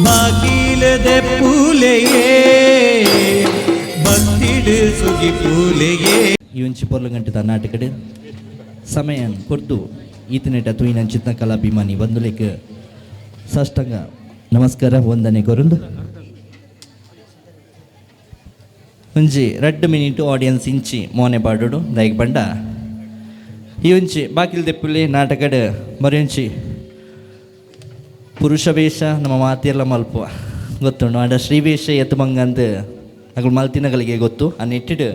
ಬಾಗಿಲದೆ ಪೂಲೆಯೇ ಭಕ್ತಿಡು ಸುಗಿ ಪೂಲೆಯೇ ಇವಂಚಿ ಪೊರ್ಲಗಂಟದ ನಾಟಕಡ್ ಸಮಯ ಕೊರ್ದು ಈತನೆಟ ತುಯಿನ ಚಿತ್ನ ಕಲಾಭಿಮಾನಿ ಬಂಧುಲೇಕ ಸಾಷ್ಟಾಂಗ ನಮಸ್ಕಾರ ವಂದನೆ ಕೊರಂದು ಒಂಜಿ 2 ಮಿನಿಟ್ ಆಡಿಯನ್ಸ್ ಇಂಚಿ ಮೋನೆ ಪಾಡೋಡು ದೈಕ್ ಬಂಡ ಈ ಒಂಚಿ ಬಾಕಿಲ್ ದೆಪ್ಪುಲೆ ನಾಟಕಡ್ ಮರಿಯೊಂಚಿ ಪುರುಷ ವೇಷ ನಮ್ಮ ಮಾತೆಲ್ಲ ಮಲ್ಪುವ ಗೊತ್ತುಂಡು ಆಂಡ ಶ್ರೀವೇಷ ಎತ್ತು ಮಂಗಂದು ನಗಳು ಮಲ್ತಿನಗಳಿಗೆ ಗೊತ್ತು ಆ ನೆಟ್ಟಿಡು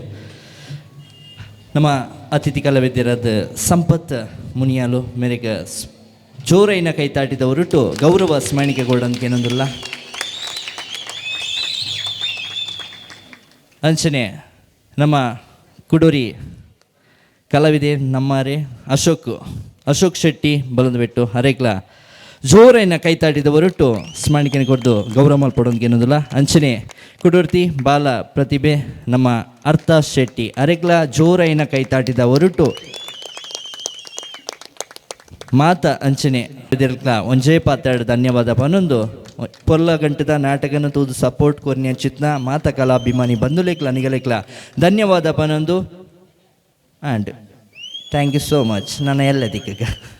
ನಮ್ಮ ಅತಿಥಿ ಕಲಾವಿದ್ಯರಾದ ಸಂಪತ್ ಮುನಿಯಾಲು ಮೇರೆಗೆ ಜೋರೈನ ಕೈತಾಟಿದ ಹೊರಟು ಗೌರವ ಸ್ಮರಣಿಕೆ ಕೊಡೋದಕ್ಕೆ ಏನೊಂದಿಲ್ಲ ಅಂಚನೆ ನಮ್ಮ ಕುಡೂರಿ ಕಲಾವಿದೆ ನಮ್ಮರೇ ಅಶೋಕ್ ಶೆಟ್ಟಿ ಬಲಂದಬೆಟ್ಟು ಹರೇಕ್ಲ ಜೋರೈನ ಕೈತಾಟಿದ ಹೊರಟು ಸ್ಮರಣಿಕೆ ಕೊಡ್ದು ಗೌರವ ಮಲ್ಪಡೋದಕ್ಕೆ ಏನೋದಿಲ್ಲ ಅಂಚನೆ ಕುಡೂರ್ತಿ ಬಾಲ ಪ್ರತಿಭೆ ನಮ್ಮ ಅರ್ಥ ಶೆಟ್ಟಿ ಅರೆಕ್ಲ ಜೋರೈನ ಕೈತಾಟಿದ ಹೊರಟು ಮಾತ ಅಂಚನೆ ಒಂಜೇ ಪಾತಾಡ ಧನ್ಯವಾದ ಪನ್ನೊಂದು ಪೊರ್ಲ ಗಂಟದ ನಾಟಕನ ತೂದು ಸಪೋರ್ಟ್ ಕೊರ್ನಿಯ ಚಿತ್ನ ಮಾತ ಕಲಾಭಿಮಾನಿ ಬಂಧುಲೇಕ್ಲ ನಿಗಲೇಕ್ಲ ಧನ್ಯವಾದ ಪನ್ನೊಂದು and thank you so much ನನ್ನ ಎಲ್ಲ ದಿಕ್ಕ